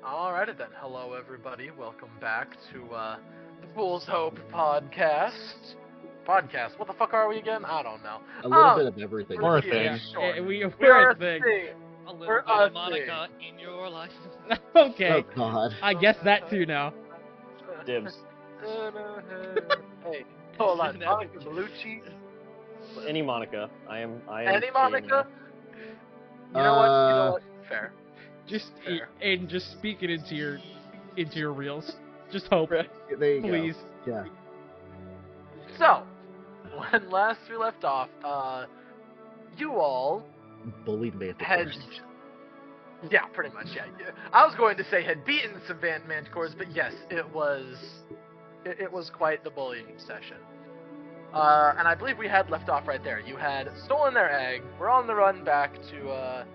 Alrighty then. Hello, everybody. Welcome back to the Fool's Hope podcast. Podcast. What the fuck are we again? I don't know. A little bit of everything. We're a Yeah, thing. sure. We're a thing. A little We're bit of a Monica in your life. Okay, Oh God. I guess that too now. Dibs. Hey, hold on. Monica Bellucci. Any Monica. I am. Any Monica? You know what? You know what? Fair. Just Fair. Aiden, just speak it into your reels. Just hope, There you please. go. Yeah. So, when last we left off, you all Bullied man. had... Yeah, pretty much, yeah. I was going to say had beaten some manticores, but yes, it was quite the bullying session. And I believe we had left off right there. You had stolen their egg, were on the run back to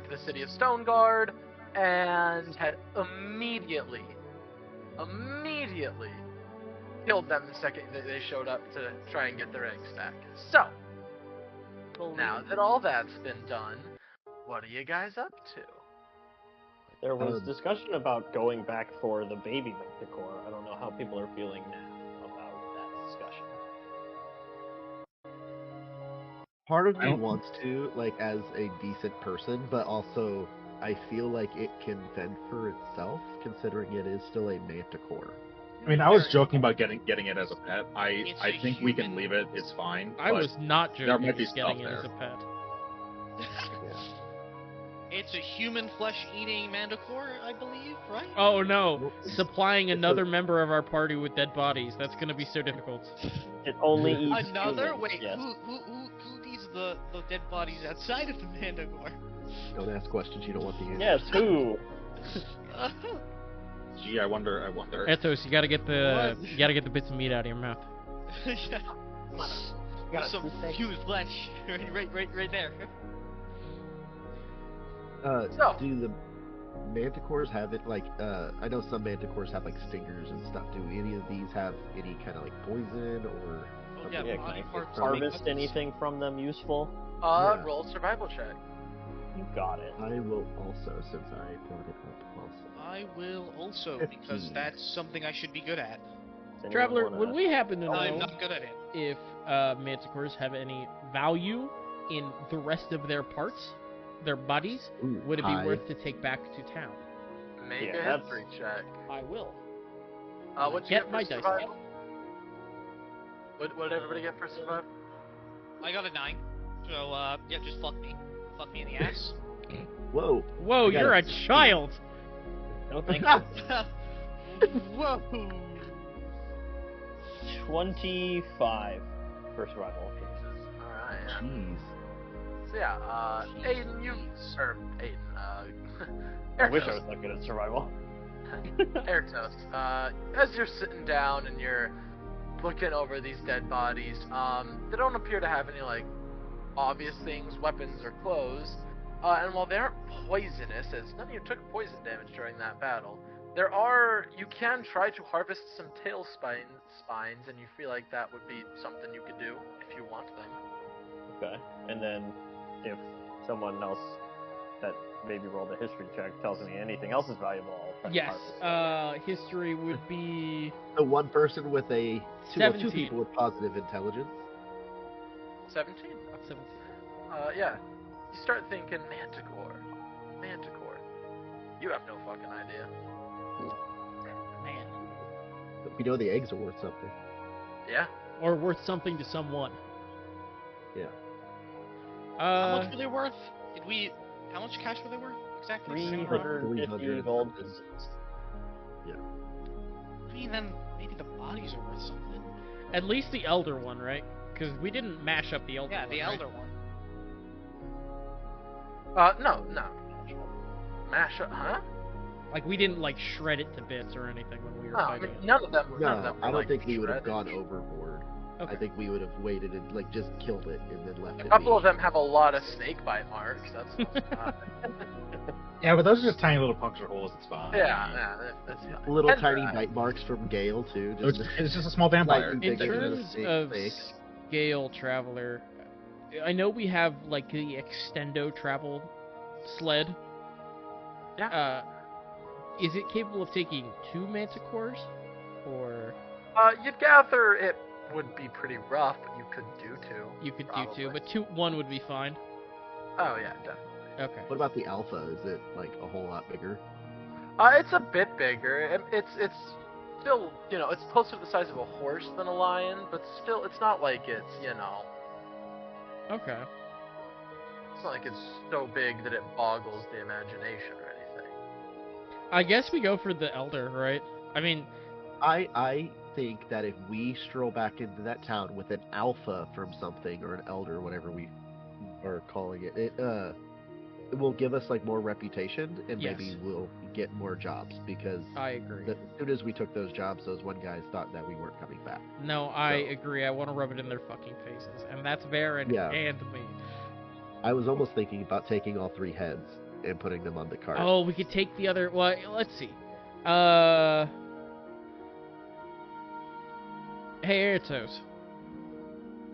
the city of Stoneguard, and had immediately killed them the second that they showed up to try and get their eggs back. So, now that all that's been done, what are you guys up to? There was discussion about going back for the baby manticore. I don't know how people are feeling now about that discussion. Part of me wants to, like, as a decent person, but also I feel like it can fend for itself, considering it is still a manticore. I mean, I was joking about getting it as a pet. I think we can human. leave it. It's fine. I was not there joking might be about getting it stuff as a pet. It's a human flesh-eating manticore, I believe, right? Oh no, supplying another member of our party with dead bodies. That's gonna be so difficult. It only eats Another? humans, Wait, yes. who needs the dead bodies outside of the manticore? Don't ask questions you don't want to answer. Yes, who? Gee, I wonder. Ethos, you gotta get the bits of meat out of your mouth. Yeah. Got Some it. human flesh, right there. So- Do the manticores have it, like, I know some manticores have, like, stingers and stuff. Do any of these have any kind of, like, poison or... Oh, yeah, Yeah, body can I parts harvest make- anything from them useful? Yeah. Roll survival check. You got it. I will also, since I brought it up also. I will also, 15. because that's something I should be good at. Does anyone Traveler, wanna- would we happen to I'm know not good at it. if manticores have any value in the rest of their parts, their bodies? Ooh, Would it be high. worth to take back to town? Make Yeah, a that's- history check. I will. What'd you Get get for my dice. survival? What did everybody get for survival? I got a 9, so yeah, just fuck me. Fuck me in the ass. Whoa. Whoa, I got you're a a child! No, thank Whoa! 25 for survival. Alright, yeah. Jeez. So yeah, Aiden, I wish I Airtoast. was that good at survival. Airtoast, as you're sitting down and you're looking over these dead bodies, they don't appear to have any, like, obvious things, weapons or clothes, and while they aren't poisonous, as none of you took poison damage during that battle, you can try to harvest some tail spines, and you feel like that would be something you could do if you want them. Okay. And then if someone else that maybe rolled a history check tells me anything else is valuable, I'll try to Yes, harvest history would be... So one person with two 17. people with positive intelligence. 17? 17. Yeah. You start thinking manticore. You have no fucking idea. Man. But we know the eggs are worth something. Yeah. Or worth something to someone. Yeah. How much were they worth? How much cash were they worth? Exactly? 350 300. gold pieces. Yeah. I mean, then maybe the bodies are worth something. At least the elder one, right? Because we didn't mash up the elder Yeah, one, the right? elder one. No. Mash up, huh? Like, we didn't, like, shred it to bits or anything when we were No, I fighting mean, it. none of them were No, I don't like, think we would have shredded. gone overboard. Okay. I think we would have waited and, like, just killed it and then left A it couple be. of them have a lot of snake bite marks. That's not Yeah, but those are just tiny little puncture holes. It's fine. that's fine. Little And tiny they're- bite marks from Gale, too. It's just a small vampire. Slightly In bigger than a terms snake of snake. scale Traveler, I know we have, like, the Extendo travel sled. Yeah. Is it capable of taking 2 manticores? Or... You'd gather it would be pretty rough, but you could do 2. You could probably. do 2, but 1 would be fine. Oh, yeah, definitely. Okay. What about the alpha? Is it like a whole lot bigger? It's a bit bigger. It's still, it's closer to the size of a horse than a lion, but still, it's not like it's, Okay. It's not like it's so big that it boggles the imagination or anything. I guess we go for the elder, right? I mean... I think that if we stroll back into that town with an alpha from something, or an elder, whatever we are calling it, it will give us like more reputation, and Yes. maybe we'll get more jobs, because I agree. as soon as we took those jobs, those one guys thought that we weren't coming back. No, I agree. I want to rub it in their fucking faces. And that's Baron and me. I was almost thinking about taking all 3 heads and putting them on the cart. Oh, we could take the other... Well, let's see. Hey, Airtos.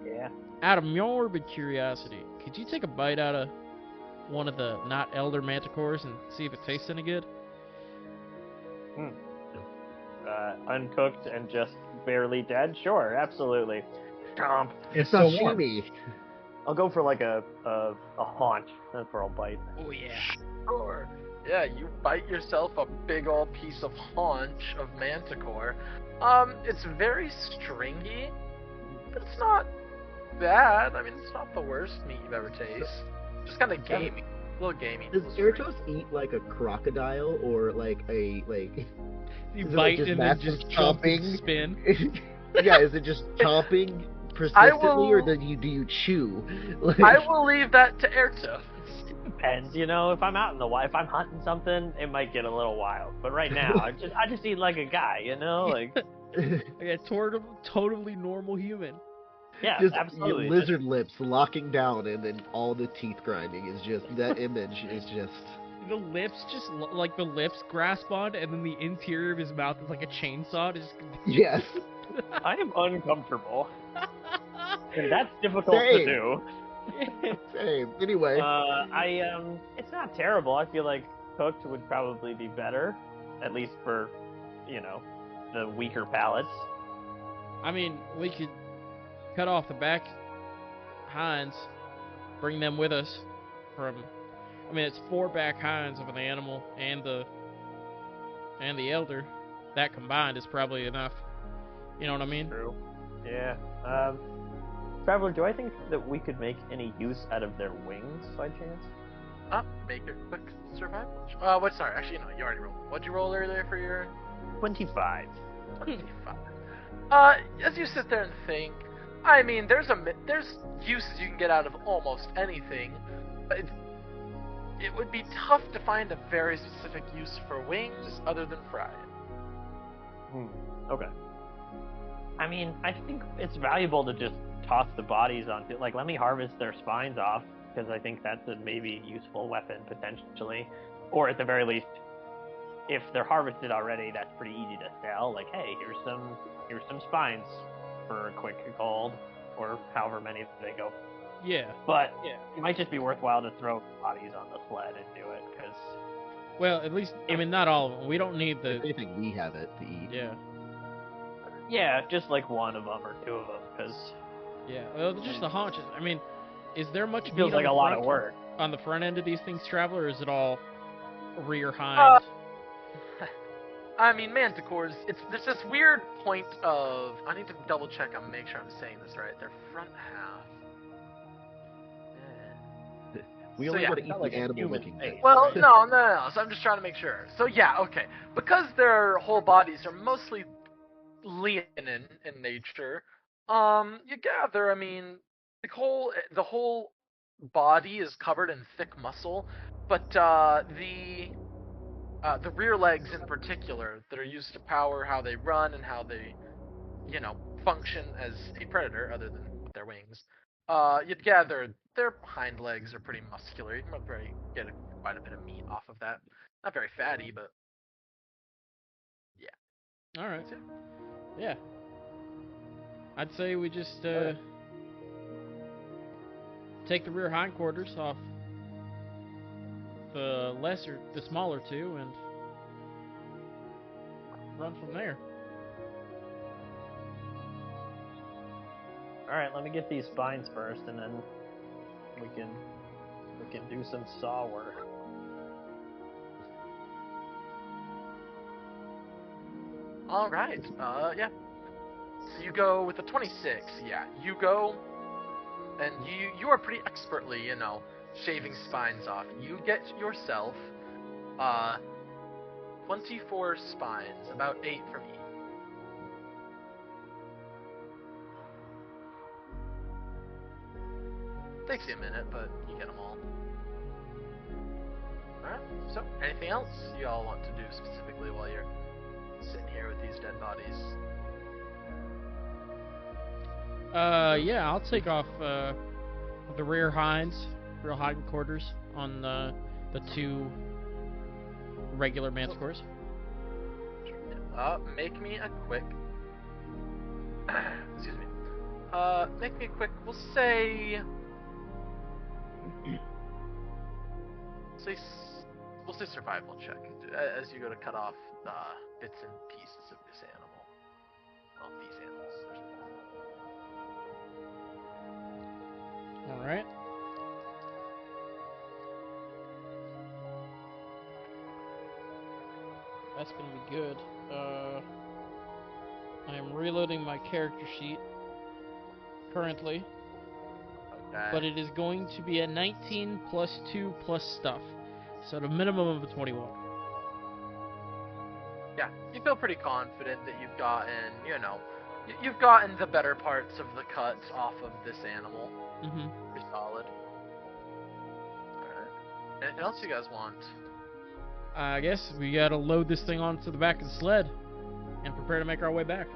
Yeah. Out of morbid curiosity, could you take a bite out of one of the not elder manticores and see if it tastes any good? Uncooked and just barely dead? Sure, absolutely. Stomp. It's so warm. Sashimi! I'll go for like a haunch. That's where I'll bite. Oh, yeah. Sure. Yeah, you bite yourself a big old piece of haunch of manticore. It's very stringy, but it's not bad. I mean, it's not the worst meat you've ever tasted. Just kind of gamey. A little gamey. Does Airtos eat like a crocodile, or like a, You is it, bite like, and then massive just jump and chomping? spin. Yeah, is it just chomping persistently, or do you chew? Like... I will leave that to Airto. Depends, if I'm out in the wild, if I'm hunting something, it might get a little wild. But right now, I just eat like a guy, like Like a totally normal human. yeah, just absolutely. lizard lips locking down, and then all the teeth grinding is just that image is just. The lips just like the lips grasp on, and then the interior of his mouth is like a chainsaw. Just... Yes. I am uncomfortable, and that's difficult to do. Same. Anyway. It's not terrible. I feel like cooked would probably be better, at least for, the weaker palates. I mean, we could cut off the back hinds, bring them with us it's 4 back hinds of an animal and the elder. That combined is probably enough. You know what I mean? True. Yeah. Traveler, do I think that we could make any use out of their wings by chance? Make a quick survival. Sorry, actually, no, you already rolled. What'd you roll earlier for your 25. 25? As you sit there and think, I mean, there's uses you can get out of almost anything, but it would be tough to find a very specific use for wings other than fried. Okay. I mean, I think it's valuable to just toss the bodies onto, let me harvest their spines off, because I think that's a maybe useful weapon potentially, or at the very least, if they're harvested already, that's pretty easy to sell. Like, hey, here's some spines for a quick gold, or however many they go. Yeah. But it might just be worthwhile to throw bodies on the sled and do it, because. Well, at least not all of them. We don't need the. I think we have it to eat. Yeah. Yeah, just like one of them or 2 of them, because. Yeah, well, just the haunches. I mean, is there much feels meat like on a the lot front, of work on the front end of these things, Traveler, or is it all rear hind? I mean, manticores, there's this weird point of, I need to double check and make sure I'm saying this right, their front half. We only want to eat the animal-looking thing. Well, no, so I'm just trying to make sure. So yeah, okay. Because their whole bodies are mostly leonine in nature, you gather, I mean, the whole body is covered in thick muscle, but the rear legs in particular that are used to power how they run and how they, function as a predator other than their wings, you'd gather their hind legs are pretty muscular. You can probably get quite a bit of meat off of that. Not very fatty, but yeah. All right. Yeah. I'd say we just take the rear hindquarters off the smaller 2, and run from there. All right, let me get these spines first, and then we can do some saw work. All right. Yeah. So you go with the 26. Yeah. You go, and you are pretty expertly, shaving spines off. You get yourself 24 spines, about 8 from each. Takes you a minute, but you get them all. Alright, so anything else you all want to do specifically while you're sitting here with these dead bodies? Yeah, I'll take off the rear hindquarters on the 2 regular manticores. Make me a quick... excuse me. Make me a quick, we'll say survival check as you go to cut off bits and pieces of this animal. Well, these animals. All right. That's gonna be good. I am reloading my character sheet currently. Okay. But it is going to be a 19 plus 2 plus stuff. So the minimum of a 21. Yeah, you feel pretty confident that you've gotten, you've gotten the better parts of the cuts off of this animal. Mm-hmm. Pretty solid. Alright. Anything else you guys want? I guess we gotta load this thing onto the back of the sled and prepare to make our way back.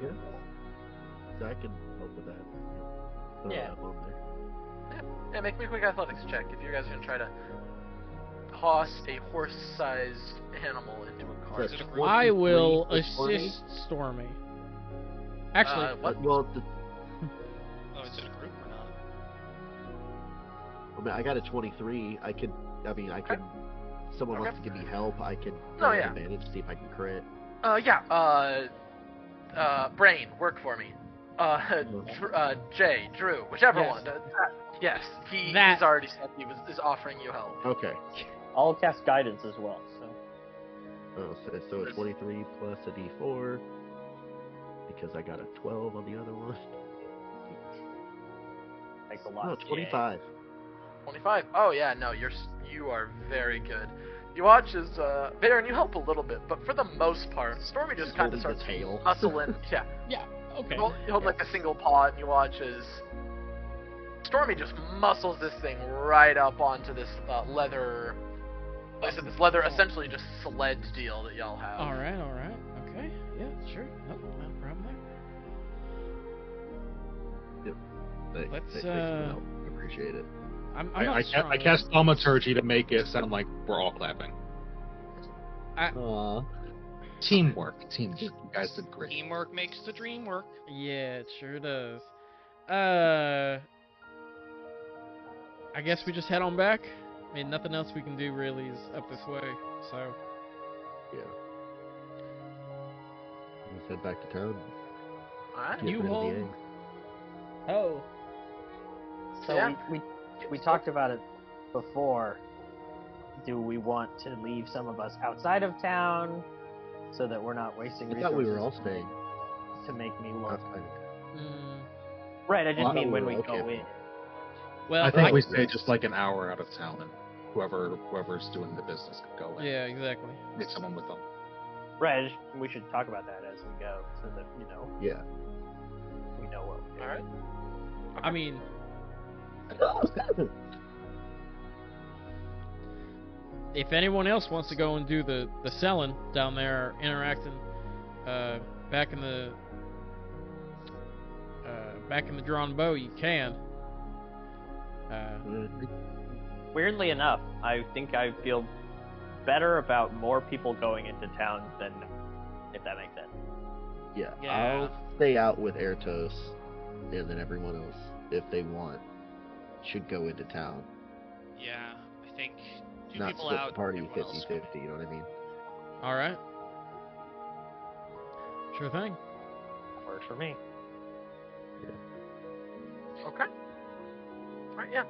Yeah. So I can help with that. Throw Yeah. it up on there. Yeah, make me a quick athletics check if you guys are gonna try to toss a horse-sized animal into a cart. Is it a group? I will 23, assist Stormy. Actually, What? Well, Oh, is it a group or not? I mean, I got a 23. I can. Someone wants to give me help. I can. Oh, roll yeah. Advantage to see if I can crit. Brain, work for me. Jay, Drew, whichever Yes. one. Yes, he's That- already said is offering you help. Okay. I'll cast guidance as well. So Oh, so a 23 plus a D4 because I got a 12 on the other one. takes a lot. Oh, 25. 25. Oh yeah, no, you are very good. You watch as Baron, you help a little bit, but for the most part, Stormy just kind of Holding starts the tail. hustling. Yeah, yeah, okay. you hold like a single paw, and you watch as Stormy just muscles this thing right up onto this leather. Like I said, this leather essentially just sled deal that y'all have. All right. Okay. Yeah, sure. Nope, not a problem there. Let's, Thanks for the help. I appreciate it. I'm not strong. I cast thaumaturgy to make it sound like we're all clapping. Aww. Teamwork. You guys did great. Teamwork makes the dream work. Yeah, it sure does. I guess we just head on back. I mean, nothing else we can do really is up this way, so. Yeah. Let's head back to town. Alright. Get You rid of the hold- eggs. Oh. So Yeah. we talked about it before. Do we want to leave some of us outside of town so that we're not wasting I resources thought we were all staying to make me look? outside. Right, I just Well, mean when we we were go okay. in. Well, I think we Right. stay just like an hour out of town, and whoever's doing the business can go in. yeah, exactly. Take someone with them. Right, we should talk about that as we go so that, Yeah. we know what we're doing. Alright. I mean, if anyone else wants to go and do the selling down there, interacting, back in the drawn bow, you can. Weirdly enough, I think I feel better about more people going into town than, if that makes sense. Yeah. Yeah. I'll stay out with Airtos, and then everyone else, if they want, should go into town. Yeah, I think two Not people split out. the party everyone else. 50-50, you know what I mean? All right. Sure thing. Works for me. Okay. Alright, yeah.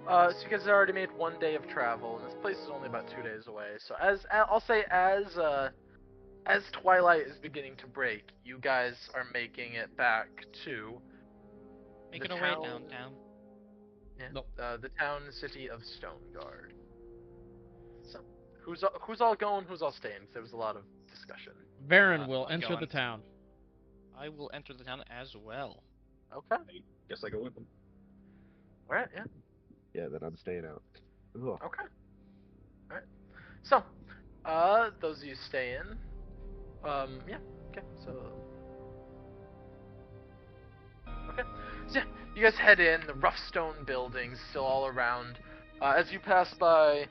So you guys have already made 1 day of travel, and this place is only about 2 days away. So I'll say as twilight is beginning to break, you guys are making it back to Making the our way town- downtown. Yeah, Nope. the town city of Stoneguard. So who's all going? Who's all staying? 'Cause there was a lot of discussion. Varen will I'm enter going. the town. I will enter the town as well. Okay. I guess I go with them. All right. Yeah. Yeah, then I'm staying out. Ugh. Okay. All right. So, those of you stay in. Yeah. Okay. So. Okay. So yeah, you guys head in. The rough stone buildings still all around. As you pass by.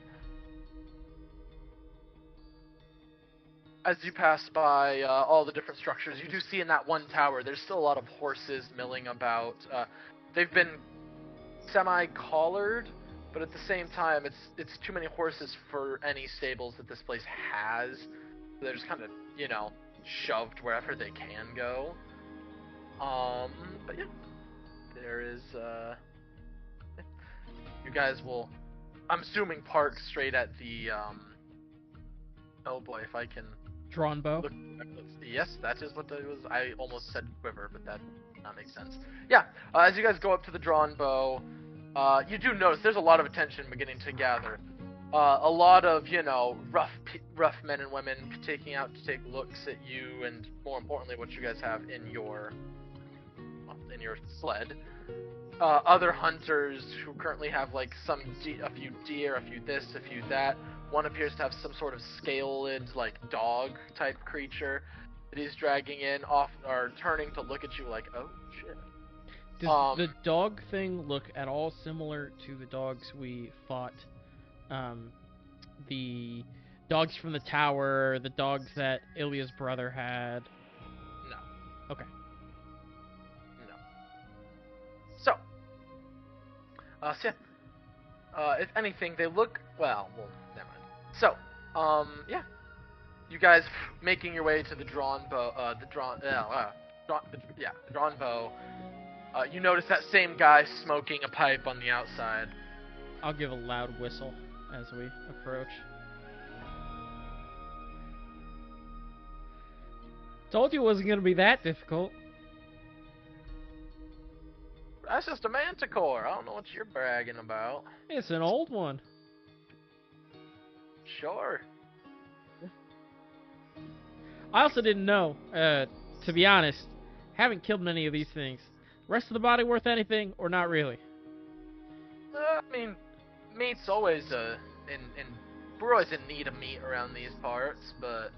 All the different structures, you do see in that one tower, there's still a lot of horses milling about. They've been semi-collared, but at the same time, it's too many horses for any stables that this place has. They're just kind of, shoved wherever they can go. But yeah, there is. You guys will, I'm assuming, park straight at the. Oh boy, if I can. Drawn bow. Look, yes, that is what it was. I almost said quiver, but that did not make sense. Yeah, as you guys go up to the drawn bow, you do notice there's a lot of attention beginning to gather. A lot of, rough men and women taking out to take looks at you, and more importantly, what you guys have in your sled. Other hunters who currently have like a few deer, a few this, a few that. One appears to have some sort of scaled, like, dog-type creature that he's dragging in, or turning to look at you like, oh, shit. Does the dog thing look at all similar to the dogs we fought? The dogs from the tower, the dogs that Ilya's brother had? No. Okay. No. So, if anything, they look, well, never mind. So, yeah. You guys making your way to the drawn bow, the drawn bow. You notice that same guy smoking a pipe on the outside. I'll give a loud whistle as we approach. Told you it wasn't going to be that difficult. That's just a manticore. I don't know what you're bragging about. It's an old one. Sure. I also didn't know, to be honest, haven't killed many of these things. Rest of the body worth anything, or not really? I mean, meat's always we're always in need of meat around these parts, but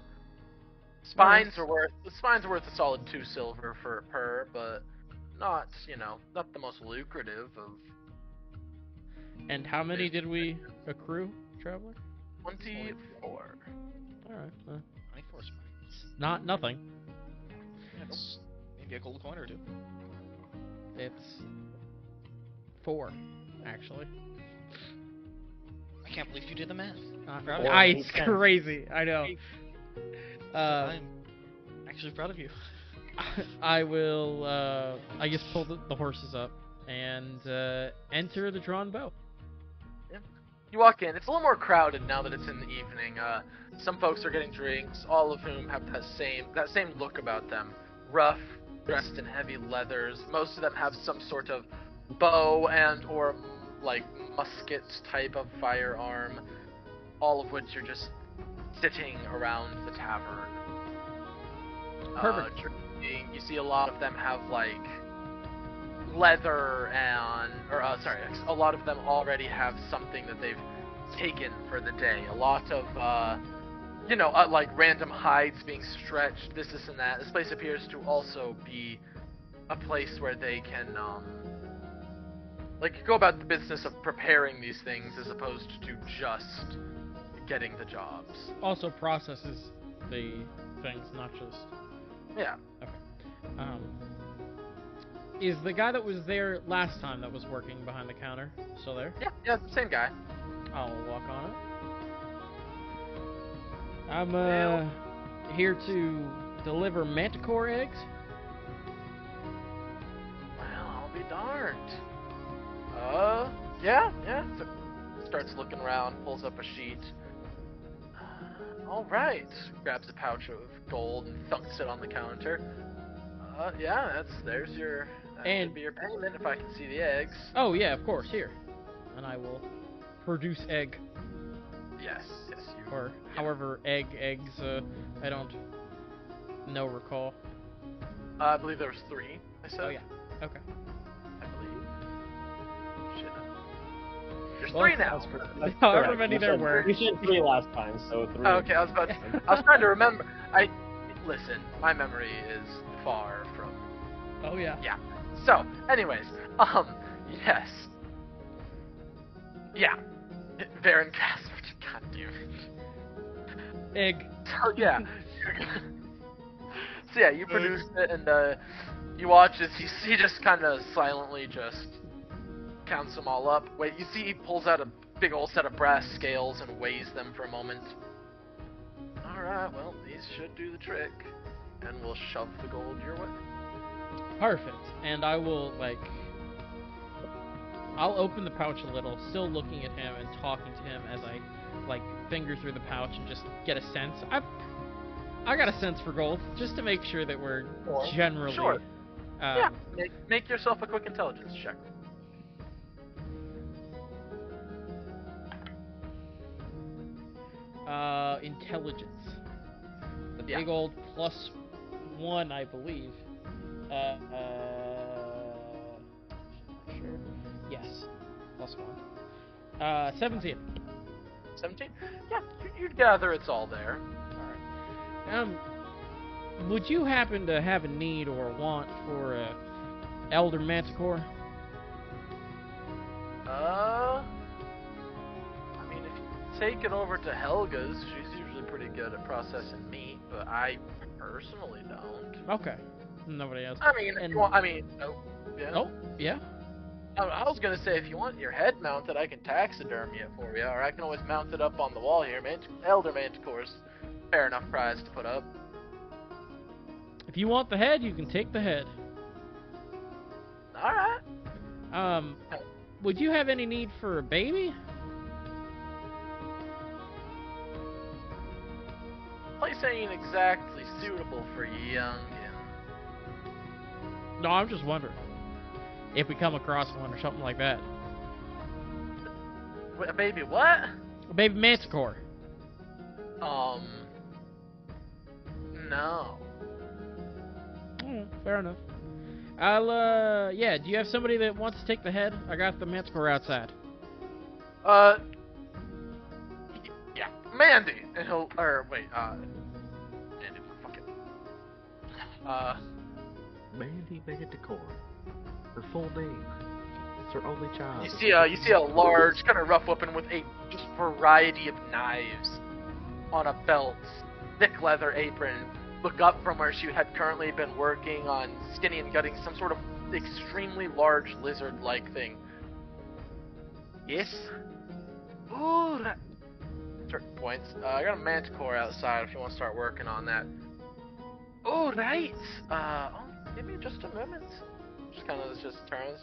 spines are worth a solid 2 silver per, but not the most lucrative of. And how many did we accrue, Traveler? 24. Alright. 24 spines. Not nothing. That's maybe a gold coin or 2. It's 4, actually. I can't believe you did the math. Proud of you. It's crazy. I know. I'm actually proud of you. I will, I guess, pull the horses up and enter the drawn bow. You walk in. It's a little more crowded now that it's in the evening. Some folks are getting drinks, all of whom have that same look about them. Rough, dressed in heavy leathers. Most of them have some sort of bow and or like musket type of firearm. All of which are just sitting around the tavern. Perfect. Drinking. You see a lot of them have like leather a lot of them already have something that they've taken for the day. A lot of like random hides being stretched, this and that. This place appears to also be a place where they can go about the business of preparing these things as opposed to just getting the jobs. Also processes the things, not just... Yeah. Okay. Is the guy that was there last time that was working behind the counter still there? Yeah, same guy. I'll walk on it. I'm here to deliver manticore eggs. Well, I'll be darned. Yeah. So, starts looking around, pulls up a sheet. All right. Grabs a pouch of gold and thunks it on the counter. Yeah, there's your. That should be your payment if I can see the eggs. Oh yeah, of course. Here, and I will produce egg. Yes. You. Or however eggs. I don't recall. I believe there was 3. I said. Oh yeah. Okay. I believe. Shit. There's Well, 3 now. However correct. many there were. We said 3 last time, so 3. Okay, I was trying to remember. Listen. My memory is far from. Oh yeah. Yeah. So, anyways, yes. Yeah. Varen gasped. God damn it. Egg. So yeah. So yeah, you produced it, and you watch as he just kind of silently just counts them all up. Wait, you see he pulls out a big old set of brass scales and weighs them for a moment. Alright, well, these should do the trick. And we'll shove the gold your way. Perfect. And I will I'll open the pouch a little, still looking at him and talking to him as I finger through the pouch and just get a sense. I got a sense for gold, just to make sure that we're generally. Sure. Yeah. Make yourself a quick intelligence check. Intelligence. The big old +1, I believe. Sure. Yes. +1. 17. 17? Yeah, you'd gather it's all there. Alright. Would you happen to have a need or a want for a elder manticore? I mean, if you take it over to Helga's, she's usually pretty good at processing meat, but I personally don't. Okay. Nobody else. I mean, if you want, no. Yeah. Oh, yeah? I was gonna say, if you want your head mounted, I can taxidermy it for you, or I can always mount it up on the wall here. Elder manticores, fair enough prize to put up. If you want the head, you can take the head. Alright. Would you have any need for a baby? Place ain't exactly suitable for youngin. No, I'm just wondering. If we come across one or something like that. A baby what? A baby manticore. No. Fair enough. do you have somebody that wants to take the head? I got the manticore outside. Yeah, Mandy, and he'll, Mandy, fuck it. Mandy Manticore. Her full name. It's her only child. You see a large, kind of rough weapon with a just variety of knives on a belt, thick leather apron. Look up from where she had currently been working on skinning and gutting some sort of extremely large lizard-like thing. Yes? Ooh, certain points. I got a manticore outside if you want to start working on that. Oh, right. Give me just a moment. Just kind of just turns.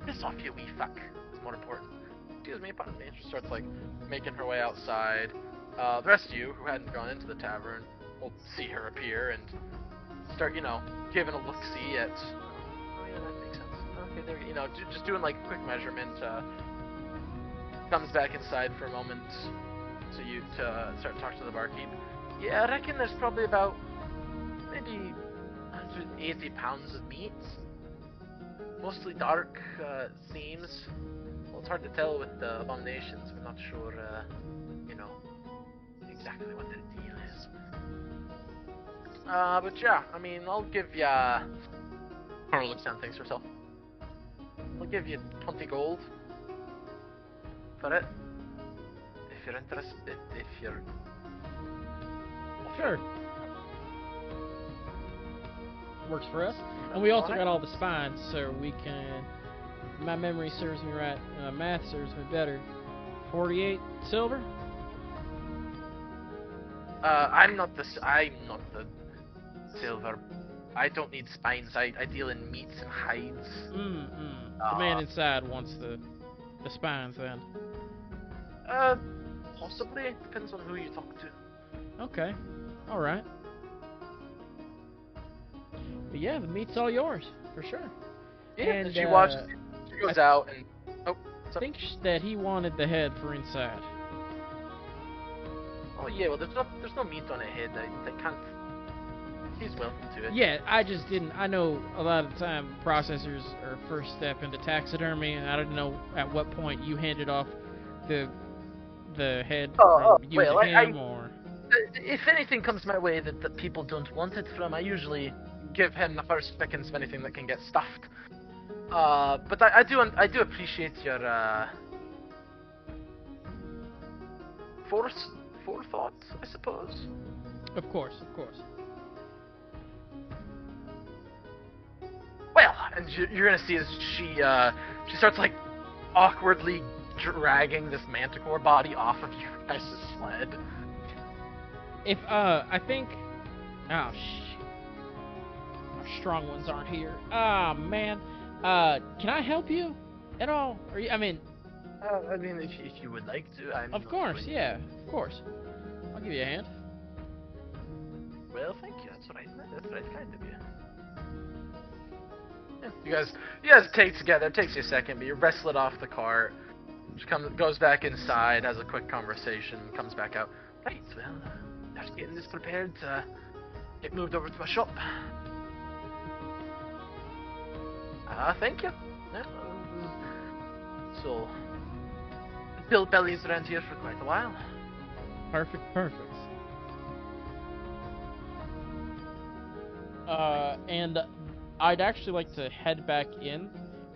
Piss off, you wee fuck. It's more important. Excuse me, pardon me. She starts like making her way outside. The rest of you who hadn't gone into the tavern will see her appear and start, giving a look-see at. Oh yeah, that makes sense. Okay, there. Just doing like a quick measurement. Comes back inside for a moment, so you start talking to the barkeep. Yeah, I reckon there's probably about maybe 180 pounds of meat. Mostly dark themes. Well, it's hard to tell with the abominations. We're not sure, exactly what the deal is. But yeah, I'll give ya. Connor looks down, thinks herself. I'll give you 20 gold for it. If you're interested, if you're. Sure. Works for us. And we also got all the spines, so we can. My memory serves me right, and my math serves me better. 48 silver. I'm not the silver. I don't need spines. I deal in meats and hides. The man inside wants the spines then. Possibly. Depends on who you talk to. Okay. All right. But yeah, the meat's all yours for sure. Yeah, And she watches. She goes out and thinks that he wanted the head for inside. Oh yeah, well there's no meat on a head. They can't. He's welcome to it. Yeah, I just didn't. I know a lot of the time processors are first step into taxidermy, and I don't know at what point you handed off the head from you to him, or. If anything comes my way that people don't want it from, I usually give him the first pickings of anything that can get stuffed. But I do appreciate your forethought, I suppose. Of course. Well, and you're gonna see as she starts like awkwardly dragging this manticore body off of your guys' sled. If I think, oh shit, our strong ones aren't here. Ah man, can I help you at all? Or I mean, if you would like to, of course, yeah, of course. I'll give you a hand. Well, thank you. That's what I kind of you. Yeah, you guys take together. It takes you a second, but you wrestle it off the cart. She goes back inside, has a quick conversation, comes back out. Right, well, just getting this prepared to get moved over to my shop. Thank you. Yeah, so, built bellies around here for quite a while. Perfect. And I'd actually like to head back in,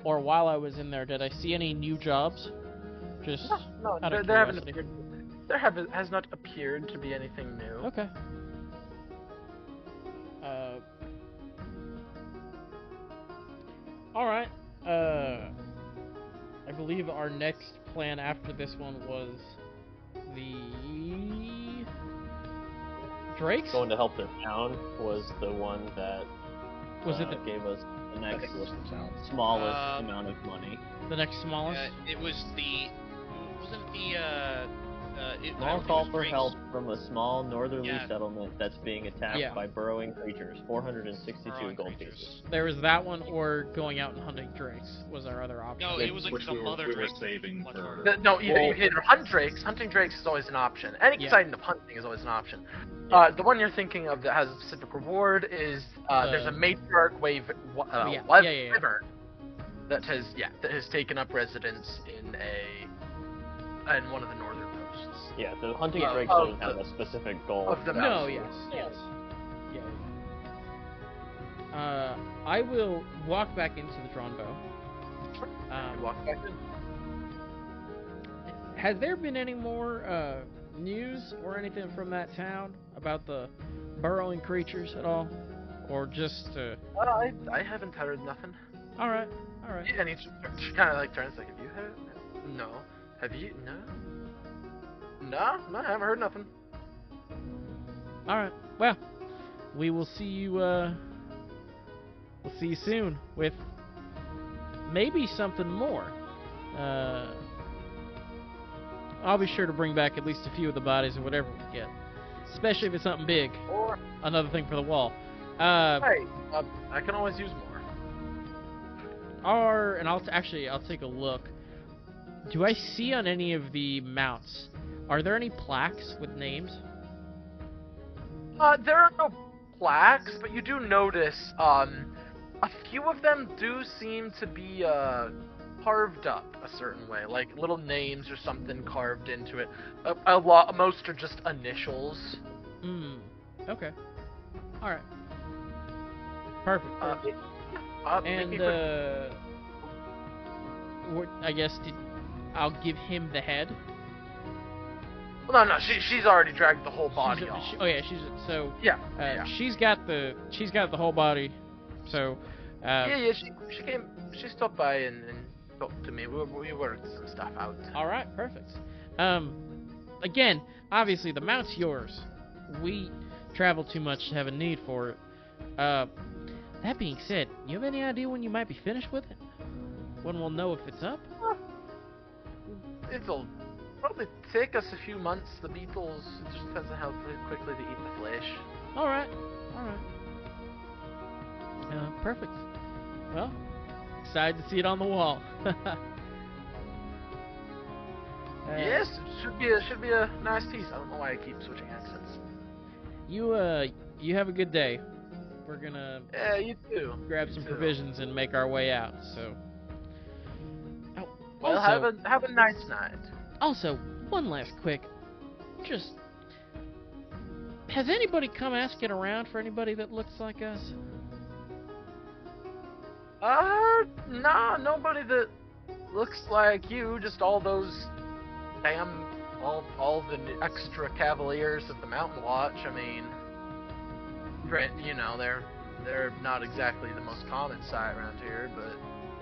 or while I was in there, did I see any new jobs? Just no, there haven't appeared. There has not appeared to be anything new. Okay. All right. I believe our next plan after this one was the Drakes. Going to help their town was the one that gave us the next smallest amount of money. The next smallest? It was wasn't the Small call for help from a small northerly settlement that's being attacked by burrowing creatures. 462 gold pieces. There was that one, or going out and hunting drakes was our other option. No, it was like the mother we were drake. saving for. You either hunt drakes. Hunting drakes is always an option. Any kind of hunting is always an option. The one you're thinking of that has a specific reward is there's a matriarch wyvern that has taken up residence in one of the northern posts. Yeah, the hunting drakes doesn't have a specific goal. Of the no, yes. Yeah. I will walk back into the drawn bow. Walk back in. Has there been any more news or anything from that town about the burrowing creatures at all, or just? I haven't heard nothing. All right. Yeah, and she kind of like turns like, have you heard? No. Have you? No. No, I haven't heard nothing. All right. Well, we will see you. We'll see you soon with maybe something more. I'll be sure to bring back at least a few of the bodies or whatever we get, especially if it's something big. Or another thing for the wall. I can always use more. And I'll take a look. Do I see on any of the mounts? Are there any plaques with names? There are no plaques, but you do notice a few of them do seem to be carved up a certain way, like little names or something carved into it. Most are just initials. Okay. All right. Perfect. And I guess I'll give him the head. Well, no, she's already dragged the whole body off. She's got the whole body. So. She stopped by and talked to me. We worked some stuff out. All right, perfect. Again, obviously the mount's yours. we travel too much to have a need for it. That being said, you have any idea when you might be finished with it? When we'll know if it's up? It'll probably take us a few months. The beetles, it just depends on how quickly they eat the flesh. Alright. Perfect. Well, excited to see it on the wall. Yes, it should be a nice piece. I don't know why I keep switching accents. You have a good day. We're gonna you too. grab some provisions and make our way out. So, well, also, have a nice night. Also, one last quick, has anybody come asking around for anybody that looks like us? Nah, nobody that looks like you. Just all those all the extra cavaliers of the Mountain Watch. I mean, you know, they're not exactly the most common sight around here, but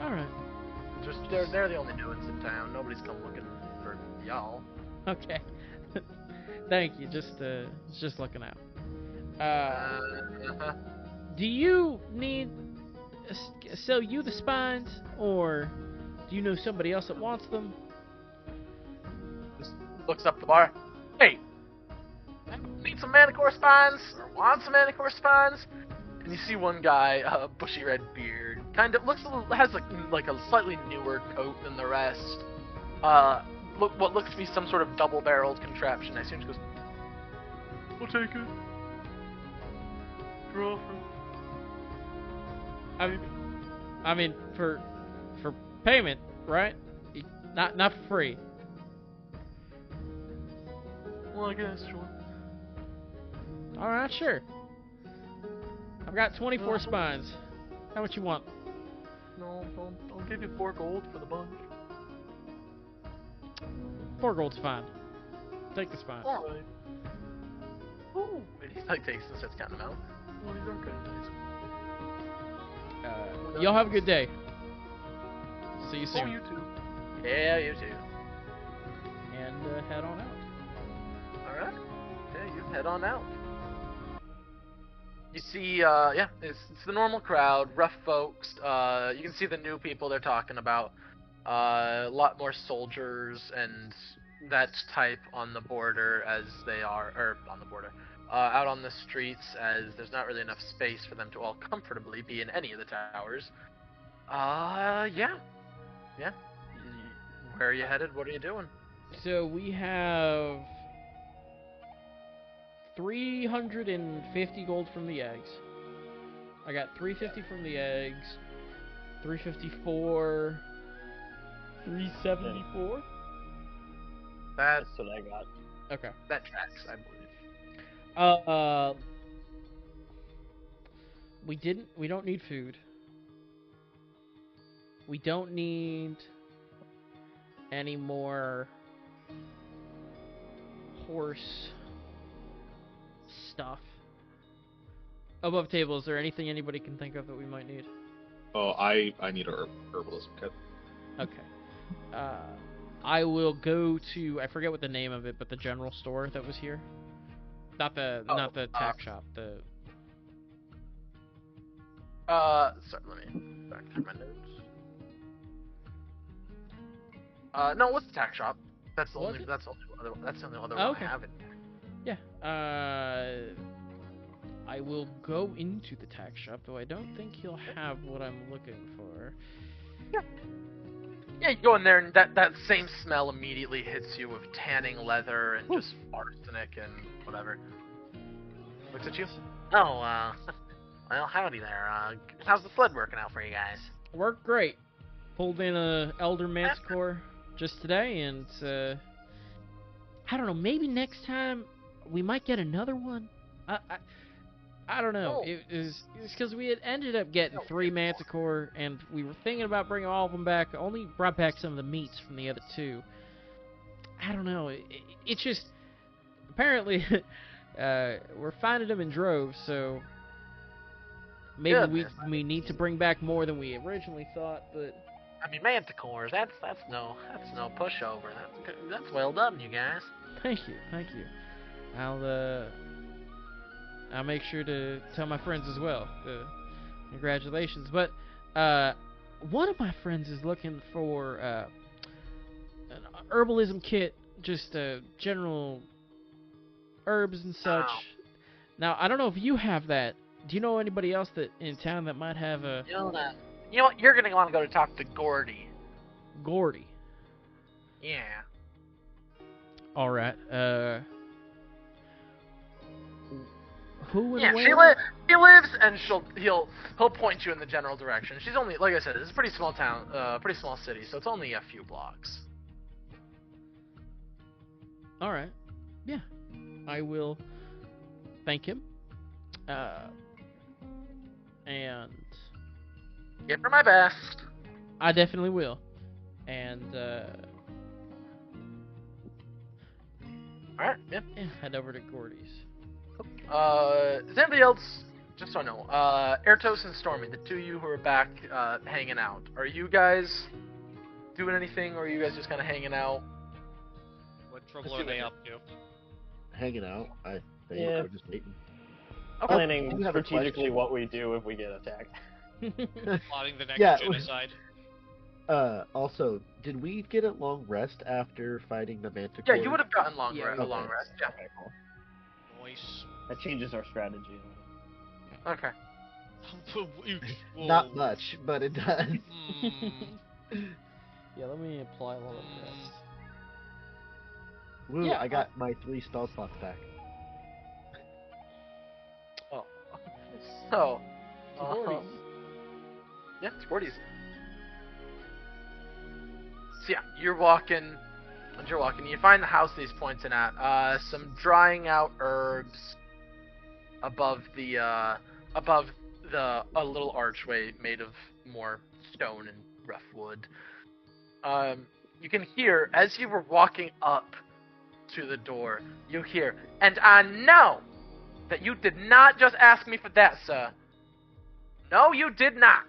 all right. Just they're the only new ones in town. Nobody's come looking for y'all. Okay. Thank you. Just looking out. Do you need sell you the spines, or do you know somebody else that wants them? Just looks up the bar. Hey, need some manticore spines? Or want some manticore spines? And you see one guy, bushy red beard, kind of has like a slightly newer coat than the rest. What looks to be some sort of double-barreled contraption. I assume he goes, "I'll take it. Your offer." I mean, for payment, right? Not for free. Well, I guess sure. All right, sure. I've got 24 spines. How much you want? No, I'll give you 4 gold for the bunch. 4 gold's fine. Take the spines. Alright. Ooh, and he takes and starts counting them out. Oh, these are kind of nice. Y'all have a good day. See you soon. Oh, you too. Yeah, you too. And head on out. Alright. Yeah, you head on out. You see, it's the normal crowd, rough folks. You can see the new people they're talking about. A lot more soldiers and that type on the border as they are, or on the border, out on the streets, as there's not really enough space for them to all comfortably be in any of the towers. Yeah. Where are you headed? What are you doing? So we have 350 gold from the eggs. I got 350 from the eggs. 354. 374. That's what I got. Okay. That tracks, I believe. We don't need food. We don't need any more horse stuff. Above table, is there anything anybody can think of that we might need? Oh, I need a herbalism kit. Okay. I will go to, I forget what the name of it, but the general store that was here. Not the tack shop. Sorry, let me back through my notes. No, what's the tack shop? That's the only other one I have in here. Yeah. I will go into the tack shop, though I don't think he'll have what I'm looking for. Yeah, you go in there and that same smell immediately hits you of tanning leather and just arsenic and whatever. Looks at you. Oh, well, howdy there. How's the sled working out for you guys? Worked great. Pulled in a Elder Manticore just today, and I don't know, maybe next time we might get another one. I don't know. It's because we had ended up getting 3 Manticore, and we were thinking about bringing all of them back. Only brought back some of the meats from the other 2. I don't know. It's just apparently we're finding them in droves, so maybe we need to bring back more than we originally thought. But I mean, manticores. That's no pushover. That's well done, you guys. Thank you. I'll make sure to tell my friends as well. Congratulations. But one of my friends is looking for an herbalism kit, just general herbs and such. Wow. Now, I don't know if you have that. Do you know anybody else that in town that might have a You know what? You're gonna want to go to talk to Gordy. Gordy? Yeah. All right. Who and Yeah, where? she lives, and he'll point you in the general direction. She's only, like I said, it's a pretty small town, pretty small city, so it's only a few blocks. All right. Yeah, I will thank him. And Give her my best. I definitely will. And Alright, yeah. head over to Gordy's. Is anybody else, just so I know, Airtos and Stormy, the two of you who are back hanging out, are you guys doing anything, or are you guys just kind of hanging out? What trouble are they up to? Hanging out. I think Yeah. we're just waiting. Okay. Planning you have a strategically question? what we do if we get attacked. Plotting the next Yeah. genocide. Also, did we get a long rest after fighting the manticores? Yeah, you would have gotten a long okay. rest, yeah. Okay, cool. Noise. That changes our strategy. Okay. Not much, but it does. Yeah, let me apply a little of this. Woo, Yeah, I got my 3 stall slots back. Oh. So. Gordy's. Yeah, it's Gordy's. So yeah, you're walking, you find the house that he's pointing at. Some drying out herbs above a little archway made of more stone and rough wood. You can hear, as you were walking up to the door, you hear, "And I know that you did not just ask me for that, sir. No, you did not."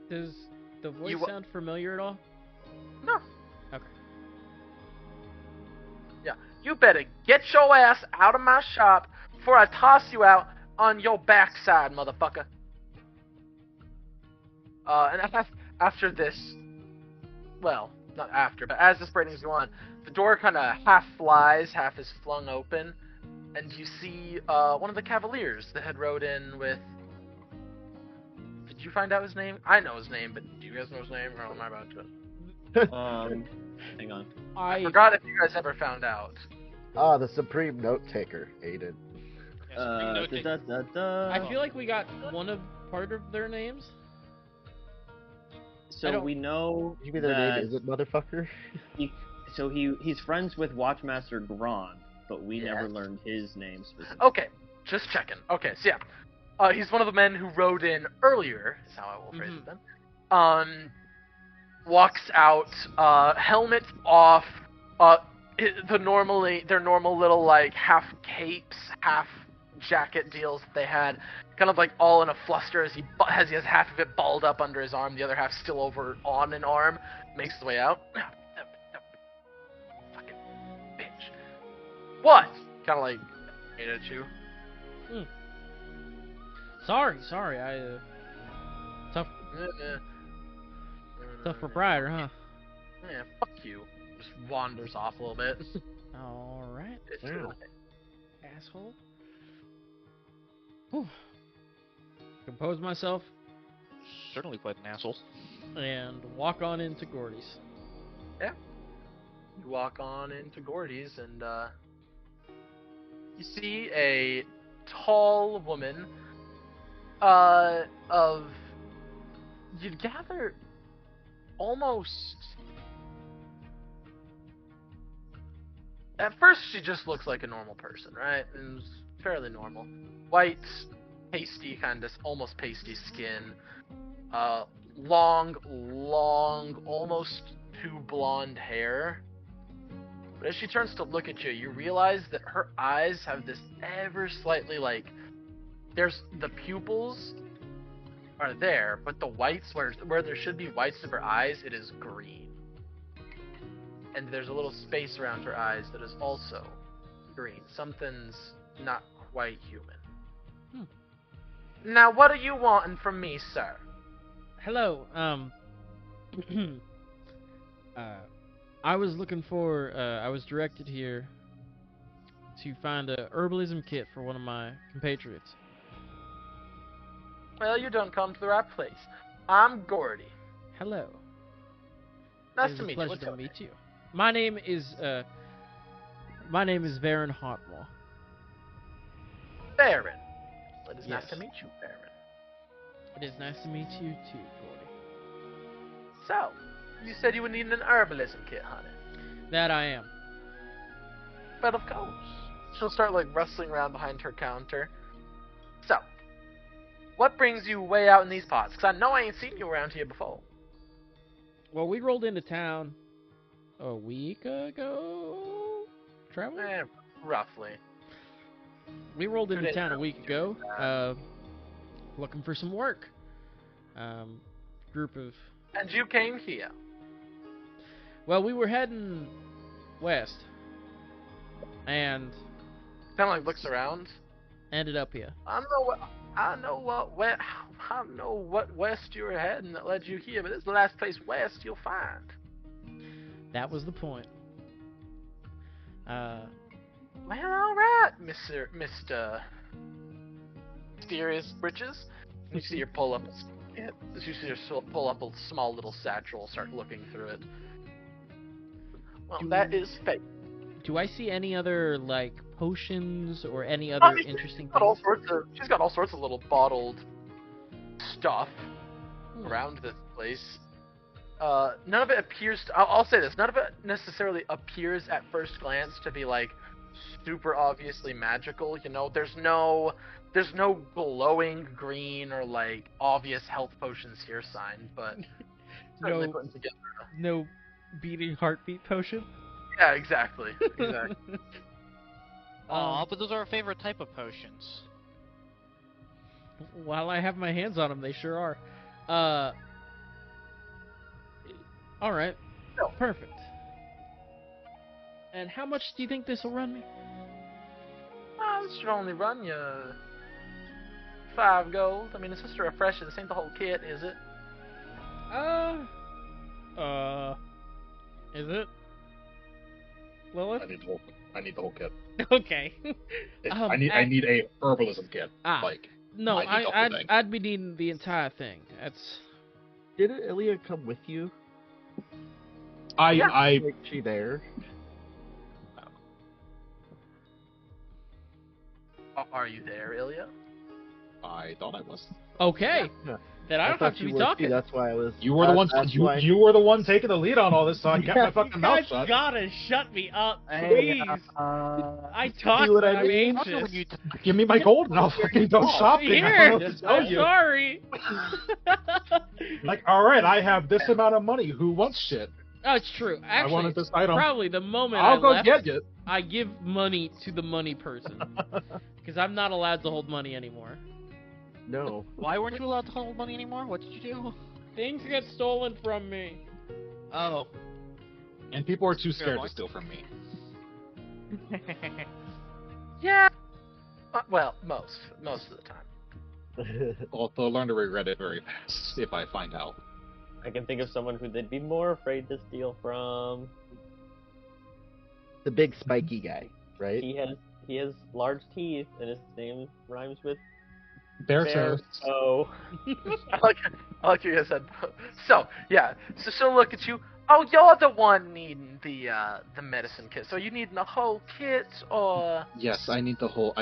Does the voice You- sound familiar at all? No. Okay. Yeah, you better get your ass out of my shop before I toss you out on your backside, motherfucker. And after this, well, not after, but as this breaking's going on, the door kind of half flies, half is flung open, and you see one of the cavaliers that had rode in with. Did you find out his name? I know his name, but do you guys know his name, or am I about to? Hang on. I forgot if you guys ever found out. Ah, the supreme note taker, Aiden. Yes, bring note I feel like we got part of their names. I So don't- we know Give me their that name, is it motherfucker? he's friends with Watchmaster Grand, but we never Yes. learned his name specifically. Okay, just checking. Okay, so yeah. He's one of the men who rode in earlier, is how I will phrase it then. Walks out, helmet off, their normal little, like, half capes, half jacket deals that they had, kind of like all in a fluster as he has half of it balled up under his arm, the other half still over on an arm, makes his way out. Fucking bitch. What? Kind of like, made at you. Sorry, tough proprietor, huh? Yeah, fuck you. Just wanders off a little bit. All right, It's Yeah. really- asshole. Whew. Compose myself Certainly quite an asshole. and walk on into Gordy's. You walk on into Gordy's and you see a tall woman you'd gather almost. At first, she just looks like a normal person, right? And it's fairly normal. White, pasty, almost pasty skin. Long, almost too blonde hair. But as she turns to look at you, you realize that her eyes have this ever slightly, like, there's the pupils are there, but the whites, where there should be whites of her eyes, it is green. And there's a little space around her eyes that is also green. Something's not quite human. Now, what are you wanting from me, sir? Hello. I was looking for. I was directed here to find a herbalism kit for one of my compatriots. Well, you don't come to the right place. I'm Gordy. Hello. Nice It is to a meet you. pleasure What's to your meet name? you. My name is Baron Hartwell. Baron. It is nice Yes. to meet you, Baron. It is nice to meet you too, Gordy. So, you said you would need an herbalism kit, honey. That I am. But of course. She'll start, like, rustling around behind her counter. So, what brings you way out in these parts? Because I know I ain't seen you around here before. Well, we rolled into town a week ago. Traveler? Roughly. We rolled into days town a ago. week ago, looking for some work. Group of. And you came here. Well, we were heading west, and Kind of, like, looks around. ended up here. I know what west you were heading that led you here, but this is the last place west you'll find. That was the point. Well, all right, Mr. Mysterious Britches. You see her pull up. You see her pull up a small little satchel. Start looking through it. Well, that is fake. Do I see any other like potions or any other interesting things? She's got all sorts of little bottled stuff around this place. None of it appears. I'll say this. None of it necessarily appears at first glance to be like super obviously magical. You know, there's no glowing green or like obvious health potions here sign, but certainly No. putting together. No beating heartbeat potion. Yeah, exactly. Exactly. Aw, but those are our favorite type of potions. While I have my hands on them, they sure are. All right. No. Perfect. And how much do you think this will run me? This should only run you 5 gold. I mean, it's just a refresher. This ain't the whole kit, is it? Is it? Lilith? I need the whole kit. Okay. I need a herbalism kit. Ah. Like, No, I need the whole thing. I'd be needing the entire thing. That's. Didn't Ilya come with you? Yeah. Like she there? Are you there, Ilya? I thought I was. Okay. Yeah. Then I don't thought have to you be were talking. too, that's why I was. You were the one. that's why- You were the one taking the lead on all this, so I kept my You fucking guys mouth shut. gotta shut me up, Hey, please. I talk what I when I'm mean? anxious. Give me my gold and I'll fucking go shopping. I Here, don't know what to tell I'm you. sorry. Like, all right, I have this amount of money. Who wants shit? Oh, it's true. I Actually, wanted this item. probably the moment I'll I go left, get it. I give money to the money person because I'm not allowed to hold money anymore. No. Why weren't you allowed to hold money anymore? What did you do? Things get stolen from me. Oh. And people are too Fair scared to point. steal from me. Yeah. Well, most of the time. Well, they'll learn to regret it very fast if I find out. I can think of someone who they'd be more afraid to steal from. The big spiky guy, right? He has large teeth, and his name rhymes with Bear bear. says, Oh. I like you guys said. So yeah, so she'll look at you. Oh, you're the one needing the medicine kit. So you needing the whole kit, or yes, I need a whole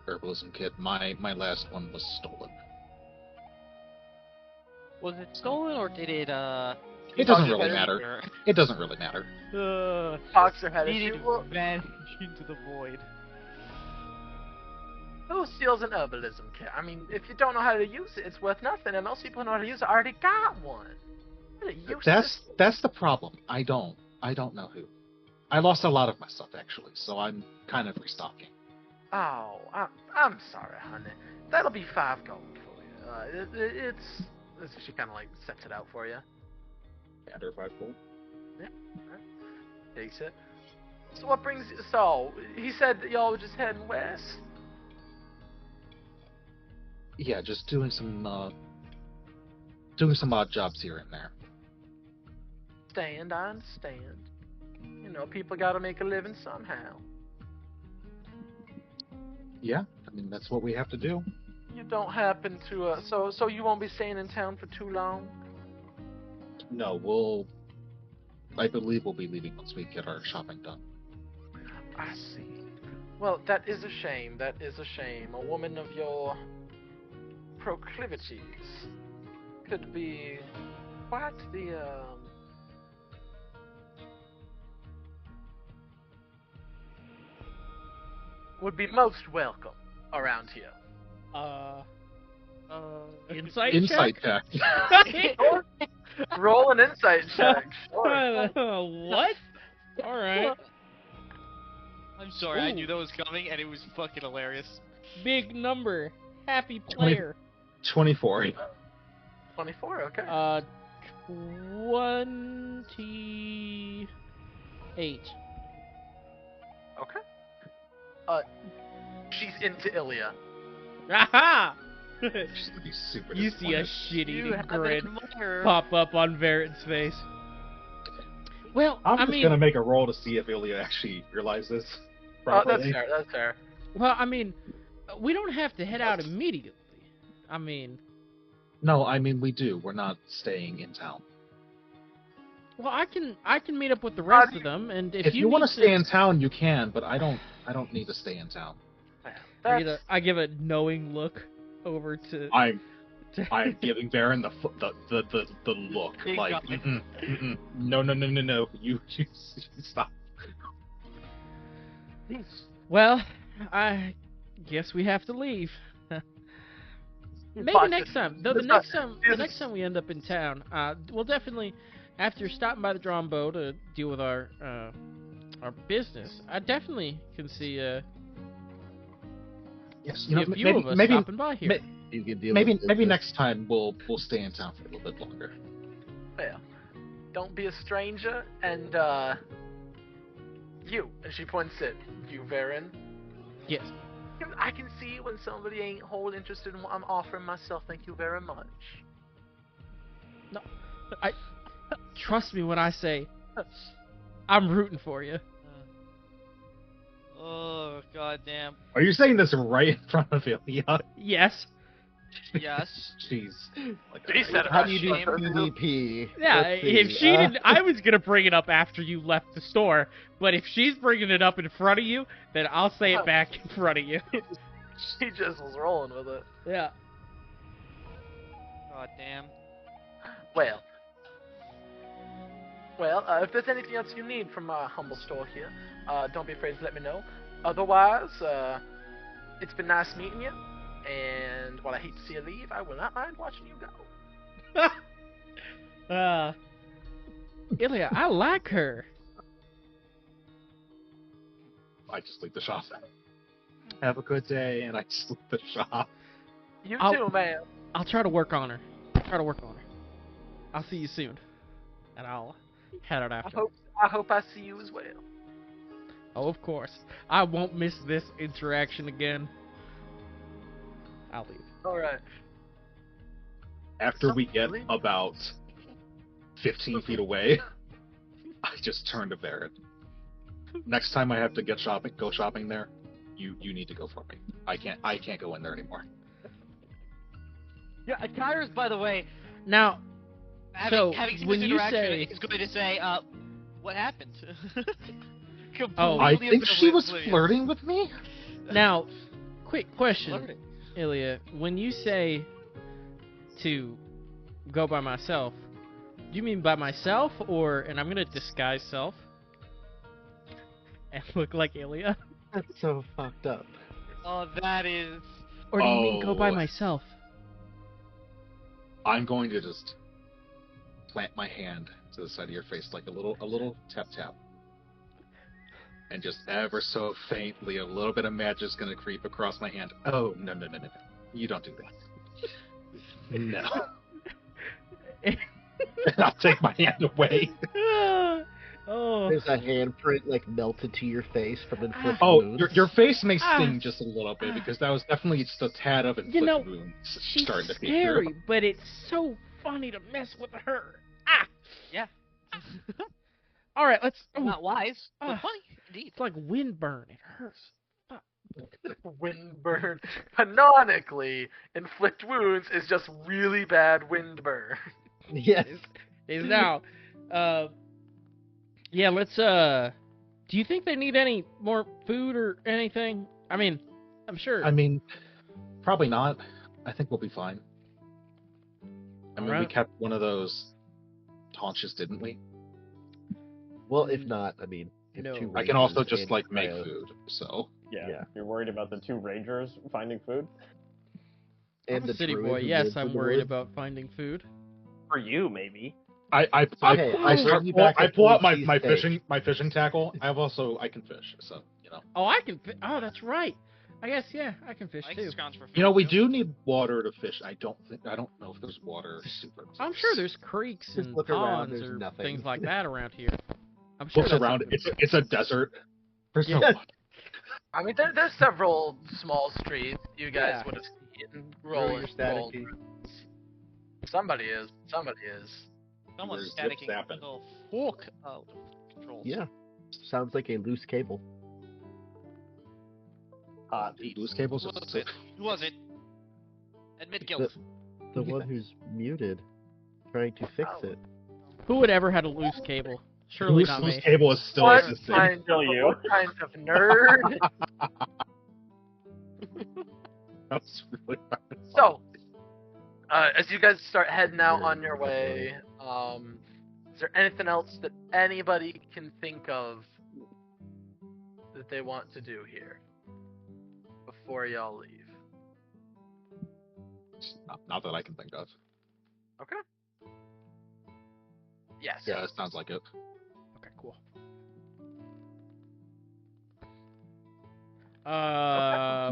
herbalism kit. My last one was stolen. Was it stolen or did it, It doesn't Okay. really matter. It doesn't really matter. Fox her head at Needed you? Well, to vanish into the void. who steals an herbalism kit? I mean, if you don't know how to use it, it's worth nothing, and most people who know how to use it already got one. What a useless- That's the problem. I don't know who. I lost a lot of my stuff actually, so I'm kind of restocking. Oh, I'm sorry, honey. That'll be 5 gold for you. It's she kind of like sets it out for you. Under 5 gold. Takes it. So what brings you? So he said that y'all were just heading west. Yeah, just doing some odd jobs here and there. I understand. You know, people gotta make a living somehow. Yeah, I mean that's what we have to do. You don't happen to, so you won't be staying in town for too long? No, I believe we'll be leaving once we get our shopping done. I see. Well, that is a shame. That is a shame. A woman of your proclivities could be quite the, would be most welcome around here. Insight check? check. Roll an insight check. Sure. What? All right. I'm sorry, I Ooh. knew that was coming, and it was fucking hilarious. Big number. Happy player. 24. 24, okay. 28. Okay. She's into Ilya. Aha! She's gonna be super You see a disappointed. shit-eating grin pop up on Verit's face. Well, I'm I just mean, gonna make a roll to see if Ilya actually realizes. Oh, that's properly. fair, that's fair. well, I mean, we don't have to head out immediately. I mean, No, I mean we do. We're not staying in town. well, I can meet up with the rest of them, and If you want to stay in town, you can, but I don't need to stay in town. I give a knowing look over to. I'm giving Baron the look. You Like, got me. no. You stop. Well, I guess we have to leave. Maybe Fine. next time. Though the next time we end up in town, we'll definitely, after stopping by the Drawn Bow to deal with our business, I definitely can see Yes, a few of us stopping by here. You can deal Maybe with next time we'll stay in town for a little bit longer. Well, don't be a stranger, and, you, and she points at you, Varen. Yes. I can see when somebody ain't whole interested in what I'm offering myself. Thank you very much. No, trust me when I say I'm rooting for you. Oh, goddamn. Are you saying this right in front of Ilya? Yes. Yes. Jeez. Like, He said How do you do Shame. PvP? Yeah, Let's see. if she didn't, I was gonna bring it up after you left the store. But if she's bringing it up in front of you, then I'll say it back in front of you. She just was rolling with it. Yeah. Goddamn. Well, if there's anything else you need from my humble store here, don't be afraid to let me know. Otherwise, it's been nice meeting you, and while I hate to see you leave, I will not mind watching you go. Ilya, I like her. I just leave the shop. Have a good day, and I just leave the shop. You I'll- too, man. I'll try to work on her. I'll see you soon, and I'll head out after. I hope I see you as well. Oh, of course. I won't miss this interaction again. I'll leave. Alright. After we get Really? about 15 feet away, I just turn to Barrett. Next time I have to go shopping there, you need to go for me. I can't go in there anymore. Yeah, Kairos, by the way, Now, Having So, seen when this you interaction, say- is going to say, what happened? Oh. I Completely think she was oblivious. flirting with me. now, quick question, Flirting. Ilya. When you say to go by myself, do you mean by myself, or, and I'm gonna disguise self and look like Ilya, That's so fucked up. Oh, that is... or do you mean go by Oh. myself? I'm going to just plant my hand to the side of your face, like a little tap, and just ever so faintly, a little bit of magic's gonna creep across my hand. Oh no! You don't do that. No. And I'll take my hand away. Oh. There's a handprint like melted to your face from inflicted Oh, wounds. your face may Ah. sting just a little bit because that was definitely just a tad of inflicted know, wounds She's starting to feed scary, through. but it's so funny to mess with her. Ah. Yeah. All right, let's. Not wise, Ah. but funny indeed. It's like wind burn. It hurts. Windburn. Canonically, inflict wounds is just really bad windburn. Yes. Is now. Yeah, let's. Do you think they need any more food or anything? I mean, I'm sure. I mean, probably not. I think we'll be fine. I mean, we Alright. kept one of those haunches, didn't we? Well, if not, I mean, if No. two I can also rangers just and like make cryo- food. So Yeah. You're worried about the 2 rangers finding food? And I'm the a city druid boy. who Yes, lives in I'm the worried woods. about finding food. For you, maybe. I okay, I bring you back a pull out my, full my cheesesteak. fishing tackle. I can fish, so you know. Oh, I can. Oh, that's right. I guess yeah, I can fish I too. can scrounge for food. You know, we too. do need water to fish. I don't know if there's water super close. I'm sure there's creeks Just and look around, ponds there's or nothing. things like that around here. I'm sure Looks that's around. something- It's a desert. There's no Yeah. water. I mean, there's several small streets you guys Yeah. would have seen Throw rolling. your staticky. Somebody is. Someone's Zip staticking zapping. the fuck out of controls. Yeah. Sounds like a loose cable. Loose cables. Who was it? Who was it? Admit guilt. The one who's muted, trying to fix Oh. it. Who would ever had a loose cable? Surely not Loose me. cable is still What existing. kind, Still you. what kind of nerd? That's really bad. So, as you guys start heading out on your way, is there anything else that anybody can think of that they want to do here before y'all leave? Not that I can think of. Okay. Yes. Yeah, it sounds like it. Okay, cool.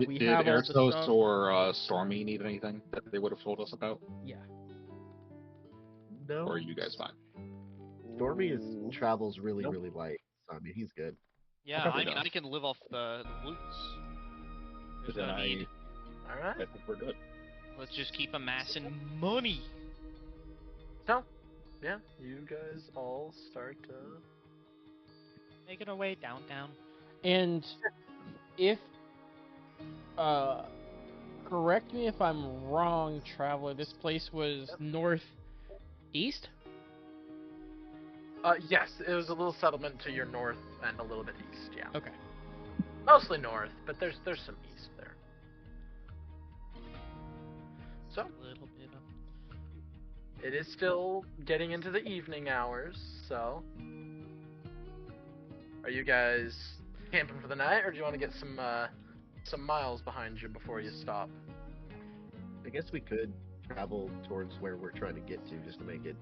We Did have all the Airtos stuff. or Stormy need anything that they would have told us about? Yeah. No. Or are you guys fine? Stormy travels really, Nope. really light. So, I mean, he's good. Yeah, Probably I mean, not. I can live off the loots. There's Then no I need. All right. think we're good. Let's just keep amassing money. So, yeah, you guys all start. Making our way downtown. And if, correct me if I'm wrong, Traveler, this place was northeast? Yes, it was a little settlement to your north and a little bit east. Yeah. Okay. Mostly north, but there's some east there. So, Little bit of... it is still getting into the evening hours, so are you guys camping for the night, or do you want to get some miles behind you before you stop? I guess we could travel towards where we're trying to get to just to make it,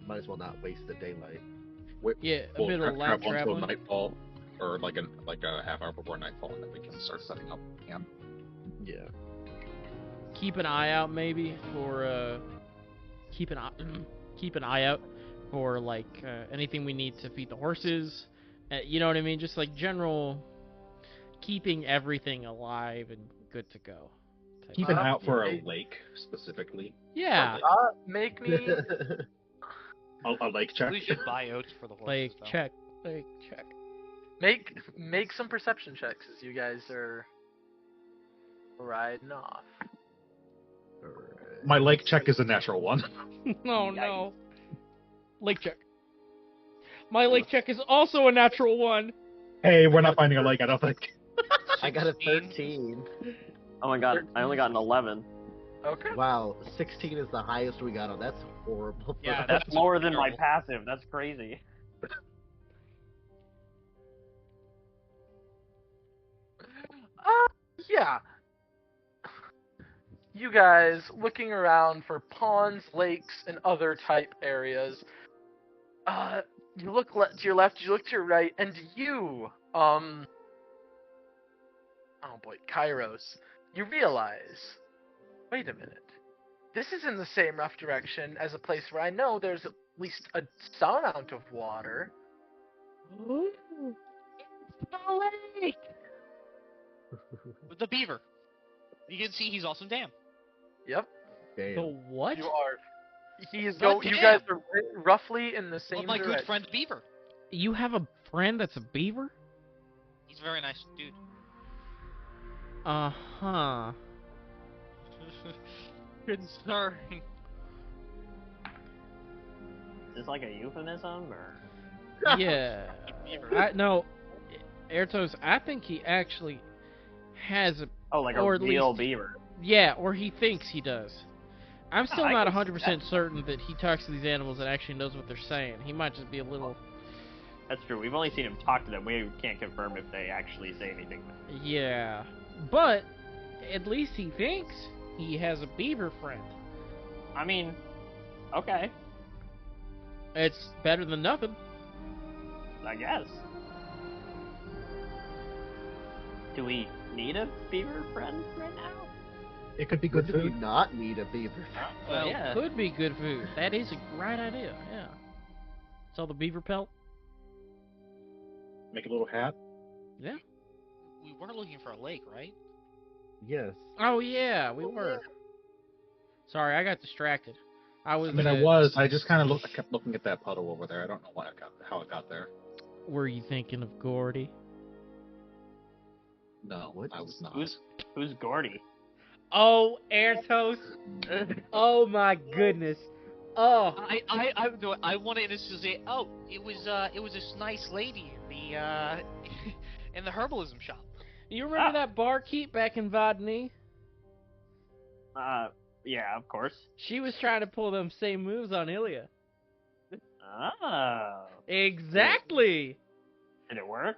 might as well not waste the daylight. Yeah, a We'll bit of light travel until traveling. nightfall, or like a half hour before nightfall, and then we can start setting up camp. Yeah. Keep an eye out maybe for keep an eye out for like anything we need to feed the horses. You know what I mean? Just like general keeping everything alive and good to go. type Keep an of- eye out for a yeah. lake specifically. Yeah, Make me A lake check. We should buy oats for the horses. like though. check, like check. make some perception checks as you guys are riding off. Alright. My lake check is a natural one. Oh no. Lake check. My lake check is also a natural one. Hey, we're not finding a lake, I don't think. I got a 16. 13. Oh my god, I only got an 11. Okay. Wow, 16 is the highest we got on. That's horrible. for Yeah, us. That's That's lower than my terrible. passive. That's crazy. Yeah. You guys looking around for ponds, lakes, and other type areas. You look to your left, you look to your right, and oh boy, Kairos, you realize, wait a minute, this is in the same rough direction as a place where I know there's least some amount of water. Ooh. With the beaver. You can see he's also damn. Yep. The Damn. what? You are. He's But You damn. guys are roughly in the same Well, my good direction. friend Beaver. You have a friend that's a beaver? He's a very nice dude. Uh-huh. Concerning. Is this like a euphemism or? Yeah. No, Airtos, I think he actually has a... Oh, like Or a at real least- beaver. Yeah, or he thinks he does. I'm still I not can see 100% certain that he talks to these animals and actually knows what they're saying. He might just be a little... That's true. We've only seen him talk to them. We can't confirm if they actually say anything. Yeah. But, at least he thinks he has a beaver friend. I mean, okay, It's better than nothing. I guess. Do we need a beaver friend right now? It could be Good good to food. not need a beaver. Well, yeah. Could be good food. That is a great idea, yeah. Sell the beaver pelt? Make a little hat. Yeah. we were looking for a lake, right? Yes. Oh, yeah, we were. Sorry, I got distracted. I was... I mean, I was. I just kind of kept looking at that puddle over there. I don't know how it got there. Were you thinking of Gordy? No, What? I was not. Who's Gordy? Oh, Airtos. Oh my goodness. Oh. I wanted to say, oh, it was this nice lady in the in the herbalism shop. You remember that barkeep back in Vodny? Yeah, of course. She was trying to pull them same moves on Ilya. Oh. Exactly. Did it work?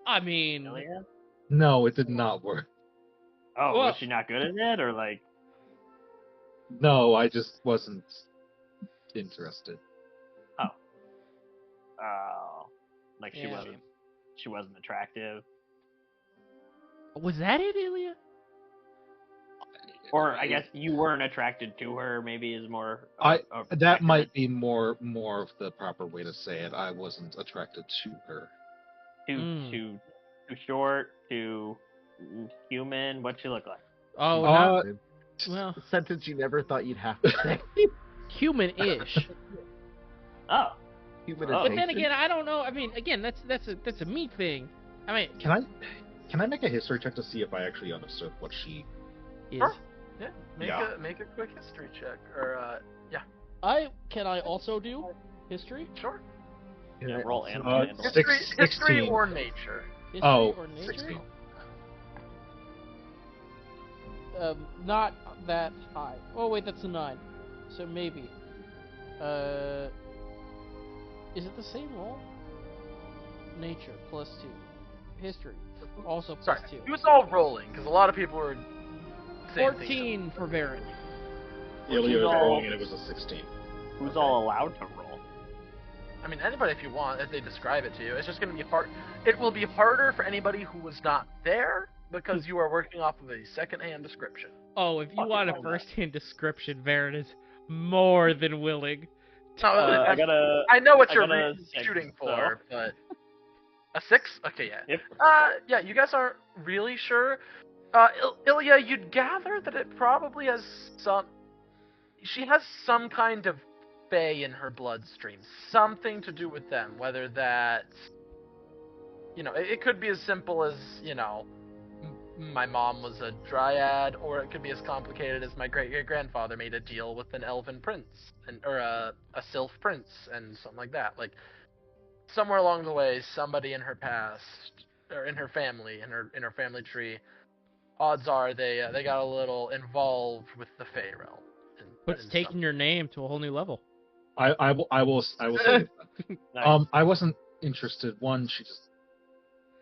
I mean, Ilya? No, it did not work. Oh, Well- was she not good at it, or like? No, I just wasn't interested. Oh, like she Yeah. wasn't attractive, was that it, Ilya? or I guess you weren't attracted to her. Maybe is more. That accurate. might be more of the proper way to say it. I wasn't attracted to her. too short, too human. What'd she look like? Oh, Uh, well, A sentence you never thought you'd have to say. human-ish. Oh, Human Oh. But then again, I don't know. I mean, again, that's a me thing. I mean, Can I make a history check to see if I actually understood what she? is Sure. Yeah. Yeah. Make a quick history check, or yeah, can I also do history? sure. yeah, roll and Uh, and- History 16. or nature. History Oh, or nature? 16. Not that high. Oh wait, that's a 9. So maybe. Is it the same roll? Nature +2. History also Sorry, +2. it was all rolling because a lot of people were saying 14 for Baron. Ilya was all- rolling and it was a 16. who's all allowed to roll? I mean, anybody if you want, as they describe it to you. It's just going to be hard. It will be harder for anybody who was not there because you are working off of a second-hand description. Oh, if you Fucking want a love that. first-hand description, Baron is more than willing. No, I gotta. I know what I you're got a 6, shooting so- for, but a 6? Okay, yeah. Yep. Yeah, you guys aren't really sure. Ilya, you'd gather that it probably has some. She has some kind of fae in her bloodstream, something to do with them. Whether that's, it could be as simple as my mom was a dryad, or it could be as complicated as my great-grandfather made a deal with an elven prince, or a sylph prince, and something like that. Like, somewhere along the way, somebody in her past, or in her family, in her family tree, odds are they got a little involved with the Fey realm. But it's taking your name to a whole new level. I will say. Nice. I wasn't interested. One, she just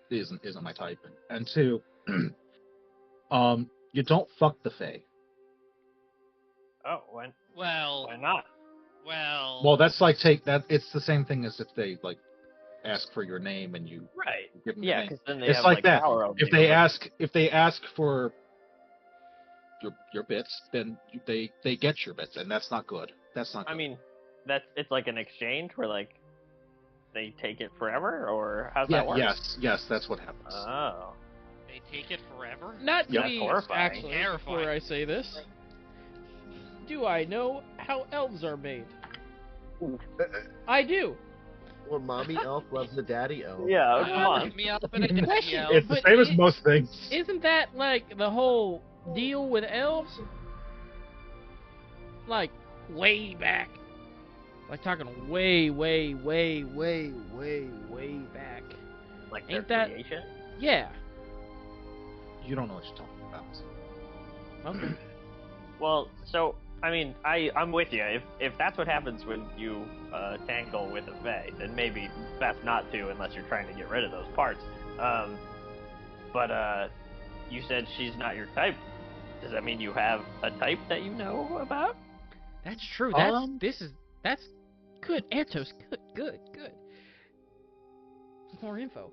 isn't my type, and two, you don't fuck the Fae. Oh, when? Well, Why not? Well, that's like it's the same thing as if they like ask for your name and you Right. give them your Yeah, name. because then they It's have like that. power over If you, they ask for your bits, then they get your bits, and that's not good. That's not good. I mean, it's like an exchange where like they take it forever, or how's Yeah, that work? yes, that's what happens. Oh. They take it forever? Not Yep. me, Horrifying. actually, Terrifying. before I say this. Do I know how elves are made? I do. Well, mommy elf loves the daddy elf. Yeah, come on. Look me up in a Question. yeah. It's the But same as it- most things. Isn't that like the whole deal with elves? Like way back. Like talking way back. Like Ain't their that- creation? Yeah. You don't know what you're talking about. Okay. Well, so I mean, I'm with you. If that's what happens when you tangle with a Fae, then maybe best not to unless you're trying to get rid of those parts. But you said she's not your type. Does that mean you have a type that you know about? That's true. That's that's good. Antos, good. More info.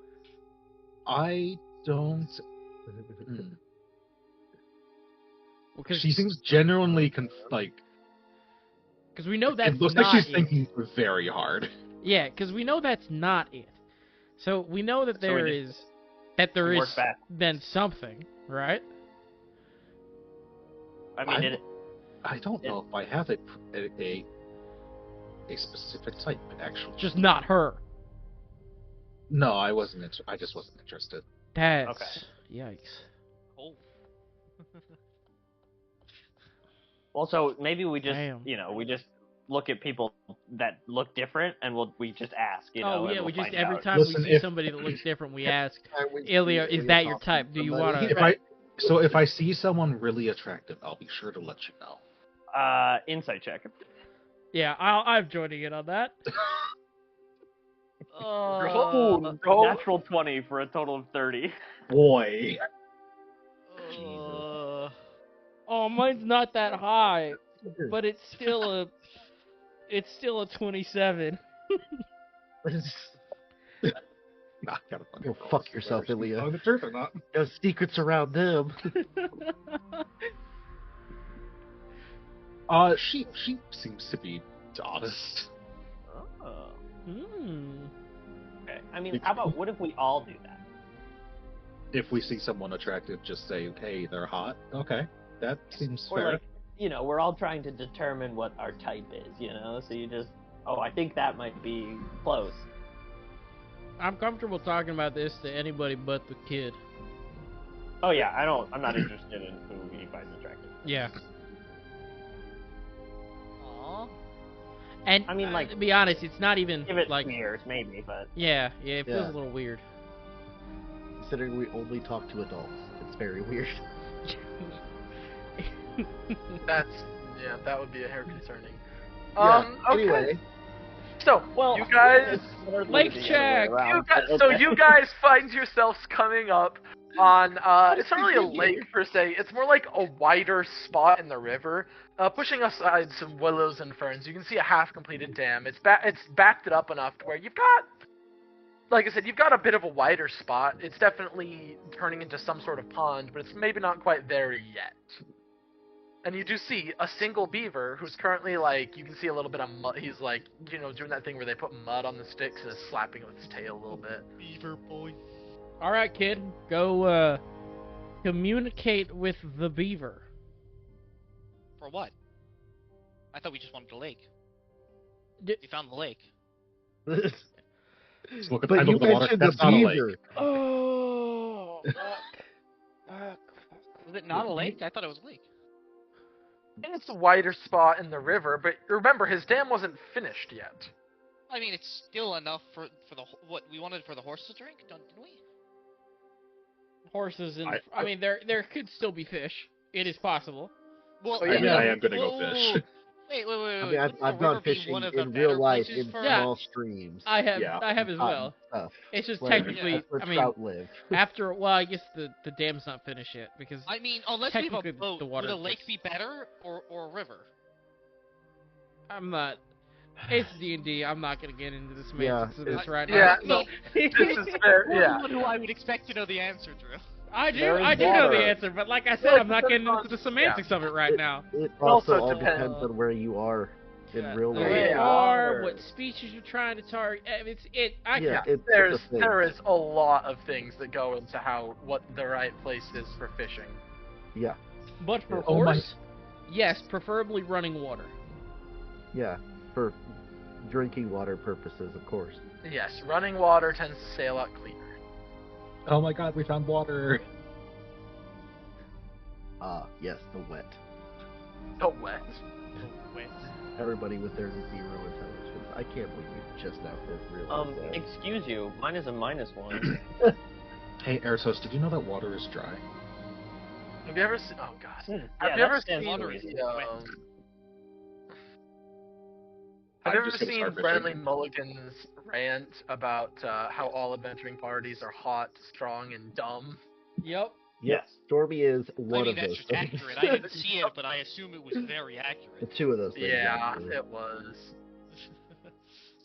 I don't. Well, She seems genuinely because we know that's it looks not like she's it. thinking very hard. Yeah, because we know that's not it. So we know that there we is we work back. then something, right? I mean, I don't know if I have a specific type actually. Just not her. No, I wasn't. I just wasn't interested. That's Okay. yikes. Oh. also maybe we just Damn. we just look at people that look different and we just ask. Oh and yeah, we'll we just find every out. time Listen, we see if- somebody that looks different, we ask, We Ilya, see is that your talking type? Do you somebody. want to? If I see someone really attractive, I'll be sure to let you know. Insight check. Yeah, I'm joining in on that. Natural 20 for a total of 30. Boy, Oh, mine's not that high, but it's still a 27. not gonna Go fuck yourself, Ilya. Telling the truth or not? No secrets around them. She seems to be honest. Oh. Hmm. Okay. I mean, how about what if we all do that? If we see someone attractive, just say, "Hey, they're hot." Okay, that seems Or fair. like, we're all trying to determine what our type is, so you just, I think that might be close. I'm comfortable talking about this to anybody but the kid. Oh yeah, I'm not interested in who he finds attractive. Yeah. Aw. And I mean, like, to be honest, it's not even Give it like 2 years, maybe, but yeah, it feels Yeah. a little weird. Considering we only talk to adults, it's very weird. That would be a hair concerning. Yeah, Okay. Anyway, So, well, you guys, Lake check. you guys find yourselves coming up on, it's not really a lake per se, it's more like a wider spot in the river, pushing aside some willows and ferns. You can see a half-completed dam. It's backed it up enough to where you've got, like I said, you've got a bit of a wider spot. It's definitely turning into some sort of pond, but it's maybe not quite there yet. And you do see a single beaver who's currently, like, you can see a little bit of mud. He's, like, doing that thing where they put mud on the sticks and is slapping it with his tail a little bit. Beaver boy. All right, kid, go communicate with the beaver. For what? I thought we just wanted the lake. D- We found the lake. Just look at but I you look at the water. mentioned That's the not a lake. beaver. Oh. Was it not a lake? I thought it was a lake. And it's a wider spot in the river, but remember, his dam wasn't finished yet. I mean, it's still enough for what we wanted for the horse to drink, didn't we? Horses and I- I mean, there could still be fish. It is possible. Well, Oh, I mean, yeah. I am gonna go Whoa, fish. Wait. I mean, Wouldn't I've the river gone be fishing one of the in better real life places in for- Yeah. small streams. I have Yeah. as well. Stuff. It's just Where- technically, yeah. where I mean, trout live. after I guess the dam's not finished yet because I mean, unless we have Technically, a boat, the water would a lake gets- be better or a river? I'm not. It's D&D. I'm not gonna get into the Yeah, semantics of this it's- right Yeah, now. no, this is fair, You're yeah. the one who I would expect to know the answer, Drew. I do There is know the water. answer, but like I said, Well, it I'm not getting depends into the on- semantics of it right now. It also also all depends- depends on where you are. in real who life. they Yeah. are, what species you're trying to target. It's a There thing. is a lot of things that go into what the right place is for fishing. Yeah, But for Oh my- horse, yes, preferably running water. yeah, for drinking water purposes, of course. Yes, running water tends to stay a lot cleaner. Oh my god, we found water. Ah, yes, the wet. The wet. Wait. Everybody with their 0 intelligence. I can't believe you just now realized that. Excuse you, mine is a -1. Hey, Ersos, did you know that water is dry? Have you ever seen? Oh god. Yeah, Have you ever that stands seen to water reason. is the, wet. Have you I'm ever just gonna seen start Bradley fishing. Mulligan's rant about how all adventuring parties are hot, strong, and dumb? Yep. Yes, Stormy is I one mean, of that's those just things. accurate. I didn't see it, but I assume it was very The accurate. two of those things. Yeah, actually. it was.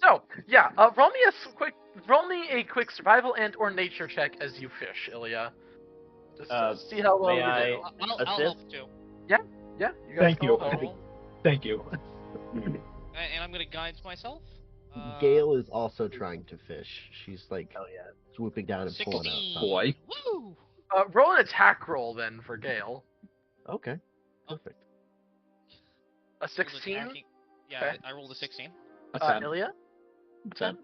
So yeah, roll me a quick survival and/or nature check as you fish, Ilya. Just to see how well may you I- do. I'll help too. Yeah, you guys Thank can you. all roll. Thank you. And I'm gonna guide myself. Gale is also trying to fish. She's like Hell yeah. swooping down and pulling 16. out. Boy. Woo! Roll an attack roll then for Gale. Okay, perfect. A 16. Attacking- Yeah, Okay. I rolled a 16. A 10. Ilya. 10.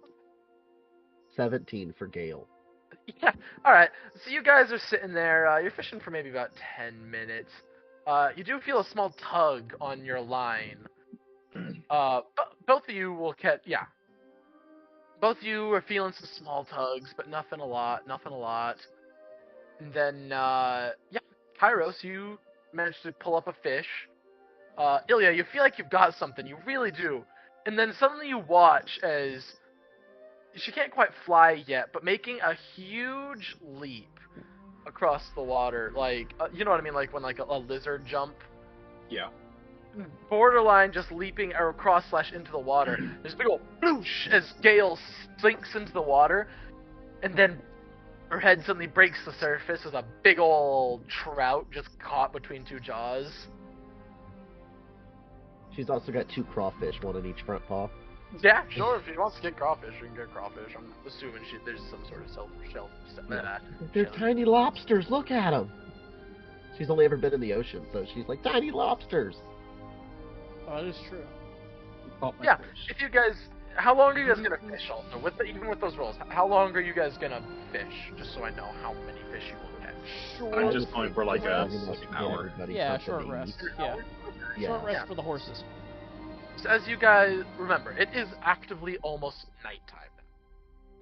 17 for Gale. Yeah. All right. So you guys are sitting there. You're fishing for maybe about 10 minutes. You do feel a small tug on your line. Both of you will catch. Yeah. Both of you are feeling some small tugs, but nothing a lot. And then, yeah, Kairos, you managed to pull up a fish. Ilya, you feel like you've got something. You really do. And then suddenly you watch as she can't quite fly yet, but making a huge leap across the water, like you know what I mean, like when like a lizard jump, Yeah. borderline just leaping across / into the water. There's a big old bloosh as Gale sinks into the water, and then her head suddenly breaks the surface with a big old trout just caught between two jaws. She's also got 2 crawfish, one on each front paw. Yeah, sure. If she wants to get crawfish, she can get crawfish. I'm assuming there's some sort of shell. They're tiny lobsters. Look at them. She's only ever been in the ocean, so she's like tiny lobsters. Oh, that is true. Oh, my Yeah. gosh. If you guys, how long are you guys gonna fish? Also, even with those rolls, how long are you guys gonna fish? Just so I know how many fish you will catch. I'm just going for like an hour. Yeah, short rest. Yeah. Yeah. Short rest for the horses. So as you guys remember, it is actively almost nighttime now.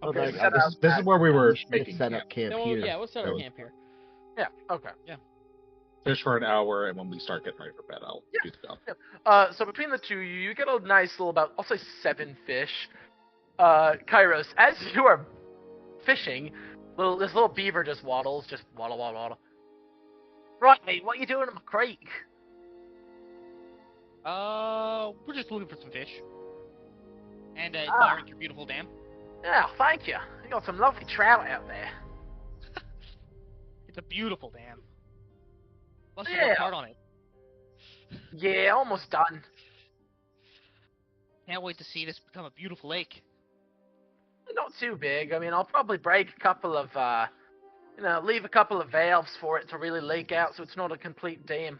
Oh, Okay, nice. set out This is where we were We should making set up camp Well, here. yeah, we'll set our So- camp here. Yeah. Okay. fish for an hour, and when we start getting ready for bed, I'll Yeah. do the job. So between the two, you get a nice little about, I'll say 7 fish. Kairos, as you are fishing, this little beaver just waddles, just waddle. Right, mate, what are you doing in my creek? We're just looking for some fish. And admiring your beautiful dam. Yeah, thank you. You got some lovely trout out there. It's a beautiful dam. Must have Yeah. worked hard on it. Yeah, almost done. Can't wait to see this become a beautiful lake. Not too big. I mean, I'll probably break a couple of, leave a couple of valves for it to really leak out so it's not a complete dam.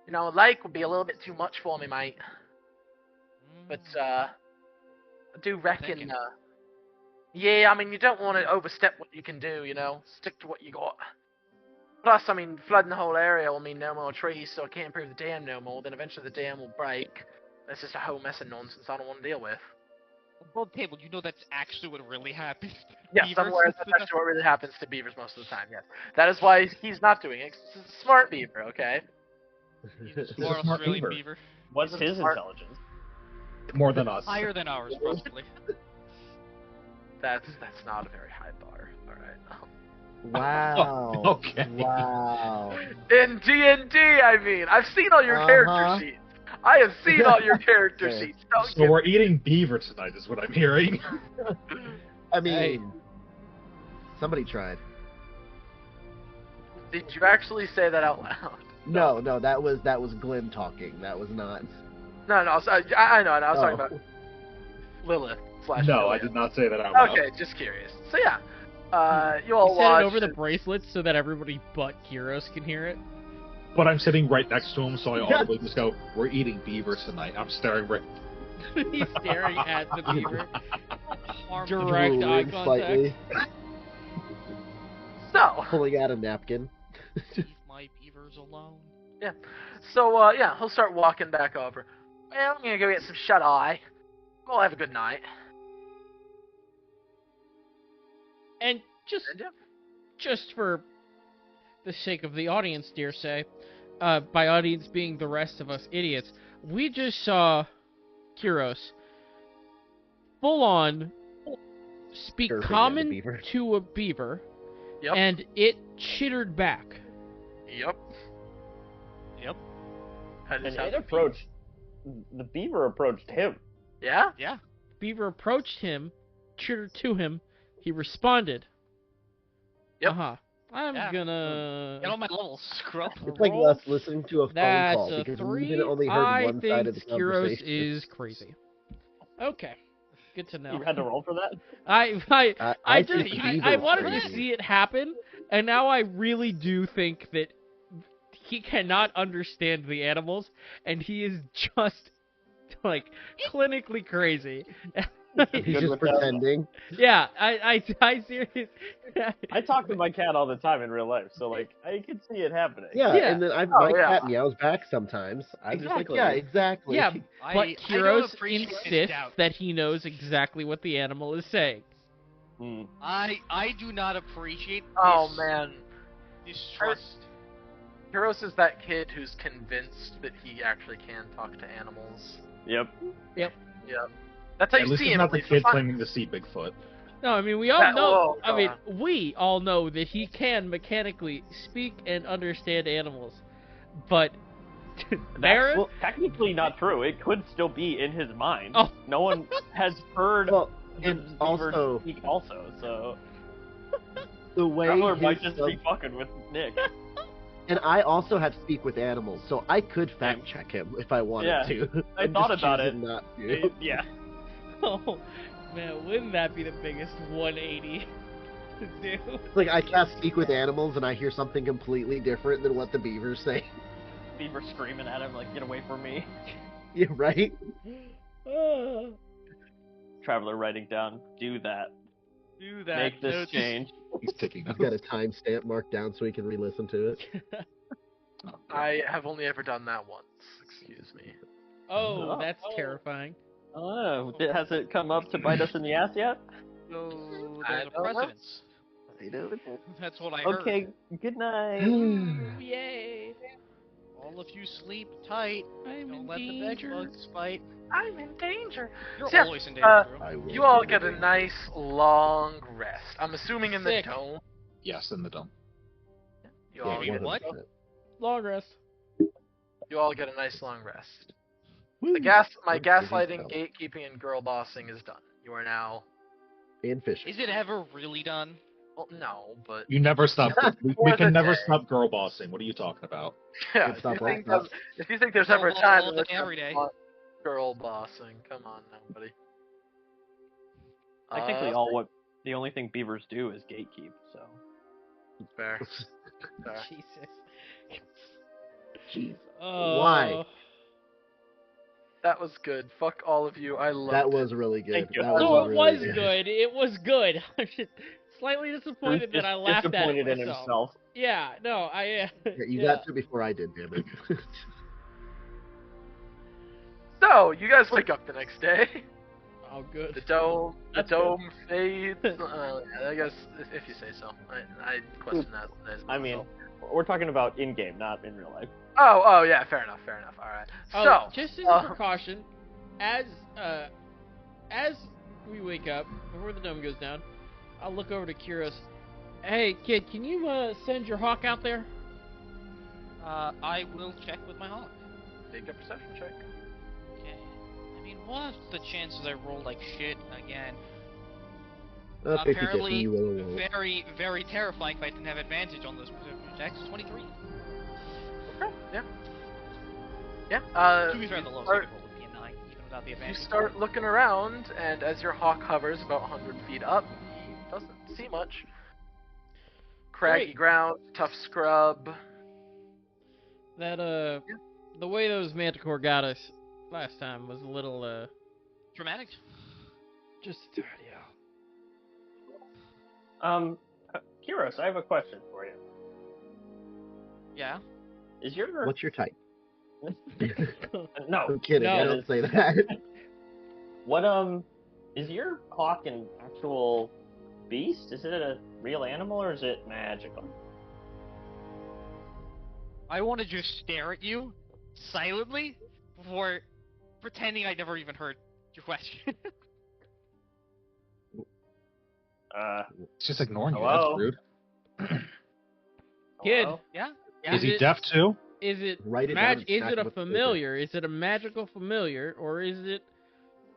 You know, a lake would be a little bit too much for me, mate. But, I do reckon, Thinking. yeah, I mean, you don't want to overstep what you can do, you know? Stick to what you got. Plus, I mean, flooding the whole area will mean no more trees, so I can't improve the dam no more. Then eventually the dam will break. That's just a whole mess of nonsense I don't want to deal with. Above table, you know that's actually what really happened. Yes, Beavers. I'm aware that's actually what really happens to beavers most of the time, yes. That is why he's not doing it. 'Cause he's a smart beaver, okay? He's a smart Smart Australian beaver. beaver. What's He's a his smart- intelligence? More than us. Higher than ours, possibly. That's not a very high bar. Alright. Wow. Okay. Wow. In D&D, I mean. I've seen all your character sheets. I have seen all your character Okay. sheets. Don't So give we're eating beaver tonight, is what I'm hearing. I mean, Hey. somebody tried. Did you actually say that out loud? No, that was Glenn talking. That was not. No, I know. I was talking Oh. about Lilith / No, Julia. I did not say that out loud. Okay, just curious. So yeah, you all You said watch. it over the bracelets so that everybody but Kyros can hear it. But I'm sitting right next to him, so I audibly just go, "We're eating beavers tonight." I'm staring right. He's staring at the beaver. Harmful. Direct eye Drooling contact. slightly, So pulling out a napkin. Leave my beavers alone. So yeah, he'll start walking back over. Well, I'm gonna go get some shut eye. We'll have a good night. And just And yeah. just for the sake of the audience, dear say, by audience being the rest of us idiots, we just saw Kyros full on speak Cursing at the common beaver. to a beaver, Yep. and it chittered back. Yep. Yep. That is And how it the approached. The beaver approached him. Yeah. Yeah. Beaver approached him, chittered to him. He responded. Yep. I'm Yeah. gonna. Get on my level, scrub. It's like Roll. us listening to a phone That's call a because 3. we only heard I one think side of the Kyros conversation. is crazy. Okay. Good to know. You had to roll for that. I think just the I beaver's wanted to crazy. see it happen, and now I really do think that he cannot understand the animals, and he is just like clinically crazy. He's Good just with that. pretending. Yeah, I seriously. I talk to my cat all the time in real life, so like I can see it happening. Yeah, Yeah. and then Oh, my yeah. cat meows back sometimes. I'm just like, Exactly. yeah, exactly. Yeah, but I don't Kyros appreciate his insists doubt. that he knows exactly what the animal is saying. Mm. I do not appreciate Oh this, man, this trust. Kyros is that kid who's convinced that he actually can talk to animals. Yep. Yeah. That's how At you least see he's him. not the He's kid fine. claiming to see Bigfoot. No, I mean we all That- know. whoa, I mean we all know that he can mechanically speak and understand animals, but Baron. Well, technically not true. It could still be in his mind. Oh. No one has heard Well, the and beaver also speak also, so the way Travler might his just be fucking with Nick. and I also have speak with animals, so I could fact check him if I wanted Yeah, to. I I'm thought just about choosing it. Not to. Yeah. Oh man, wouldn't that be the biggest 180 to do? It's like I cast speak with animals and I hear something completely different than what the beavers say. Beaver screaming at him like, "Get away from me!" Yeah, right. Traveler writing down, "Do that. Do that. Make this Notes. change." He's ticking. I've got a timestamp marked down so he can re-listen to it. I have only ever done that once. Excuse me. Oh, that's terrifying. Oh, has it come up to bite us in the ass yet? So I there's a don't know. precedence. I know. That's what I heard. Okay, good night. Yay! All of you sleep tight. I'm Don't in let the danger. bed bugs bite. I'm in danger. You're Yeah, always in danger, bro. I will You all be get a there. nice long rest. I'm assuming in the Sick. dome. Yes, in the dome. You Yeah, all get 100%. Long rest. you all get a nice long rest. Woo. My What busy gaslighting, spell. gatekeeping, and girl bossing is done. You are now. And fishing. Is it ever really done? Well, no, but You never stop. We For the can never day. stop girl bossing. What are you talking about? yeah. It's not If you think there's Girl ever a boss time all in which day, every day. I'm not girl bossing, come on now, buddy. Technically, the only thing beavers do is gatekeep. So Fair. Fair. Jesus. Jeez. Oh. Why? That was good. Fuck all of you. I love That was really good. Thank you. That So was it really was good. It was good. I'm just slightly disappointed Bruce that I is laughed at disappointed in myself. himself. Yeah, no, I. Yeah, you got to it before I did, damn it. So, you guys wake up the next day. Oh, good. The dome That's dome fades. I guess if you say so. I question that. as I mean, myself. we're talking about in game, not in real life. Oh yeah, fair enough. All right. Oh, So, just as a precaution, as we wake up before the dome goes down, I'll look over to Kyros. Hey, kid, can you send your hawk out there? I will check with my hawk. make a perception check. Okay. I mean, what if the chances I roll like shit again? 50-50, Apparently, you will. very, very terrifying if I didn't have advantage on those perception checks. 23. Okay. Yeah. To be fair, the lowest I are- could roll would be about the You advantage. start looking around, and as your hawk hovers about 100 feet up, he doesn't see much. Craggy Great. ground, tough scrub. That the way those manticore got us last time was a little Dramatic. just Kiros, I have a question for you. Yeah. Is your What's your type? no? I'm kidding. I No. don't say that. What is your hawk an actual beast? Is it a real animal or is it magical? I want to just stare at you silently before pretending I never even heard your question. It's just ignoring you. Hello? That's rude. Kid. Hello? Yeah. Is he deaf too? Is it Write it down and is smack it him a with the paper. familiar? Is it a magical familiar, or is it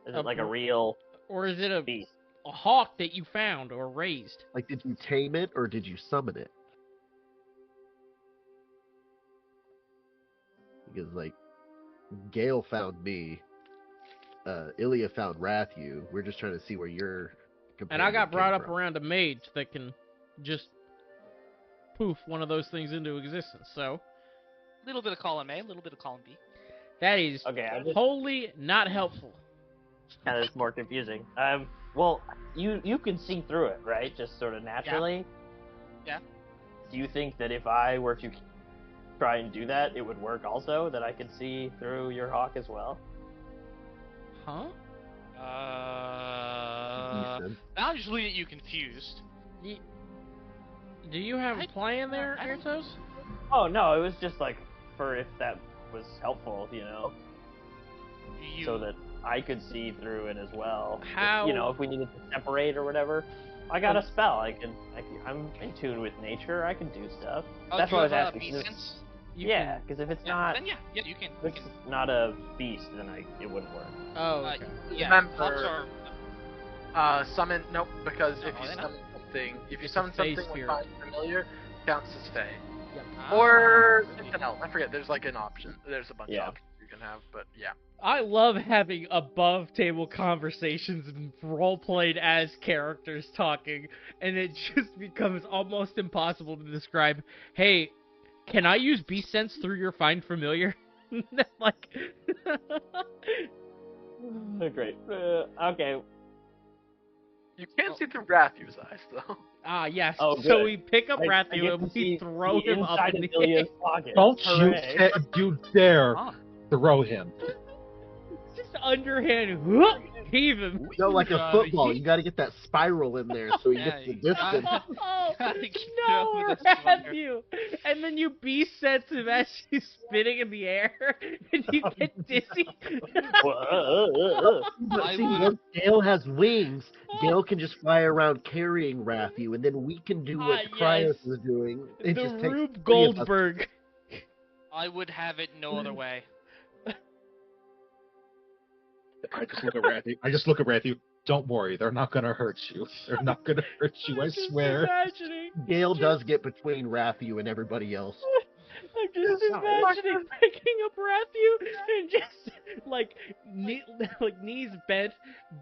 Is it like a real a beast? hawk that you found or raised? Like, did you tame it or did you summon it? Because, like, Gale found me. Ilya found Rathu. We're just trying to see where your And I got companion brought came up from. around a mage that can just poof one of those things into existence. So Little bit of column A, little bit of column B. that is Okay, I just wholly not helpful. kind of more confusing. Well, you can see through it, right? Just sort of naturally. Yeah. Do you think that if I were to try and do that, it would work also? That I could see through your hawk as well? Huh? Decent. I'll just leave you confused. Do you have a plan there, I don't- Airtos? Oh no, it was just like for if that was helpful, You, so that I could see through it as well. How- If we needed to separate or whatever. I got a spell. I'm in tune with nature. I can do stuff. That's you what I was have, asking. bee 'cause sense? Yeah, because if it's not, Then yeah, you can. if it's not a beast, then it wouldn't work. Oh, okay. Yeah, Remember- hawks are. Summon. Nope, because if Oh, you they're not? summon something, if you It's summon a Fey something with spirit. Find Familiar, counts as Fey. Ah. Or something else. I forget. There's like an option. There's a bunch Yeah. of options you can have, but yeah. I love having above table conversations and role played as characters talking, and it just becomes almost impossible to describe. Hey, can I use beast sense through your find familiar? Like, Great. Okay. You can't see through Rathu's eyes though. yes. Oh, So good. we pick up I Rathu get and to we see throw the him up inside in of the air. Ilya's pocket. Don't Hooray. you dare Huh. throw him. Just underhand, whoop, heave him. No, like a God, football. he- You got to get that spiral in there so he Yeah, gets the you distance. Oh, Gotta get no, over the spider. Matthew! And then you beast sense him as he's spinning in the air, and you get dizzy. But I see, would- once Gale has wings, Gale can just fly around carrying Rathu, and then we can do what Cryos yes. is doing. The It just takes Rube three of us. Goldberg. I would have it no other way. I just look at Rathu. Don't worry, they're not gonna hurt you. They're not gonna hurt you, I I'm just swear. imagining. Gale does get between Rathu and everybody else. I'm just imagining picking up Rathu and just like knees bent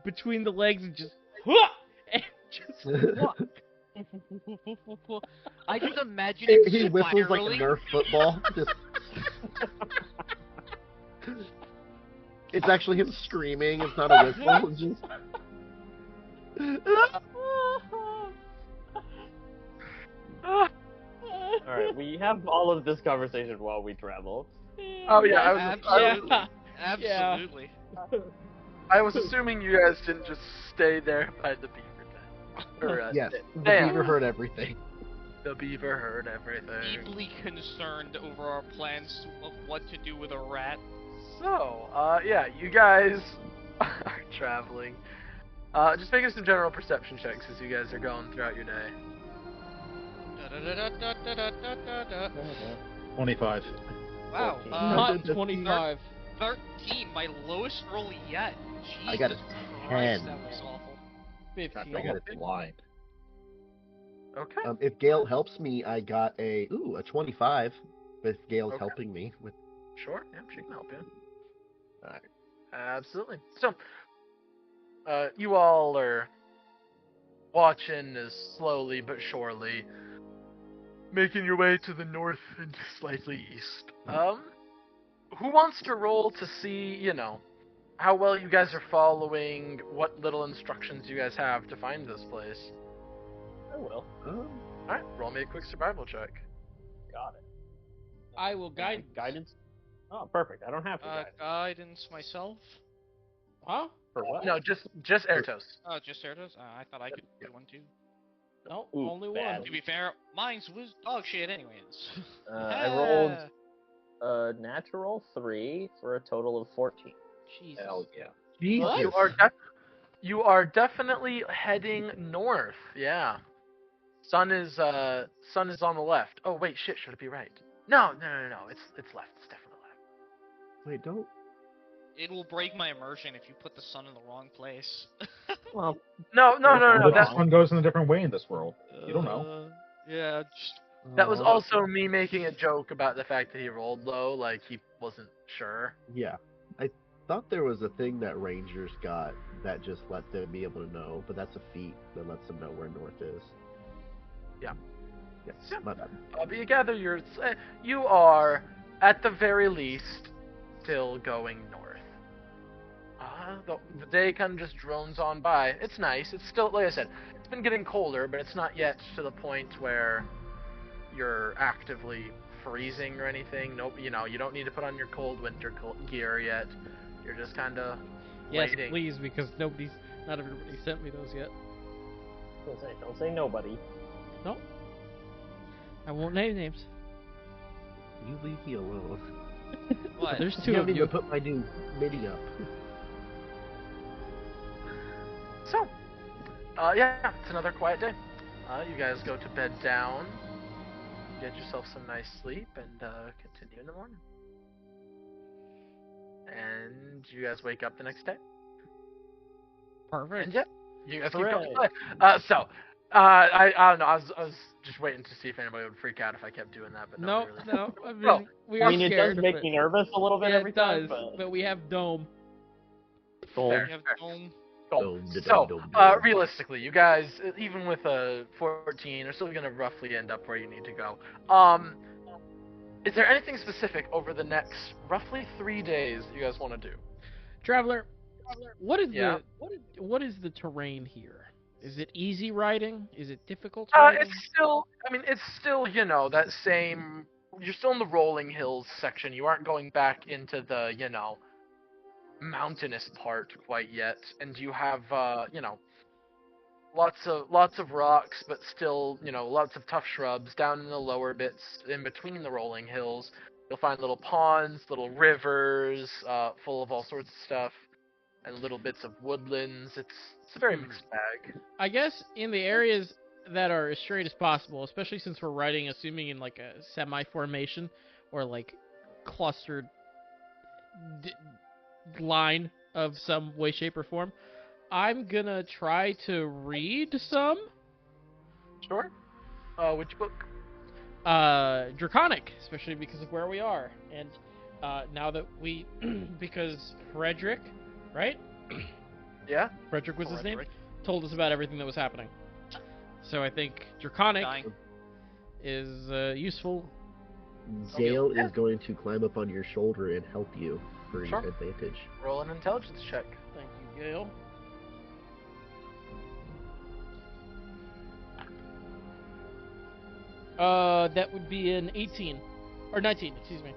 between the legs and just and just walk. I just imagine him He whistles like a spiraling. Nerf football. Just... It's actually him screaming. It's not a whistle. It's just... Alright, we have all of this conversation while we travel. Oh yeah, Absolutely. Yeah. Absolutely. I was assuming you guys didn't just stay there by the beaver den. Or, Yes, the dam. beaver heard everything. The beaver heard everything. Deeply concerned over our plans of what to do with a rat. So, yeah, you guys are traveling. Just making some general perception checks as you guys are going throughout your day. 25. Wow. 14. Not 25. 13, my lowest roll yet. Jesus I got a Christ, 10. that was awful. 15. I got it blind. Okay. If Gale helps me, I got a 25. If Gale's Okay. helping me with Sure. Yeah, she can help you. Alright. Absolutely. So, you all are watching as slowly but surely making your way to the north and slightly east. Who wants to roll to see, how well you guys are following, what little instructions you guys have to find this place? I will. Alright, roll me a quick survival check. Got it. I will guide. Guidance. Oh, perfect. I don't have to guide. Guidance myself. Huh? For what? No, just Airtos. Oh, just Erdos? I thought I could do one too. No, Ooh, only bad. one. To be fair, mine's was dog shit anyways. I rolled a natural 3 for a total of 14. Jesus. Hell yeah. Jesus. You are definitely heading north. Yeah. Sun is on the left. Oh wait, shit. Should it be right? No. It's left. It's definitely left. Wait, don't. It will break my immersion if you put the sun in the wrong place. Well, No. Well, That this one goes in a different way in this world. You don't know. Yeah, just that was also me making a joke about the fact that he rolled low, like he wasn't sure. Yeah. I thought there was a thing that Rangers got that just let them be able to know, but that's a feat that lets them know where north is. Yeah. Yes, Yeah. my bad. But you gather you are at the very least still going north. The day kind of just drones on by. It's nice. It's still, like I said, it's been getting colder, but it's not yet to the point where you're actively freezing or anything. Nope. You don't need to put on your cold winter gear yet. You're just kind of Yes, waiting. please, because not everybody sent me those yet. don't say nobody. No. I won't name names. You leave me alone. what? There's You two of haven't you. even put my new mini up. So, yeah, it's another quiet day. You guys go to bed down, get yourself some nice sleep, and continue in the morning. And you guys wake up the next day. Perfect. And yeah, you guys keep going to Hooray. play. I don't know. I was just waiting to see if anybody would freak out if I kept doing that, but No. nobody really. I mean, Well, we are I mean, it scared does make of me nervous a little bit Yeah, every it does, time, but... but we have Dome. Fair. You have dome. Cool. Dome, So, dome, dome. realistically, you guys, even with a 14, are still gonna roughly end up where you need to go. Is there anything specific over the next roughly 3 days that you guys want to do? Traveler, what is Yeah. what is the terrain here? Is it easy riding? Is it difficult riding? It's still, that same. You're still in the rolling hills section. You aren't going back into the, mountainous part quite yet, and you have, lots of rocks, but still, lots of tough shrubs down in the lower bits in between the rolling hills. You'll find little ponds, little rivers, full of all sorts of stuff, and little bits of woodlands. It's a very mixed bag. I guess in the areas that are as straight as possible, especially since we're riding, assuming in like a semi-formation or like clustered line of some way, shape, or form, I'm gonna try to read some. Sure. Which book? Draconic, especially because of where we are, and now that we, because Frederick, right? Yeah. Frederick was his name. Frederick. Told us about everything that was happening. So I think Draconic Dying. is useful. Gale is going to climb up on your shoulder and help you for Sure. your advantage. Roll an intelligence check. Thank you, Gale. That would be an 18 or 19. Excuse me.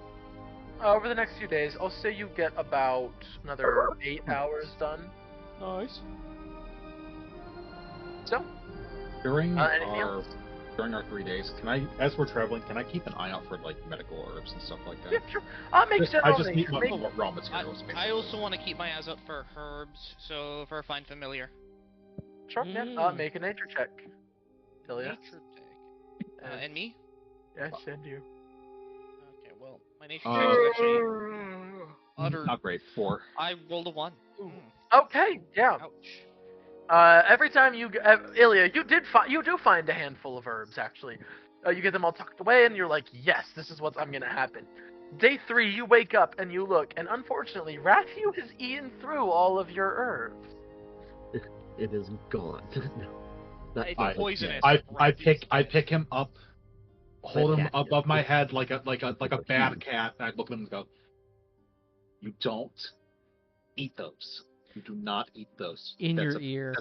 Over the next few days, I'll say you get about another 8 hours done. Nice. So, During anything our else? during our 3 days, as we're traveling, can I keep an eye out for like medical herbs and stuff like that? Yeah, sure. I'll make I just make- need make- more raw materials. I also want to keep my eyes out for herbs, so for a find familiar. Sure, yeah. Mm. Make a nature check. Delia. Nature check. And me? Yes, and you. Okay, well, my nature check is actually utter. Not great. 4. I rolled a 1. Okay, yeah. Ouch. Every time Ilya, you do find a handful of herbs, actually. You get them all tucked away, and you're like, yes, this is what's gonna happen. Day 3, you wake up and you look, and unfortunately, Rathu has eaten through all of your herbs. It is gone. No, It's not poisonous. I pick him up, hold him above my head like a bad cat, and I look at him and go, "You don't eat those. You do not eat those." In your ear.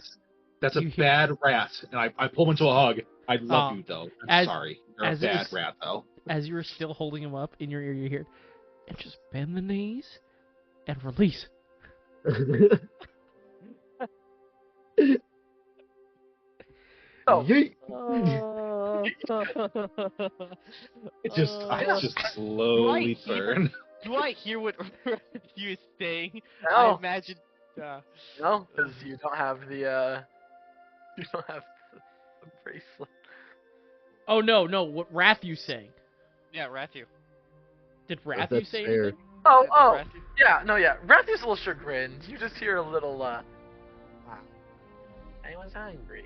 That's a You hear- bad rat. And I pull him into a hug. I love Oh, you though. I'm sorry. You're a as it bad was- rat though. As you were still holding him up in your ear, you hear, and just bend the knees and release. Oh, Yeet. I just slowly Right here. turn. Do I hear what you is saying? I no, imagine. no, because you don't have the bracelet. Oh no, what Rathu's saying? Yeah, Rathu. Did If Rathu that's say fair. anything? Oh, Rathu. yeah. Rathu's a little chagrined. You just hear a little, wow. I was hungry.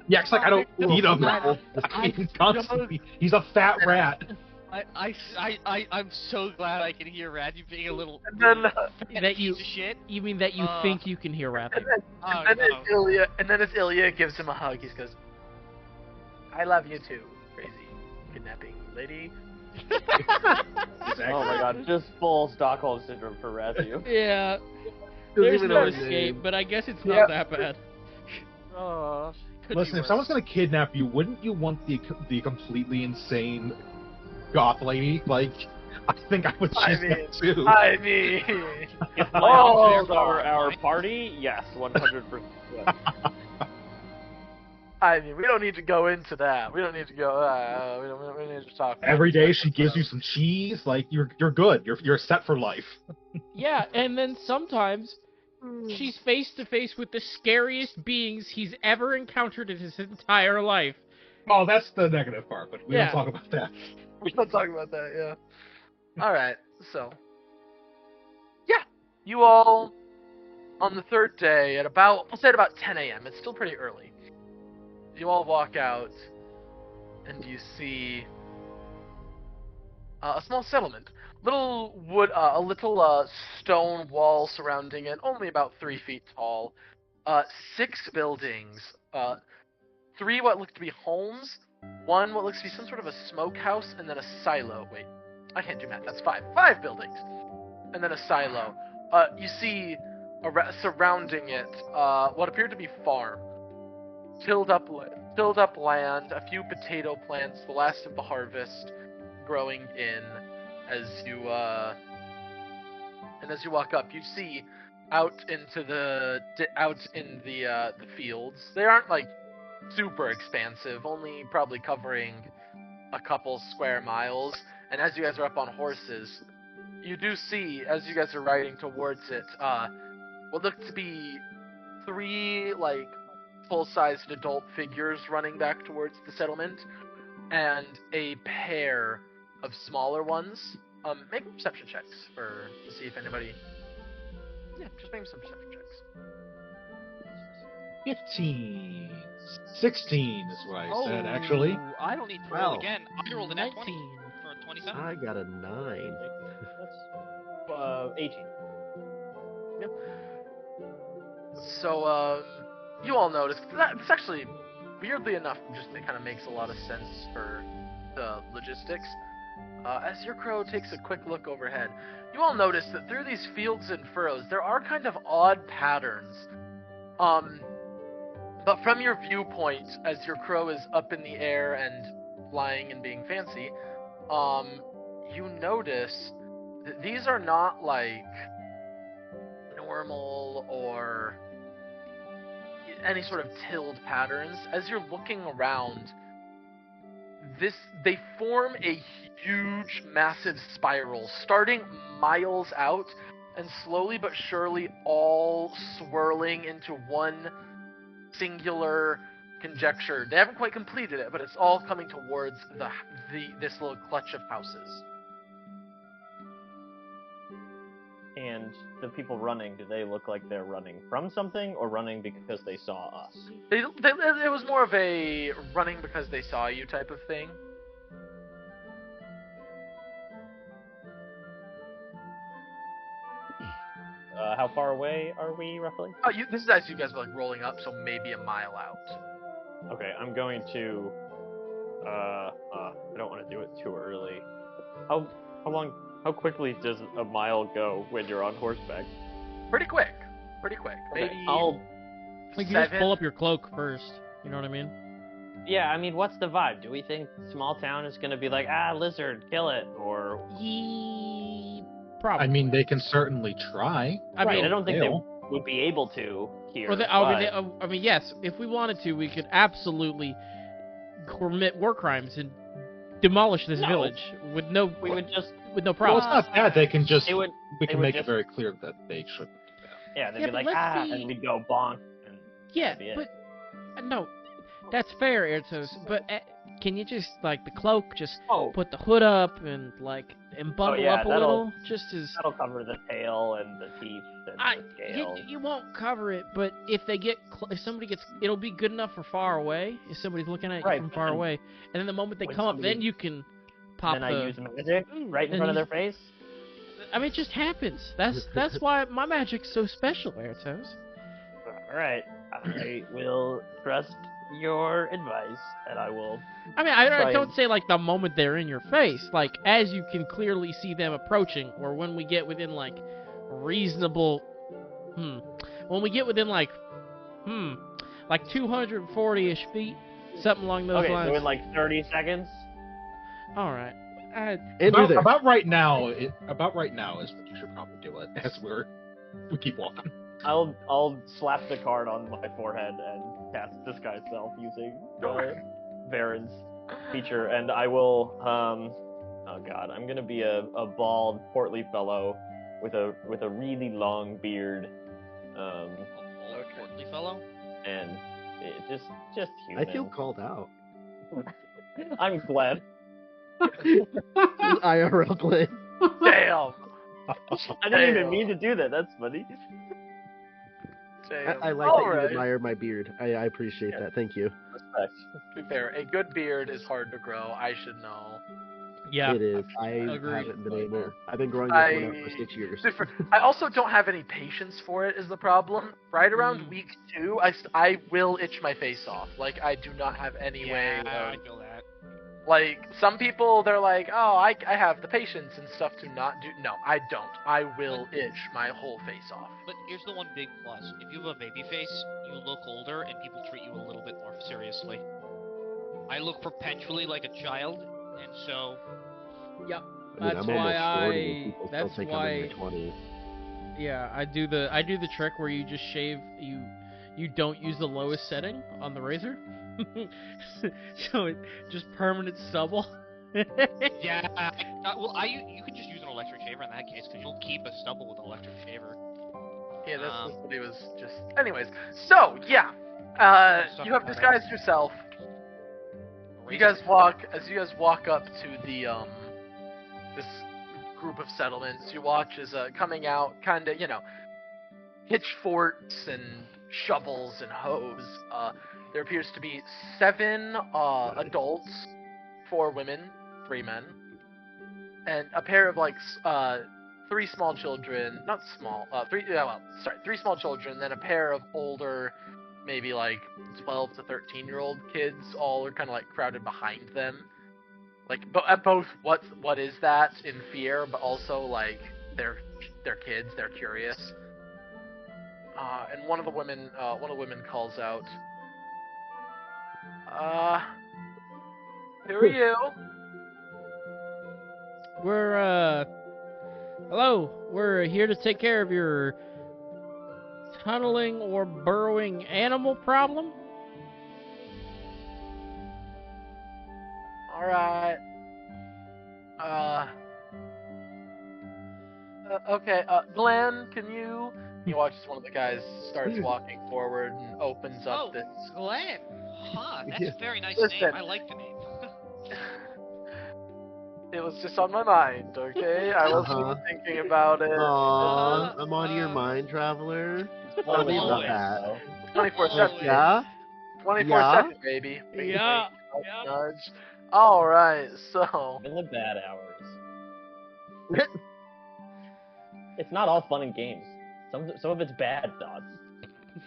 Yeah, it's like I don't feed him. I- I mean, constantly. He's a fat rat. I'm so glad I can hear Rathu being a little And then, That you- piece of shit. You mean that you think you can hear Rathu? Oh, and then no. as Ilya gives him a hug, he goes, "I love you too, crazy kidnapping lady." Exactly. Oh my god, just full Stockholm syndrome for Rathu. Yeah, Doesn't there's even no know his escape, name. but I guess it's not Yep. that bad. Oh, could Listen, be if worse. someone's gonna kidnap you, wouldn't you want the completely insane goth lady? Like, I think I would choose I mean, that too. I mean, If my Oh, options are our party, yes, 100%. I mean, we don't need to go into that. We don't need to go. We don't need to talk. Every day she gives you some cheese. Like you're good. You're set for life. Yeah, and then sometimes she's face to face with the scariest beings he's ever encountered in his entire life. Oh, that's the negative part, but we Yeah. don't talk about that. We don't talk about that. Yeah. All right. So, yeah, you all on the third day at about, I'll say at about 10 a.m. It's still pretty early. You all walk out, and you see a small settlement. Little wood, a little stone wall surrounding it, only about 3 feet tall. 6 buildings. 3 what look to be homes. 1 what looks to be some sort of a smokehouse, and then a silo. Wait, I can't do math. That's 5. 5 buildings, and then a silo. You see surrounding it what appeared to be farm. Tilled up land, a few potato plants, the last of the harvest, growing in. As you walk up, you see out in the fields. They aren't like super expansive, only probably covering a couple square miles. And as you guys are up on horses, you do see, as you guys are riding towards it, what look to be 3 like full-sized adult figures running back towards the settlement, and a pair of smaller ones. Make perception checks to see if anybody. Yeah, just make some perception checks. 15, 16 is what I said. Actually, I don't need to roll Wow. again. I rolled a nat 20 19. for a 27. I got a 9. That's 18. So, you all notice that it's actually, weirdly enough, just it kind of makes a lot of sense for the logistics. As your crow takes a quick look overhead, you all notice that through these fields and furrows, there are kind of odd patterns. But from your viewpoint, as your crow is up in the air and flying and being fancy, you notice that these are not like normal or any sort of tilled patterns. As you're looking around, they form a huge, massive spiral, starting miles out, and slowly but surely all swirling into one singular conjecture. They haven't quite completed it, but it's all coming towards this little clutch of houses. And the people running, do they look like they're running from something or running because they saw us? It was more of a running because they saw you type of thing. How far away are we roughly? This is as you guys are like rolling up, so maybe a mile out. Okay, I'm going to. I don't want to do it too early. How quickly does a mile go when you're on horseback? Pretty quick. Okay, maybe. Like, you 7. just pull up your cloak first. You know what I mean? Yeah, I mean, what's the vibe? Do we think small town is gonna be like, lizard, kill it, or? Probably. I mean, they can certainly try. I mean, I don't think they fail. would be able to here. Or but- I mean, yes, if we wanted to, we could absolutely commit war crimes and demolish this No. village with no we would just. with no Well, problem. it's not bad. They can just. They would. We they can would make just- it very clear that they shouldn't do that. Yeah, they'd Yeah, be but like, let's be- and we'd go bonk. And Yeah, that'd be it. but no, that's fair, Ertos. But can you just like the cloak, just put the hood up and bundle up a little, just as that'll cover the tail and the teeth and the scales. you won't cover it. But if they get if somebody gets, it'll be good enough for far away. If somebody's looking at you Right, from but far then- away, and then the moment they when come up, somebody- then you can pop Then the. I use magic right in then front of you- their face. I mean, it just happens. That's why my magic's so special, Ertos. All right, I will trust your advice, and I will. I mean, Try I don't and- say like the moment they're in your face, like as you can clearly see them approaching, or when we get within like reasonable, when we get within like 240-ish feet, something along those Okay, lines. so in like 30 seconds. All right. About right now is when you should probably do it. As we keep walking. I'll slap the card on my forehead and cast disguise self using Varen's feature, and I will. Oh God, I'm gonna be a bald, portly fellow with a really long beard. Portly fellow. And it just human. I feel called out. I'm glad. IRL Glenn. Damn. I didn't even mean to do that. That's funny. Damn. I like All that you right. admire my beard. I appreciate that. Thank you. Respect. To be fair, a good beard is hard to grow. I should know. Yeah. It is. I Agreed. haven't been able. I've been growing this one out for 6 years. I also don't have any patience for it. Is the problem? Right around week 2, I will itch my face off. Like I do not have any way. I feel that. Like some people, they're like, oh, I have the patience and stuff to not do. No, I don't. I will itch my whole face off. But here's the one big plus: if you have a baby face, you look older, and people treat you a little bit more seriously. I look perpetually like a child, and so. Yep. I mean, That's I'm why almost 40 and people that's still think why. I'm in my 20s. Yeah, I do the trick where you just shave you don't use the lowest setting on the razor. So it just permanent stubble. Yeah. You could just use an electric shaver in that case, because you'll keep a stubble with an electric shaver. Yeah, that's what he was just. Anyways, so yeah, you have disguised yourself. You guys walk up to the this group of settlements. You watch as coming out, kind of pitchforks and shovels and hoes. There appears to be 7 adults, 4 women, 3 men, and a pair of 3 small children. Not small. 3 small children. Then a pair of older, maybe 12 to 13-year-old kids. All are kind of crowded behind them. Both what is that in fear, but also they're kids. They're curious. And one of the women calls out, who are you? We're here to take care of your tunneling or burrowing animal problem. Alright. Okay, Glenn, can you... You watch as one of the guys starts walking forward and opens up this... Glenn! Huh, that's Yeah. a very nice Listen. name. I like the name. It was just on my mind, okay? I wasn't thinking about it. Aww, I'm on your mind, Traveler. Tell me about always. that. 24/7. Yeah? 24/7, baby. Yeah. Nudge. Alright, so... In the bad hours. It's not all fun and games. Some of it's bad thoughts.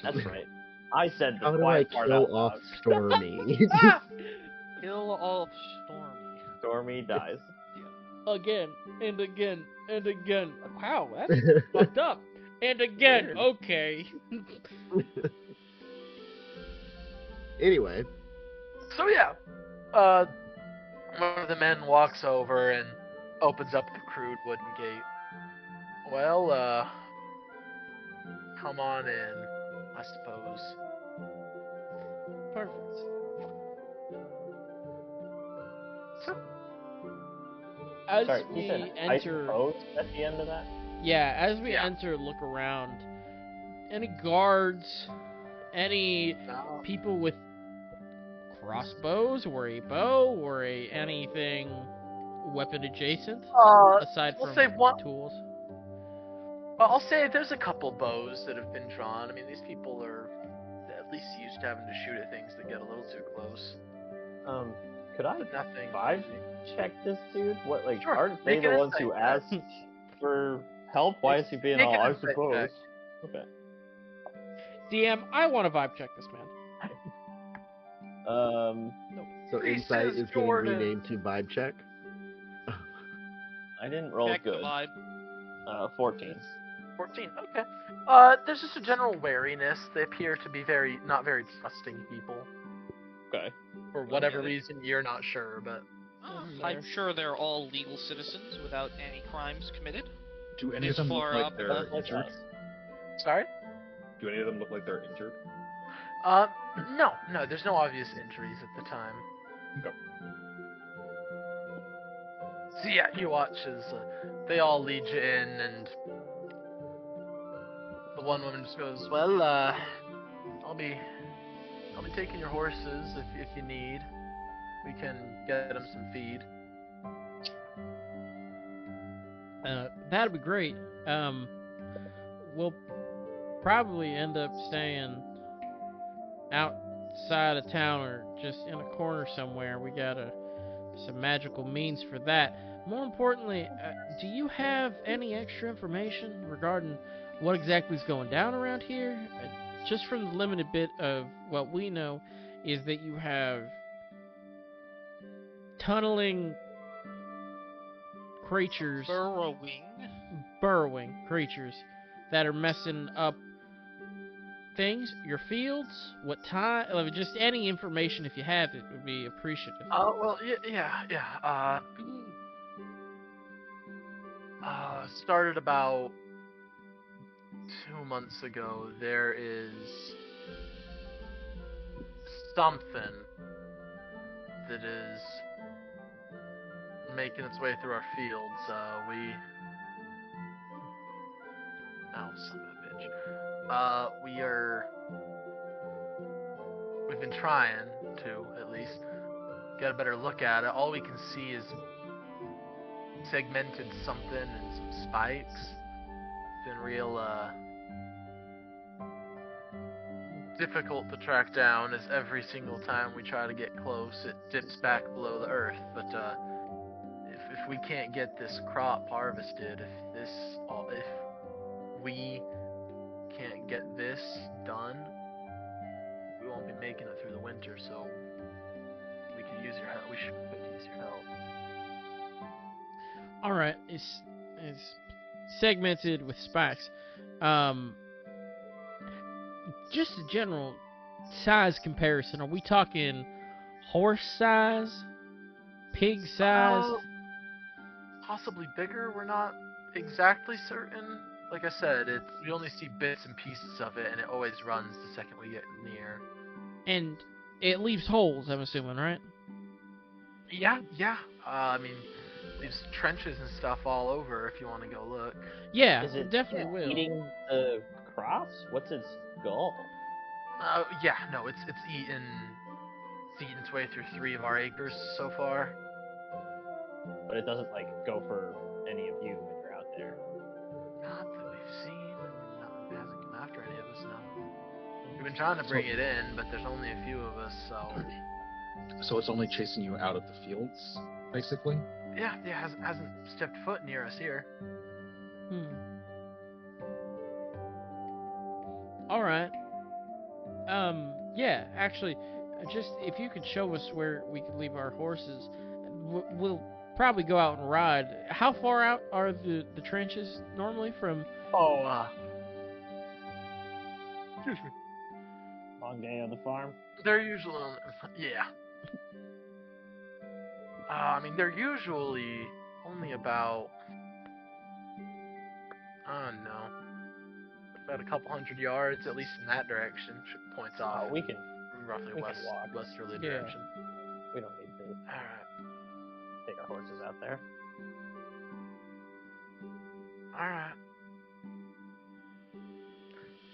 That's right. I said the How do I quiet part out kill off loud. Stormy? Kill off Stormy. Stormy dies. Again and again and again. Wow, that's fucked up. And again. Weird. Okay. Anyway, So yeah, one of the men walks over and opens up the crude wooden gate. Well, come on in, I suppose. Perfect. So, As Sorry, we you said I enter, suppose at the end of that? yeah, as we Yeah. enter, look around. Any guards? Any no. people with crossbows or a bow or anything weapon adjacent aside we'll from say one. tools? I'll say there's a couple bows that have been drawn. I mean, these people are at least used to having to shoot at things that get a little too close. Could I But nothing. vibe check this dude? What, like, Sure, aren't they make the an ones who insight asked for help? Why is he being Make all, an I insight suppose? check. Okay. DM, I want to vibe check this man. so Reese's insight is getting Jordan. renamed to vibe check. I didn't roll Check the good. vibe. 14. 14. Okay. There's just a general wariness. They appear to be not very trusting people. Okay. For whatever Okay. reason, you're not sure, but I'm sure they're all legal citizens without any crimes committed. Do any This of them look far like up, they're Like injured? us. sorry. Do any of them look like they're injured? No, there's no obvious injuries at the time. Okay. So yeah, you watch as they all lead you in, and the one woman just goes, "Well, I'll be taking your horses if you need. We can get them some feed." That'd be great. We'll probably end up staying outside of town or just in a corner somewhere. We got some magical means for that. More importantly, do you have any extra information regarding what exactly is going down around here? Just from the limited bit of what we know is that you have tunneling creatures, burrowing creatures that are messing up things, your fields, what time, just any information if you have it would be appreciative. Well, yeah. Started about 2 months ago. There is something that is making its way through our fields. Oh, son of a bitch. We've been trying to, at least, get a better look at it. All we can see is segmented something and some spikes. It's been real, difficult to track down, as every single time we try to get close, it dips back below the earth. But, if we can't get this crop harvested, if we can't get this done, we won't be making it through the winter, so we could use your help. We should use your help. All right, it's segmented with spikes. Just a general size comparison. Are we talking horse size, pig size? Possibly bigger. We're not exactly certain. Like I said, we only see bits and pieces of it, and it always runs the second we get near. And it leaves holes, I'm assuming, right? Yeah. I mean, leaves trenches and stuff all over if you want to go look. Yeah, Is it definitely will. eating the crops? What's its goal? Yeah, no, it's eaten its way through 3 of our acres so far. But it doesn't, like, go for any of you when you're out there. Not that we've seen. It hasn't come after any of us, no. We've been trying to bring it in, but there's only a few of us, so... So it's only chasing you out of the fields, basically? Yeah, hasn't stepped foot near us here. All right. Yeah, actually, just if you could show us where we could leave our horses, we'll probably go out and ride. How far out are the trenches normally from? Oh, Long day on the farm. they're usually yeah. I mean, they're usually only about I don't know, about a couple hundred yards, at least in that direction. Points off Oh, we can roughly we can west walk. westerly Yeah. direction. We don't need to All right, take our horses out there. all right.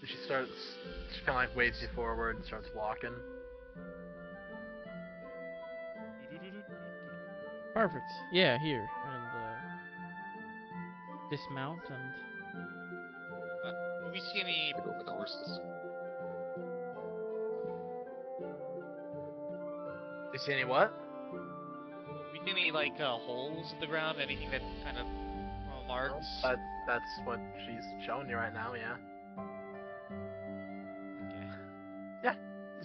She starts. She kind of like waves you forward and starts walking. Perfect. Yeah, here and dismount and. Do we see any? Take over the horses. You see any what? Do we see any like holes in the ground? Anything that kind of marks? That's what she's showing you right now. Yeah. Okay.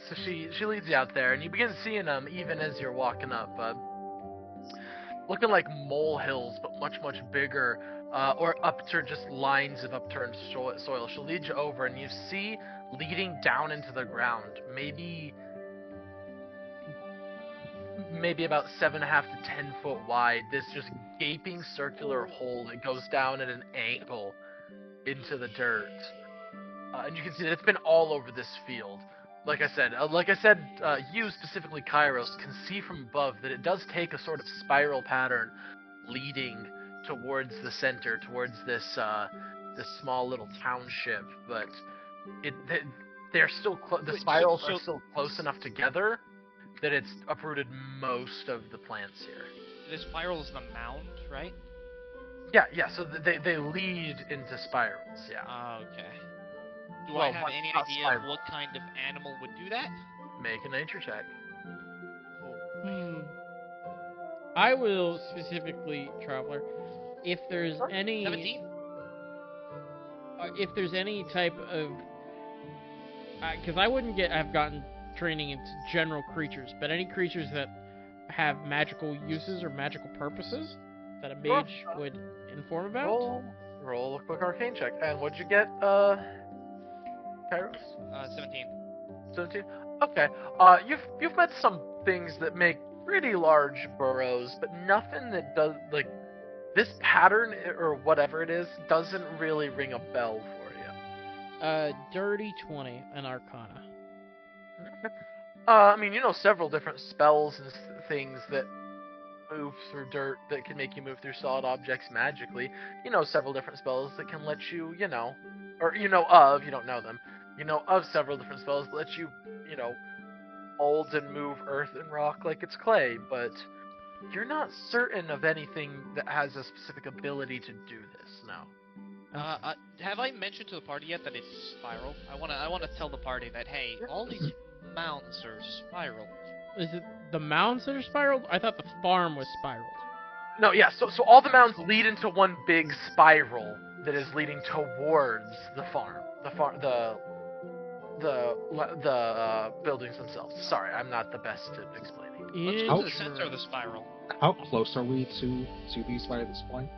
So she leads you out there, and you begin seeing them even as you're walking up. Looking like molehills, but much bigger, or just lines of upturned soil. She'll lead you over, and you see leading down into the ground, maybe about 7.5 to 10 foot wide. This just gaping circular hole that goes down at an angle into the dirt, and you can see that it's been all over this field. Like I said, you specifically, Kairos, can see from above that it does take a sort of spiral pattern leading towards the center, towards this small little township. But they're still the spirals are still close enough together that it's uprooted most of the plants here. The spiral is the mound, right? Yeah. So they lead into spirals. Yeah. Oh, okay. Do Well, I have one- any not idea spiral. of what kind of animal would do that? Make a nature check. I will specifically, Traveler, if there's Sure. any 17? if there's any type of, because I wouldn't have gotten training into general creatures, but any creatures that have magical uses or magical purposes that a mage would inform about. Roll a quick arcane check. And what'd you get, Kairos? 17. 17? Okay. You've met some things that make pretty large burrows, but nothing that does, like, this pattern, or whatever it is, doesn't really ring a bell for you. Dirty 20 in Arcana. I mean, you know several different spells and things that move through dirt that can make you move through solid objects magically. You know several different spells that can let you, you don't know them. You know of several different spells that let you, mold and move earth and rock like it's clay, but you're not certain of anything that has a specific ability to do this, no. Have I mentioned to the party yet that it's spiral? I wanna tell the party that, hey, all these mounds are spiral. Is it the mounds that are spiraled? I thought the farm was spiraled. No, yeah, so all the mounds lead into one big spiral that is leading towards the farm. The buildings themselves. Sorry, I'm not the best at explaining. Let's go to the center of the spiral. How close are we to these by this point?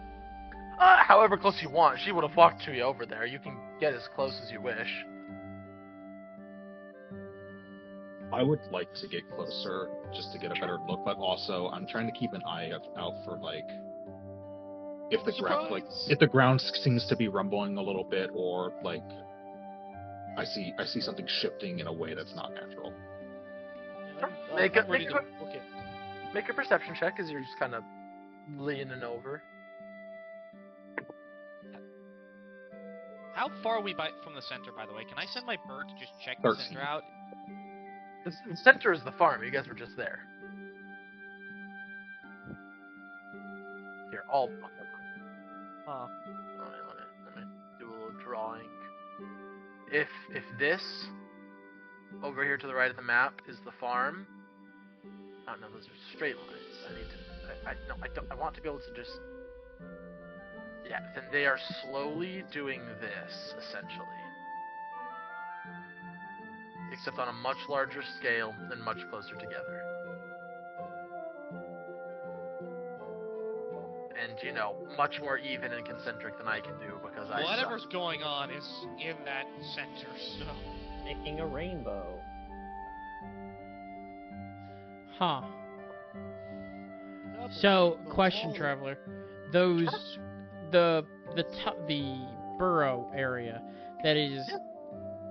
However close you want. She would have walked to you over there. You can get as close as you wish. I would like to get closer just to get a better look, but also I'm trying to keep an eye out for if the ground seems to be rumbling a little bit, or I see something shifting in a way that's not natural. Make Ready to book it. a perception check as you're just kind of leaning over. How far are we from the center, by the way? Can I send my bird to just check 13. the center out? The center is the farm. You guys were just there. Here, let me do a little drawing. If this over here to the right of the map is the farm, oh no, those are straight lines. I want to be able to just, yeah. Then they are slowly doing this essentially. except on a much larger scale and much closer together. And, you know, much more even and concentric than I can do because I Whatever's suck. going on is in that center, so... Making a rainbow. Huh. So, question, Traveler. Those, the burrow area that is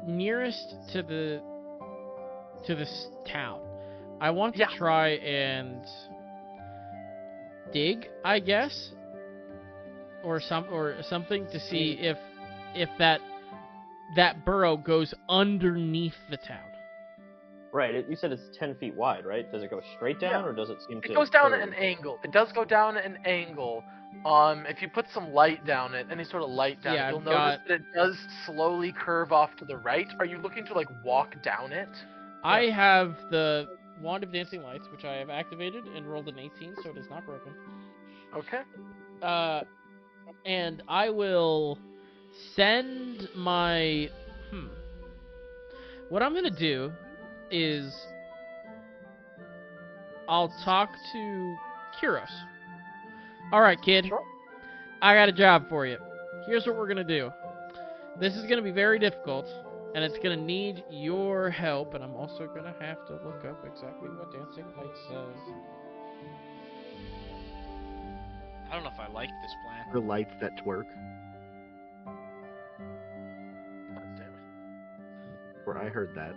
nearest to this town. I want to try and dig, I guess, or something to see if that burrow goes underneath the town. Right, you said it's 10 feet wide, right? Does it go straight down, or does it seem to... It goes down curve? at an angle. It does go down at an angle. If you put some light down it, any sort of light down it, you'll notice that it does slowly curve off to the right. Are you looking to, like, walk down it? I have the Wand of Dancing Lights, which I have activated and rolled an 18, so it is not broken. Okay. And I will send my... What I'm going to do is I'll talk to Kyros. Alright, kid. Sure. I got a job for you. Here's what we're going to do. This is going to be very difficult, and it's going to need your help, and I'm also going to have to look up exactly what Dancing Lights says. I don't know if I like this plan. The lights that twerk. God damn it. Where I heard that.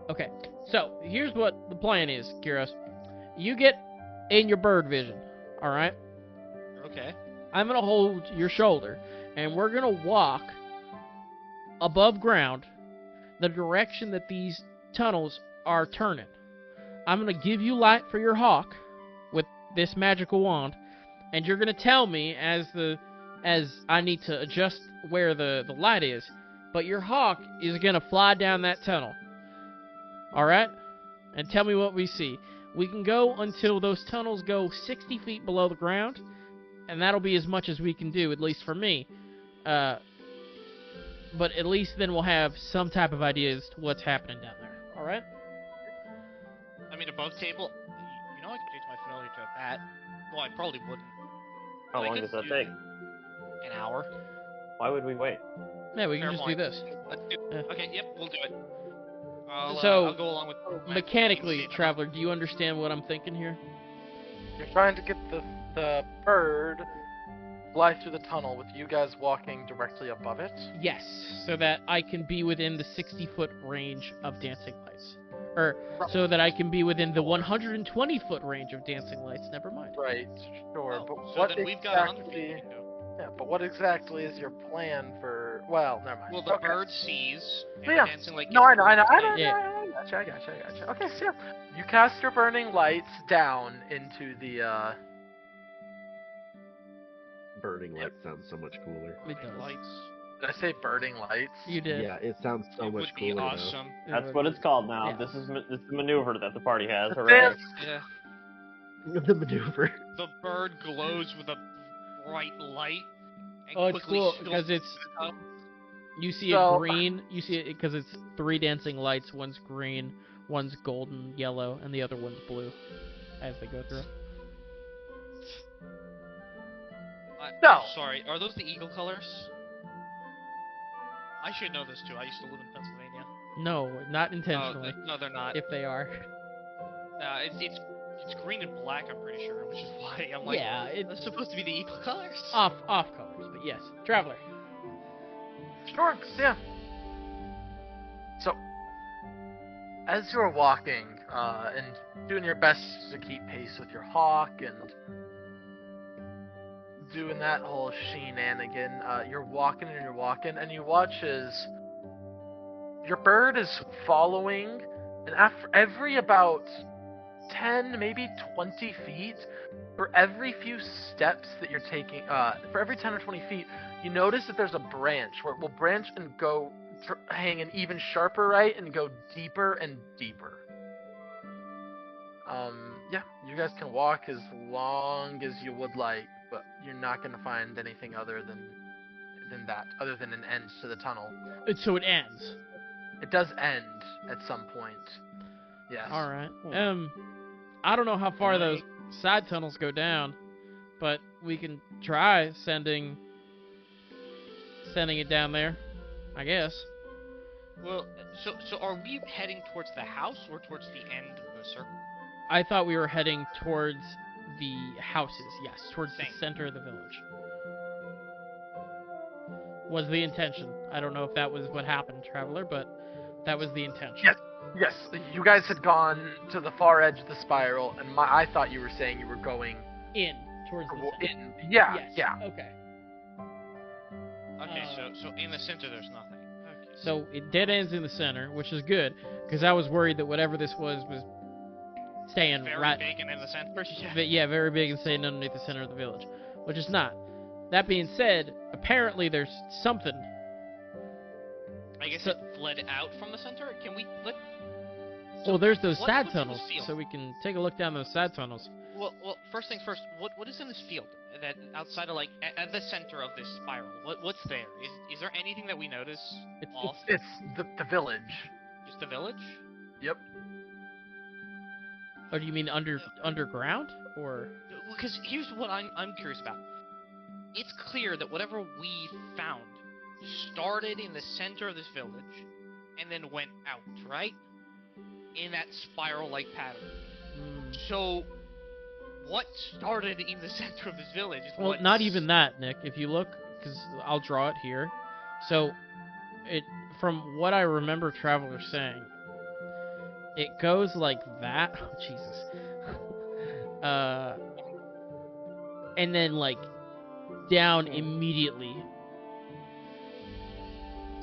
Okay, so here's what the plan is, Kyros. You get in your bird vision, alright? Okay. I'm going to hold your shoulder, and we're going to walk above ground the direction that these tunnels are turning. I'm going to give you light for your hawk with this magical wand, and you're going to tell me as I need to adjust where the light is, but your hawk is going to fly down that tunnel. Alright? And tell me what we see. We can go until those tunnels go 60 feet below the ground, and that'll be as much as we can do, at least for me. But at least then we'll have some type of idea as to what's happening down there. Alright? I mean, above table... You know I could change my familiar to that. Well, I probably wouldn't. How I long could does that do take? An hour. Why would we wait? Yeah, we can Fair just point. do this. Let's do... Yeah. Okay, yep, we'll do it. So, I'll go along with... Mechanically, Traveler, do you understand what I'm thinking here? You're trying to get the bird fly through the tunnel with you guys walking directly above it? Yes, so that I can be within the 60-foot range of Dancing Lights. Or, so that I can be within the 120-foot range of Dancing Lights, never mind. Right, sure. Oh, but so what then we've got 100 feet exactly... we can go. Yeah, but what exactly is your plan for... Well, never mind. Well, the Okay. bird sees, and So, yeah. dancing like... No, I know. Yeah. I gotcha. Okay, so yeah. You cast your burning lights down into the, Burning light sounds so much cooler. It does. Lights. Did I say burning lights? You did. Yeah, it sounds so It much would be cooler awesome. That's what it's called now. Yeah. This is the maneuver that the party has. The Hooray. dance- Yeah. though. The maneuver. The bird glows with a bright light. And Oh, it's quickly cool, shoots because it's... up. You see So- it green, you see it because it's 3 dancing lights, one's green, one's golden, yellow, and the other one's blue, as they go through. No. Sorry, are those the eagle colors? I should know this too. I used to live in Pennsylvania. No, not Oh, intentionally, no, they're not. if they are. It's green and black, I'm pretty sure, which is why I'm like, Yeah, it's that's supposed to be the eagle colors. off colors, but yes. Traveler. Sure, yeah. So, as you're walking, and doing your best to keep pace with your hawk and doing that whole shenanigan, you're walking, and you watch as your bird is following, and after every about 10, maybe 20 feet, for every few steps that you're taking, for every 10 or 20 feet, you notice that there's a branch where it will branch and go hang an even sharper right and go deeper and deeper. Yeah, you guys can walk as long as you would like, but you're not going to find anything other than that, other than an end to the tunnel. So it ends. It does end at some point. Yes. All right. I don't know how far those side tunnels go down, but we can try sending it down there, I guess. Well, so are we heading towards the house or towards the end of the circle? I thought we were heading towards the houses. Yes, towards Same. the center of the village. Was the intention. I don't know if that was what happened, Traveler, but that was the intention. Yes, you guys had gone to the far edge of the spiral, and I thought you were saying you were going In, towards the center. in. Yeah, Yes. yeah. Okay. Okay, so in the center there's nothing. Okay. So it dead ends in the center, which is good, because I was worried that whatever this was staying very right. big and in the center. Yeah. But yeah, very big and staying underneath the center of the village, which is not. That being said, apparently there's something. I guess it fled out from the center. Can we let? Well, there's those what's side in this tunnels, field? so we can take a look down those side tunnels. Well, first things first. What is in this field? That outside of at the center of this spiral. What's there? Is there anything that we notice? It's the village. Just the village? Yep. Or do you mean underground, or? Because here's what I'm curious about. It's clear that whatever we found started in the center of this village and then went out, right? In that spiral-like pattern. So, what started in the center of this village? Well, not even that, Nick. If you look, because I'll draw it here. So, from what I remember Traveler saying, it goes like that. Oh, Jesus. And then, like, down immediately.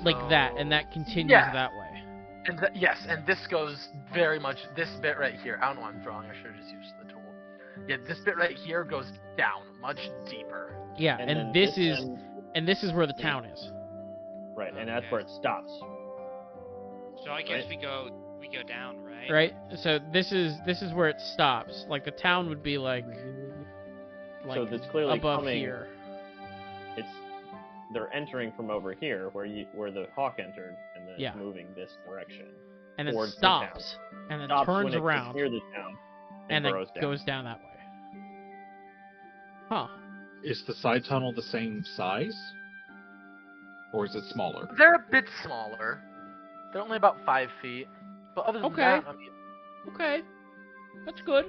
Like that, and that continues that way. And yes, and this goes very much, this bit right here, I don't know why I'm drawing, I should have just used the tool. Yeah, this bit right here goes down, much deeper. Yeah, and this is where the town is. Right, and that's where it stops. So I guess we go down, right? Right? So this is where it stops. Like, the town would be like so it's clearly above coming, here. They're entering from over here, where the hawk entered, and then it's moving this direction. And then towards stops, and then stops turns when it around, gets near the town, and then burrows down. goes down that way. Huh. Is the side tunnel the same size? Or is it smaller? They're a bit smaller. They're only about 5 feet. But other than that, I mean... Okay. That's good.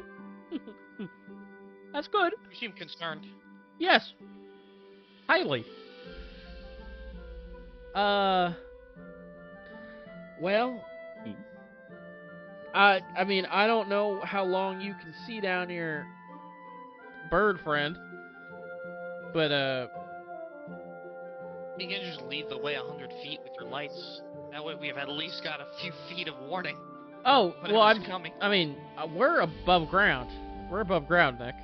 That's good. You seem concerned. Yes. Highly. Well, I mean, I don't know how long you can see down here, bird friend, but You can just lead the way 100 feet with your lights. That way we have at least got a few feet of warning. Oh, well, coming. I mean, we're above ground. We're above ground, Nick.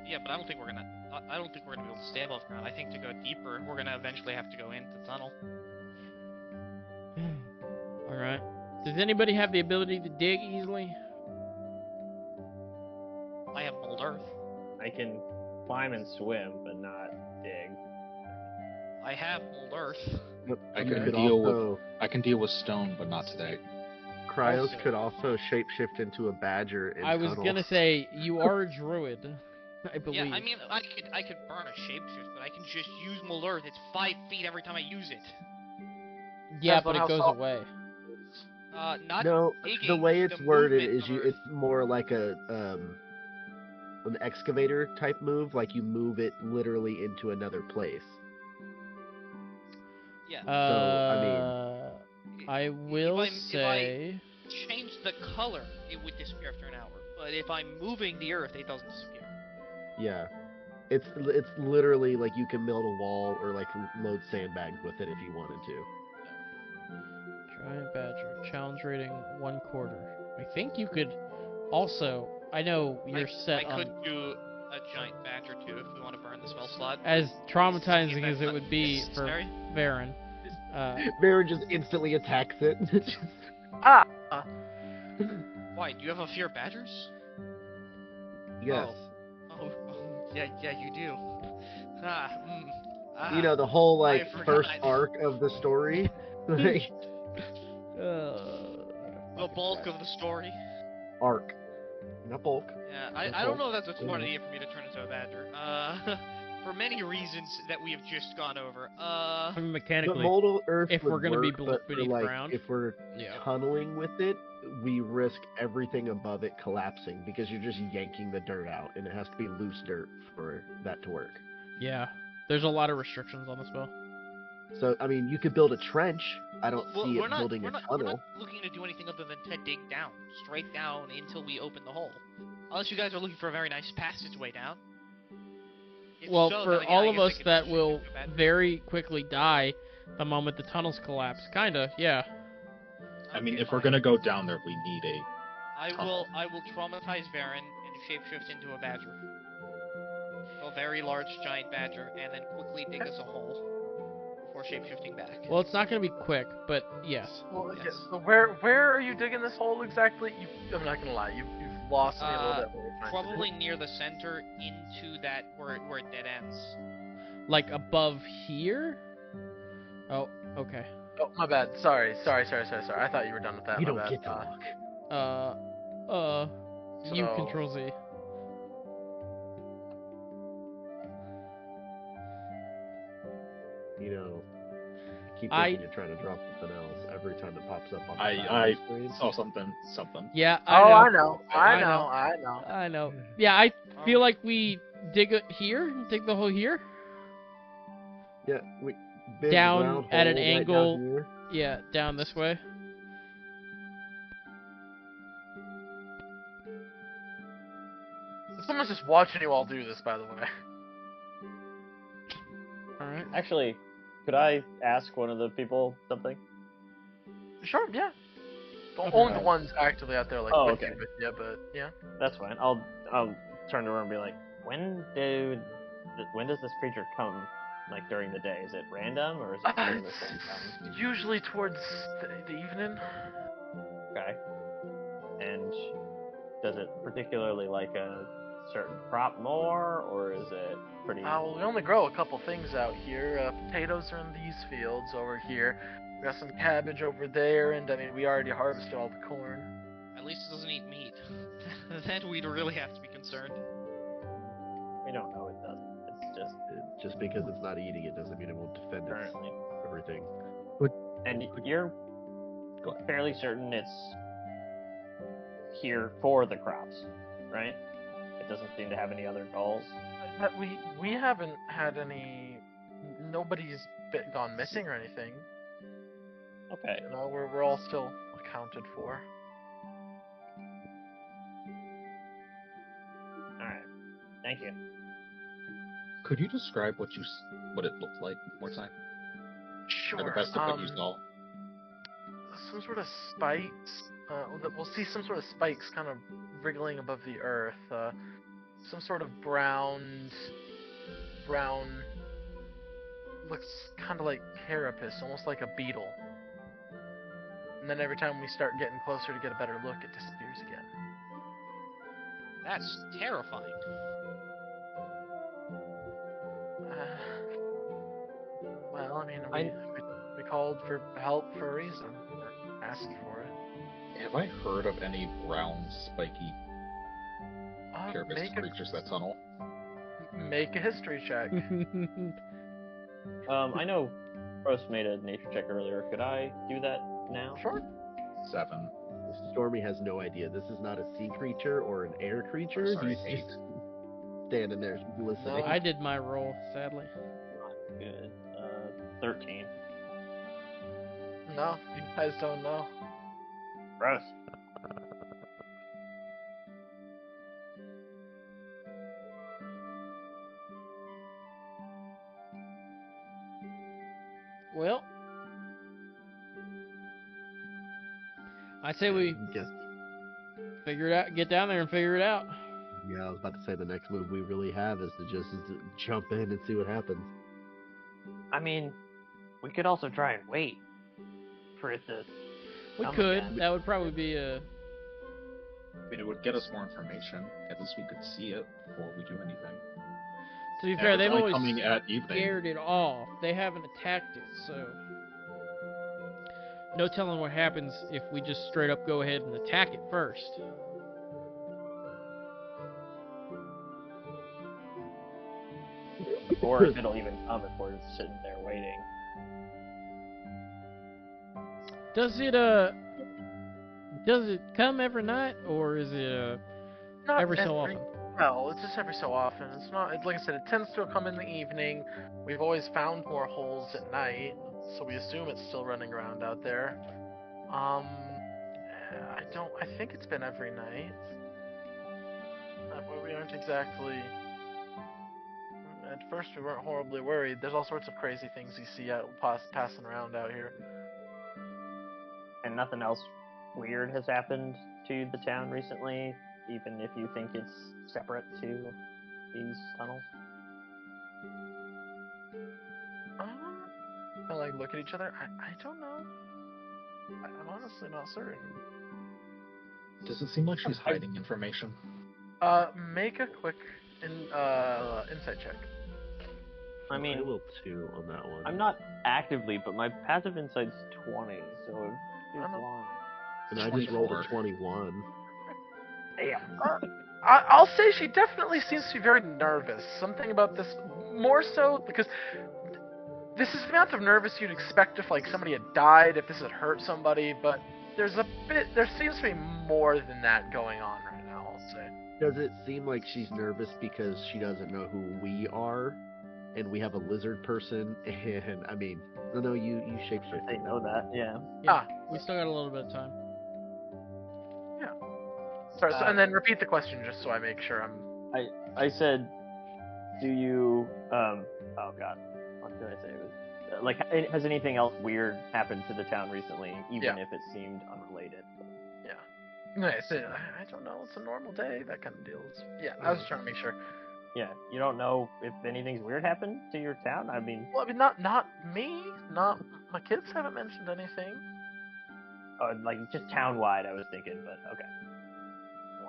Yeah, but I don't think we're gonna be able to stay above ground. I think to go deeper, we're gonna eventually have to go into the tunnel. Alright. Does anybody have the ability to dig easily? I have mold earth. I can climb and swim, but not dig. I have mold earth. I can deal with stone, but not today. Cryos could also shapeshift into a badger in I was tunnels. gonna say, you are a druid, I believe. Yeah, I mean, I could burn a shapeshift, but I can just use mold earth. It's 5 feet every time I use it. Yeah, That's but not it goes how away. Not No, digging, the way it's the worded movement is of it's more like an excavator type move, like you move it literally into another place. Yeah. I will say... If I change the color, it would disappear after an hour. But if I'm moving the earth, it doesn't disappear. Yeah. It's literally like you can build a wall or like load sandbags with it if you wanted to. Giant badger. Challenge rating 1/4. I think you could also... I know you're set I on... could do a giant badger too if we want to burn the spell slot. As traumatizing If as it would be for necessary. Varen. Baron just instantly attacks it. Why? Do you have a fear of badgers? Yes. Oh, Yeah, you do. Ah, You know, the whole I like forgot. first arc of the story. Like, The bulk of the story. arc, not bulk. Yeah, Not I don't know bulk. if that's a smart idea for me to turn into a badger. For many reasons that we have just gone over. I mean, The mechanically, moldal earth if would we're gonna be work, but for beneath like ground, if we're yeah. tunneling with it, we risk everything above it collapsing because you're just yanking the dirt out, and it has to be loose dirt for that to work. Yeah. There's a lot of restrictions on the spell. So I mean, you could build a trench. I don't Well, see we're it not, building we're a not, we're tunnel. not looking to do anything other than to dig down, straight down until we open the hole. Unless you guys are looking for a very nice passageway down. If Well, so, for then, yeah, all I of guess I us could that shift will into a badger. very quickly die the moment the tunnels collapse. Kinda, yeah. I mean, Okay, if we're fine. gonna go down there, we need a. I will traumatize Varen and shapeshift into a badger. A very large, giant badger, and then quickly dig us a hole before shapeshifting back. Well, it's not gonna be quick, but yes. Well, Yes. yeah, so where are you digging this hole exactly? I'm not gonna lie, you've lost me a little bit. when you're trying to do Probably near the center into that where it dead ends. Like above here? Oh, okay. it. Oh, my bad. Sorry. I thought you were done with that. You my don't bad. get to look. U So- Control Z. You know, I keep I- thinking you're trying to drop something else every time it pops up on the I side of the screen. saw something. Yeah, Oh, I know. I know. I know. Yeah, I feel like we dig it here, dig the hole here. Yeah, big Down round at an hole right angle. down here. Yeah, down this way. Someone's just watching you all do this, by the way. Alright. Actually, could I ask one of the people something? Sure, yeah. Okay. Only the ones actively out there, like, Oh, with okay. you, with you, but, yeah. That's fine. I'll turn to her and be like, when does this creature come? Like during the day? Is it random or is it during the same time? Usually towards the evening. Okay. And does it particularly like a certain crop more, or is it pretty? Well, we only grow a couple things out here. Potatoes are in these fields over here. We got some cabbage over there, and I mean, we already harvested all the corn. At least it doesn't eat meat. Then we'd really have to be concerned. We don't know it doesn't. It's just Just because it's not eating it doesn't mean it won't defend its currently. everything. And you're fairly certain it's here for the crops, right? It doesn't seem to have any other goals. But we haven't had any. Nobody's gone missing or anything. Okay. You know, we're all still accounted for. Alright. Thank you. Could you describe what it looked like one more time? Sure. Or the best of what you saw. Some sort of spikes. We'll see some sort of spikes kind of wriggling above the earth. Some sort of brown. Looks kind of like carapace, almost like a beetle. And then every time we start getting closer to get a better look, it disappears again. That's terrifying. Well, I mean, we called for help for a reason. Asked for it. Have I heard of any brown, spiky carapace creatures that tunnel? Make a history check. I know Gross made a nature check earlier. Could I do that now? Sure. 7. Stormy has no idea. This is not a sea creature or an air creature. Sorry, He's 8. just standing there listening. I did my roll, sadly. Not good. 13. No, you guys don't know. Gross. Well, I say we Just, figure it out, get down there and figure it out. yeah, I was about to say the next move we really have is to jump in and see what happens. I mean, we could also try and wait for it to. We come could. again. That would probably be a. I mean, it would get us more information. At least we could see it before we do anything. To be fair, it's they've only always coming at evening. scared it off. They haven't attacked it, so no telling what happens if we just straight up go ahead and attack it first. Or if it'll even come if we're sitting there waiting. Does it come every night, or is it Not every so often? Well, it's just every so often. It's not. Like I said, it tends to come in the evening. We've always found more holes at night, so we assume it's still running around out there. I think it's been every night. We aren't exactly. At first, we weren't horribly worried. There's all sorts of crazy things you see out passing around out here. And nothing else weird has happened to the town recently, even if you think it's separate to these tunnels? I like look at each other. I don't know. I'm honestly not certain. Does it seem like she's hiding information? Make a quick insight check. I mean, I will too on that one. I'm not actively, but my passive insight's 20, so it's long. And I just rolled 24. a 21. Damn. I'll say she definitely seems to be very nervous. Something about this, more so because this is the amount of nervous you'd expect if like somebody had died, if this had hurt somebody, but there seems to be more than that going on right now, I'll say. Does it seem like she's nervous because she doesn't know who we are, and we have a lizard person, and I mean, no, you shapeshift. They know that, yeah. Yeah, we still got a little bit of time. Sorry, and then repeat the question just so I make sure I'm... I said, do you, oh god, what did I say? It was, has anything else weird happened to the town recently, even if it seemed unrelated? Yeah. Nice. I don't know, it's a normal day, that kind of deal. Yeah, I was trying to make sure. Yeah, you don't know if anything's weird happened to your town? I mean... Well, not me, my kids haven't mentioned anything. Like, just town-wide, I was thinking, but okay.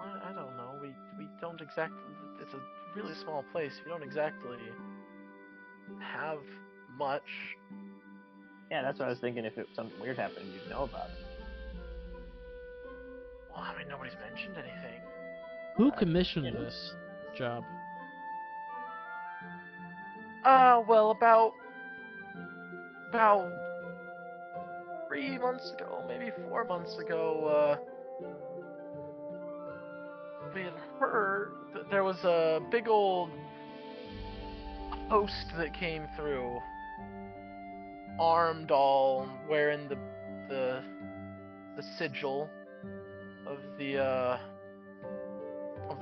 I don't know. We don't exactly. It's a really small place. We don't exactly have much. Yeah, that's what I was thinking. If something weird happened, you'd know about it. Well, I mean, nobody's mentioned anything. Who commissioned this job? Well, about 3 months ago, maybe 4 months ago, we had heard that there was a big old host that came through, armed, all wearing the sigil of the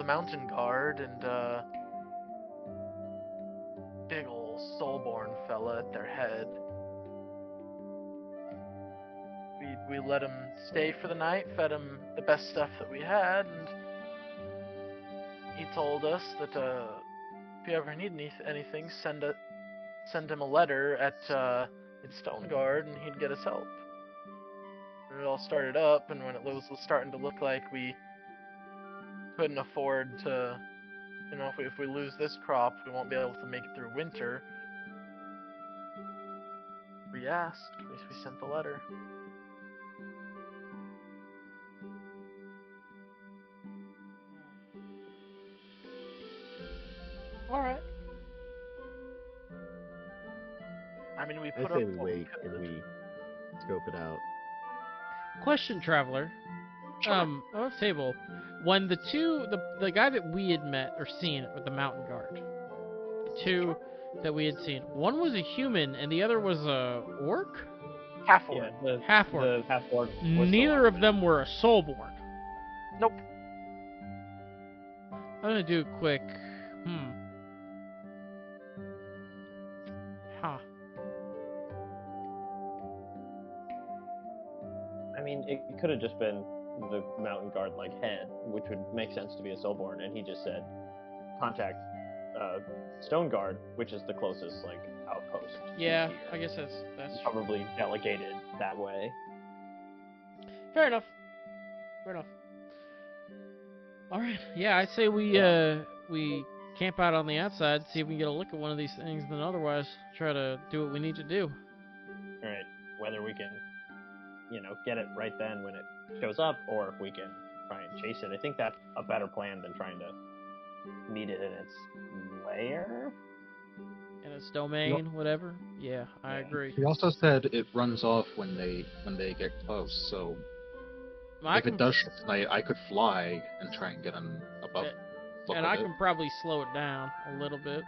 mountain guard, and big old soulborn fella at their head. We let him stay for the night, fed him the best stuff that we had, and he told us that if you ever need anything, send him a letter at Stoneguard, and he'd get us help. And it all started up, and when it was starting to look like we couldn't afford to, if we lose this crop, we won't be able to make it through winter. We asked. We sent the letter. Alright. I mean, we I put say up we what wait could. and we scope it out. Question, Traveler. Sure. On the table, when the guy that we had met or seen with the mountain guard, the two that we had seen, one was a human and the other was a orc? Half-orc. Yeah, Half-orc. The half-orc. Neither of them were a soulborn. Nope. I'm gonna do a quick. Huh. I mean, it could have just been the mountain guard head, which would make sense to be a soulborn, and he just said, contact Stoneguard, which is the closest outpost. Yeah, here. I guess that's Probably delegated that way. fair enough. Fair enough. All right. Yeah, I'd say we camp out on the outside, see if we can get a look at one of these things, then otherwise try to do what we need to do. Right. Whether we can, get it right then when it shows up, or if we can try and chase it. I think that's a better plan than trying to meet it in its lair. In its domain, whatever. Yeah, I agree. He also said it runs off when they get close. So if it does, I could fly and try and get him above. And I can probably slow it down a little bit.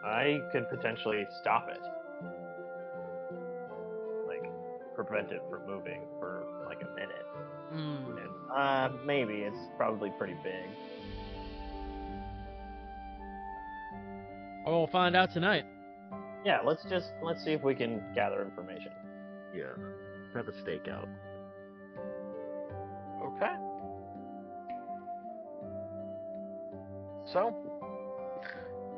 I could potentially stop it. Like, prevent it from moving for like a minute. Maybe. It's probably pretty big. Oh, we'll find out tonight. Yeah, let's see if we can gather information. Yeah. Have a stakeout. Okay. So,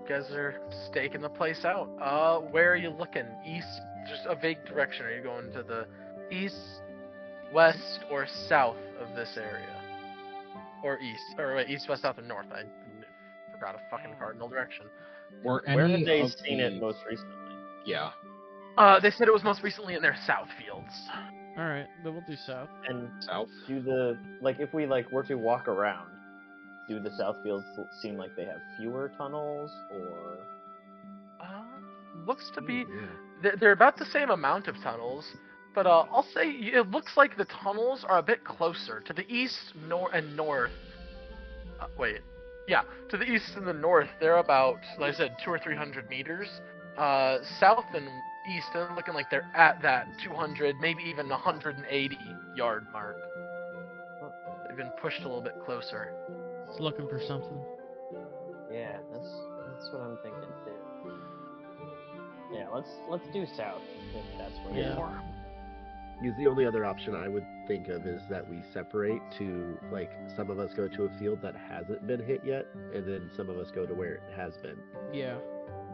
you guys are staking the place out. Where are you looking? East? Just a vague direction. Are you going to the east, west, or south of this area? Or east? Or wait, east, west, south, and north. I forgot a fucking cardinal direction. Where have they seen it most recently? Yeah. They said it was most recently in their south fields. Alright, then we'll do south. And South? if we were to walk around, do the south fields seem like they have fewer tunnels, or? Looks to be... They're about the same amount of tunnels, but I'll say it looks like the tunnels are a bit closer. To the east, and north... to the east and the north, they're about, like I said, 200 or 300 meters. South and east, they're looking like they're at that 200, maybe even 180 yard mark. They've been pushed a little bit closer. It's looking for something. Yeah, that's what I'm thinking too. Yeah, let's do south if that's what it is. Because the only other option I would think of is that we separate to, like, some of us go to a field that hasn't been hit yet, and then some of us go to where it has been. Yeah.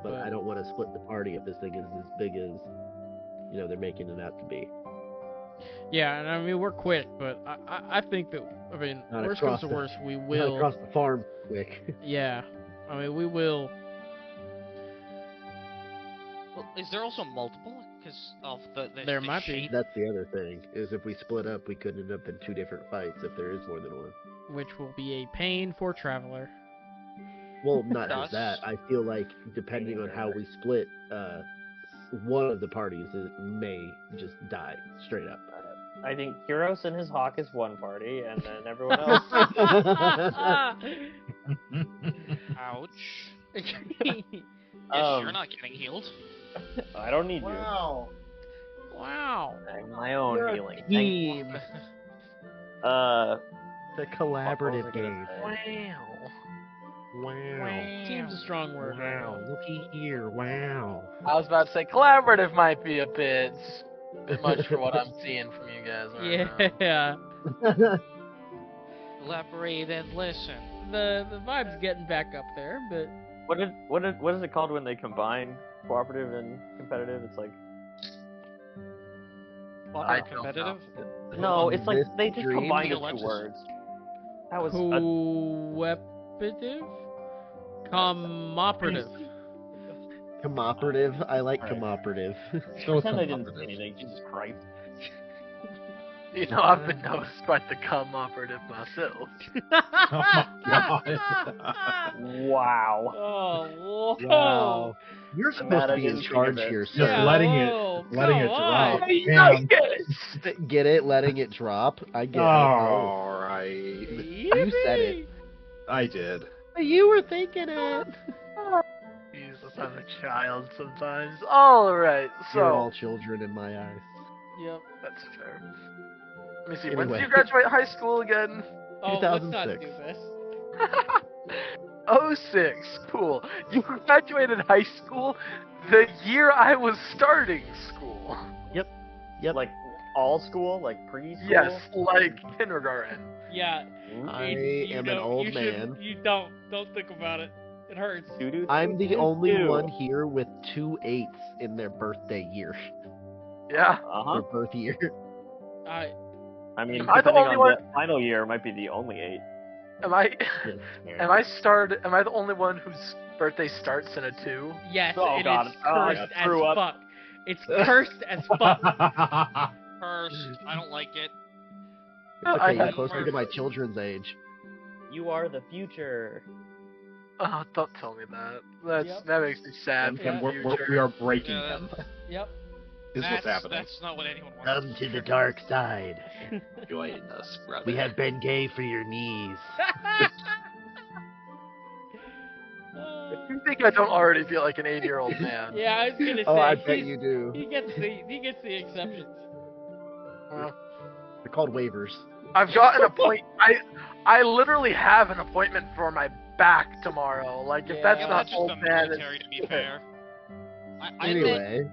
But I don't want to split the party if this thing is as big as, they're making it out to be. Yeah, and I mean, we're quick, but I think that, Not worst comes to worst, we Not will... across the farm quick. Yeah. I mean, we will... Well, is there also multiple? Because of the there might be. That's the other thing, is if we split up, we could end up in 2 different fights if there is more than one. Which will be a pain for Travler. Well, not just that. I feel like, depending on how we split, one of the parties may just die, straight up. I think Kuros and his hawk is one party, and then everyone else... Ouch. You're not getting healed. I don't need Wow. I have my own You're healing. a team. It's a collaborative game. Wow. Team's a strong word. Wow. Looky here. Wow. I was about to say collaborative might be a bit much for what I'm seeing from you guys right now. Yeah. Elaborate and listen. The vibe's getting back up there, but... What is it called when they combine cooperative and competitive? It's like... I don't competitive? No, it's like they just Dream? combined the 2 words. That was Cooperative? Cooperative. Cooperative? I like Alright. cooperative. Pretend I didn't say anything, Jesus Christ. I've been noticed by the cum operative myself. Oh my god. Wow. Oh, whoa. Wow. You're I'm supposed mad to I be in didn't think charge of it. here, Just sir. letting whoa, it come drop. on. Damn. Get it? Letting it drop? I get it. Alright. You said it. I did. You were thinking it. Jesus, I'm a child sometimes. Alright, You're all so... children in my eyes. Yep. That's fair. Let me see, when did Anyway. you graduate high school again? Oh, let's not do 2006. this. 06, cool. You graduated high school the year I was starting school. Yep. Like all school, like preschool. Yes, like kindergarten. Yeah. I you am an don't- old you man. shouldn't- You don't think about it. It hurts. I'm the only one here with 2 8s in their birthday year. Yeah. Or birth year. I mean, Am I the depending only on one- the final year, might be the only 8. Am I? Yeah. Am I the only one whose birthday starts in a 2? Yes, Oh, and God. it's Oh, cursed I as threw up. fuck. It's cursed as fuck. Cursed. I don't like it. It's okay, you're had closer to my children's age. You are the future. Oh, don't tell me that. Yep. That makes me sad. And, for and the we're, future. we are breaking Yeah. him. Yep. Is what's happening. That's not what anyone wants. Come to the dark side. Join us, brother. We have been gay for your knees. You think I don't already feel like an 80-year-old man? Yeah, I was gonna say. Oh, I bet he's- you do. He gets the exceptions. Well, They're called waivers. I've got an appointment. I literally have an appointment for my back tomorrow. Like, if Yeah. that's Yeah, not that's just old the man. military, to be fair. I Anyway,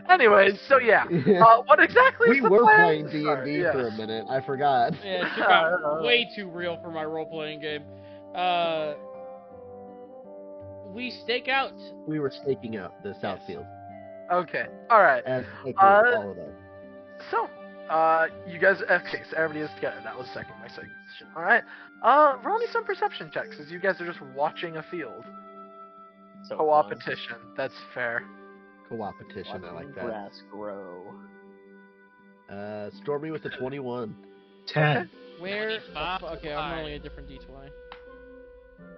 Anyways, so yeah. What exactly is we the were plan? playing D&D Sorry, yes. for a minute. I forgot. Yeah, it got way too real for my role-playing game. We stake out. We were staking out the South Field. Okay. All right. As all of us. So, you guys. Okay, so everybody is together. That was my second question. All right. Roll me some perception checks as you guys are just watching a field. So Co-opetition. That's fair. Co-opetition, I like that. Grass grow. Stormy with the 21. 10. Where? 25. Okay, I'm rolling a different d20.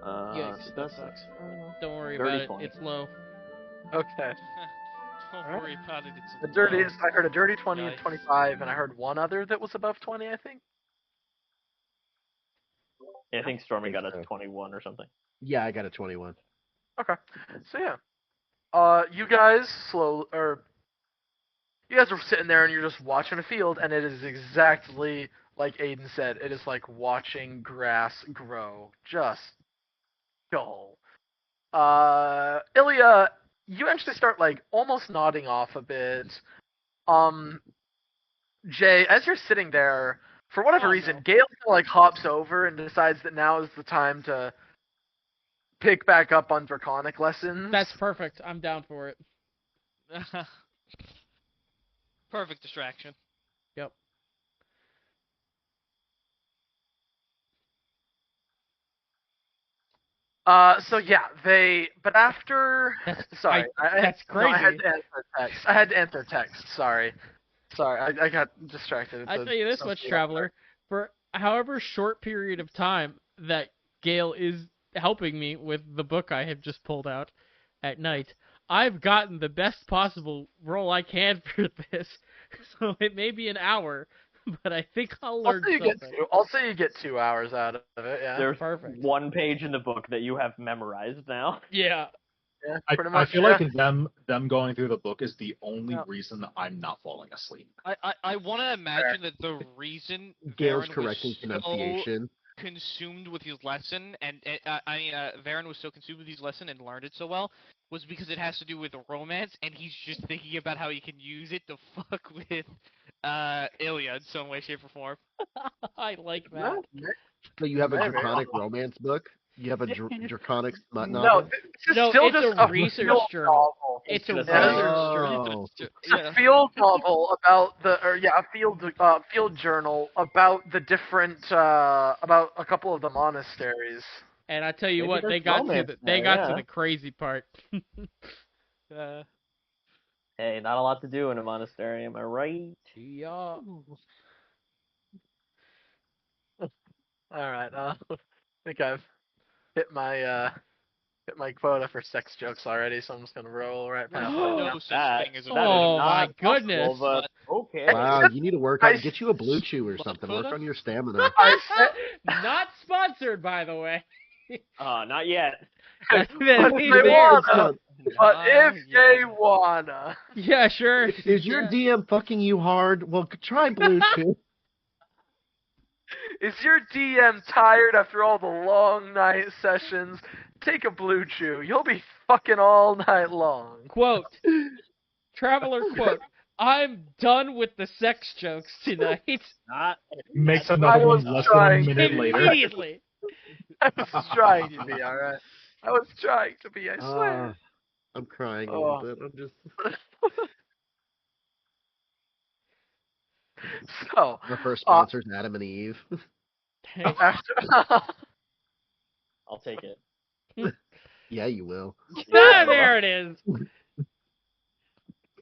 Yikes, that that's sucks. Don't worry Dirty about it. 20. It's low. Okay. Don't Alright. worry about it. It's The dirtiest. I heard a dirty 20 and Yikes. 25, and I heard one other that was above 20. I think. Yeah, I think Stormy think got so. a 21 or something. Yeah, I got a 21. Okay. So yeah. You guys you guys are sitting there and you're just watching a field, and it is exactly like Aiden said. It is like watching grass grow. Just go. Ilya, you actually start like almost nodding off a bit. Jay, as you're sitting there, for whatever reason, no. Gale like hops over and decides that now is the time to pick back up on Draconic lessons. That's perfect. I'm down for it. Perfect distraction. Yep. So yeah, but after, sorry, That's no, I had crazy. to answer text. I had to answer text. Sorry, I got distracted. I tell you this much, Traveler. For however short period of time that Gale is helping me with the book I have just pulled out at night, I've gotten the best possible roll I can for this. So it may be an hour, but I think I'll learn something. I'll say you get 2 hours out of it. Yeah. There's Perfect. one page in the book that you have memorized now. Yeah. Yeah, I pretty much. feel yeah. like them going through the book is the only reason I'm not falling asleep. I want to imagine that the reason Gale's Varen correcting was so pronunciation. consumed with his lesson, and Varen was so consumed with his lesson and learned it so well, was because it has to do with romance, and he's just thinking about how he can use it to fuck with Ilya in some way, shape, or form. I like that. No, So you have a Maybe. draconic romance book? You have a draconic smut no, novel? this is No, still it's just a research field journal. novel. It's a It's research a- journal. Oh. It's a field novel about a field journal about the different about a couple of the monasteries. And I tell you Maybe what, there's they got to romance the, there, they got to yeah. the crazy part. Hey, not a lot to do in a monastery, am I right? Yeah. All right, I think I've hit my quota for sex jokes already, so I'm just gonna roll right past that. No now. such thing as a that is Oh, not my possible, goodness. But okay. Wow, you need to work on, get you a blue chew or Blood something. quota? Work on your stamina. I said, Not sponsored, by the way. Not yet. but Then if he's they there. wanna, but if they wanna. Yeah, sure. Is your DM fucking you hard? Well, try blue chew. Is your DM tired after all the long night sessions? Take a blue chew. You'll be fucking all night long. Quote. Traveler quote. I'm done with the sex jokes tonight. Not. Makes I another was one less than a trying. minute later. Immediately. I was trying to be, alright? I was trying to be, I swear. I'm crying a Oh. little bit. I'm just. So, Our first sponsor's Adam and Eve. after I'll take it. Yeah, you will. Ah, there it is.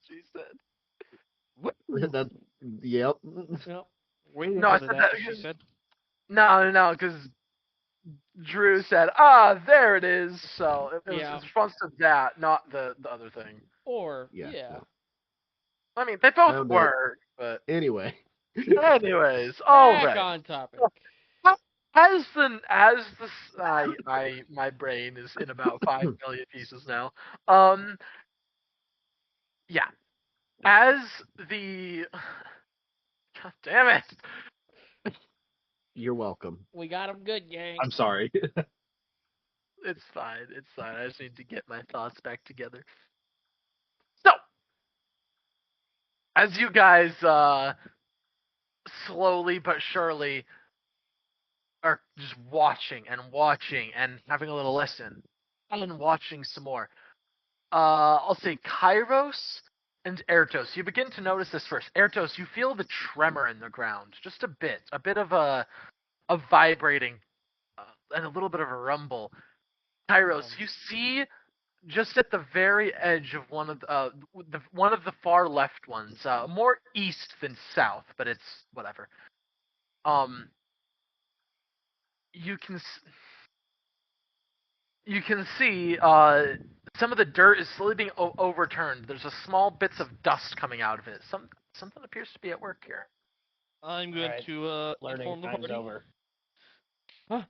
She said. That, yep. Yep. Waiting No, I for said that. that She because- said. No, because Drew said, there it is. So it was Yeah. in response to that, not the other thing. Or Yeah, yeah. no. I mean, they both Found it. work, but Anyway. anyways, all Back right. on topic. My brain is in about 5 million pieces now. Yeah. As the God damn it. You're welcome. We got him good, gang. I'm sorry. It's fine. It's fine. I just need to get my thoughts back together. So, as you guys slowly but surely are just watching and having a little listen and watching some more. I'll say Kairos and Ertos. You begin to notice this first. Ertos, you feel the tremor in the ground, just a bit of a vibrating and a little bit of a rumble. Kairos, you see just at the very edge of one of the far left ones, more east than south, but it's whatever. You can see some of the dirt is slowly being overturned. There's a small bits of dust coming out of it. Something appears to be at work here. I'm going Alright. to Learning inform the time's party. over.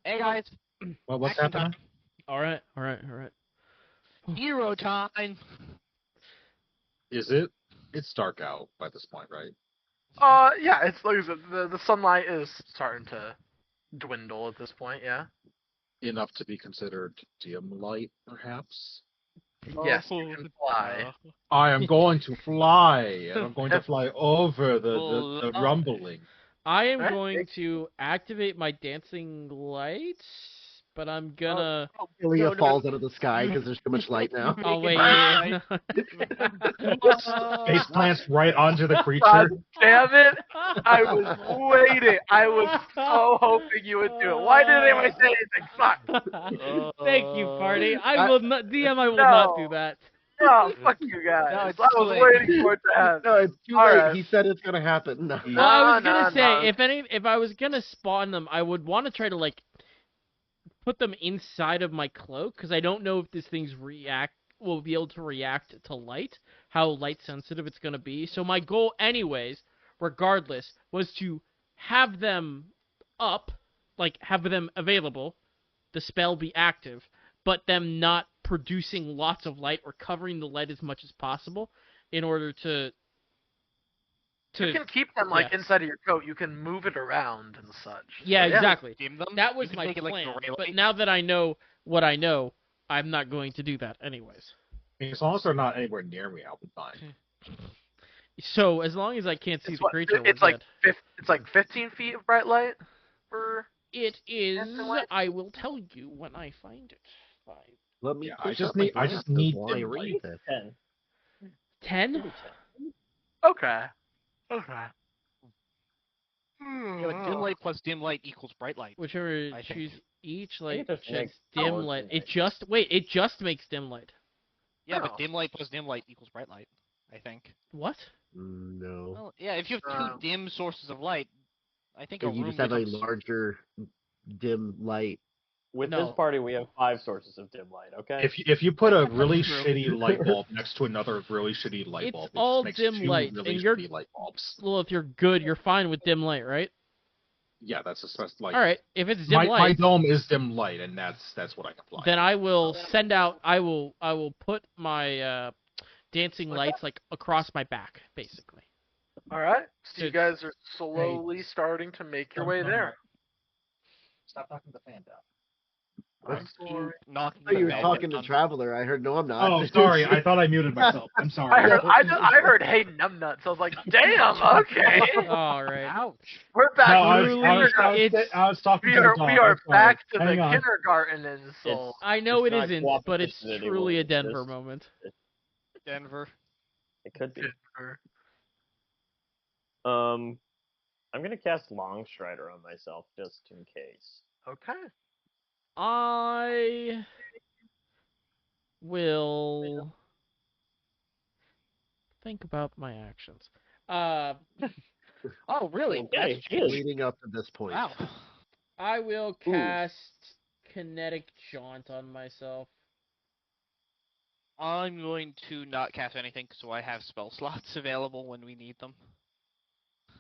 Hey guys, Well, what's action happening? All right. hero time. Is it? It's dark out by this point, right? Yeah, it's like I said, the sunlight is starting to dwindle at this point. Yeah. Enough to be considered dim light, perhaps. Yes, you can fly. I am going to fly, and I'm going to fly over the rumbling. I am Alright. going to activate my dancing lights, but I'm gonna. Ilya no. falls out of the sky because there's too much light now. Oh wait. Right. Face plants right onto the God creature. damn it! I was waiting. I was so hoping you would do it. Why didn't anyone say anything? Fuck. Thank you, party. I will not. DM, I will No. not do that. Oh, fuck you guys. No, it's I was too late. waiting for it to happen. No, it's too All late. right. He said it's gonna happen. No. Well, I was No, gonna say no. if I was gonna spawn them, I would want to try to like put them inside of my cloak because I don't know if this thing's will be able to react to light, how light sensitive it's gonna be. So my goal, anyways, regardless, was to have them up, like have them available, the spell be active, but them not producing lots of light or covering the light as much as possible in order to You can keep them like yeah. inside of your coat. You can move it around and such. Yeah, So, exactly. Dim them. That was You can my make it like plan. gray But light. now that I know what I know, I'm not going to do that anyways. As long as they're not anywhere near me, I'll be fine. So as long as I can't see It's the creature, it's we're like good. it's like 15 feet of bright light. For It is. Dancing light? I will tell you when I find it. Let me. Yeah, push I just up my need glasses while I dim read light. this. 10. 10? okay. Yeah, but dim light plus dim light equals bright light. Whichever I think. choose each I light think it just sheds makes dim power light. dim It light. just makes dim light. Yeah, Oh. but dim light plus dim light equals bright light. I think. What? No. Well, yeah, if you have Oh. two dim sources of light, I think Or a you room just have a becomes. larger dim light. With No. this party, we have 5 sources of dim light. Okay. If you put a really True. shitty light bulb next to another really shitty light It's bulb, it all just makes dim two light, really and you're- shitty light bulbs. Well, if you're good, you're fine with dim light, right? Yeah, that's just like All right. If it's dim my light, dome is dim light, and that's what I can fly. then I will send out. I will put my dancing lights like across my back, basically. All right. So you It's- guys are slowly starting to make your way there. Stop knocking the fan down. I'm sorry. Knocking Oh, you were the talking to on- Traveler. I heard. No, I'm not. Oh, sorry. I thought I muted myself. I'm sorry. I heard hey numbnuts. I was like, damn, okay. All right. Ouch. We're back No, to I the was, I was, I was, It's- I was talking we to the are dog. we are I'm sorry. back to the Hang on. kindergarten insult. I know It's it not isn't, but it's cooperative truly a anymore. Denver Just- moment. Denver. It could be. Denver. I'm gonna cast Long Strider on myself just in case. Okay. I will think about my actions. Oh, really? Okay, That's good. Leading up to this point. Wow. I will cast Kinetic Jaunt on myself. I'm going to not cast anything, so I have spell slots available when we need them.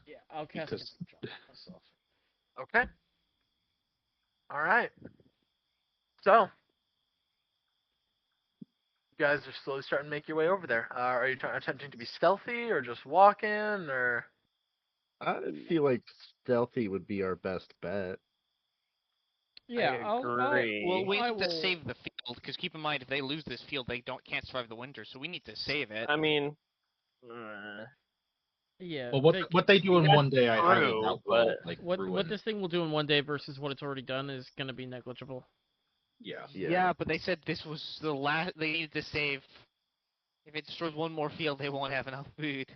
Yeah, I'll cast Because- Kinetic Jaunt on myself. Okay. All right. So, you guys are slowly starting to make your way over there. Are you attempting to be stealthy, or just walk in, or? I feel like stealthy would be our best bet. Yeah, I I'll agree. Well, we I need to will- save the field, because keep in mind, if they lose this field, they can't survive the winter, so we need to save it. I mean, Yeah. Well, what they do in That's one day, I highly true, doubt will but like what ruin. this thing will do in one day versus what it's already done is going to be negligible. Yeah. Yeah. But they said this was the last. They needed to save. If it destroys one more field, they won't have enough food.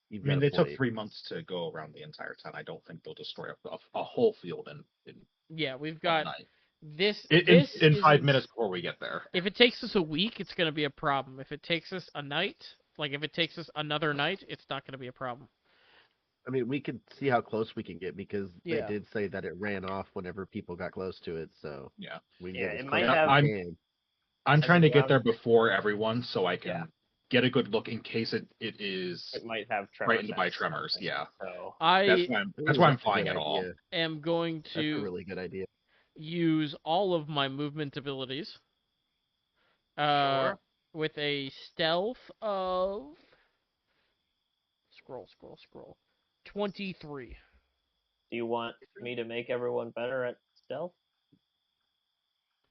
You've I mean, got they a took point. 3 months to go around the entire town. I don't think they'll destroy a whole field in Yeah, we've one got night. this. In this 5 isn't- minutes before we get there. If it takes us a week, it's going to be a problem. If it takes us a night, like if it takes us another night, it's not going to be a problem. I mean, we can see how close we can get because Yeah. they did say that it ran off whenever people got close to it. So Yeah. we can Yeah, get as it close might as have- we can. I'm As trying to get around- there before everyone, so I can Yeah. get a good look in case it is it might have tremor frightened by sense or tremors. something, Yeah, So I that's why Ooh, I'm a flying good at all. idea. am going That's a to really good idea. use all of my movement abilities. Sure. With a stealth of scroll. 23. do you want me to make everyone better at stealth?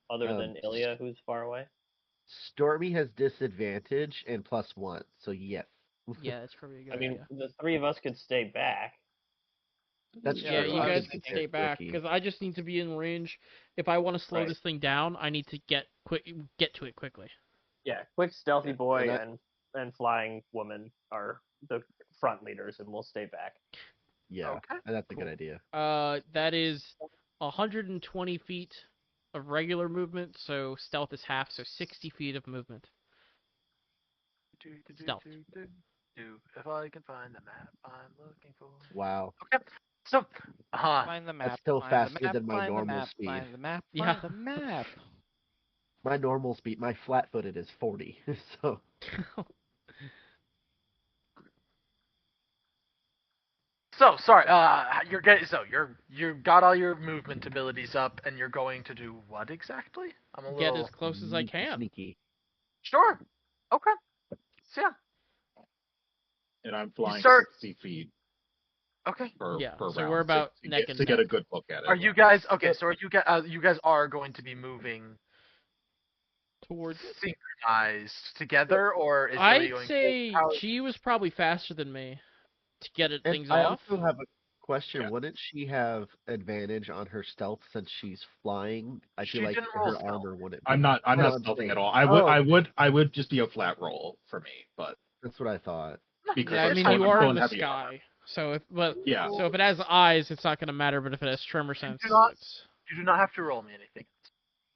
Other than Ilya, who's far away? Stormy has disadvantage and +1, so yes. Yeah, that's probably a good I mean, idea. the three of us could stay back. That's Yeah, true. you I guys could can get stay back Loki. because I just need to be in range. If I want to slow Right. this thing down, I need to get to it quickly. Yeah, quick stealthy Yeah, boy and and flying woman are the front leaders, and we'll stay back. Yeah, Okay, and that's a cool. good idea. That is 120 feet of regular movement, so stealth is half, so 60 feet of movement. Stealth. If I can find the map I'm looking for. Wow. Okay, so, Find the map. still find faster the map, than my find the normal map, speed. Find the map. Yeah. Find the map. My normal speed, my flat-footed is 40, so So sorry. You got all your movement abilities up, and you're going to do what exactly? I'm a Get little as close as I can. sneaky. sure. Okay. So yeah. And I'm flying start- 60 feet Okay. per Yeah, per so round we're about to neck get, and to get a neck. good look at it. Are you guys okay? So you guys are going to be moving Towards it. synchronized together, or is I'd Ilya going say how- she was probably faster than me to get And things I off. also have a question. Yeah. Wouldn't she have advantage on her stealth since she's flying? I She feel like didn't roll her stealth. armor wouldn't. I'm not Oh, stealthing saying. at all. Oh. I would just be a flat roll for me, but That's what I thought. because Yeah, I I'm mean still- you I'm are still in the heavy armor. sky, so Yeah. so if it has eyes, it's not going to matter. But if it has tremor sense, do not- it's You do not have to roll me anything.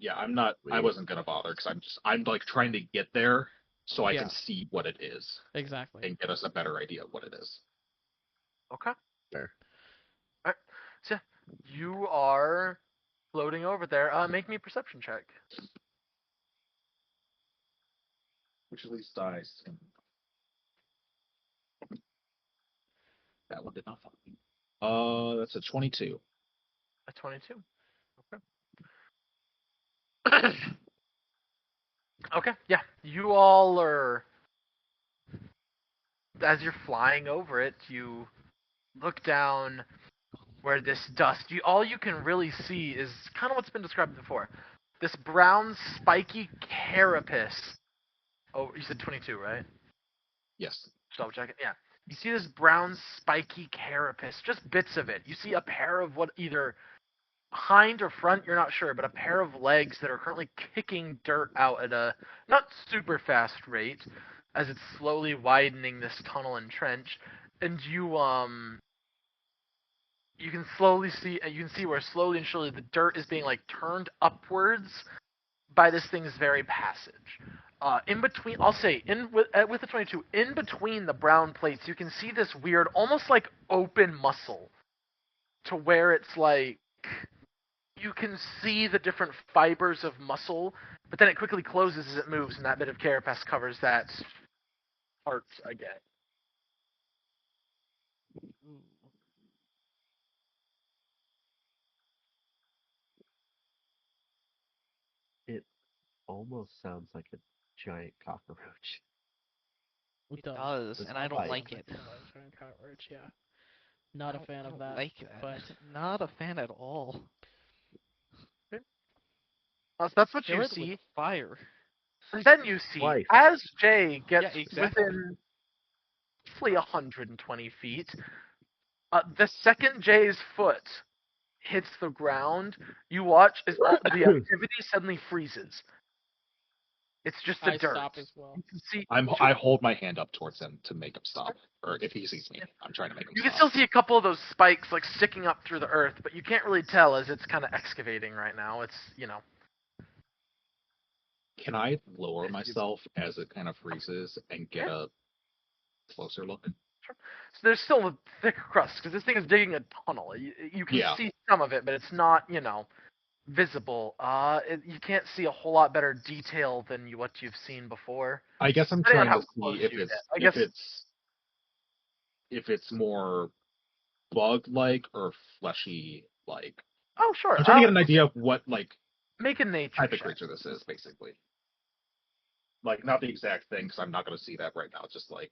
Yeah, I'm not. I Weird. wasn't gonna bother because I'm like trying to get there so I Yeah. can see what it is exactly. and get us a better idea of what it is. Okay. Fair. Alright. So yeah, you are floating over there. Make me a perception check. Which at least dies. That one did not find me. That's a 22. A 22. Okay. Okay, yeah. You all are. As you're flying over it, you look down where this dust. All you can really see is kind of what's been described before. This brown, spiky carapace. Oh, you said 22, right? Yes. Just double check it. Yeah. You see this brown, spiky carapace. Just bits of it. You see a pair of what either hind or front, you're not sure, but a pair of legs that are currently kicking dirt out at a not super fast rate as it's slowly widening this tunnel and trench. And you can slowly see, you can see where slowly and surely the dirt is being like turned upwards by this thing's very passage. In between, I'll say, with the 22, in between the brown plates, you can see this weird, almost like open muscle, to where it's like you can see the different fibers of muscle, but then it quickly closes as it moves, and that bit of carapace covers that part again. It almost sounds like a giant cockroach. It does, and I don't like it. Giant cockroach, yeah. Not a fan of that. Like that. But Not a fan at all. So that's what Kill you it see. with fire. And then you see, Twice. as Jay gets Yeah, exactly. within roughly 120 feet, the second Jay's foot hits the ground, you watch as the activity suddenly freezes. It's just the I dirt. stop as well. You can see, I hold my hand up towards him to make him stop, or if he sees me, I'm trying to make him you stop. can still see a couple of those spikes like sticking up through the earth, but you can't really tell as it's kind of excavating right now. It's, you know. Can I lower myself as it kind of freezes and get a closer look? So there's still a thick crust because this thing is digging a tunnel. You can Yeah. see some of it, but it's not, you know, visible. You can't see a whole lot better detail than what you've seen before. I guess I'm Depending on trying how to see close if you it's get. I guess if it's more bug-like or fleshy-like. Oh, sure. I'm trying to get an idea of what like Make a nature type of check. creature this is, basically. Like, not the exact thing, because I'm not going to see that right now. Just like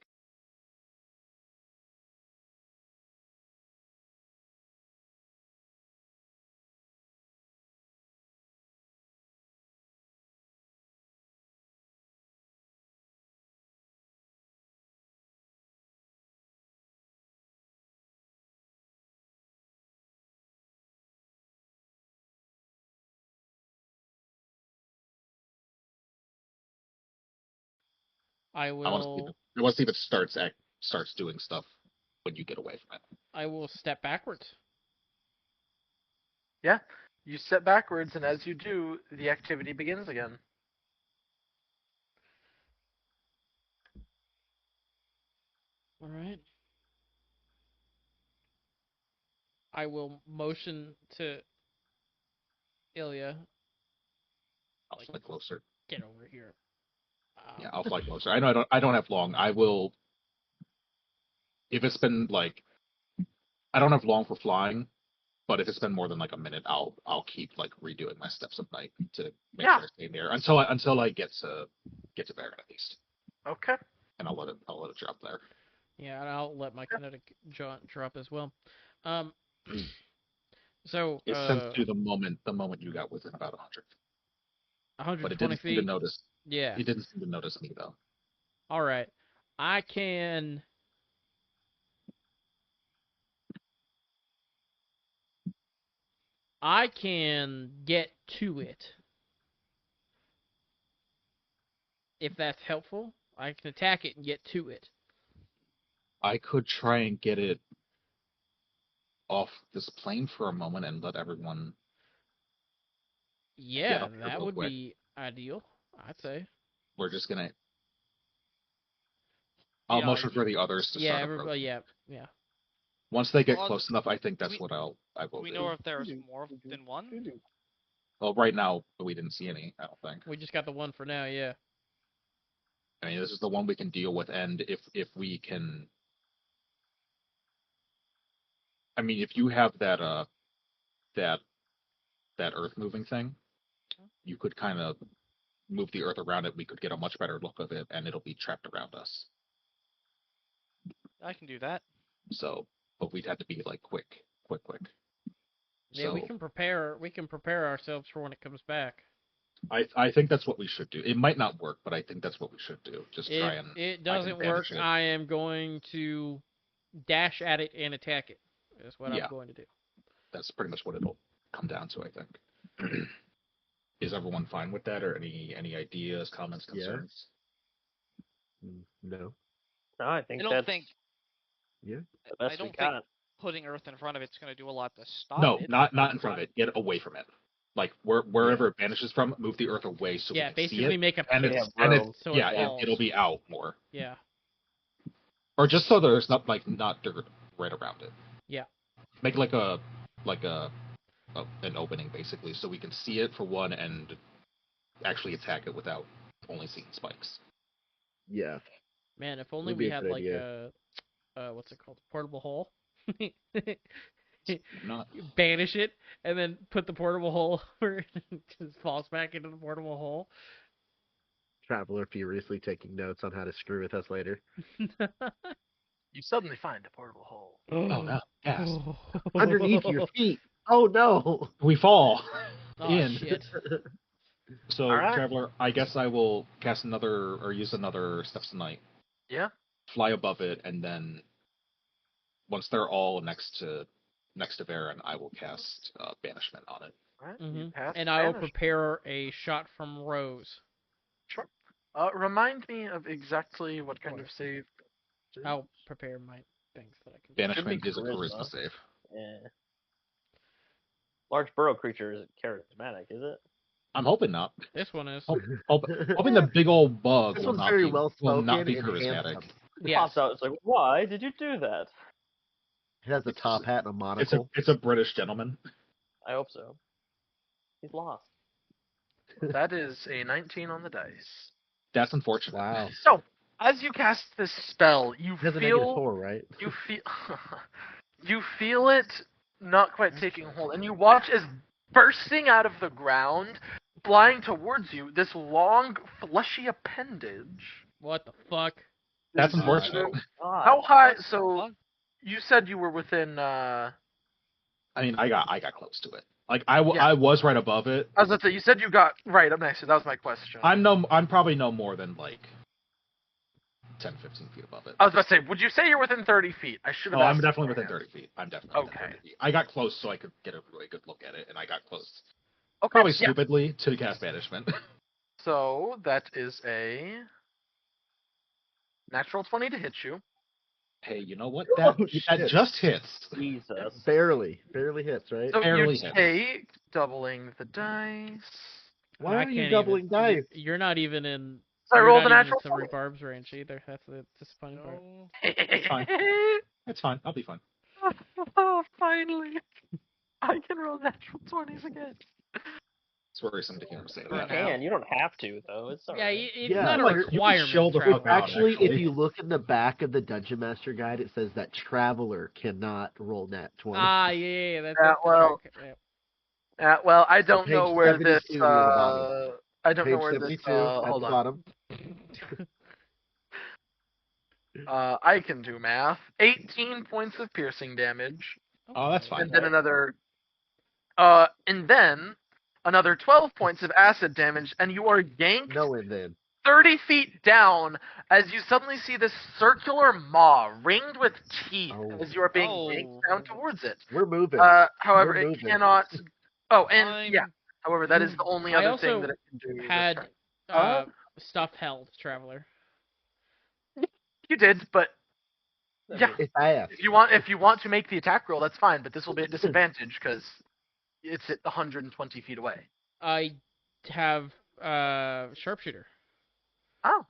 I I want to see if it starts doing stuff when you get away from it. I will step backwards. Yeah. You step backwards, and as you do, the activity begins again. All right. I will motion to Ilya. I'll fly closer. Get over here. Yeah, I'll fly closer. I know I don't have long. I will. If it's been like, I don't have long for flying, but if it's been more than like a minute, I'll keep like redoing my steps of night to make sure I stay there until I get to Baron at least. Okay. And I'll let it drop there. Yeah, and I'll let my kinetic drop as well. So It sent through the moment you got within about 100. 120 but it didn't feet. seem to notice. Yeah. It didn't seem to notice me though. All right. I can. Get to it. If that's helpful, I can attack it and get to it. I could try and get it off this plane for a moment and let everyone. Yeah, that would be ideal, I'd say. We're just gonna. I'll motion for the others to start approaching. Yeah. Once they get close enough, I think that's what I will do. We know if there's more than one? Well, right now we didn't see any. I don't think. We just got the one for now. Yeah. I mean, this is the one we can deal with, and if we can. I mean, if you have that that earth moving thing, you could kind of move the earth around it. We could get a much better look of it, and it'll be trapped around us. I can do that. So, but we'd have to be like quick. Yeah, so, we can prepare ourselves for when it comes back. I think that's what we should do. It might not work, but I think that's what we should do. Just if try and. It doesn't work. I am going to dash at it and attack it. That's what I'm going to do. That's pretty much what it'll come down to, I think. Is everyone fine with that, or any ideas, comments, concerns? No. No, I think I don't that's think. Yeah. the best we got. putting earth in front of it's going to do a lot to stop No, it. not in front of it. Get away from it. Like wherever it vanishes from, move the earth away so we can see basically it. make a And pit it's Yeah, room. so yeah, it falls. it'll be out more. Yeah. Or just so there's not dirt right around it. Yeah. Make like an opening basically, so we can see it for one and actually attack it without only seeing spikes. Yeah. Man, if only Would be we a had good like idea. a what's it called? Portable hole. Not Banish it and then put the portable hole where it just falls back into the portable hole. Traveler furiously taking notes on how to screw with us later. You suddenly find a portable hole. oh no, yes. Underneath your feet. Oh no. We fall Oh in. shit. So Alright. Traveler, I guess I will cast another or use another Steps of Night. Yeah. Fly above it, and then once they're all next to Varen, I will cast Banishment on it. Alright. Mhm. You pass And I will Banish. prepare a shot from Rose. Sure. Remind me of exactly what kind of save. I'll prepare my things that I can. Banishment is a charisma. charisma save. Yeah. Large burrow creature isn't charismatic, is it? I'm hoping not. This one is. Hoping the big old bug This will one's not very be well will not spoken be and charismatic. handsome. It Yes. pops out. It's like, why did you do that? It has a top hat and a It's monocle. a British gentleman. I hope so. He's lost. That is a 19 on the dice. That's unfortunate. Wow. So, as you cast this spell, you It has a negative feel 4, right? you feel you feel it not quite taking hold, and you watch as bursting out of the ground, flying towards you, this long, fleshy appendage. What the fuck? That's Is- unfortunate. God. How high? What the So fuck? you said you were within. I mean, I got close to it. Like Yeah. I was right above it. I was about to say, you said you got right up next to it. That was my question. I'm probably no more than like 10, 15 feet above it. I was about to say, would you say you're within 30 feet? I should have Oh, I'm asked definitely within beforehand. 30 feet. I'm definitely within Okay. 30 feet. I got close so I could get a really good look at it, and I got close. Okay, Probably yeah. stupidly to cast Banishment. So that is a natural 20 to hit you. Hey, you know what? Oh, That shit. just hits. Jesus. Barely hits, right? So Barely you hits. take doubling the dice. Why I are you can't doubling even, dice? You're not even in. So I you're rolled not a even natural in 20. Barb's range either. That's the disappointing part. No. fine. It's fine. I'll be fine. Oh, finally. I can roll natural 20s again. It's worrisome to hear him say You that. can. You don't have to, though. It's Yeah, alright. it's Yeah, not a like, you can requirement. chill the Traveler. fuck out. Actually, if actually. you look in the back of the Dungeon Master Guide, it says that Traveler cannot roll nat 20. Ah, yeah, that's Yeah, well, yeah. well, I don't Page know where this. 72 near the bottom. I don't know Page where 72 this. at Hold the on. bottom. I can do math. 18 points of piercing damage, Oh, that's fine. and then another 12 points of acid damage, and you are yanked No, and then. 30 feet down as you suddenly see this circular maw ringed with teeth Oh. as you are being Oh. yanked down towards it. We're moving. However, We're it moving. cannot. Oh, and I'm- yeah. However, that is the only I other also thing that it can do. this Had turn. stuff held, Traveler. You did, but yeah. It's ass. If you want to make the attack roll, that's fine. But this will be at disadvantage because it's at 120 feet away. I have sharpshooter. Oh,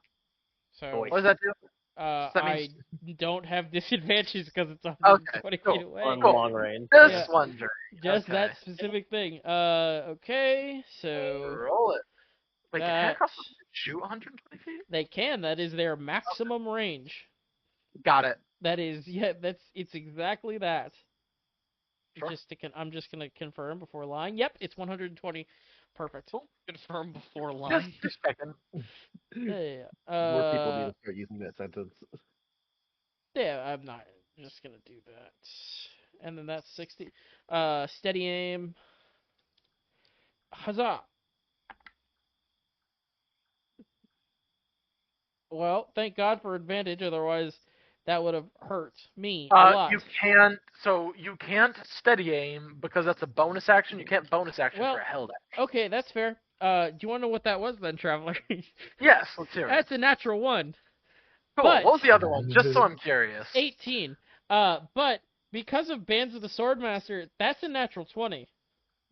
Boy. what does that do? I that means- don't have disadvantages because it's 120 Okay, feet cool. away. On Cool. long range. Just Yeah. wondering. Just Okay. that specific thing. Okay, so Roll it. Wait, can that- handcuffs shoot 120 feet? they can. That is their maximum range. Got it. That is, yeah, it's exactly that. Sure. I'm just gonna confirm before lying. Yep, it's 120. Perfect. Confirm before lying. Just checking. Yeah. More people need to start using that sentence. Yeah, I'm not just gonna do that. And then that's 60. Steady aim. Huzzah! Well, thank God for advantage, otherwise that would have hurt me a lot. You can't steady aim because that's a bonus action. You can't bonus action Well- for a held action. Okay, that's fair. Do you want to know what that was then, Traveler? Yes, let's hear it. That's a natural one. Cool. but- What was the other one? Just so I'm curious. 18. But because of Bands of the Swordmaster, that's a natural 20.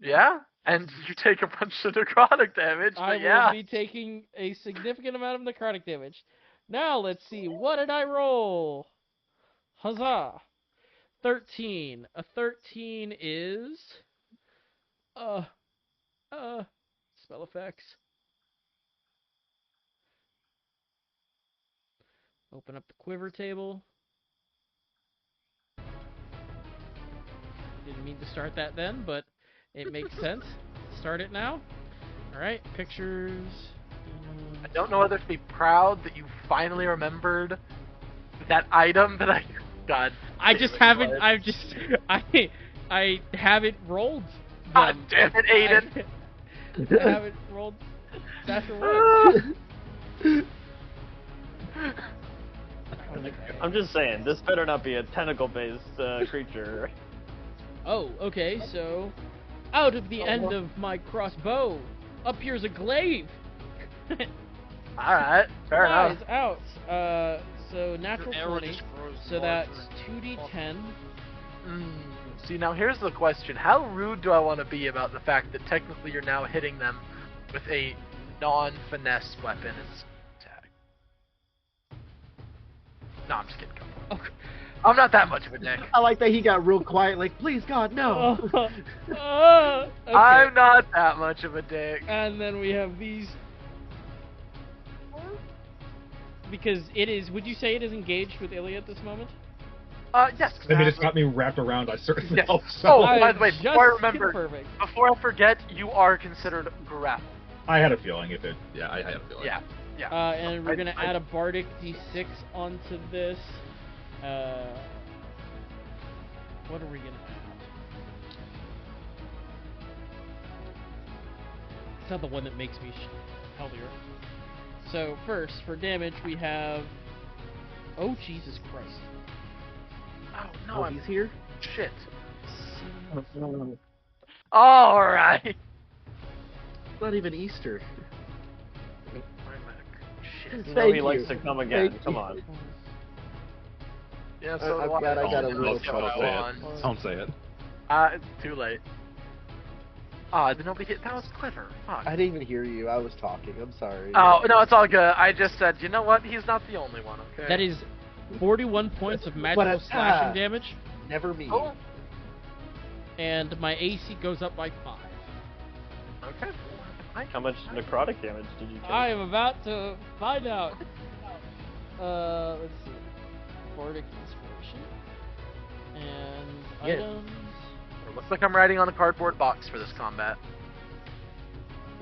Yeah, and you take a bunch of necrotic damage. But I yeah. will be taking a significant amount of necrotic damage. Now let's see, what did I roll? Huzzah! 13. A 13 is spell effects. Open up the quiver table. Didn't mean to start that then, but it makes sense. Start it now. Alright, pictures. I don't know whether to be proud that you finally remembered that item that I... God. I just haven't, I haven't rolled them. God damn it, Aiden! I haven't rolled Satchel Wood. I'm just saying, this better not be a tentacle-based creature. Oh, okay, so out of the end of my crossbow appears a glaive. Alright, fair enough. Out. So natural Arrow 20. just grows So that's larger. 2d10. See, now here's the question. How rude do I want to be about the fact that technically you're now hitting them with a non-finesse weapon as attack? No, I'm just kidding. Come on. Okay. I'm not that much of a dick. I like that he got real quiet, like, please God, no. Okay. I'm not that much of a dick. And then we have these. Because it is, would you say it is engaged with Ilya at this moment? Yes. I mean, it's got me wrapped around. I certainly Yes. hope so. Oh, by the way, Just before I remember, perfect. before I forget, you are considered grappled. I had a feeling if it. Yeah, I had a feeling. Yeah. Yeah. And we're gonna add a bardic d6 onto this. What are we gonna add? It's not the one that makes me healthier. So first, for damage, we have. Oh Jesus Christ! Oh no, Oh, I'm he's here? shit. All right. It's not even Easter. Shit. You know Thank he likes you. to come again. Thank Come you. on. Yeah, so I'm do glad I got a Don't little say trouble. it. Don't say it. It's too late. Did nobody hit? That was clever. Fuck. I didn't even hear you. I was talking. I'm sorry. Oh, no, it's all good. I just said, you know what? He's not the only one, okay? That is 41 points of magical slashing damage, Never me. Oh, and my AC goes up by 5. okay. How much necrotic damage did you take? I am about to find out. Let's see. Bardic Inspiration. And Yeah. items. It looks like I'm riding on a cardboard box for this combat.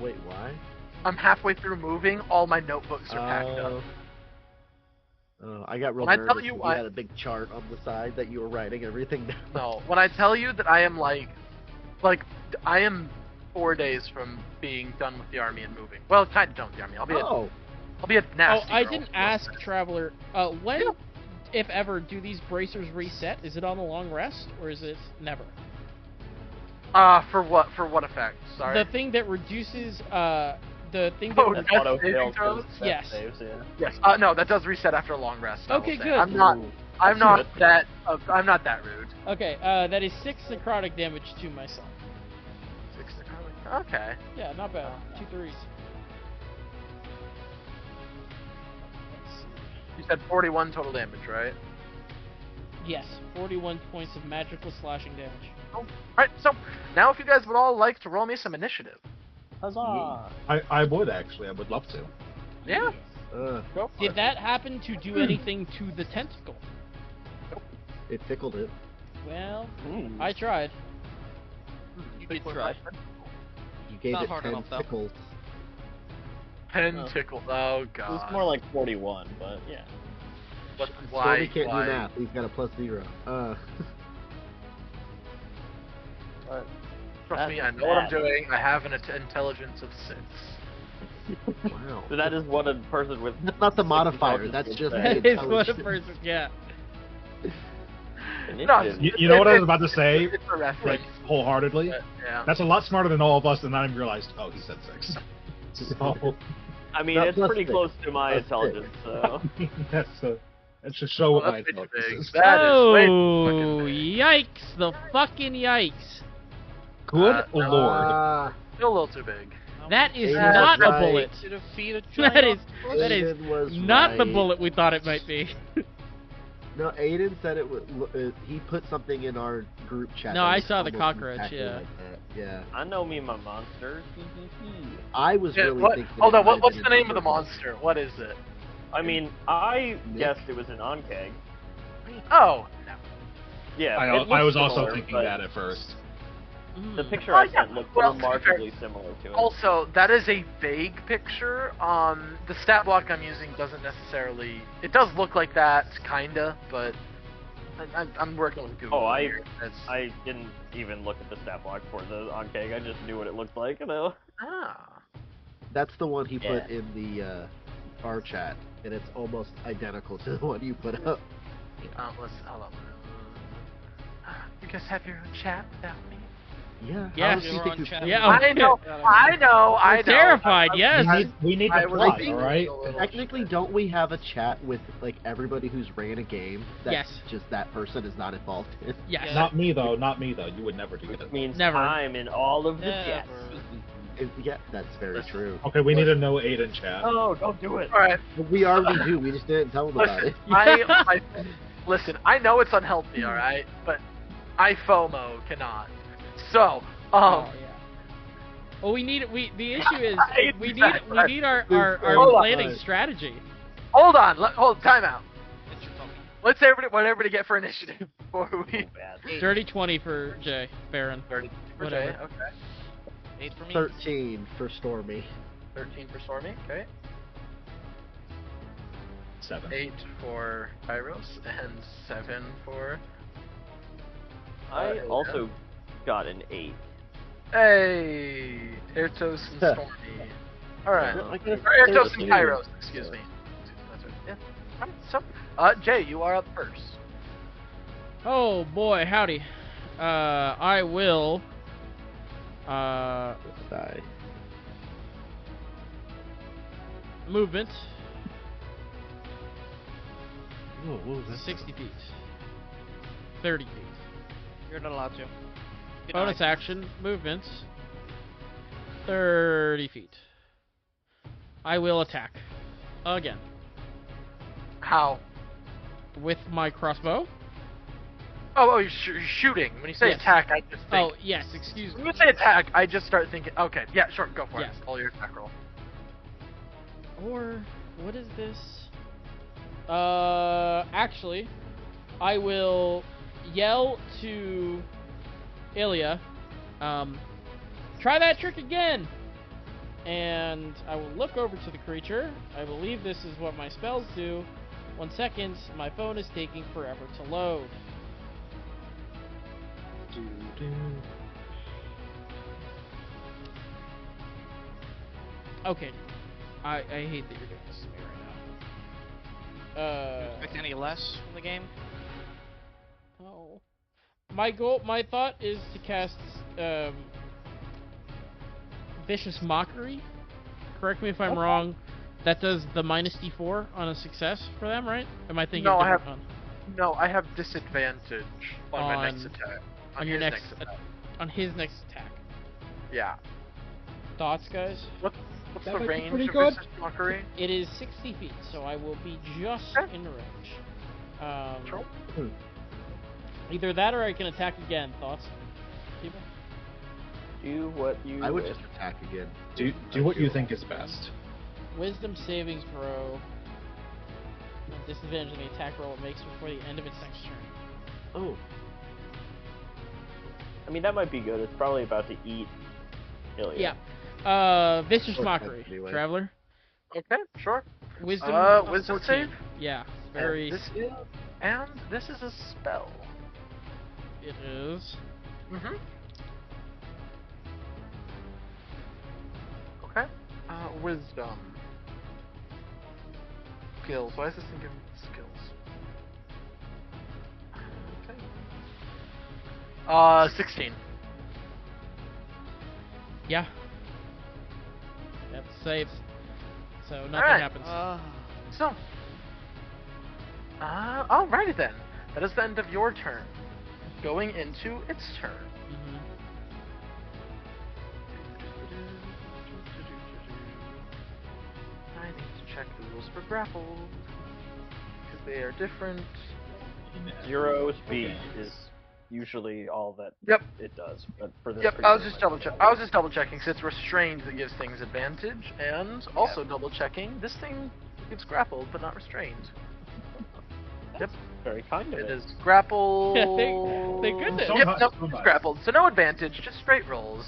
Wait, why? I'm halfway through moving. All my notebooks are packed up. Oh, I got real When I tell nervous. you You I- had a big chart on the side that you were writing everything down. No, when I tell you that I am like I am 4 days from being done with the army and moving. Well, kind of done with the army. I'll be a Oh, nasty I girl. didn't ask Traveler. When, if ever, do these bracers reset? Is it on a long rest, or is it never? For what? For what effect? Sorry. The thing that reduces, the thing that Oh, re- that's Auto saving fails throws? for Yes. saves, yeah. Yes. No, that does reset after a long rest. I will Okay, say. good. I'm not That's that. I'm not that rude. Okay, that is 6 necrotic damage to myself. 6 necrotic. Okay. Yeah, not bad. 2 threes. You said 41 total damage, right? Yes, 41 points of magical slashing damage. Alright, so now if you guys would all like to roll me some initiative. Huzzah! I would actually. I would love to. Yeah. Go for Did it. that happen to do anything to the tentacle? It tickled it. Well, Mm. I tried. You did try. You gave Not it hard 10 enough, though. tickles. Pentacle. Oh god. It's more like 41, but yeah. But Stormy why? can't why? do math. He's got a +0. But Trust me, I That's know what I'm bad. doing. I have an intelligence of 6. Wow. so that is what a person with. That's not the modifier. intelligence That's would just say. That is what a intelligence. person, yeah. Initiative. You know what I was about to say? It's a reference. Like wholeheartedly. But, yeah. That's a lot smarter than all of us, and I realized. Oh, he said 6. So I mean, Not it's plus pretty six. close to my Plus intelligence, so. that should show what Well, my that's pretty intelligence big. is. That is way Oh, fucking big. the fucking yikes. Good lord. Still a little too big. That is Aiden not was a right. bullet. To defeat a That is giant that is Aiden was not the right. bullet we thought it might be. No, Aiden said it would. He put something in our group chat. No, that I was saw the almost cockroach, exactly yeah. like that. Yeah. I know me and my monsters. I was Yeah, really what, thinking. hold it on, might have what's been the name of the purple. monster? What is it? I mean, I Nick? guessed it was an onkeg. Oh, no. Yeah, I it was looks also similar, thinking but that at first. The picture Oh, I yeah. sent looked Well, to be fair- remarkably similar to it. Also, that is a vague picture. The stat block I'm using doesn't necessarily. It does look like that, kinda, but I'm working with Google. Oh, here. I didn't even look at the stat block for the onkeg. I just knew what it looked like. You That's the one he Yeah. put in the our chat, and it's almost identical to the one you put up. Let's hold on. You guys have your own chat without me. Yeah. Yeah. How does he You're think on it's chat. Yeah, I know. I'm terrified, yes. We need I the was plot, thinking alright? a little Technically, shit. don't we have a chat with like everybody who's ran a game? That Yes. Just that person is not involved in. Yes. Not me though, not me though. You would never do Which that. means Never. I'm in all of the Never. chats. Yeah, that's very true. Okay, we need a no Aiden chat. Oh, don't do it. All right. But we already do. We just didn't tell them about Listen, it. listen. I know it's unhealthy, all right, but I FOMO cannot. So, Oh, yeah. Well, the issue is we need our Hold on. planning strategy. hold on. Time out. It's your phone. Let's everybody get for initiative before we. Bad. Dirty 20 for Jay Baron. 30 for Whatever. Jay. Okay. 8 for me. 13 for Stormy. 13 for Stormy. Okay. 7. 8 for Kairos and 7 for. I also got an 8. Hey, Ertos and Stormy. All right. Yeah. Or Ertos and Kairos. Excuse me. That's right. Yeah. All right. So, Jay, you are up first. Oh boy, howdy. I will. Die. Movement Oh, what was that? 60 feet. 30 feet. You're not allowed to. Bonus action, movements 30 feet. I will attack. Again. How? With my crossbow. Oh, you're shooting. When you say Yes. attack, I just think. Oh, yes, excuse When me. you say attack, I just start thinking. Okay, yeah, sure, go for Yes. it. All your attack roll. Or, what is this? Actually, I will yell to Ilya, try that trick again! And I will look over to the creature. I believe this is what my spells do. 1 second, my phone is taking forever to load. Okay. I hate that you're doing this to me right now. Expect any less from the game? Oh. My thought is to cast Vicious Mockery. Correct me if I'm wrong. That does the minus D4 on a success for them, right? Am I thinking No, I different have- No, I have disadvantage on my next attack. on your his next attack. on his next attack? Yeah. Thoughts, guys? What's That the might be range pretty of good. Vicious Mockery? It is 60 feet, so I will be just Okay. in range. Sure. Either that or I can attack again. Thoughts, people? Do what you I would wish. just attack again. Do what you think is best. Wisdom savings throw. Disadvantage on the attack roll it makes before the end of its next turn. Oh, I mean, that might be good. It's probably about to eat Ilya. Yeah. Vicious Okay, Mockery. anyway. Traveler. Okay, sure. Wisdom. Wisdom 14. save? Yeah. Very. And this is a spell. It is. Mm-hmm. Okay. Wisdom. Skills. Why is this thing giving me skills? Okay. 16. Yeah. That saves. So nothing Alright. happens. So. Alrighty then. That is the end of your turn. going into its turn. Mm-hmm. I need to check the rules for grapple because they are different. Zero speed is usually all that Yep. it does, but for this Yep, creature, I was it just might double be check. better. I was just double checking since it's restrained that gives things advantage, and also double checking this thing gives grappled but not restrained. Yep, Very kind of it it. is grappled. Yeah, thank goodness. So Yep, nice, nope, so it's nice. grappled, so no advantage, just straight rolls.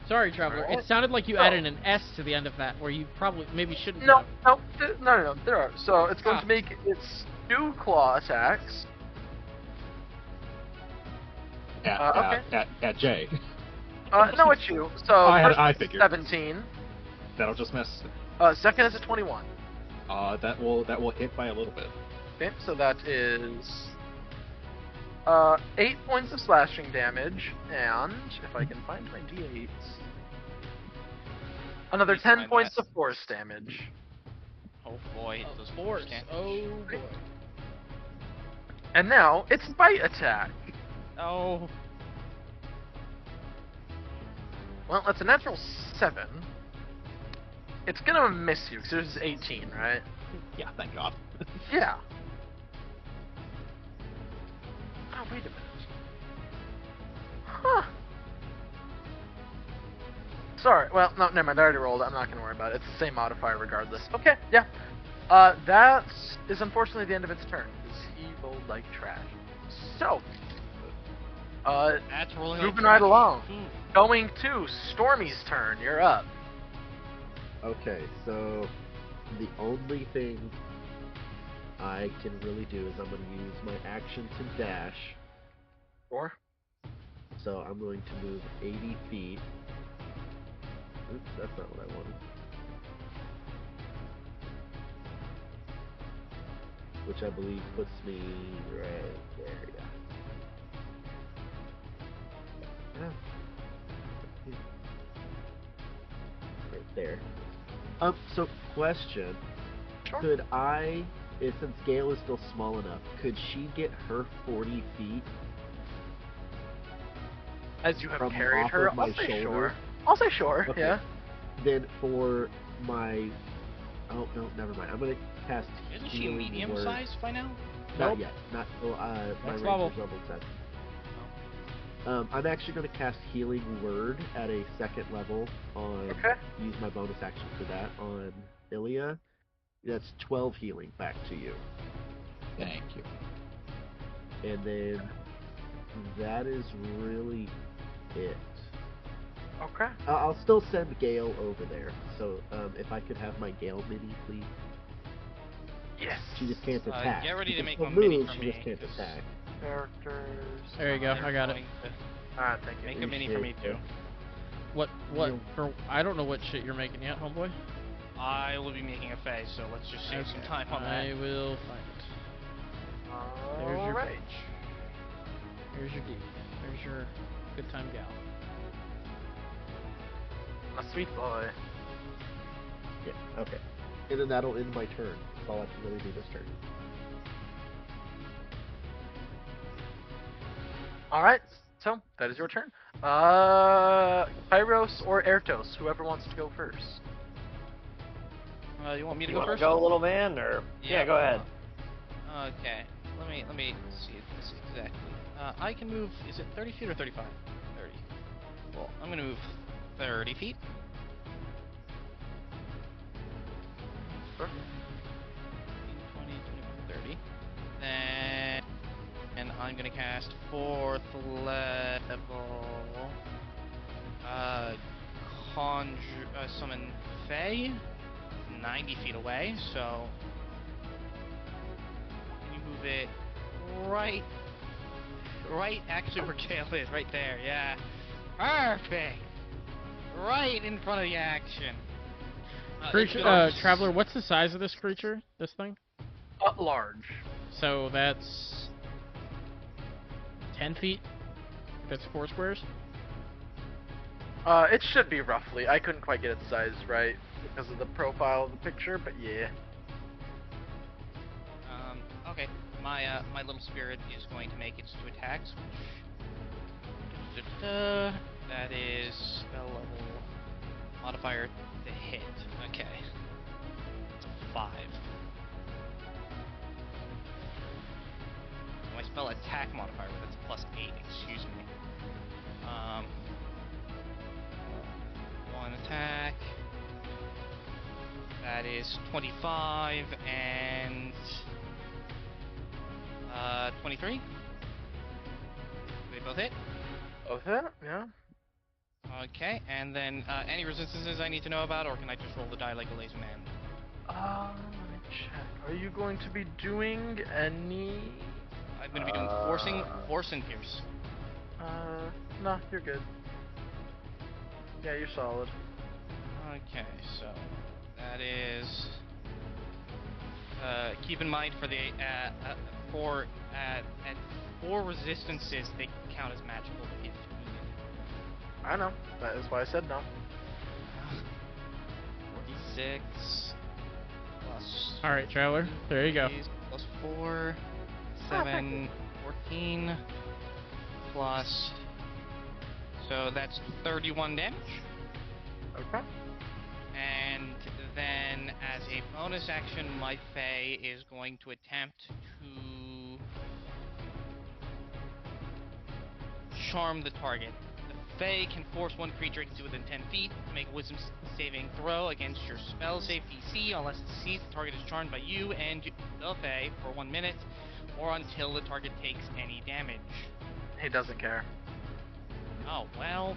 Sorry, Traveler. Alright. It sounded like you So- added an S to the end of that, where you probably maybe shouldn't No, have. no, there are. So it's going Ah. to make its 2 claw attacks. At J. No, it's you. So first I is figured. 17. That'll just miss. Second is a 21. That will hit by a little bit. Okay, so that is 8 points of slashing damage, and if I can find my d8s, another Please 10 find points that. of force damage. Oh boy, Of those course. damage. Oh boy. And now it's bite attack. Oh. Well, that's a natural 7. It's gonna miss you because this is 18, right? Yeah, thank God. Yeah. Oh, wait a minute. Huh. Sorry. Well, no, never mind. I already rolled it. I'm not gonna worry about it. It's the same modifier regardless. Okay, yeah. That is unfortunately the end of its turn because he rolled like trash. So, That's rolling moving like right trash. along. Hmm. Going to Stormy's turn. You're up. Okay, so the only thing I can really do is I'm going to use my action to dash. Sure. So I'm going to move 80 feet. Oops, that's not what I wanted. Which I believe puts me right there, yeah. Yeah. Right there. So question. Sure. Could I, since Gale is still small enough, could she get her 40 feet As you have from carried off her, of my I'll say shoulder? sure. I'll say sure. Okay. Yeah. Then for my... Oh, no, never mind. I'm going to cast Isn't she Healing medium Word. sized by now? Not Nope. yet. Not till my Next ranger's level. level 7. I'm actually going to cast Healing Word at a second level on... Okay. Use my bonus action for that on Ilya. That's 12 healing back to you. Thank you. And then that is really it. Okay. I'll still send Gale over there. So if I could have my Gale mini, please. Yes. She just can't attack. Get ready She to can make still a mini move, for she me, just can't 'cause attack. Characters. There you go. I got it. Going to Alright, thank you. Make a mini for me too. What? You- For I don't know what shit you're making yet, homeboy. I will be making a phase, so let's just save some Okay, time on I that. will find it. There's your Alright. page. Here's your D. There's your good time gal. A sweet boy. Yeah, okay. And then that'll end my turn. That's all I can really do this turn. Alright, so that is your turn. Pyros or Ertos, whoever wants to go first. You want me to You go wanna first? go, little man, or yeah, go ahead. Okay. Let me see this exactly. I can move. Is it 30 feet or 35? 30. Well, I'm gonna move 30 feet. Sure. 20, 21, 30. Then, and I'm gonna cast 4th level. Summon Fae. 90 feet away, so. Can you move it right actually where Gale is, right there, yeah. Perfect! Right in front of the action. Creature, Traveler, what's the size of this creature? This thing? Large. So that's 10 feet. That's 4 squares. It should be roughly. I couldn't quite get its size right because of the profile of the picture, but yeah. Okay. my little spirit is going to make its 2 attacks, which that is spell level modifier to hit. Okay, it's a 5. My spell attack modifier, but that's +8. Excuse me. 1 attack. That is 25 and 23. They both hit. Both hit? Yeah. Okay, and then any resistances I need to know about, or can I just roll the die like a lazy man? Let me check. Are you going to be doing any? I'm going to be doing force and pierce. No, you're good. Yeah, you're solid. Okay, so that is. Keep in mind for the at 4 resistances, they count as magical if needed. I know. That is why I said no. 46 plus. All right, Travler. There you go. Plus 4, 7, 14 plus. So that's 31 damage. Okay. And then, as a bonus action, my Fae is going to attempt to charm the target. The Fae can force one creature to within 10 feet to make a wisdom saving throw against your spell save DC unless it sees the target is charmed by you and the Fae for 1 minute, or until the target takes any damage. He doesn't care. Oh, well,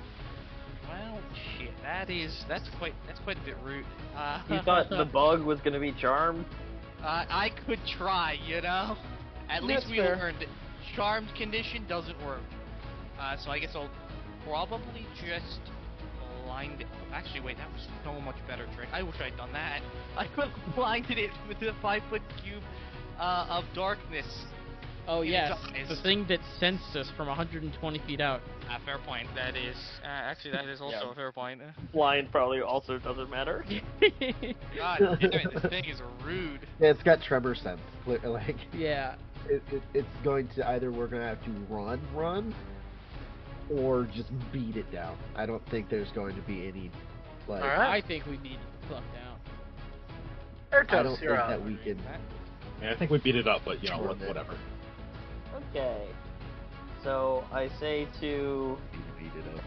shit. That's quite a bit rude. You thought the bug was gonna be charmed? I could try, you know. At least That's we fair. learned charmed condition doesn't work. So I guess I'll probably just blind it. Oh, actually, wait, that was so much better trick. I wish I'd done that. I could have blinded it with the 5-foot cube of darkness. Oh in yes, its the eyes. thing that sensed us from 120 feet out. Fair point. That is actually that is also Yeah. a fair point. Blind probably also doesn't matter. God damn it, this thing is rude. Yeah, it's got tremor sense. Like, Yeah. it's going to either we're gonna have to run, or just beat it down. I don't think there's going to be any like. All right. I think we need it to fuck down. I Airtoes, don't you're think up. that we can. I mean, I think we beat it up, but whatever. Okay. So I say to Beat it up.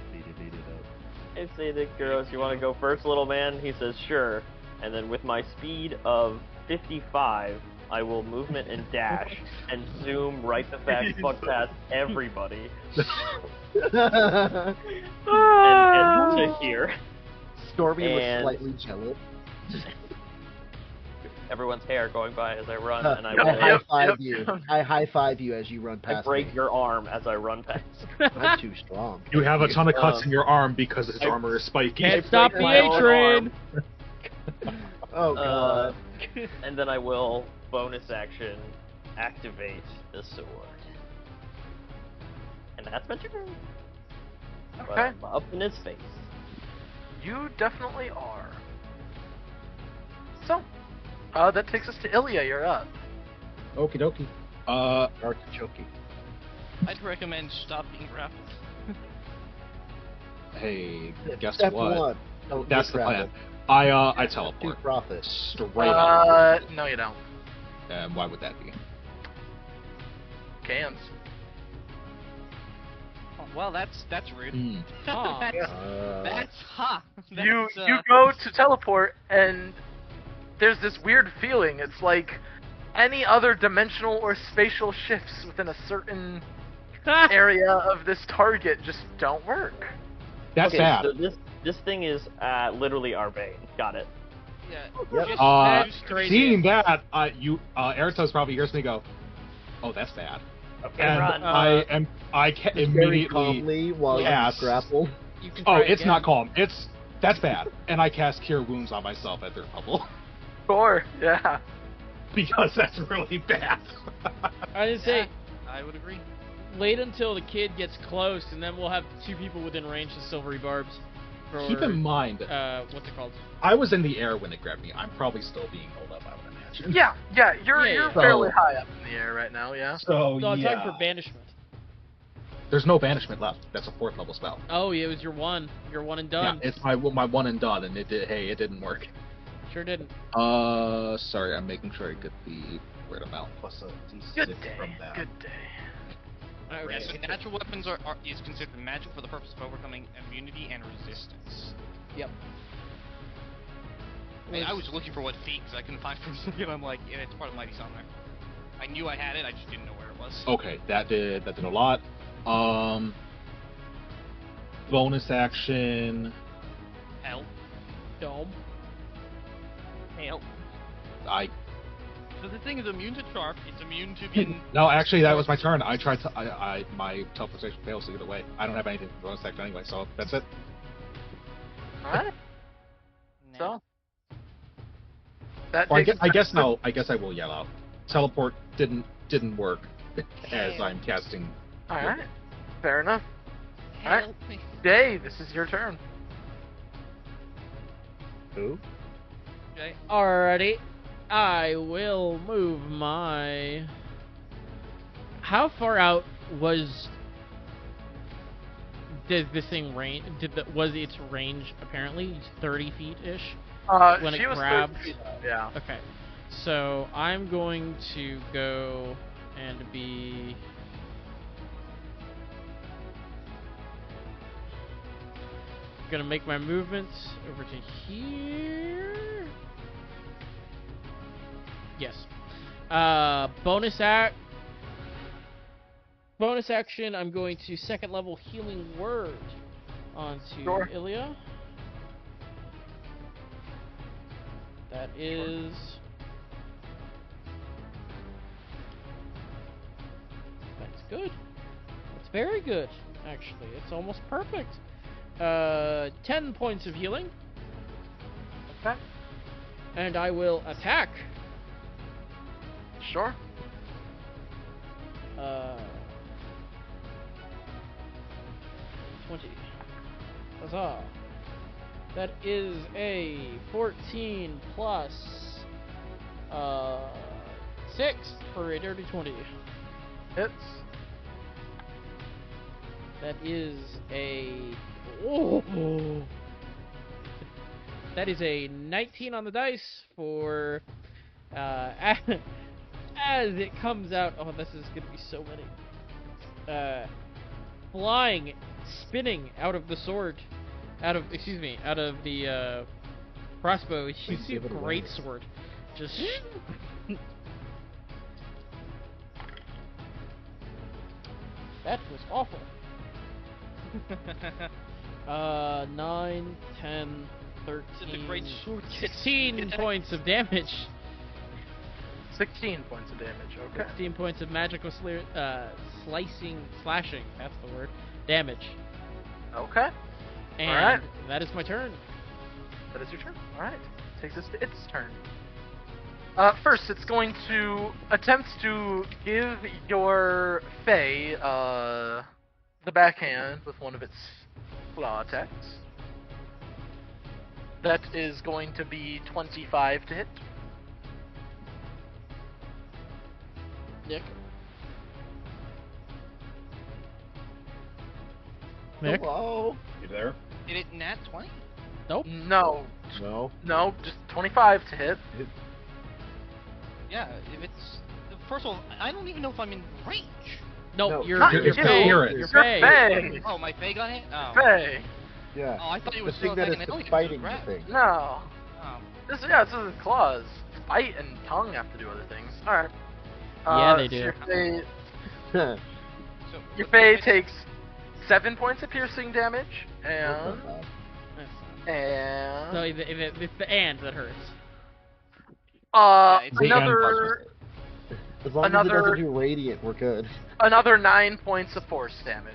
I say to Kuros, you want to go first, little man? He says, sure. And then with my speed of 55, I will movement and dash and zoom right the fuck past everybody and to here. Stormy And- was slightly jealous. Everyone's hair going by as I run, and I I will high five Yep. you. I high five you as you run I past break me. your arm as I run past. I'm too strong. You have a ton of cuts in your arm because his armor is spiky. Can't stop the my own A-train! Oh god. And then I will bonus action activate the sword. And that's my turn. But Okay. I'm up in his face. You definitely are. So, that takes us to Ilya. You're up. Okie dokie. Artichoke. I'd recommend stop being grappled. Hey, guess Step what? one. Don't That's get the plan. grappled. I To teleport profit. straight up. No, you don't. And why would that be? Cans. Oh, well, that's rude. Aw. That's You go to teleport, and there's this weird feeling. It's like any other dimensional or spatial shifts within a certain area of this target just don't work. That's okay, bad. so this thing is literally our bane. Got it. Yeah. Yep. Just That's crazy. Seeing that, Eratos probably hears me go, "Oh, that's bad," Okay, and run. I can Just very immediately. calmly while Yes. you grapple. You can Oh, try it's again. not calm. That's bad, and I cast Cure Wounds on myself at third level Sure, yeah. because that's really bad. I didn't say, I would agree. wait until the kid gets close, and then we'll have 2 people within range of silvery barbs. For, Keep in mind, what's it called? I was in the air when it grabbed me. I'm probably still being held up, I would imagine. action. Yeah, you're Yeah. fairly high up in the air right now. Yeah. So No, I'm yeah. talking for banishment. There's no banishment left. That's a 4th level spell. Oh, yeah, it was your one. Your one and done. Yeah, it's my one and done, and it didn't work. Sure didn't. Sorry, I'm making sure I get the right amount plus a d6 Good day. from that. Good day. Okay. Yeah, so natural weapons is considered magic for the purpose of overcoming immunity and resistance. Yep. I mean, I was looking for what feat because I couldn't find for a second. I'm like, yeah, it's part of Mighty somewhere. I knew I had it, I just didn't know where it was. Okay, that did a lot. Bonus action. Help. Dome. Help. I So the thing is immune to sharp, it's immune to being... No, actually, that was my turn. I tried to. My teleportation fails to get away. I don't have anything for bonus action anyway, so that's it. All right. Nah. So. That Well, takes I guess no. I guess I will yell out. Teleport didn't work as I'm casting. All right. Fair enough. All right. Help me. Day, this is your turn. Who? Okay. Alrighty. I will move my... How far out was... Does this thing range... Was its range apparently 30 feet-ish? When she it was 30 grabbed... feet up, yeah. Okay. So I'm going to go and be... Gonna make my movements over to here. Yes. Bonus action. I'm going to 2nd level healing word onto Sure. Ilya. That is. That's good. That's very good, actually. It's almost perfect. 10 points of healing. Okay. And I will attack. Sure. 20. Huzzah. That is a 14 plus 6 for a dirty 20. Hits. That is a... Oh. That is a 19 on the dice for... as it comes out... Oh, this is going to be so many. Flying, spinning out of the sword. Out of the crossbow. You see a great sword. Just... That was awful. 9, 10, 13, It's a great sword. 16 points of damage. 16 points of damage, okay. 16 points of magical slashing, that's the word, damage. Okay. And Alright. that is my turn. That is your turn. Alright. Takes us to its turn. First, it's going to attempt to give your Fae, the backhand with one of its claw attacks. That is going to be 25 to hit. Nick. Nick? Hello? You there? Did it nat 20? Nope. No. No. No, just 25 to hit. Yeah, if it's... First of all, I don't even know if I'm in range. Nope, No, you're not you're you. Fae. You're You're Fae. Fae. Oh, my Fae got hit? Oh. Fae. Yeah. Oh, I thought it was the still thing that attacking. I is know fighting grab. the thing. No. Oh. This is claws. Bite and tongue have to do other things. Alright. Yeah, they so do. Your So, Fae takes 7 points of piercing damage, and... So And... it's the and that hurts. it's the Another... As long as it Another- doesn't do radiant, we're good. Another 9 points of force damage.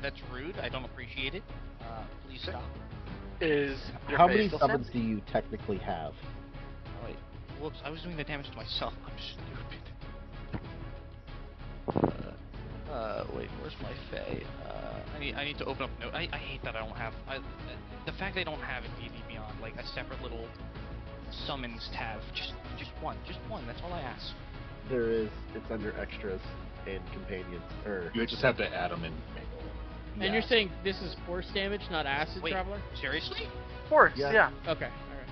That's rude. I don't appreciate it. Please stop. Is your How Fae many still summons do you technically have? Oh, wait. Whoops, I was doing the damage to myself. I'm stupid. Wait, where's my Fae? I need to open up note. I hate that I don't have... the fact they don't have in D&D Beyond, like, a separate little summons tab? Just one. That's all I ask. There is. It's under extras and companions. You just have to add them in manually. And you're saying this is force damage, not acid, Wait, Traveler? seriously? Force, Yeah. yeah. Okay, alright.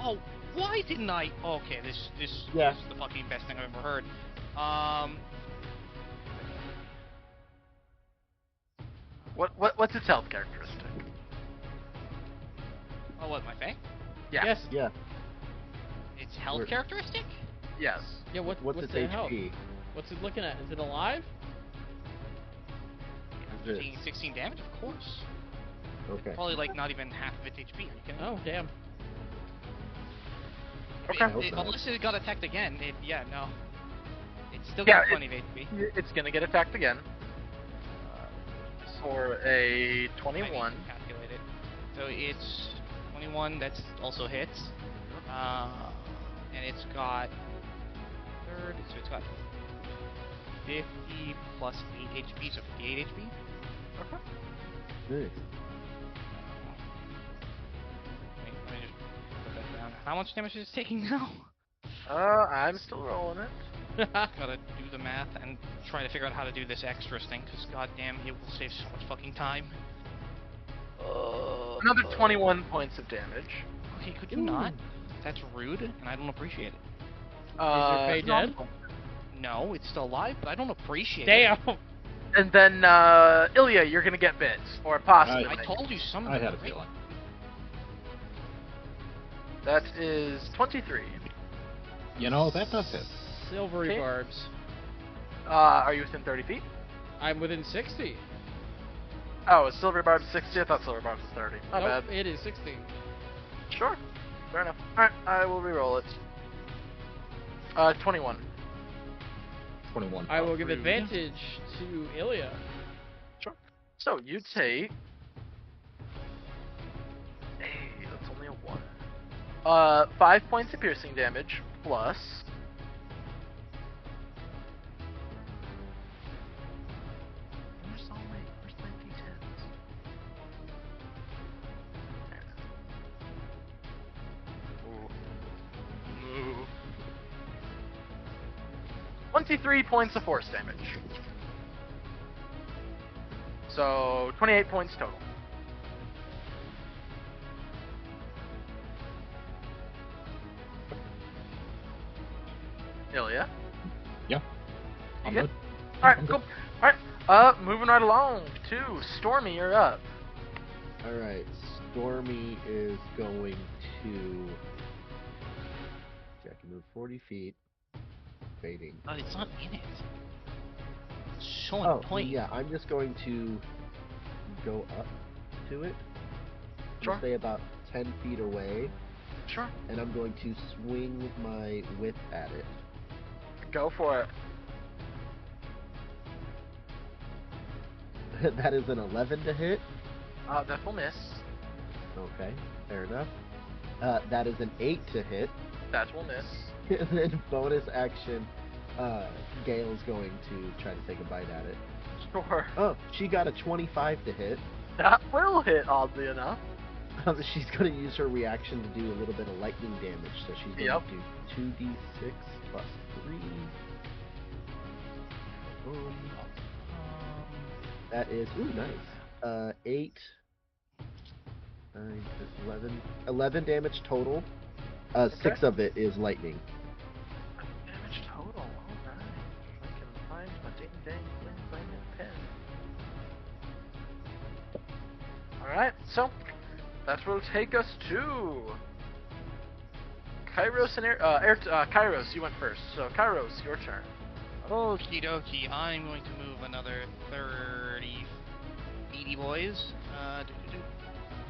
Oh, why didn't I? Okay, this Yeah. is the fucking best thing I've ever heard. What's its health characteristic? Oh, what, my Fae? Yeah. Yes. Yeah. Its health Where- characteristic? Yes. Yeah, What's its the health? HP? What's it looking at? Is it alive? Is it? Taking 16 damage, of course. Okay. Probably like not even half of its HP. Are you kidding? Oh, damn. Okay. I hope not. Unless it got attacked again, no. It's still Yeah, got plenty of HP. It's gonna get attacked again for a 21. I need to calculate it. So it's 21. That's also hits. And it's got third. So it's got 50 plus 8 HP, so 58 HP. Okay. Nice. Let me just put that down. How much damage is it taking now? I'm still rolling it. Gotta do the math and try to figure out how to do this extras thing, because goddamn, it will save so much fucking time. Another 21 points of damage. Okay, could you not? That's rude, and I don't appreciate it. Is your Fae dead? No, it's still alive, but I don't appreciate Damn! it. And then, Ilya, you're gonna get bits. Or possibly. I told you some of I them, had a right? feeling. That is 23. You know, that does hit. Silvery Okay. barbs. Are you within 30 feet? I'm within 60. Oh, is Silver Barb's 60? I thought Silver Barb's was 30. My Nope, bad. it is 60. Sure. Fair enough. Alright, I will re-roll it. 21. 21. I will give rude. advantage to Ilya. So, you take... Hey, that's only a 1. 5 points of piercing damage, plus... Where's my d10s? 23 points of force damage. So, 28 points total. Ilya? Yeah. I'm You good. Alright, I'm cool. good. Alright, moving right along to Stormy, you're up. Alright, Stormy is going to... I can move 40 feet. Fading. But it's not in it. It's showing Oh, point. yeah, I'm just going to go up to it. Sure. Stay about 10 feet away, Sure. and I'm going to swing my whip at it. Go for it. That is an 11 to hit. That will miss. Okay, fair enough. That is an 8 to hit. That will miss. And then bonus action, Gale's going to try to take a bite at it. Sure. Oh, she got a 25 to hit. That will hit, oddly enough. She's going to use her reaction to do a little bit of lightning damage, so she's going Yep. to do 2d6 plus 3. Boom. That is, ooh, nice. 8, 9, 11, 11 damage total. 6 of it is lightning. Damage total. Alright. I can find my ding-dang bling and pen. Alright, so that will take us to Kairos and Kairos, you went first. So Kairos, your turn. Okie dokie, I'm going to move another 30 80 boys.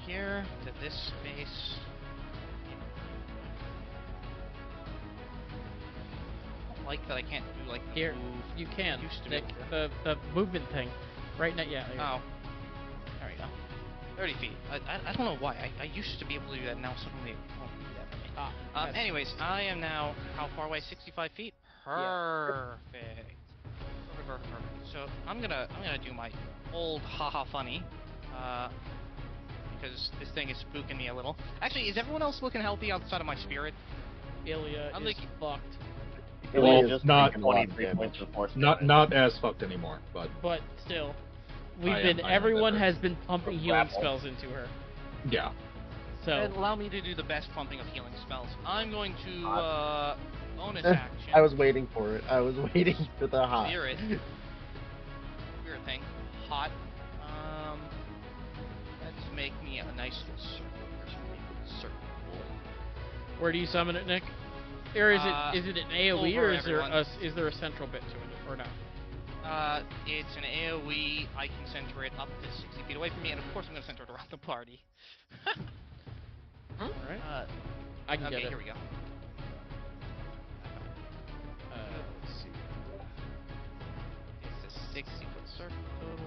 Here to this space. I don't like that I can't do like the Here, move. you can. Used to be Nick, able the movement thing. Right now, yeah. There you go. Oh. There we go. 30 feet. I don't know why. I used to be able to do that, now suddenly it won't do that for me. That's- Anyways, I am now, how far away? 65 feet? Perfect. Perfect. So, I'm gonna do my old haha funny. because this thing is spooking me a little. Actually, is everyone else looking healthy outside of my spirit? Ilya I'm is like- fucked. Well, Ilya just not- took a lot of 23 damage. points of force Not damage. not as fucked anymore, but But still, I am everyone better. has been pumping A healing grapple. spells into her. yeah. And So allow me to do the best pumping of healing spells. I'm going to bonus action. I was waiting for it. I was waiting for the hot. Spirit. Spirit thing. Hot. Let's make me a nice little circle. Where's my little circle? where do you summon it, Nick? Or is it an AOE over or is there everyone. is there a central bit to it or not? It's an AoE. I can center it up to 60 feet away from me, and of course I'm going to center it around the party. All right. I can okay, get it. here we go. Let's see. It's a 60-foot circle total.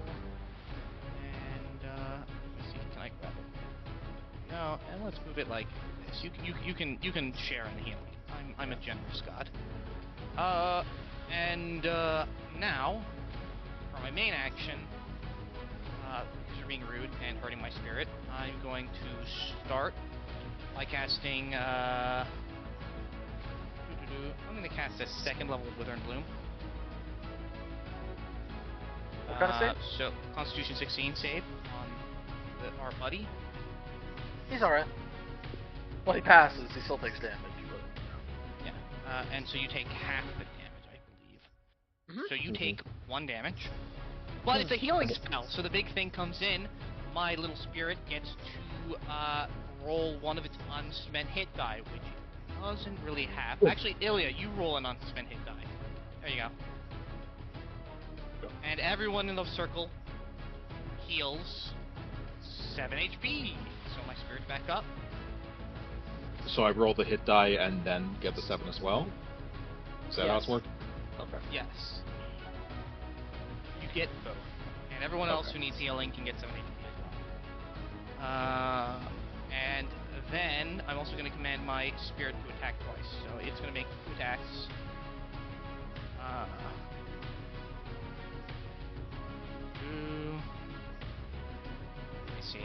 And, let me see, can I grab it? No, and let's move it like this. You can share in the healing. I'm a generous god. Now, for my main action, because you're being rude and hurting my spirit, I'm going to start by casting, I'm going to cast a second level Wither and Bloom. What kind of save? So, Constitution 16 save on our buddy. He's alright. Well, he passes. He still takes damage. But, Yeah. And so you take half the damage, I believe. Mhm. So you take 1 damage. But it's a healing spell, so the big thing comes in. My little spirit gets to roll one of its unspent hit die, which it doesn't really have. Actually, Ilya, you roll an unspent hit die. There you go. And everyone in the circle heals 7 HP. So my spirit's back up. So I roll the hit die and then get the 7 as well? Is that how it's Yes. working? Okay. Yes. You get both. And everyone else Okay. who needs healing can get 7 HP as well. And then I'm also going to command my spirit to attack twice. So it's going to make 2 attacks. Let me see.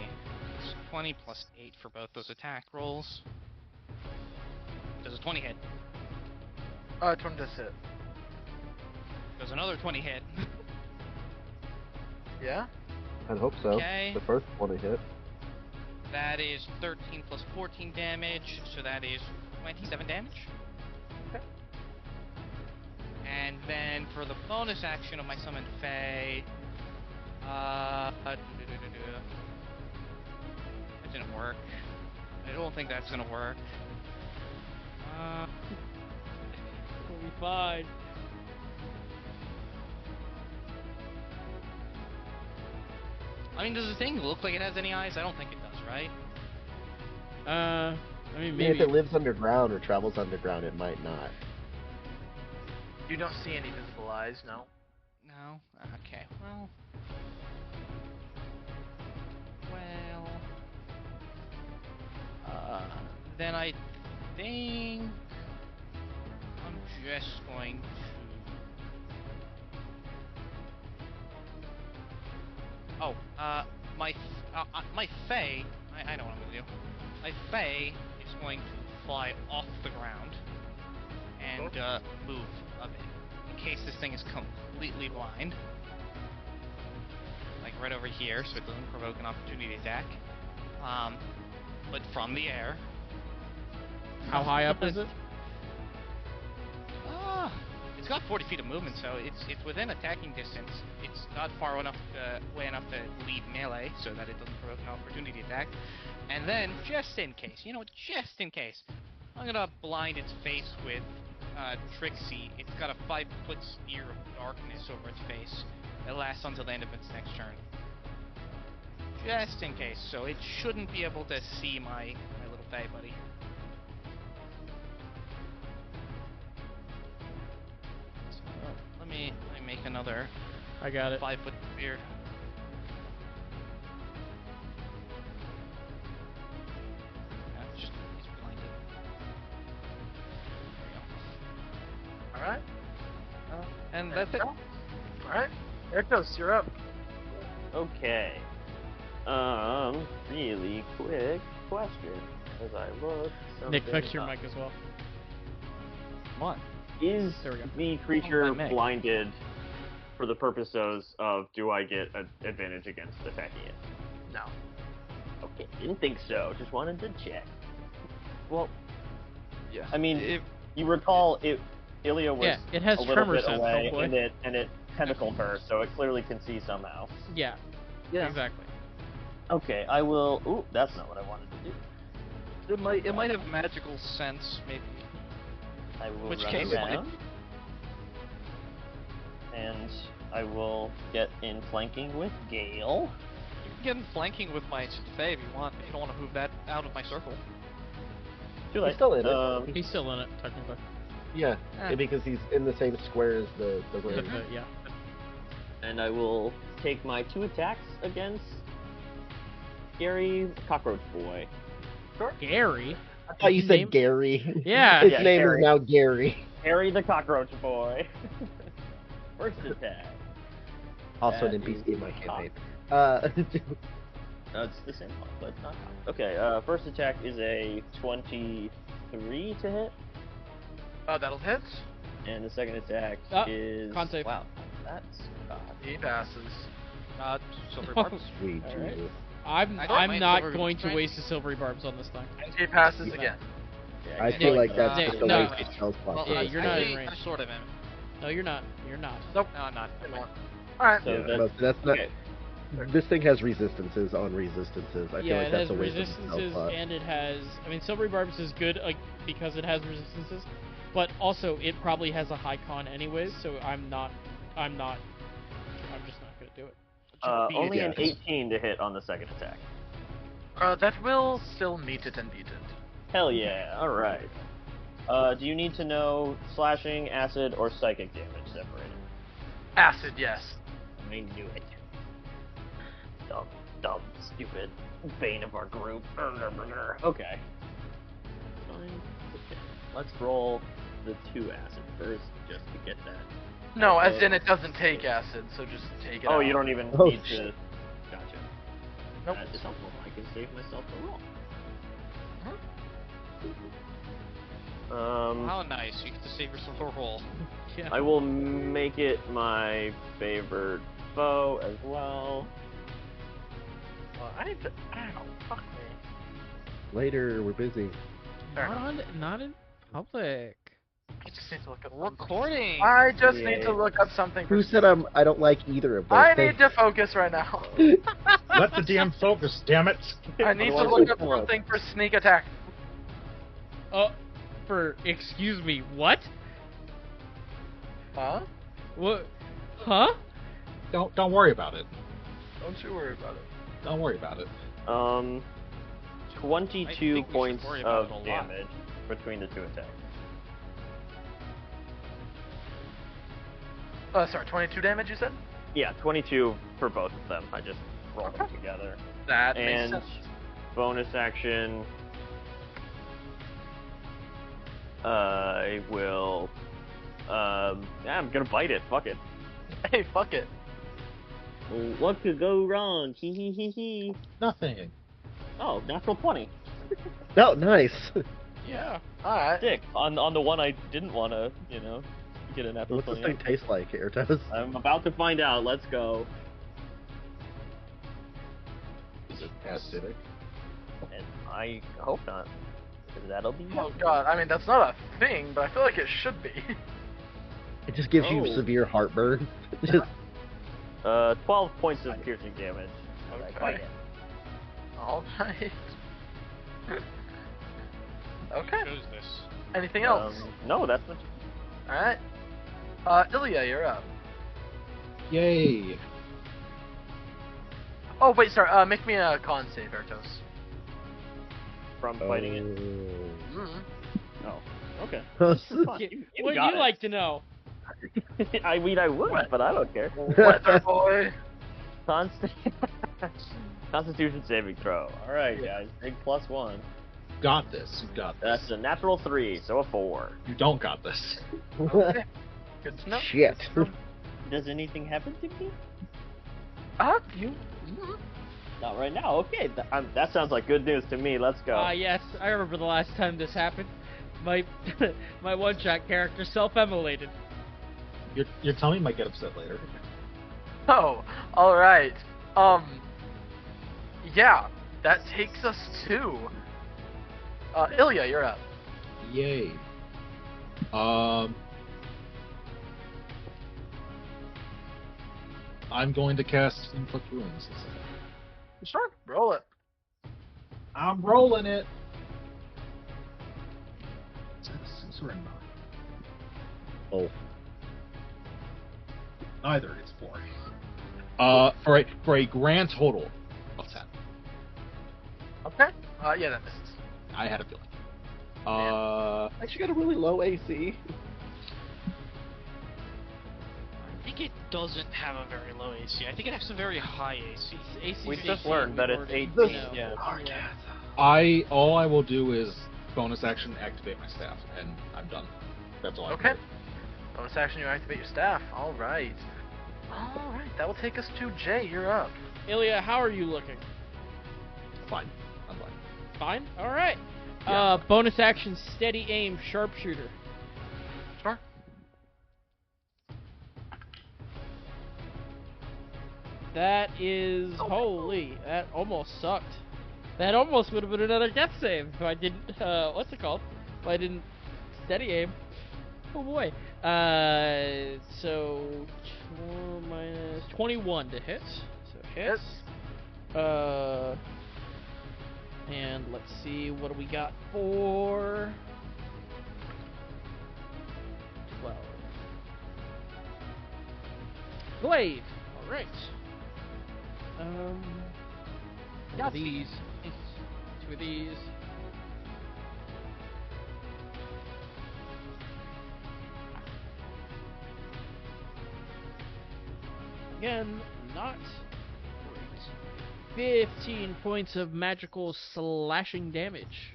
It's 20 plus 8 for both those attack rolls. Does a 20 hit? 20 does hit. Does another 20 hit? Yeah? I'd hope so. Okay. The first one I hit. That is 13 plus 14 damage, so that is 27 damage. Okay. And then for the bonus action of my summoned Fae, that didn't work. I don't think that's gonna work. We'll be fine. I mean, does the thing look like it has any eyes? I don't think it does, right? I mean, If maybe. it lives underground or travels underground, it might not. You don't see any visible eyes, no? No? Okay, well... then I think I'm just going to... Oh, my Fae, I know what I'm going to do. My Fae is going to fly off the ground and move a bit, in case this thing is completely blind. Like right over here, so it doesn't provoke an opportunity attack. But from the air. How high up is it? It's got 40 feet of movement, so it's within attacking distance. It's not far enough away enough to lead melee, so that it doesn't provoke an opportunity attack. And then, just in case, just in case, I'm gonna blind its face with Trixie. It's got a 5-foot sphere of darkness over its face that lasts until the end of its next turn. Just in case, so it shouldn't be able to see my little Fae buddy. So let me make another I got it. 5-foot sphere. He's blinded. There we go. Alright. And that's it. Alright. Ericos, you're up. Okay. Really quick question as I look. Nick, something fix your up. mic as well. What? Is There we go. the creature mic. blinded for the purposes of do I get an advantage against attacking it? No. Okay, didn't think so. Just wanted to check. Well, Yes. I mean, if you recall Ilya was Yeah, it has a little tremor bit sense, away, homeboy. and it tentacled her, so it clearly can see somehow. Yeah, yeah, exactly. Okay, I will. Ooh, that's not what I wanted to do. it might have magical sense, maybe. I will Which run case it around, and I will get in flanking with Gale. You can get in flanking with my Fae if you want. If you don't want to move that out of my circle. Too late. He's still in it. He's still in it, technically. Yeah, Eh. because he's in the same square as the But, ring. yeah. And I will take my 2 attacks against Gary Cockroach Boy. Gary? I thought you His said name- Gary. Yeah. His Yeah, name Gary. is now Gary. Gary the Cockroach Boy. First attack. Also That an NPC is in my campaign. It's the same one, but not cocked. Okay, first attack is a 23 to hit, That'll hit. and the second attack is... con save. Wow, that's... He passes. Silver barbs. Sweet Alright. Jesus. I'm I don't mind not silver going to strength. waste the silvery barbs on this thing. And he passes Yeah. again. Yeah, I can't feel do like it. that's Nick, just a no. waste of spell Well, slot. Yeah, you're not in actually, range. I sort of am. No, you're not. You're not. Nope. No, I'm not. Didn't want. Alright. So Yeah, that's- no, that's not. okay. This thing has resistances on resistances. I feel Yeah, like it that's has a waste of resistances, spell slot. and it has... I mean, silvery barbs is good because it has resistances, but also it probably has a high con anyways, so I'm just not going to do it. Only Yeah. an 18 to hit on the second attack. That will still meet it and beat it. Hell yeah, alright. Do you need to know slashing, acid, or psychic damage separated? Acid, yes. I knew it. Dumb, stupid bane of our group. Okay. Fine. Okay. Let's roll the 2 acid first, just to get that. No, as in it doesn't take acid, so just take it out. Oh, you don't even Oh, need to... shit. Gotcha. Nope. That is helpful. I can save myself the roll. How nice. You get to save yourself a roll. Yeah. I will make it my favorite foe as well. I need to... Ow, fuck me. Later, we're busy. Not in public. I just need to look up Recording! I just need to look up something for... Who said I don't like either of those I things? need to focus right now. Let the DM focus, damn it! I need to Otherwise look up it's blood. something for sneak attack. Excuse me, what? Huh? What? Huh? Don't worry about it. Don't you worry about it. Don't worry about it. 22 I think we should points worry about of it a lot. damage between the 2 attacks. Sorry, 22 damage you said? Yeah, 22 for both of them. I just rolled them together. That And makes sense. bonus action, I will. I'm gonna bite it. Fuck it. Hey, fuck it. What could go wrong? Hee hee hee hee. Nothing. Oh, natural 20. No, nice. Yeah. Alright. Dick. On the one I didn't want to, get a natural What's this 20. thing taste like, Airtoes? I'm about to find out. Let's go. Is it acidic? And I hope not. Because that'll be. Oh god, I mean, that's not a thing, but I feel like it should be. It just gives you Oh. severe heartburn. Just 12 points of piercing damage. as I Okay. bite it. Alright. Okay. Chose this. Anything else? No, that's what. Alright. Ilya, you're up. Yay! Oh, wait, sorry, make me a con save, Ertos. From fighting it. Mm. Oh, okay. it. You What do got you it. like to know? I mean, I would, but I don't care. Weather boy. Constitution saving throw. All right, guys. Big +1. Got this. You got this. That's a natural 3, so a 4. You don't got this. Okay. Good to know. Shit. Does anything happen to me? You. Not right now. Okay, that sounds like good news to me. Let's go. Yes, I remember the last time this happened. My my one-shot character self-immolated. Your tummy might get upset later. Oh, alright. Yeah, that takes us to... Ilya, you're up. Yay. I'm going to cast Inflict Wounds. Sure, roll it. I'm rolling it. Is that a 6 or a 9? Oh. Neither. It's 4. For a grand total of 10. Okay. Yeah, that misses. I had a feeling. Actually got a really low AC. I think it doesn't have a very low AC. I think it has some very high AC. AC We is just AC, learned that we've it's already- 18. you know. Yeah. All I will do is bonus action activate my staff, and I'm done. That's all I Okay. can do. Bonus action, you activate your staff. Alright. Alright, that will take us to Jay, you're up. Ilya, how are you looking? Fine. I'm fine. Fine? Alright. Yeah. Bonus action, steady aim, sharpshooter. Sure. That is... Holy, that almost sucked. That almost would have been another death save if I didn't... what's it called? If I didn't steady aim. Oh boy. So... minus 21 to hit. So hits. And let's see, what do we got for... 12. Glaive! Alright. One of these. 2 of these. Again, not great. 15 points of magical slashing damage.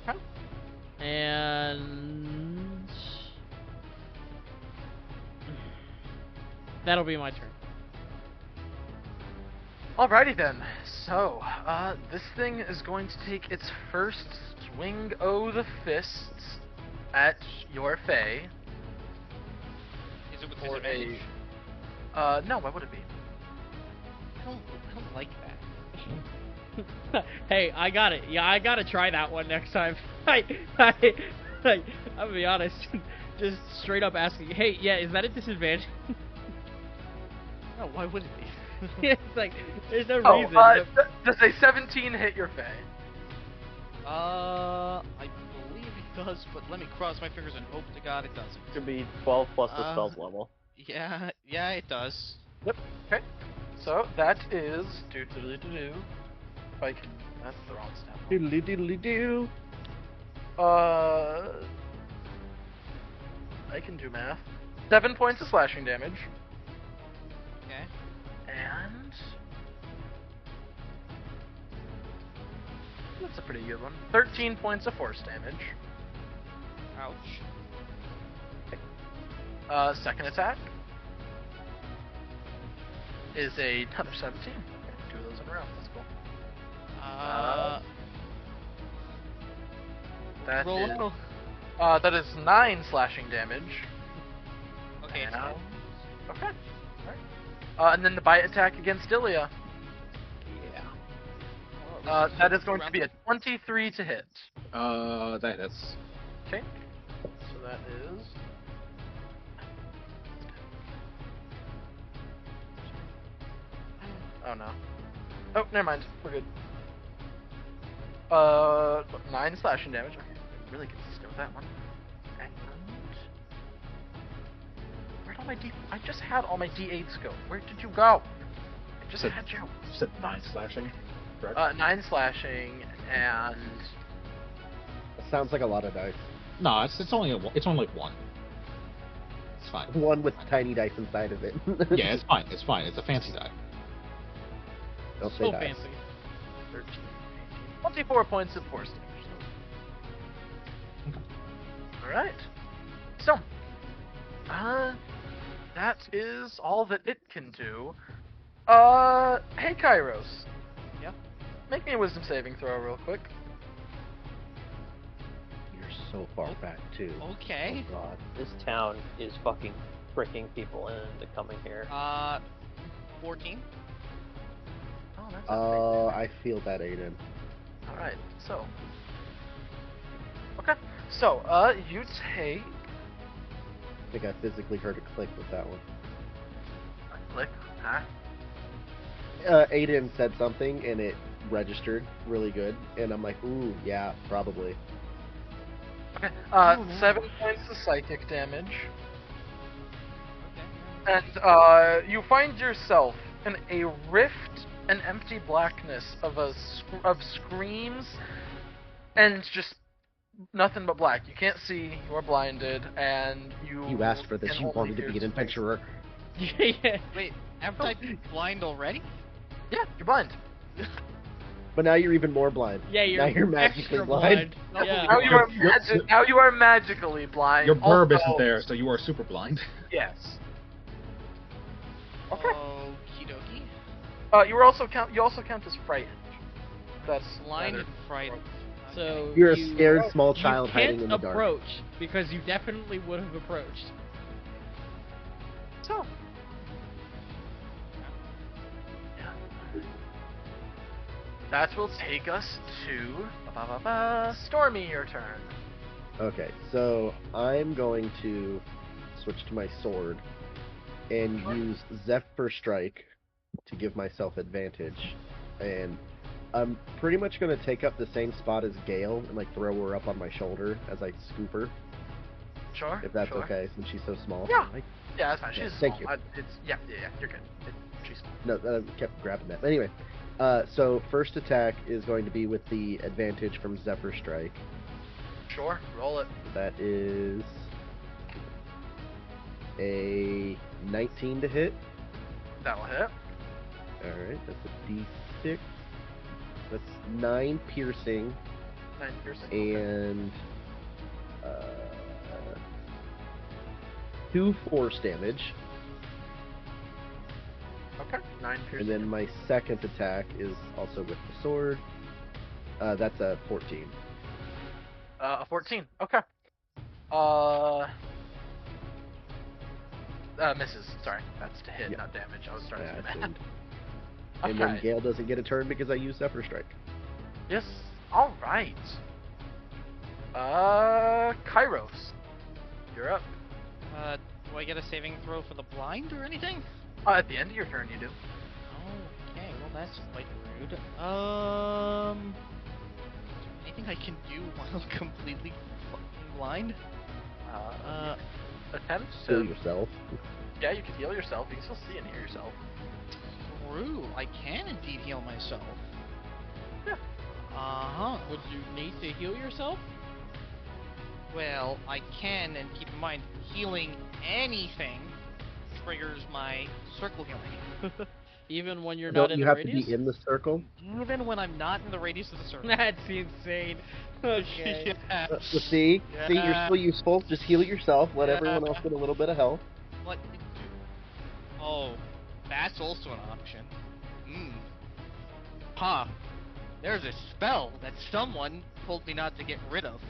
Okay. And that'll be my turn. Alrighty then. So, this thing is going to take its first swing o' the fists at your Fae. Is it with For disadvantage? No, why would it be? I don't like that. Hey, I got it. Yeah, I gotta try that one next time. I'll be honest. Just straight up asking, hey, yeah, is that a disadvantage? No, why would it be? It's like, there's no Oh, reason. does a 17 hit your Fae? I believe it does, but let me cross my fingers and hope to God it doesn't. Could be 12 plus the spell's level. Yeah, it does. Yep. Okay. So that is do. If I can, that's the wrong stat. Doodly doodly doo. I can do math. 7 points of slashing damage, Okay. and that's a pretty good one. 13 points of force damage. Ouch. Second attack is another 17. Okay, 2 of those in a row. That's cool. That roll is, roll. that is 9 slashing damage. Okay, it's And- fine. Okay. Alright. And then the bite attack against Ilya. Yeah. That is going to be a 23 to hit. That hits. Okay. So that is. Oh no. Oh, never mind. We're good. 9 slashing damage. Okay, really consistent with that one. And where'd all my D? I just had all my D8s go. Where did you go? I just Said- had you. You said 9 slashing, correct? 9 slashing and That sounds like a lot of dice. No, it's only like 1. It's fine. One with tiny dice inside of it. Yeah, it's fine. It's fine. It's a fancy die. Don't say So dice. fancy. 13, 18, 24 points of force damage. Alright. So, that is all that it can do. Hey Kairos. Make me a wisdom saving throw real quick. You're so far back too. Okay. Oh god. This town is fucking tricking people into coming here. 14. Oh, that's a I feel that, Aiden. Alright, so. Okay, so, you take. I think I physically heard a click with that one. Click, huh? Aiden said something and it registered really good, and I'm like, ooh, yeah, probably. Okay, 7 points of psychic damage. Okay. And, you find yourself in a rift and empty blackness of screams and just nothing but black. You can't see, you are blinded, and You asked for this, can you only wanted to hear be an space. adventurer. Yeah. Wait, haven't I been blind already? Yeah, you're blind. But now you're even more blind. Yeah, Now you're magically extra blind. Yeah. Now you are magically blind. Your burb Also- isn't there, so you are super blind. Yes. Okay. Okie dokie. You also count as frightened. That's Blind better. and frightened. So You're a you- scared small you child can't hiding in the dark. approach because you definitely would have approached. So. That will take us to Stormy. Your turn. Okay, so I'm going to switch to my sword and use Zephyr Strike to give myself advantage. And I'm pretty much going to take up the same spot as Gale and like throw her up on my shoulder as I scoop her, Sure. if that's sure. okay, since she's so small. Yeah. Like, Yeah, that's fine. Yeah, She's thank small. you. Yeah, you're good. She's small. no, I kept grabbing that. But anyway, so first attack is going to be with the advantage from Zephyr Strike. Sure, roll it. That is a 19 to hit. That'll hit. Alright, that's a d6. That's 9 piercing 9 piercing. Okay. and 2 force damage. Okay. 9 piercing. And then my second attack is also with the sword. That's a 14. A 14. Okay. Misses. Sorry, that's to hit, Yeah. not damage. I was starting Yeah, to do I math. assumed. And then Okay. Gale doesn't get a turn because I used Zephyr Strike. Yes. All right. Kairos, you're up. Do I get a saving throw for the blind or anything? At the end of your turn, you do. Okay, well that's quite rude. Anything I can do while completely fucking blind? Attempt Kill to. yourself. Yeah, you can heal yourself. You can still see and hear yourself. True, I can indeed heal myself. Yeah. Uh-huh. Would you need to heal yourself? Well, I can, and keep in mind, healing anything triggers my circle healing. Even when you're not Don't in you the have radius? to be in the circle? Even when I'm not in the radius of the circle. That's insane. Okay. Yeah. So see, you're Yeah. still useful. Just heal yourself. Let Yeah. everyone else get a little bit of health. What? Oh, that's also an option. Huh. There's a spell that someone told me not to get rid of.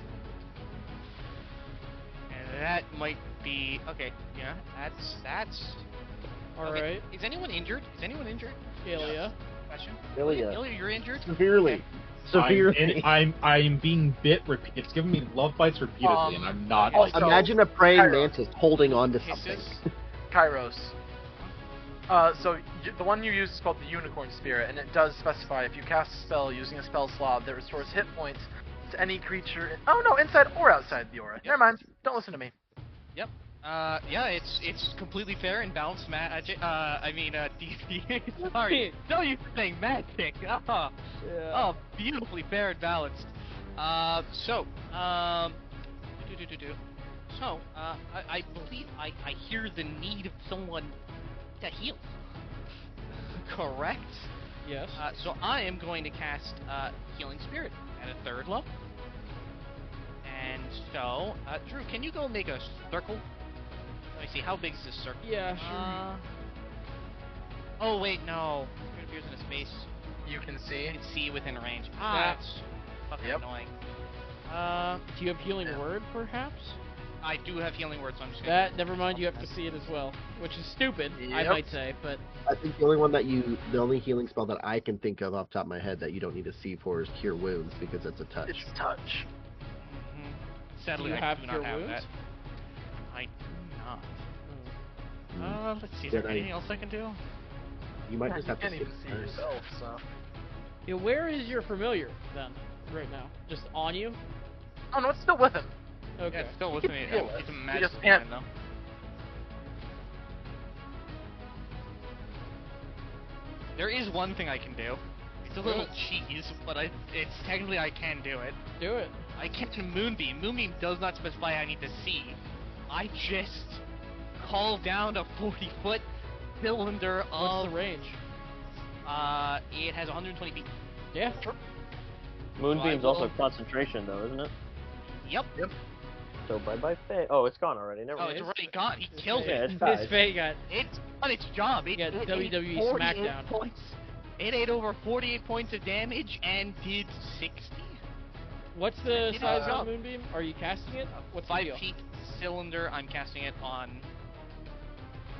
And that might be... Okay, yeah, that's... Alright. Okay, is anyone injured? Is anyone injured? Ilya. Question. Ilya. Ilya, you're injured? Severely. Severely. I'm being bit. It's giving me love bites repeatedly, and I'm not Oh, like. so- Imagine a praying Kairos. mantis holding on to something. Kisses? Kairos. The one you use is called the Unicorn Spirit, and it does specify if you cast a spell using a spell slot that restores hit points to any creature. Oh no, inside or outside the aura. Never mind. Don't listen to me. Yep. Yeah, it's completely fair and balanced magic. DC. Sorry. No, you're saying magic. Oh, oh, beautifully fair and balanced. So, I believe I hear the need of someone to heal. Correct? Yes. So I am going to cast Healing Spirit at a 3rd level. And so, Drew, can you go make a circle? Let me see, how big is this circle? Yeah, sure. Oh wait, no. Spirit appears in a space. You can see. You can see within range. Ah. That's fucking Yep. annoying. Do you have healing word, perhaps? I do have healing words, so I'm just gonna... That, never mind, you have to see it as well. Which is stupid, I Yep. might say, but... I think the only healing spell that I can think of off the top of my head that you don't need to see for is Cure Wounds, because it's a touch. It's touch. Mhm. Sadly, Do you I have do Cure not have Wounds? that. I do not. Let's see, is Then there anything else I can do? You might just You have to can't skip even see turns. yourself, so. Yeah, where is your familiar, then, right now? Just on you? Oh no, it's still with him. Okay. Yeah, it's still with can me. feel it. It's a You magical just can't- line, though. There is one thing I can do. It's a little cheese, but it's technically I can do it. Do it. I can Moonbeam. Moonbeam does not specify I need to see. I just call down a 40-foot cylinder What's of... the range? It has 120 feet. Yeah. Moonbeam's will- also concentration, though, isn't it? Yep. So bye-bye Faye. Oh, it's gone already. Never Oh, mind. it's already gone. He killed Yeah, it. it's died. His Faye got... It's done its job. It Yeah, ate WWE 48 SmackDown. Points. It ate over 48 points of damage and did 60. What's the It size is of up. the Moonbeam? Are you casting it? What's the 5 deal? feet cylinder. I'm casting it on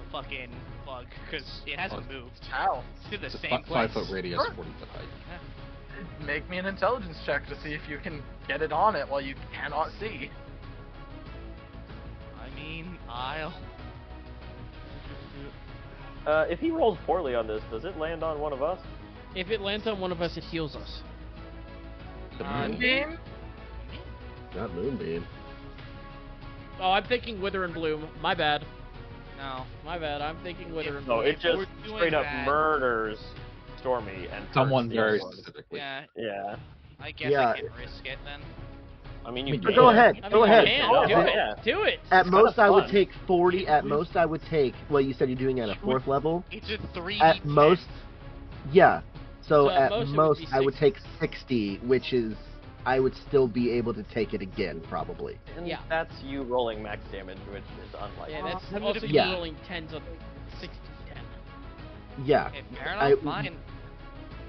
a fucking bug because it hasn't Bug. moved. Ow. It's in the It's same a place. 5-foot radius, Sure. 40-foot height. Make me an intelligence check to see if you can get it on it while you cannot see. I mean, I'll... If he rolls poorly on this, does it land on one of us? If it lands on one of us, it heals us. Moonbeam? Not Moonbeam. Oh, I'm thinking Wither and Bloom. My bad. No. My bad. I'm thinking Wither and No, Bloom. it just we're doing straight up that- murders Stormy and hurts Someone the very other one. specifically. Yeah, Yeah. I guess Yeah. I can risk it then. I mean, you But can. go ahead. I mean, Go you ahead. can. Oh, Do yeah. it. Do it. At It's most, kinda I would fun. take 40. At most, I would take. Well, you said you're doing it at a 4th level. It's a 3d10. At most, yeah. So So at at most it would most, be I would 60. take 60, which is I would still be able to take it again, probably. And Yeah. that's you rolling max damage, which is unlikely. Yeah, that's I'm also gonna be- you rolling 10s on 60, 10. Yeah. Okay, fair I- enough, fine.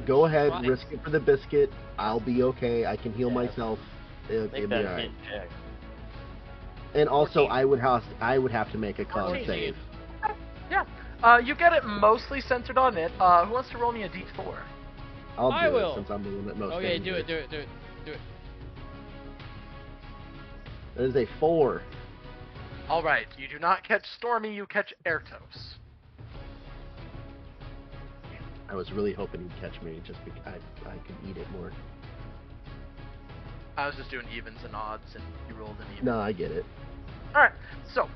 Go ahead, Right. risk it for the biscuit. I'll be okay. I can heal Yeah. myself. It'll Make be that alright. hit check. And also, 14. I would have to make a con 14. save. Yeah. You get it mostly centered on it. Who wants to roll me a d4? I'll do I will. it since I'm the one that most. Okay, damage do is. it, do it, do it, do it. That is a 4. Alright, you do not catch Stormy, you catch Ertos. I was really hoping he'd catch me, just because I could eat it more. I was just doing evens and odds, and you rolled an even. No, I get it. Alright, so,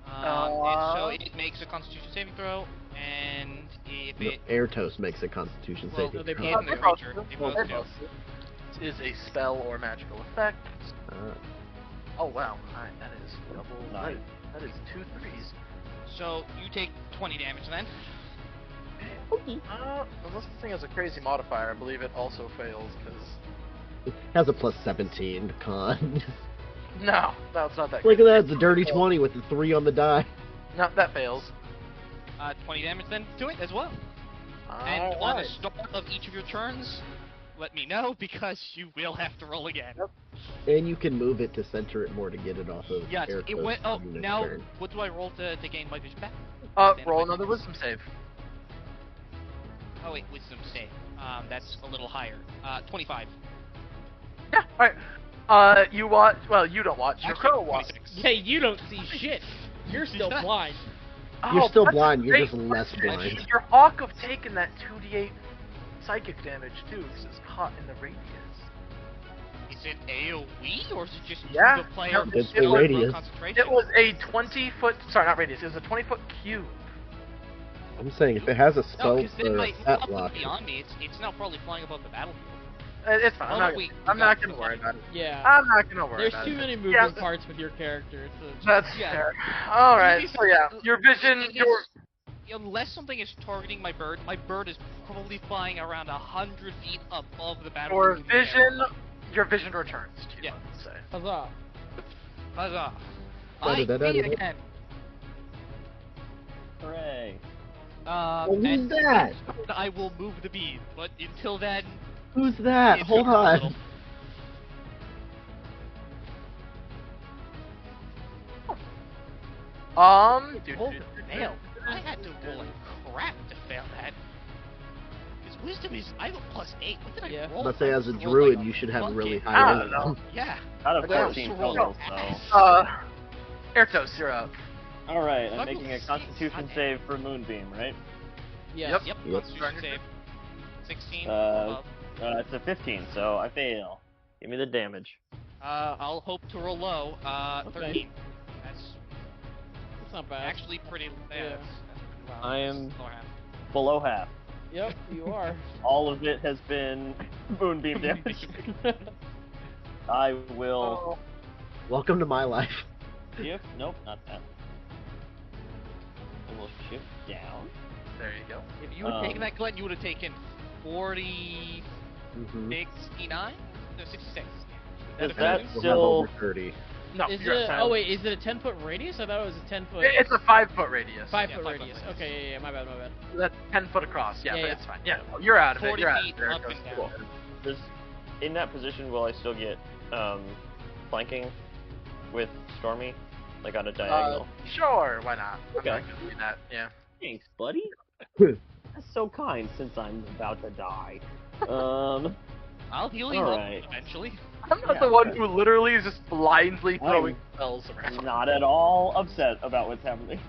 So it makes a Constitution saving throw, and if No, it... Air Toast makes a Constitution Well, saving they throw. both and the they both creature, do. they both They do. both do. It is a spell or magical effect. Oh wow, alright, that is double. Nice. That is 2 3s. So you take 20 damage then. Unless this thing has a crazy modifier, I believe it also fails, because... It has a plus 17 con. No, it's not that Look good. at that, it's a dirty 20 with the 3 on the die. No, that fails. 20 damage then to it as well. And on the Alright. start of each of your turns, let me know, because you will have to roll again. And you can move it to center it more to get it off of Yes, Air it Toast went... Oh, on the next now, turn. what do I roll to gain my vision back? Roll another wisdom save. Oh wait, wisdom save. That's a little higher. 25. Yeah, alright. You watch... Well, you don't watch. Your Actually, crow watches. 26. Hey, you don't see shit. You're still blind. You're still that's a blind, you're great just less question. blind. Your hawk have taken that 2d8 psychic damage too, because it's caught in the radius. Is it AoE, or is it just Yeah, the player no, it's it the was- radius. concentration? It was a 20-foot... Sorry, not radius. It was a 20-foot cube. I'm saying if it has a No, spell because then or my a stat nothing block, beyond me. It's now probably flying above the battlefield. It's fine. Oh, wait, I'm not gonna worry about it. Yeah. I'm not gonna worry There's about too it. many moving Yeah, parts with your character. It's a... That's Yeah. fair. Alright, Maybe- so yeah, your vision... Thing Your... is, unless something is targeting my bird is probably flying around 100 feet above the Your battlefield. in the air. your vision returns to you, Yeah. let's say. Huzzah. Huzzah! I Da-da-da-da-da. see it again. Hooray. Well, who's and that? I will move the beam, but until then, Who's that? it Hold took a on. little. Dude. Fail. I had to roll like crap to fail that. Because wisdom is, I have a +8. What did Yeah. I roll? Let's say I as a must roll druid, like you should have really monkey. high I don't know. wisdom. Yeah. Out of Okay. 14 Roll total, ass. so. Airtos, you're up. Alright, I'm Fuck making a with Constitution six. save for Moonbeam, right? Yes. Yep. Yep. Constitution save. 16. Uh, It's a 15, so I fail. Give me the damage. I'll hope to roll low. Okay. 13. That's It's not bad. actually pretty. Yeah. That's pretty well. I am- Lower half. Below half. Yep, you are. All of it has been Moonbeam damage. I will. Welcome to my life. Shift. Nope, not that. I will shift down. There you go. If you had taken that, Glenn, you would have taken 40, Mm-hmm. 69? No, 66. Is That that include? We'll have still? over 30. No, Is you're it? at Oh wait, is it a 10-foot radius? I thought it was a 10-foot. It's a 5-foot radius. 5-foot Yeah, 5-foot radius. radius. Okay, yeah, my bad. That's 10 foot across. Yeah, Yeah, but yeah. it's fine. Yeah, you're out of it. 40 You're out feet of it. There up it goes. and down. Cool. Does, in that position, will I still get flanking with Stormy, like on a diagonal? Sure, why not? Okay. I'm not gonna do that. Yeah. Thanks, buddy. That's so kind, since I'm about to die. I'll heal you Alright. up eventually. I'm not Yeah, the one okay. who literally is just blindly throwing I'm spells around. not at all upset about what's happening.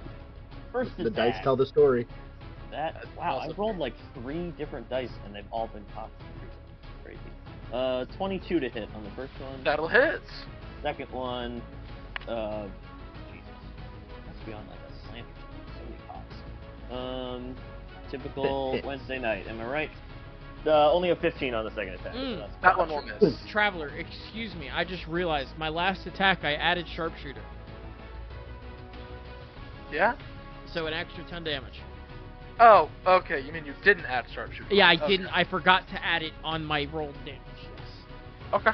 First The attack. dice tell the story. That wow, I rolled like 3 different dice and they've all been top. Crazy. 22 to hit on the first one. That'll hit. Second one, Jesus, must be on like a slant or something. So many pops. Typical Wednesday night. Am I right? Only a 15 on the second attack. So that's That one will miss. Traveler, excuse me. I just realized my last attack I added sharpshooter, Yeah? so an extra 10 damage. Oh, okay. You mean you didn't add sharpshooter? Yeah, I Okay. didn't. I forgot to add it on my rolled damage. Yes. Okay.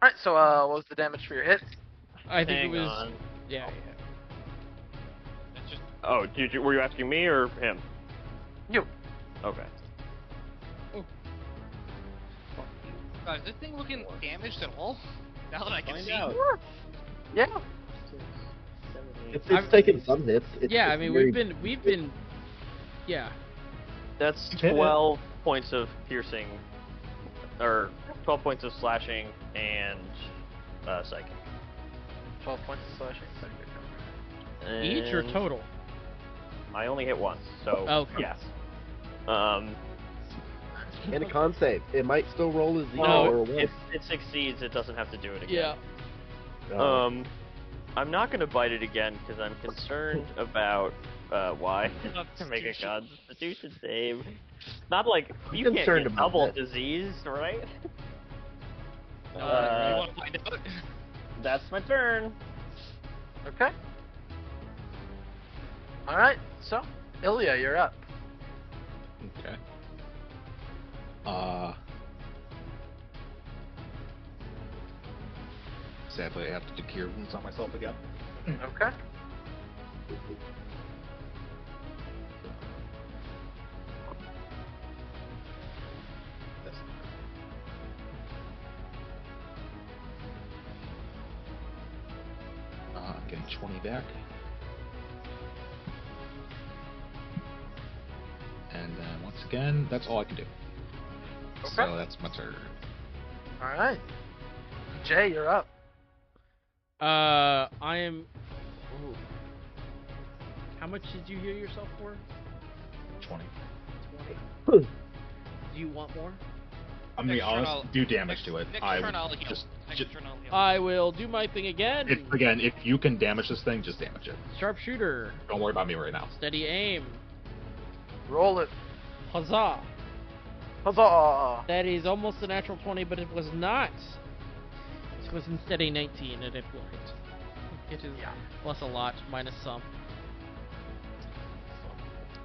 Alright, so what was the damage for your hit? I think Hang it was. on. Yeah. It's just Oh, were you asking me or him? You. Okay. is this thing looking damaged at all? Now that I can Find see. out. Yeah. It's I've- taken some hits. It's, Yeah, I it's mean very- we've been. Yeah. That's Hit it. 12 points of piercing, or 12 points of slashing and psychic. 12 points of slashing. Each or And total? I only hit once, so Okay. yes. And a con save. It might still roll a 0 No, or a 1. If it succeeds, it doesn't have to do it again. Yeah. I'm not gonna bite it again because I'm concerned about why. To make a Constitution save. Not like you can't concerned get about double that. disease, right? You want to find out? That's my turn. Okay. Alright, so, Ilya, you're up. Okay. Sadly, I have to do cure wounds on myself again. Okay. This. I'm getting 20 back. And then once again, that's all I can do. Okay. So that's my turn. Alright. Jay, you're up. I am. Ooh. How much did you heal yourself for? 20. 20. Do you want more? I'm gonna be Next turn honest, I'll- do damage to it. Next I turn I'll heal. just, Next just turn I'll heal. I will do my thing again. if you can damage this thing, just damage it. Sharpshooter. Don't worry about me right now. Steady aim. Roll it. Huzzah. Huzzah! That is almost a natural 20, but it was not. It was instead a 19, and it worked. It is plus a lot, minus some.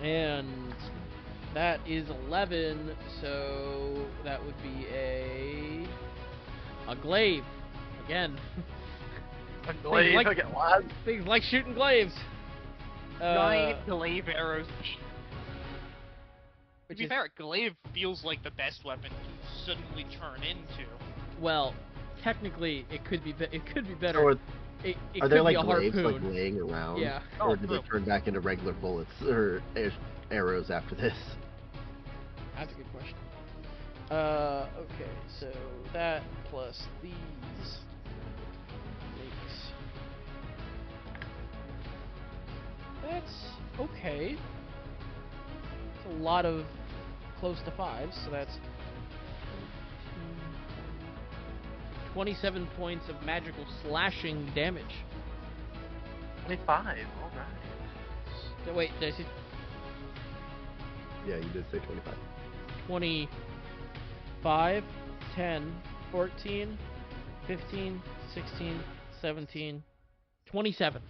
And that is 11, so that would be a glaive. Again. A glaive, like- again, what? Things like shooting glaives. Giant glaive arrows. To be fair, glaive feels like the best weapon to suddenly turn into. Well, technically, it could be better. So it are could there be like a glaives harpoon. like laying around? Yeah. Or do they turn back into regular bullets or arrows after this? That's a good question. Okay, so that plus these makes... That's okay. It's a lot of close to 5s, so that's 27 points of magical slashing damage. 25. All right. So wait, did I say Yeah, you did say 25. 25, 10, 14, 15, 16, 17, 27.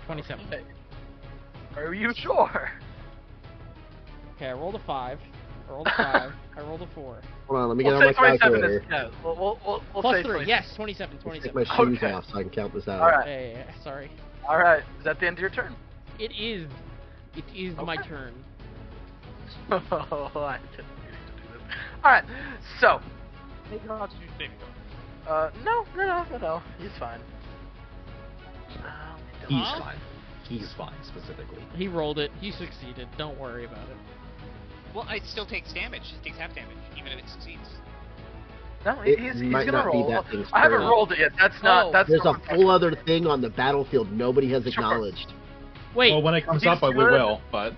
27. Okay. Are you sure? Okay, I rolled a 5. I rolled a 5. I rolled a 4. Hold on, let me We'll get say on my 27 calculator. is, yeah, we'll Plus say 3, 27. yes, 27, Let's take 27. my shoes Okay. off so I can count this out. All right. Yeah, sorry. All right. Is that the end of your turn? It is my Okay. turn. Oh, I didn't mean to do this. All right. So, Make her out to do saving no. He's fine. He's fine. He's fine, specifically. He rolled it. He succeeded. Don't worry about it. Well, it still takes damage. It takes half damage, even if it succeeds. No, It he's might gonna not be roll. that thing's I haven't turn. rolled it yet. That's not. Oh. That's There's a not whole other thing on the battlefield nobody has Sure. acknowledged. Wait, Well, when it comes He's up, we good. will, but...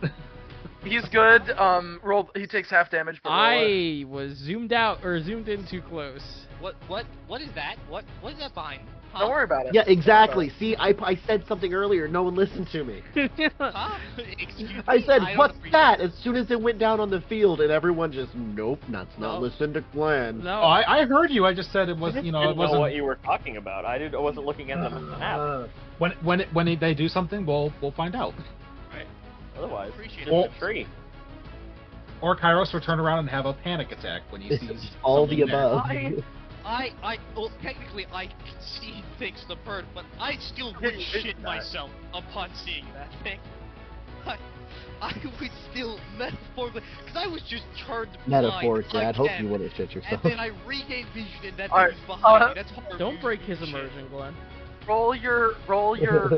He's good. Roll. He takes half damage. But roll it. I was zoomed out or zoomed in too close. What is that? What is that vine? Huh? Don't worry about it. Yeah, exactly. See, I said something earlier. No one listened to me. Huh? Excuse me? I said, don't what's appreciate that? it. As soon as it went down on the field, and everyone just, nope, that's not No. listen to Glenn. No. Oh, I heard you. I just said it was, I it didn't know wasn't... what you were talking about. I wasn't looking at the map. When they do something, we'll find out. Otherwise, Appreciate just it. a tree. Or Kairos will turn around and have a panic attack when he sees It's all the something there. above. Well, technically, I can see things the bird, but I still Yeah, would you shit did that. myself upon seeing that thing. I would still metaphorically, because I was just turned Metaphorically, blind I'd hope again, you wouldn't shit and yourself. then I regained vision and that All thing right, was behind me. That's hard. Don't break his shit. immersion, Glenn. Roll your. Roll your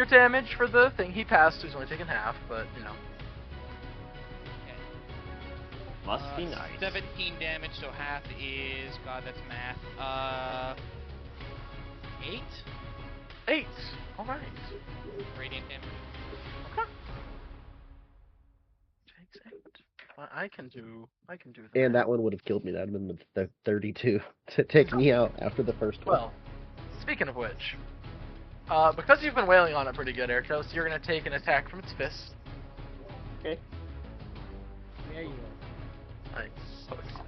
damage for the thing. He passed. So he's only taking half, but you know. Must be nice. 17 damage, so half is... God, that's math. 8? 8. All right. Radiant damage. Okay. Takes 8. Well, I can do that. And that one would have killed me. That would have been the 32 to take me out after the first one. Well, speaking of which, because you've been wailing on it pretty good, Airtos, you're gonna take an attack from its fist. Okay. Yeah, you I'm so excited.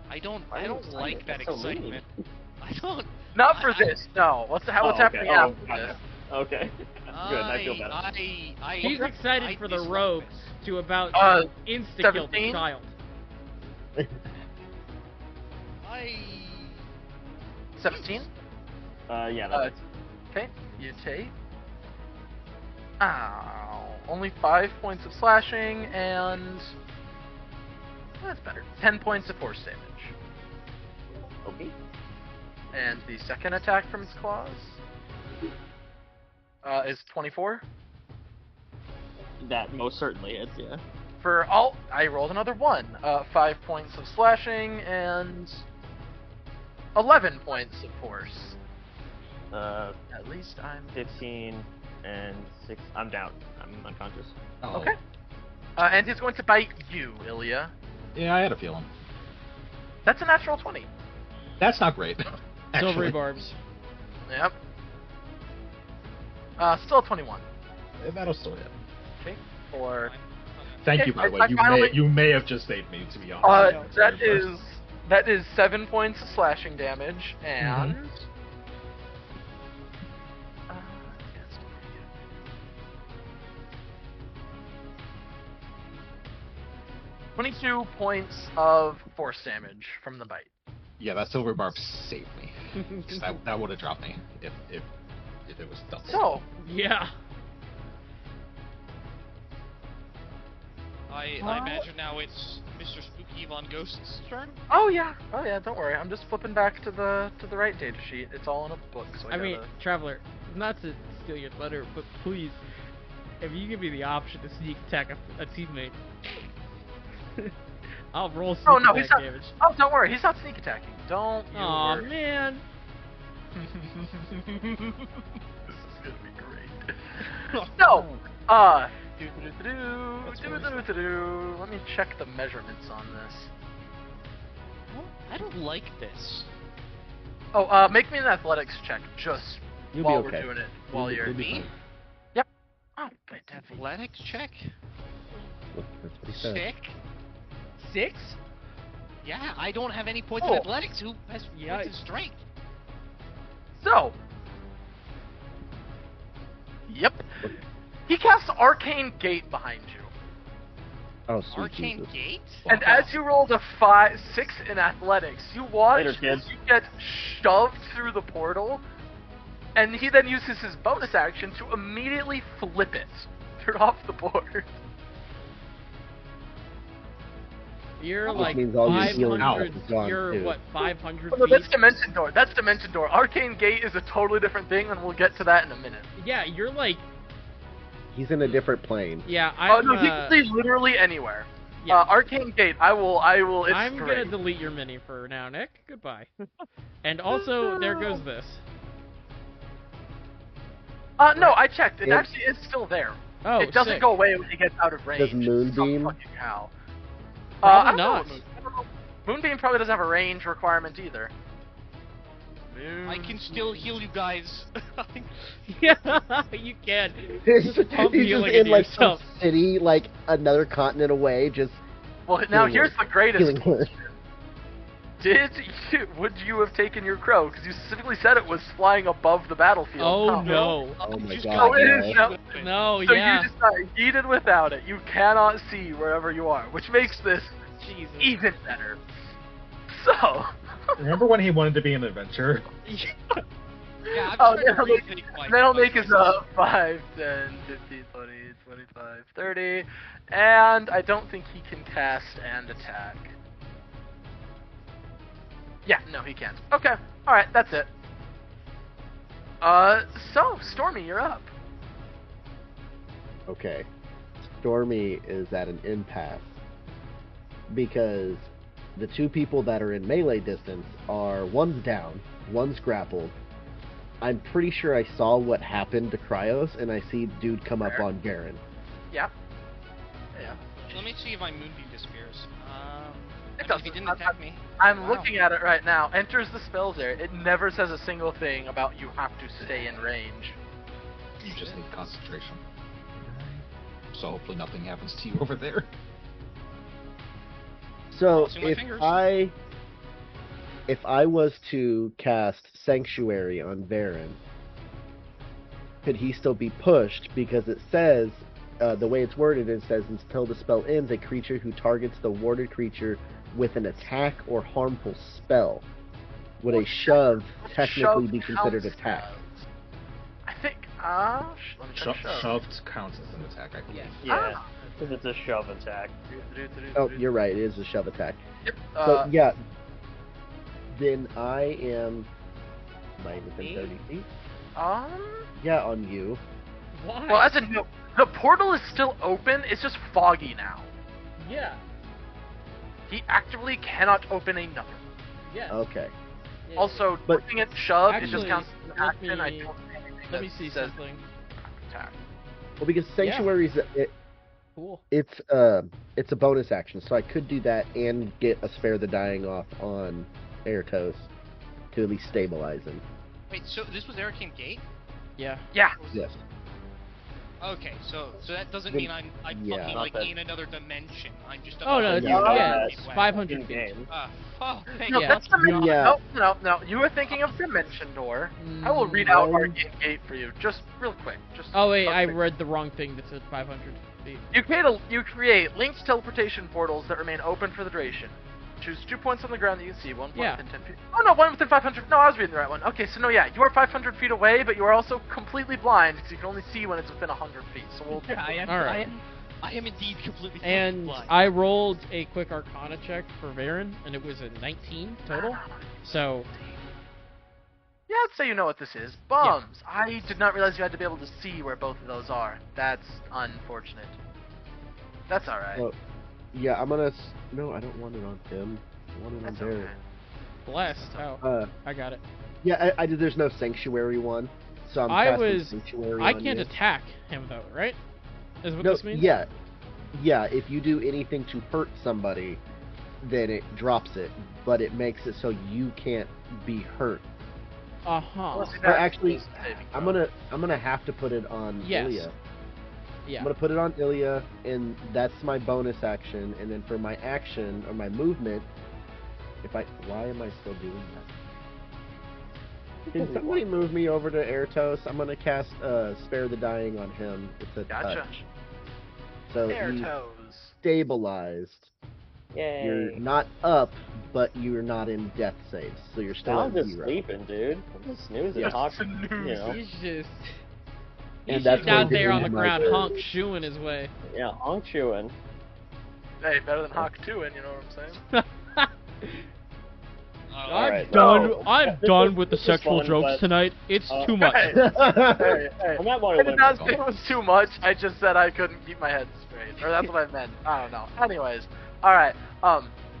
I don't excited. like that That's so mean. excitement. I don't... Not for I- this. No. What's okay. happening Oh, after gotcha. this? Okay. Good, I feel better. He's excited for the dislike rogue this. to about Uh, insta-kill the 17? child. I... 17. Yeah, Uh, that's Okay. You take. Only 5 points of slashing and. That's better. 10 points of force damage. okay. And the second attack from its claws is 24. That most certainly is, yeah. For all, I rolled another 1. 5 points of slashing and 11 points of force. At least I'm 15 and 6. I'm down. I'm unconscious. Oh. okay. And he's going to bite you, Ilya. Yeah, I had a feeling. That's a natural 20. That's not great. Silvery actually. barbs. Yep. Still 21. That'll still hit. Okay. Or Thank Okay, you, by the way. I finally- You may have just saved me, to be honest. that is 7 points of slashing damage and. Yes. 22 points of force damage from the bite. Yeah, that silver barb saved me. 'Cause that would have dropped me if it was double. So, Yeah. I imagine now it's Mr. Spooky Von Ghost's turn. Oh yeah, don't worry. I'm just flipping back to the right data sheet. It's all in a book, so I mean, Traveler, not to steal your thunder, but please, if you give me the option to sneak attack a teammate, I'll roll sneak he's attack not. damage. Oh, don't worry, he's not sneak attacking. Don't you Aw, worry. man. This is gonna be great. No. Let me check the measurements on this. I don't like this. Oh, make me an athletics check just You'll while be okay. we're doing it. While you're You'll be Me? fine. Yep. Oh, good Debbie. Athletics check? Look, that's what he said. Sick? 6? Yeah, I don't have any points Oh. in athletics. Who has points in strength? So. Yep. He casts Arcane Gate behind you. Oh, sweet Arcane Jesus. Gate? And as you rolled a 6 in athletics, you watch Later, kids. as you get shoved through the portal, and he then uses his bonus action to immediately flip it. You're off the board. You're Which like means all your healing 500. is gone, You're too. what, 500 Oh, no, feet? that's Dimension Door. That's Dimension Door. Arcane Gate is a totally different thing, and we'll get to that in a minute. Yeah, you're like. He's in a different plane. Yeah, Oh I'm. no, he can see literally anywhere. Yeah. Arcane Gate. I will. It's I'm great. gonna delete your mini for now, Nick. Goodbye. And also, there goes this. No, I checked. It Yeah. actually is still there. Oh, it doesn't sick. go away when he gets out of range. Does Moonbeam? Some fucking how. Probably I don't know not. what I don't know. Moonbeam probably doesn't have a range requirement either. I can still heal you guys. Yeah, you can. He's Just just pump healing in into like yourself. some city, like another continent away, just Well, now healing here's her. the greatest. healing her. Would you have taken your crow? Because you specifically said it was flying above the battlefield. Oh huh? no. Oh my Just god. Oh, it no. is now. No, So yeah. you just got yeeted without it. You cannot see wherever you are, which makes this Jesus. even better. So. Remember when he wanted to be an adventurer? Yeah, I'm Oh, trying to yeah, rethink my- Then he'll my make his choices. 5, 10, 15, 20, 25, 30, and I don't think he can cast and attack. Yeah, no, he can't. Okay, alright, that's it. So, Stormy, you're up. Okay. Stormy is at an impasse because the two people that are in melee distance are one's down, one's grappled. I'm pretty sure I saw what happened to Cryos, and I see dude come up Fair. on Garen. Yeah. Yeah. Let me see if my moonbeam disappears. It I mean, if he doesn't. didn't attack me. I'm Wow. looking at it right now. Enters the spells area. It never says a single thing about you have to stay in range. You just need concentration. So hopefully nothing happens to you over there. So Crossing my fingers. if I was to cast Sanctuary on Varen, could he still be pushed? Because it says, the way it's worded, it says until the spell ends, a creature who targets the warded creature with an attack or harmful spell. Would a shove technically be considered counts attack? as- I think. Let me check shove. Shoved counts as an attack, I believe. Yeah, Ah. because it's a shove attack. Oh, you're right. It is a shove attack. Yep. So yeah, then I am. Am I within 30 feet? Yeah, on you. Why? Well, as in, no, the portal is still open. It's just foggy now. Yeah. He actively cannot open another. Yeah. Okay. Yeah. Also, But- looking at shove, it Actually, just counts as an let action. I me- don't see anything Let that me see says something. attack. Well, because Sanctuary's Cool. it's a bonus action, so I could do that and get a Spare the Dying off on Airtos to at least stabilize him. Wait, so this was Arcane Gate? Yeah. Yeah. Yes. Okay, so that doesn't Then- mean I'm yeah. fucking Not like that- in another dimension. I'm just. Oh no, it's, Yeah. yeah, it's Away. 500 In feet. game. Oh, thank No, you. that's Dimension. Yeah. No. You were thinking of Dimension Door. I will read out No. Arcane Gate for you, just real quick. Just. Oh wait, real I quick. read the wrong thing that said 500 feet. You create linked teleportation portals that remain open for the duration. Choose 2 points on the ground that you can see, 1 point Yeah. within 10 feet. Oh no, 1 within 500. No, I was reading the right one. Okay, so no, yeah, you are 500 feet away, but you are also completely blind because you can only see when it's within 100 feet. So we'll. Yeah, I am. All right. I am indeed completely And blind. I rolled a quick Arcana check for Varen, and it was a 19 total. So, Yeah, I'd say you know what this is. Bums. I did not realize you had to be able to see where both of those are. That's unfortunate. That's alright. Well, yeah, I'm gonna. No, I don't want it on him. I want it on That's Barrett. okay. blessed. Oh, I got it. Yeah, I did. There's no sanctuary one, so I'm I casting was- sanctuary I on can't you. attack him, though, right? Is what No, this means? yeah, if you do anything to hurt somebody, then it drops it, but it makes it so you can't be hurt. Uh-huh. Unless you Or have actually, wisdom saving I'm throw. gonna have to put it on Yes. Ilya. Yeah. I'm gonna put it on Ilya, and that's my bonus action. And then for my action or my movement, why am I still doing that? Can somebody move me over to Airtos? I'm gonna cast Spare the Dying on him. It's a Gotcha. touch. So Air he's toes. stabilized. Yay. You're not up, but you're not in death saves, so you're still I'm at just 0. sleeping, dude. I'm just snoozing. Hawk, you know. He's just... And He's that's just out when there you on the leave my ground, turn. honk, shooing his way. Yeah, honk chewing. Hey, better than Hawk 2 in, you know what I'm saying? Alright, I'm this done was- with the this was sexual fun, jokes but- tonight. It's Uh, too much. Hey. I'm not I did not going say it was too much. I just said I couldn't keep my head straight. Or that's what I meant. I don't know. Anyways. Alright.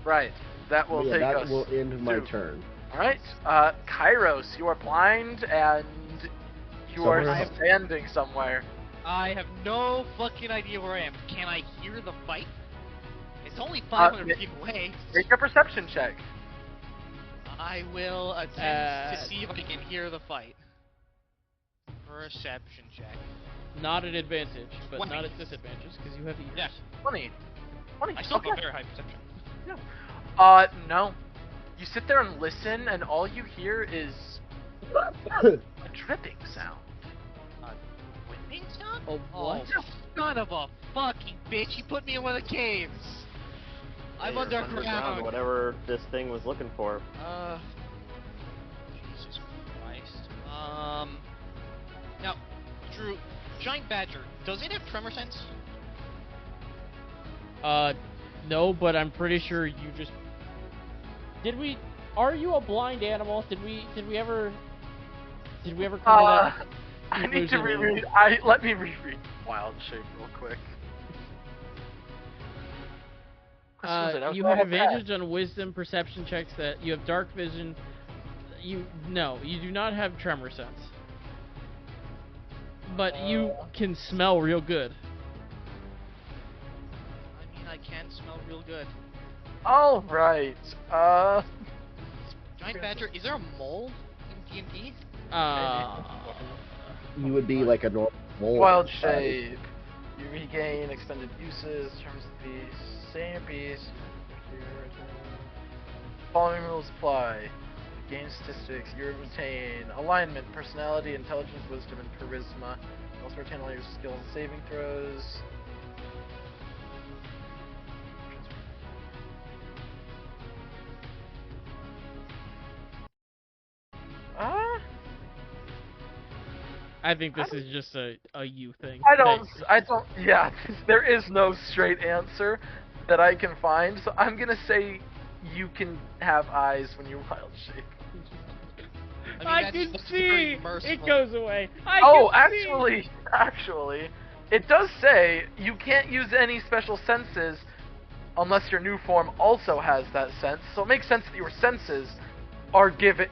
Right. That will Yeah, take that us. will end my to- turn. Alright. Kairos, you are blind and you are Somewhere else. standing somewhere. I have no fucking idea where I am. Can I hear the fight? It's only 500 feet away. Make a perception check. I will attempt to see if I can hear the fight. Perception check. Not at advantage, but 20. not at disadvantage, because you have ears. Yes. 20. 20. I still okay. have a very high perception. No. You sit there and listen, and all you hear is a dripping sound. Whipping sound? Oh, what? Oh, son of a fucking bitch! You put me in one of the caves. I'm You're underground. Whatever this thing was looking for. Jesus Christ. Now, Drew, giant badger. Does it have tremor sense? No, but I'm pretty sure you just... Are you a blind animal? Did we ever cover that? I need to Conclusion. reread. Let me reread Wild Shape real quick. This was it. I was You have almost there. advantage on wisdom perception checks that you have dark vision. You do not have tremor sense. But you can smell real good. I mean, I can smell real good. All right. Giant badger. Is there a mole in D&D? You would be like a normal mole. Wild Shape. You regain expended uses. Terms of the same piece. Following rules apply. Gain statistics. You retain alignment, personality, intelligence, wisdom, and charisma. You also retain all your skill and saving throws. I think this is just a you thing. Yeah, there is no straight answer that I can find, so I'm gonna say you can have eyes when you wild shape. I can that's see! very It merciful. goes away. Actually, it does say you can't use any special senses unless your new form also has that sense, so it makes sense that your senses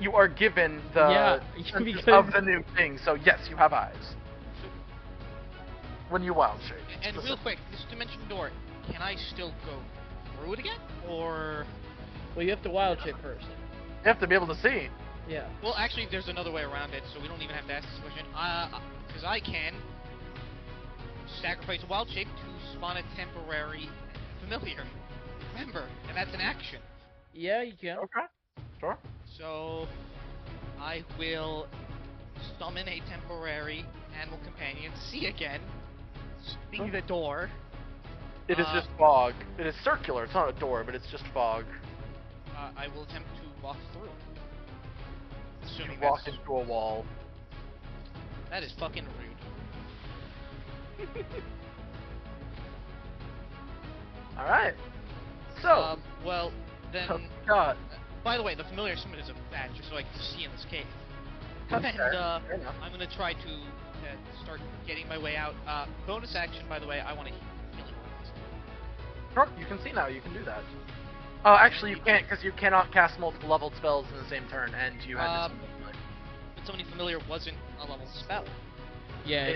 you are given the senses because- of the new thing, so yes, you have eyes. When you wild shape. And real quick, this dimension door, can I still go through it again? Or... Well, you have to wild shape first. You have to be able to see. Yeah. Well, actually, there's another way around it, so we don't even have to ask this question. Because I can sacrifice a wild shape to spawn a temporary familiar. Remember, and that's an action. Yeah, you can. Okay. Sure. So, I will summon a temporary animal companion, see again, see the door. It is just fog. It is circular. It's not a door, but it's just fog. I will attempt to walk through. You Assuming walk that's... into a wall. That is fucking rude. All right. So, Well, then. God. By the way, the familiar summon is a badge, just so I can see in this cave. That's And fair enough. I'm gonna try to start getting my way out. Bonus action, by the way, I want to healing word. Sure, you can see now. You can do that. Oh, actually, you can't because you cannot cast multiple leveled spells in the same turn, and you had to. But somebody familiar wasn't a level spell. Yeah,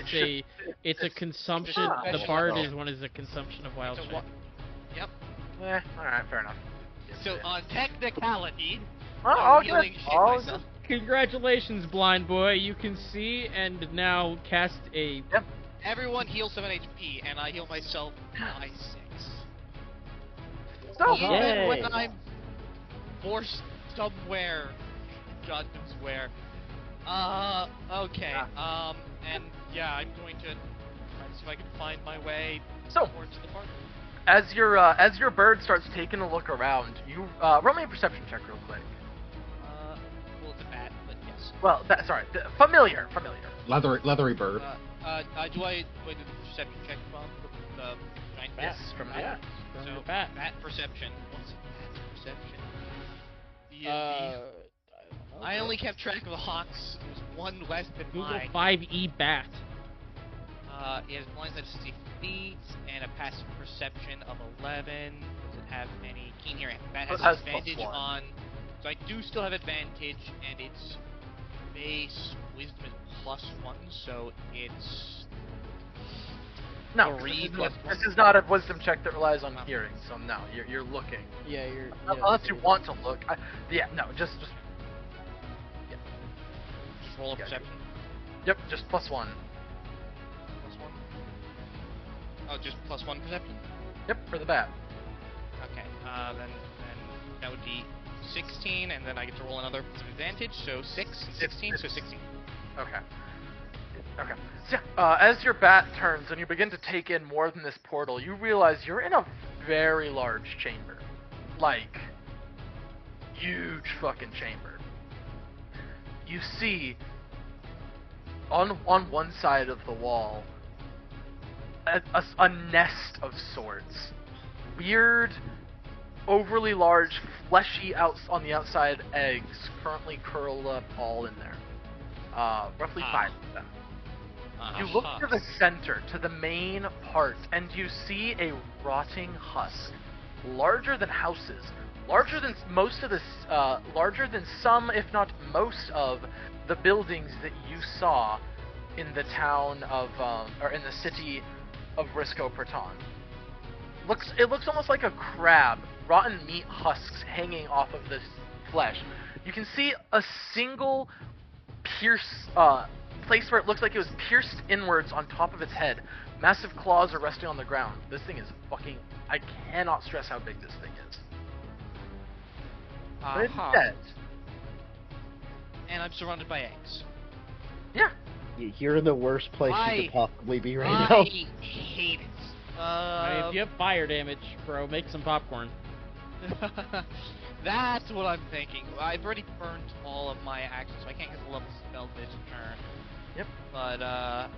it's a consumption. The bard is one is a consumption of wild shape. Yep. All right, fair enough. So on technicality, I'll healing get- shape I'll myself. Congratulations, blind boy. You can see and now cast a. Yep. Everyone heals 7 HP, and I heal myself by 6. So, Even Yay. when I'm forced somewhere, God knows where. Okay. And yeah, I'm going to try to see if I can find my way So, towards the park. as your bird starts taking a look around, you roll me a perception check real quick. Well, it's a bat, but yes. Well, familiar. Leathery bird. Do I do the perception check from the giant bat? Yes, from the bat. bat. From So, the bat. bat perception. What's bat perception? D&D. I don't know. I only kept track of the hawks. It was one less than Google mine. 5e bat. It has blinds at 60 feet and a passive perception of 11. Does it have any keen hearing? That has It has advantage +1. on. So I do still have advantage, and its base wisdom is +1, so it's No, 3 this +1. is not a wisdom check that relies on hearing. So no, you're looking. Yeah, you're. Unless you want to look. Just Just roll a Yeah, perception. Yep, just +1. +1. Oh, just +1 perception. Yep, for the bat. Okay. Then that would be 16, and then I get to roll another with advantage. So 6 and 16, so 16. Okay. So, as your bat turns and you begin to take in more than this portal, you realize you're in a very large chamber. Like, huge fucking chamber. You see, on one side of the wall, a nest of sorts. Weird, overly large, fleshy on the outside eggs currently curled up all in there. Roughly 5 of them. You look to the center, to the main part, and you see a rotting husk, larger than houses, larger than larger than some, if not most, of the buildings that you saw in the town of, or in the city of Risco Praton. It looks almost like a crab, rotten meat husks hanging off of this flesh. You can see a single place where it looks like it was pierced inwards on top of its head. Massive claws are resting on the ground. This thing is fucking... I cannot stress how big this thing is. But it's dead. And I'm surrounded by eggs. Yeah. You're in the worst place you could possibly be right now. I hate it. If you have fire damage, bro, make some popcorn. That's what I'm thinking. I've already burned all of my actions, so I can't get the level spell this turn. Yep. But, God,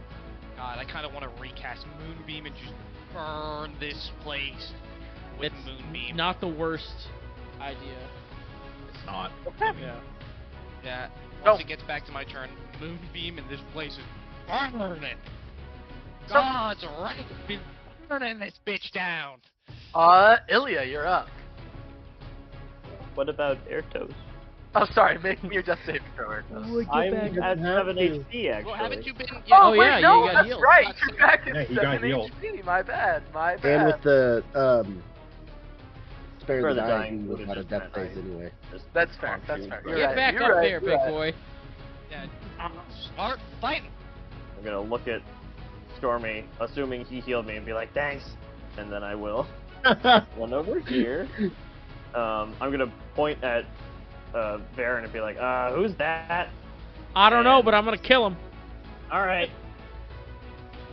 I kind of want to recast Moonbeam and just burn this place with It's Moonbeam. not the worst idea. It's not. Okay. Yeah. Yeah. No. Once it gets back to my turn, Moonbeam and this place is burning. So- God's right, been burning this bitch down. Ilya, you're up. What about Airtos? Oh, sorry, make me your death saving throw. I'm at 7 HP, actually. Well, haven't you been? Oh, yeah, wait, you no, got that's healed. right. You're back at Yeah, he got 7 healed. HP. My bad. And with the spare For the the dying, dying, he would was have out of just death been phase anyway. That's fair. That's fair. You're Get right. back You're up right. there, You're big right. boy. Yeah, start fighting. I'm gonna look at Stormy, assuming he healed me, and be like, thanks. And then I will run over here. I'm gonna point at Varen and be like, who's that? I don't know, but I'm gonna kill him. Alright.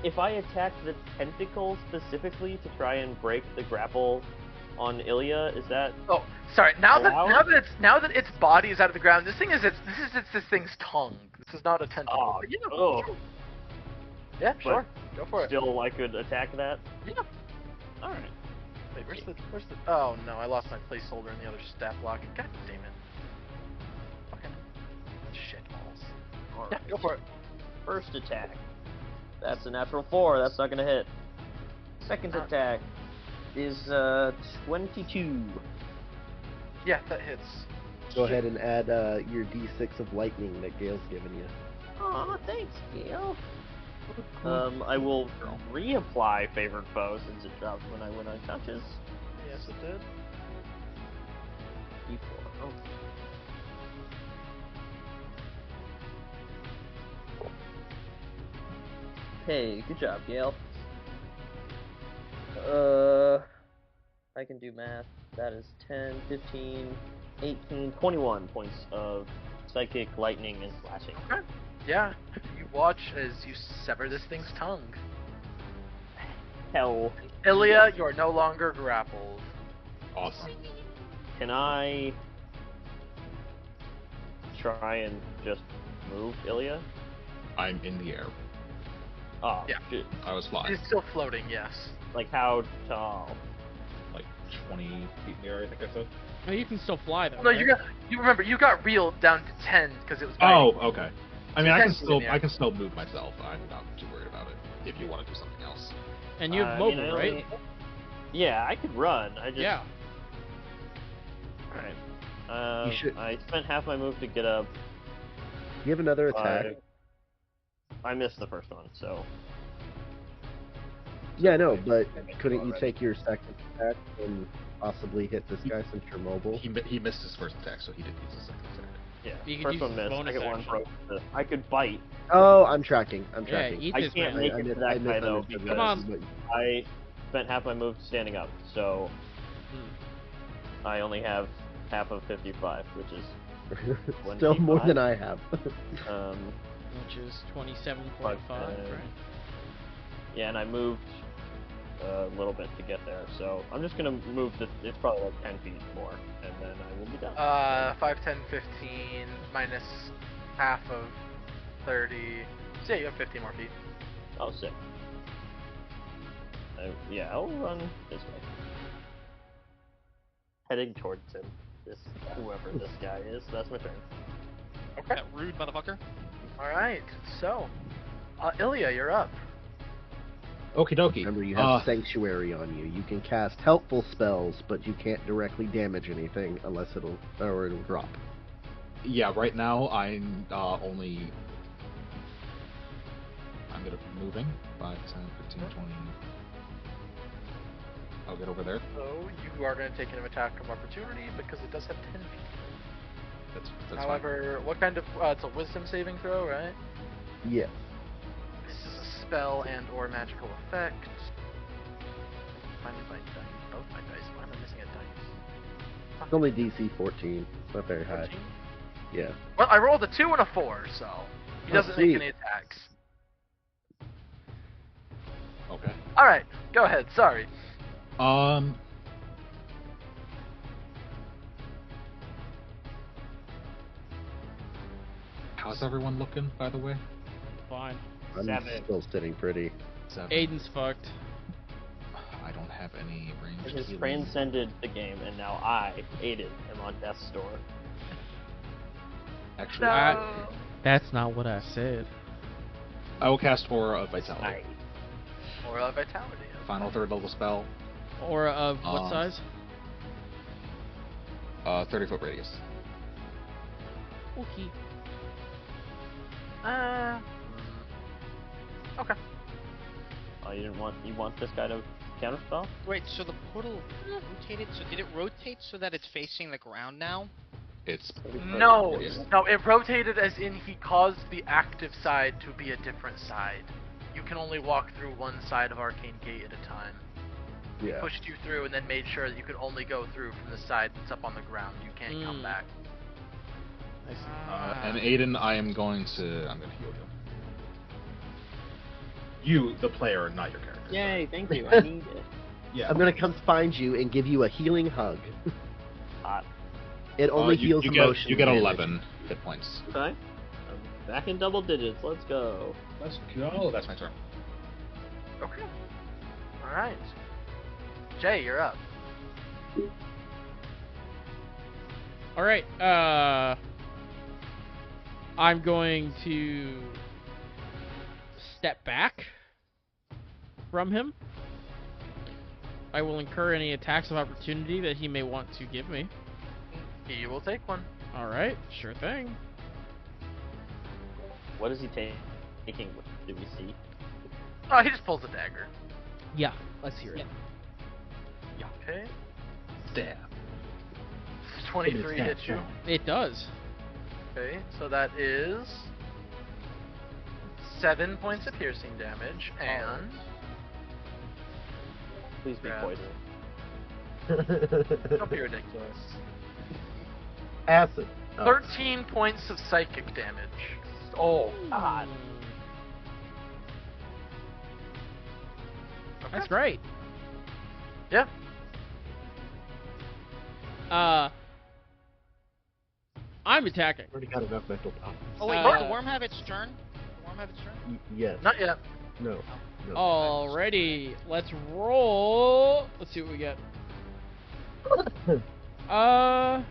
If I attack the tentacle specifically to try and break the grapple on Ilya, is that... Oh, sorry. Now Allowed? that its body is out of the ground, this thing's tongue. This is not a tentacle. Oh, But, you know, oh. sure. Yeah, sure. Go for it. Still, I could attack that? Yeah. Alright. Wait, where's the? Oh no, I lost my placeholder in the other stat block. God damn it. Fucking shit balls. Yeah, Alright. go for it. First attack. That's a natural 4. That's not gonna hit. Second attack is 22. Yeah, that hits. Go ahead and add your d6 of lightning that Gale's given you. Aw, thanks, Gale. I will reapply favored foe since it dropped when I went unconscious. Yes, it did. D4. Oh. Hey, good job, Gale. I can do math. That is 10, 15, 18, 21 points of psychic lightning and slashing. Okay. Yeah, you watch as you sever this thing's tongue. Hell. Ilya, you are no longer grappled. Awesome. Can I try and just move Ilya? I'm in the air. Oh, Yeah. shit. I was flying. He's still floating, yes. Like, how tall? Like 20 feet in the air, I think I said. Oh, you can still fly though. No, right? you remember you got reeled down to 10 because it was. biting. Oh, okay. I mean, Technically, I can still move myself. I'm not too worried about it. If you want to do something else. And you have I mean, mobile, I right? only- Yeah, I could run. I just. Yeah. Alright. You should- I spent half my move to get up. You have another attack. I missed the first one, so. Yeah, no, but couldn't you take your second attack and possibly hit this guy since you're mobile? He missed his first attack, so he didn't use his second attack. Yeah, You could first use one his missed. bonus Second one action. broke. I could bite. Oh, I'm tracking. Yeah, eat I this can't man. make it to that guy though misunderstood because Come on. I spent half my move standing up, so I only have half of 55, which is Still more 25. than I have. Which is 27.5, right? Yeah, and I moved a little bit to get there, so I'm just gonna move. It's probably like 10 feet more, and then I will be done. 5, 10, 15 minus half of 30. So yeah, you have 15 more feet. Oh, sick. Yeah, I'll run this way, heading towards him. Whoever this guy is. That's my turn. Okay. That rude motherfucker. All right. So, Ilya, you're up. Okie dokie. Remember, you have Sanctuary on you. You can cast helpful spells, but you can't directly damage anything unless it'll drop. Yeah, right now I'm only. I'm gonna be moving. 5, 10, 15, 20. I'll get over there. So you are going to take an attack of opportunity because it does have 10 feet. That's However, what kind of? It's a Wisdom saving throw, right? Yes. This is a spell and or magical effect. Find my dice. Both my dice. Why am I missing a dice? It's only DC 14. It's not very high. 14? Yeah. Well, I rolled a 2 and a 4, so he doesn't make sweet. any attacks. Okay. All right, go ahead. Sorry. How's everyone looking, by the way? Fine. I'm 7. still sitting pretty. 7. Aiden's fucked. I don't have any range. It has healing. transcended the game, and now I, Aiden, am on death's door. Actually, No. That's not what I said. I will cast Aura of Vitality. Nice. Or vitality. Final 3rd level spell. Or of what size? 30-foot radius. Okay. Okay. Oh, you want this guy to counterspell? Wait, so the portal rotated? So did it rotate so that it's facing the ground now? It's No, Yes. no, it rotated as in he caused the active side to be a different side. You can only walk through one side of Arcane Gate at a time. Yeah. Pushed you through and then made sure that you could only go through from the side that's up on the ground. You can't come back. I see. and Aiden, I'm gonna heal you. You, the player, not your character. Yay, thank you. I need it. Yeah. I'm gonna come find you and give you a healing hug. Hot. It only heals you emotion. get damage. 11 hit points. Okay. I'm back in double digits. Let's go. Let's go. That's my turn. Okay. Alright. Jay, you're up. All right. I'm going to step back from him. I will incur any attacks of opportunity that he may want to give me. He will take one. All right, sure thing. What is he taking? Do we see? Oh, he just pulls a dagger. Yeah, let's hear it. Okay. Stab. 23 hits you. It does. Okay, so that is 7 points of piercing damage, and Please be Yeah. poison. don't be ridiculous. Acid. Oh. 13 points of psychic damage. Oh, God. Okay. That's great. Yeah. I'm attacking. Already got enough mental problems. Oh wait, Uh, did the worm have its turn? The worm have its turn? Yes. Not yet. No. No. Alrighty, let's roll. Let's see what we get. I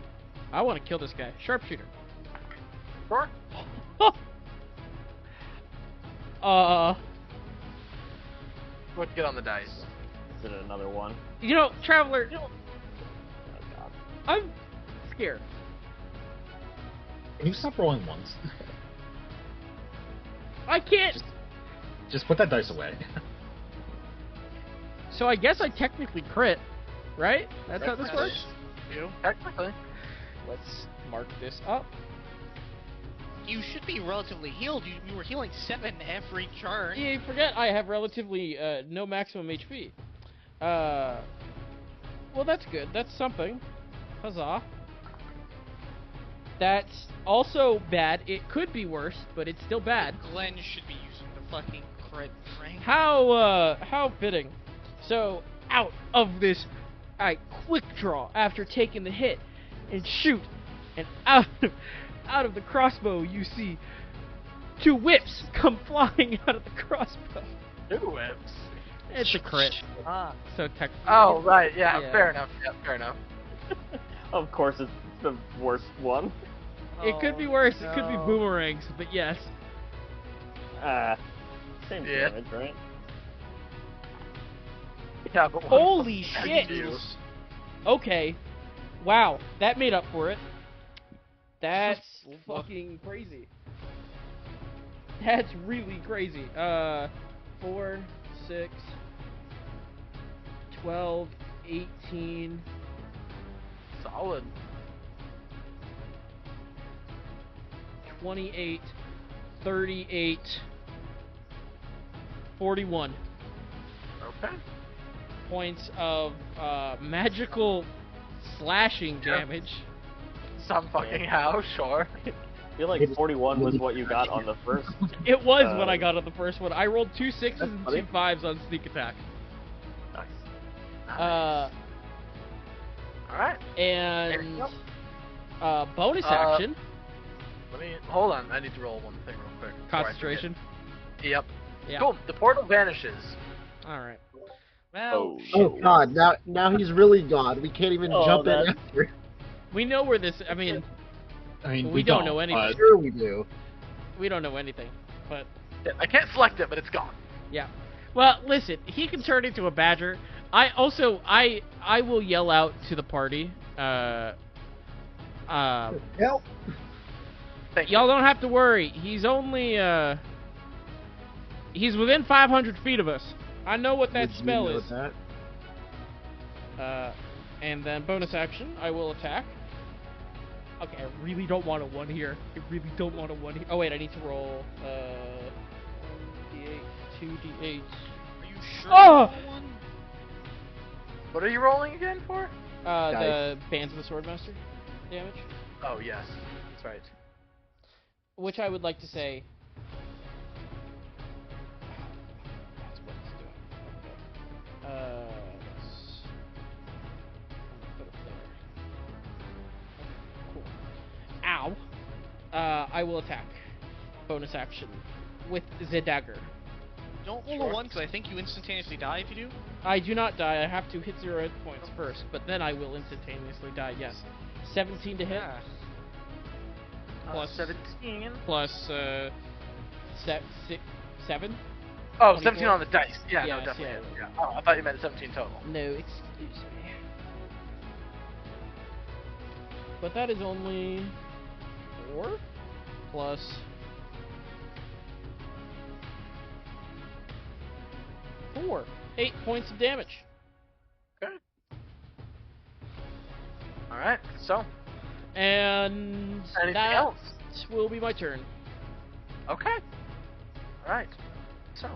want to kill this guy. Sharpshooter. Sure. What to get on the dice? Is it another one? You know, Traveler, Oh god. I'm scared. Can you stop rolling once? I can't. Just put that dice away. So I guess I technically crit, right? That's how this works. You technically. Let's mark this up. You should be relatively healed. You were healing 7 every turn. You forget I have relatively no maximum HP. Well, that's good. That's something. Huzzah. That's also bad. It could be worse, but it's still bad. Glenn should be using the fucking crit ring. How fitting. So, out of this, I quick draw after taking the hit and shoot, and out of the crossbow you see 2 whips come flying out of the crossbow. 2 whips. It's a crit. So technically. Oh, right. Yeah, Yeah. fair enough. Yeah, fair enough. Of course, it's the worst one. It could be worse. It could be no. boomerangs, but yes. Same Yeah. damage, right? Yeah, but Holy one- shit! you. Okay. Wow, that made up for it. That's fucking crazy. That's really crazy. 4, 6, 12, 18. Solid. 28, 38, 41 Okay. points of magical slashing Yeah. damage. Some fucking how, sure. I feel like 41 was what you got on the first. It was what I got on the first one. I rolled 2 6s and funny. 2 5s on sneak attack. Nice. Alright. And There bonus Uh, action, Let me hold on. I need to roll one thing real quick. before I concentration. forget. Yep. Yeah. Cool. The portal vanishes. All right. Well, Oh god, now he's really gone. We can't even Oh, jump in that's- after. We know where this. I mean, I mean, we don't know anything. but Sure we do. we don't know anything. But Yeah, I can't select it, but it's gone. yeah. Well, listen. He can turn into a badger. I will yell out to the party. Help! Thank you. Y'all don't have to worry. He's only he's within 500 feet of us. I know what that Would you spell know is. that? And then bonus action, I will attack. Okay, I really don't want a 1 here. I really don't want a 1 here. Oh wait, I need to roll 1d8, 2d8. are you sure? Oh! One? What are you rolling again for? The Bands of the Swordmaster damage, Oh, yes. That's right. which I would like to say. That's what it's doing. Okay. Put it there. Okay, cool. Ow. I will attack. Bonus action with the dagger. Don't roll Sure. a 1 because I think you instantaneously die if you do. I do not die. I have to hit 0 hit points first, but then I will instantaneously die. Yes. 17 to hit. Yeah. Plus 17. plus 7. Oh, 24. 17 on the dice. Yeah, Yes, no, definitely. yeah. Yeah. Oh, I thought you meant 17 total. No, excuse me. But that is only 4 plus 4. 8 points of damage. Okay. Alright, so, And anything that else? will be my turn. Okay. Alright. So,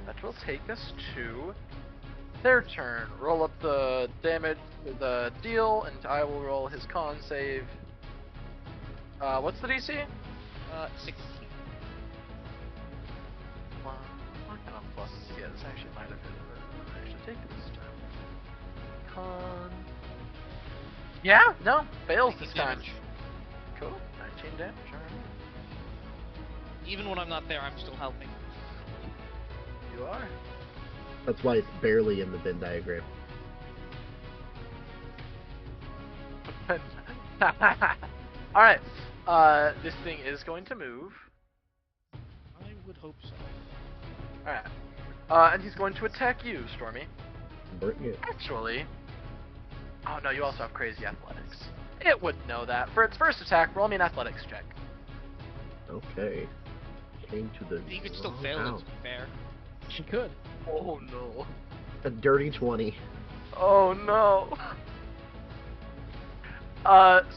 that will take us to their turn. Roll up the damage, the deal, and I will roll his con save. What's the DC? 16. What kind of plus? Yeah, this actually might have been. I should take it this time. Con. Yeah, no, fails this 19 time. damage. Cool. 19 damage. Alright. Even when I'm not there, I'm still helping. You are. That's why it's barely in the Venn diagram. Alright. This thing is going to move. I would hope so. Alright. And he's going to attack you, Stormy. Bring it. Actually. Oh no, you also have crazy athletics. It would know that. For its first attack, roll me an athletics check. Okay. Came to the. You could still wrong fail it, town. to be fair. She could. Oh no. A dirty 20. Oh no.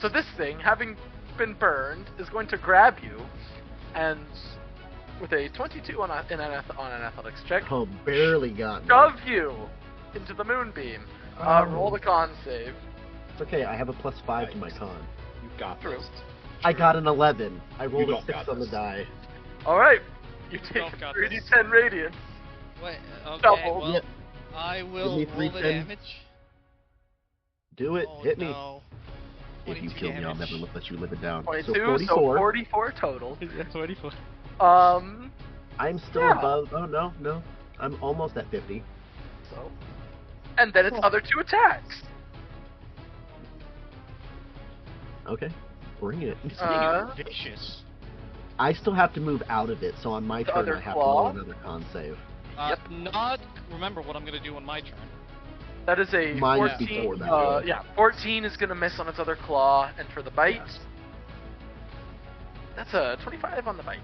So this thing, having been burned, is going to grab you, and with a 22 on an athletics check, Oh, barely got me. shove you into the moonbeam. Roll the con save. It's okay, I have a +5 to my con. You got True. this. I got an 11. I rolled a don't 6 got on the this. die. Alright. You You take don't got 3d10 radiant. Wait, okay, Double. well, Yep. I will Give me roll the 310. damage. Do it. Oh, Hit me. no. If you 22 kill me, I'll damage. never let you live it down. 22, So 44. so 44 total. Yeah, 24. I'm still Yeah. above. Oh, no, no. I'm almost at 50. So. And then its other 2 attacks. Okay. Bring it. Vicious. I still have to move out of it, so on my The turn other I have claw? to roll another con save. Yep. Not remember what I'm gonna do on my turn. That is a Mine's 14. before that. Yeah, 14 is gonna miss on its other claw, and for the bite, Yes. that's a 25 on the bite.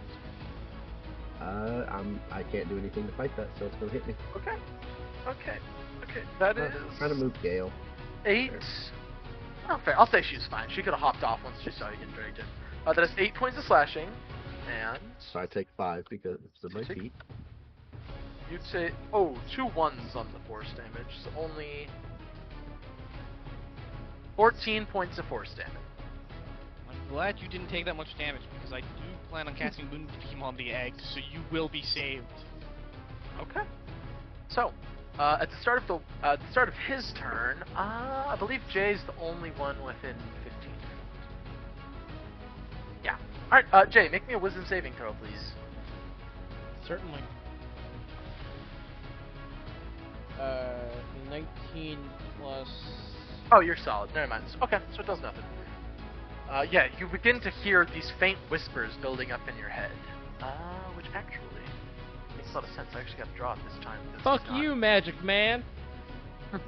I can't do anything to fight that, so it's gonna hit me. Okay. Okay. Okay. That is Trying to move Gale. 8. Oh, fair. I'll say she's fine. She could have hopped off once she saw you getting dragged in. That is 8 points of slashing, and So I take 5 because of my Take- feet. you'd say, oh, 2 1s on the force damage, so only 14 points of force damage. I'm glad you didn't take that much damage because I do plan on casting Moonbeam on the egg, so you will be saved. Okay. So, at the start of his turn, I believe Jay's the only one within 15 feet. Yeah. All right, Jay, make me a Wisdom saving throw, please. Certainly. 19 plus. Oh, you're solid. Never mind. Okay, so it does nothing. Yeah, you begin to hear these faint whispers building up in your head. Which actually makes a lot of sense. I actually got to draw it this time. 'cause Fuck it's not- you, Magic Man. Oh,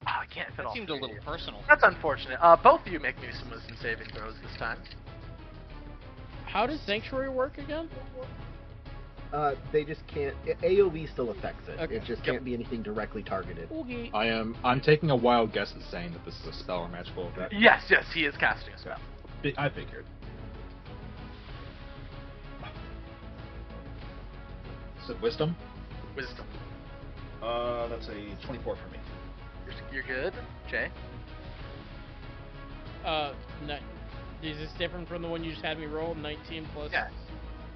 I can't fit That all seemed a three. little personal. That's unfortunate. Both of you make me some Wisdom saving throws this time. How does Sanctuary work again? They just can't. AoE still affects it. Okay. It just Yep. can't be anything directly targeted. Okay. I'm taking a wild guess and saying that this is a spell or magical effect. Yes, he is casting a spell. I figured. Is it wisdom? Wisdom. That's a 24 for me. You're good, Jay. No, is this different from the one you just had me roll? 19 plus. Yes.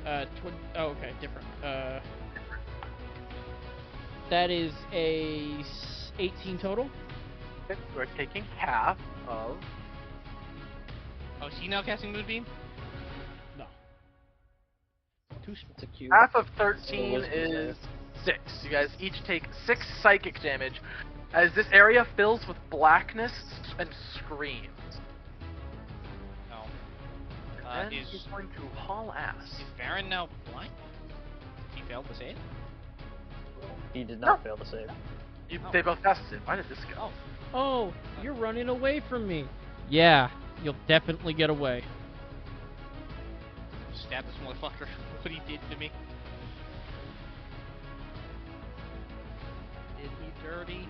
Oh, okay, different. That is a 18 total. Okay, so we're taking half of. Oh, is he now casting Moonbeam? No. Constitution. It's a cube. Half of And 13 the wisdom is 6. You guys each take 6 psychic damage as this area fills with blackness and screams. No. And then Is he's going to haul ass. Baron now blind? He failed to save? He did not fail to save. They both passed it. Why did this go? Oh, you're running away from me. Yeah, you'll definitely get away. Stab this motherfucker. What he did to me. Did me dirty.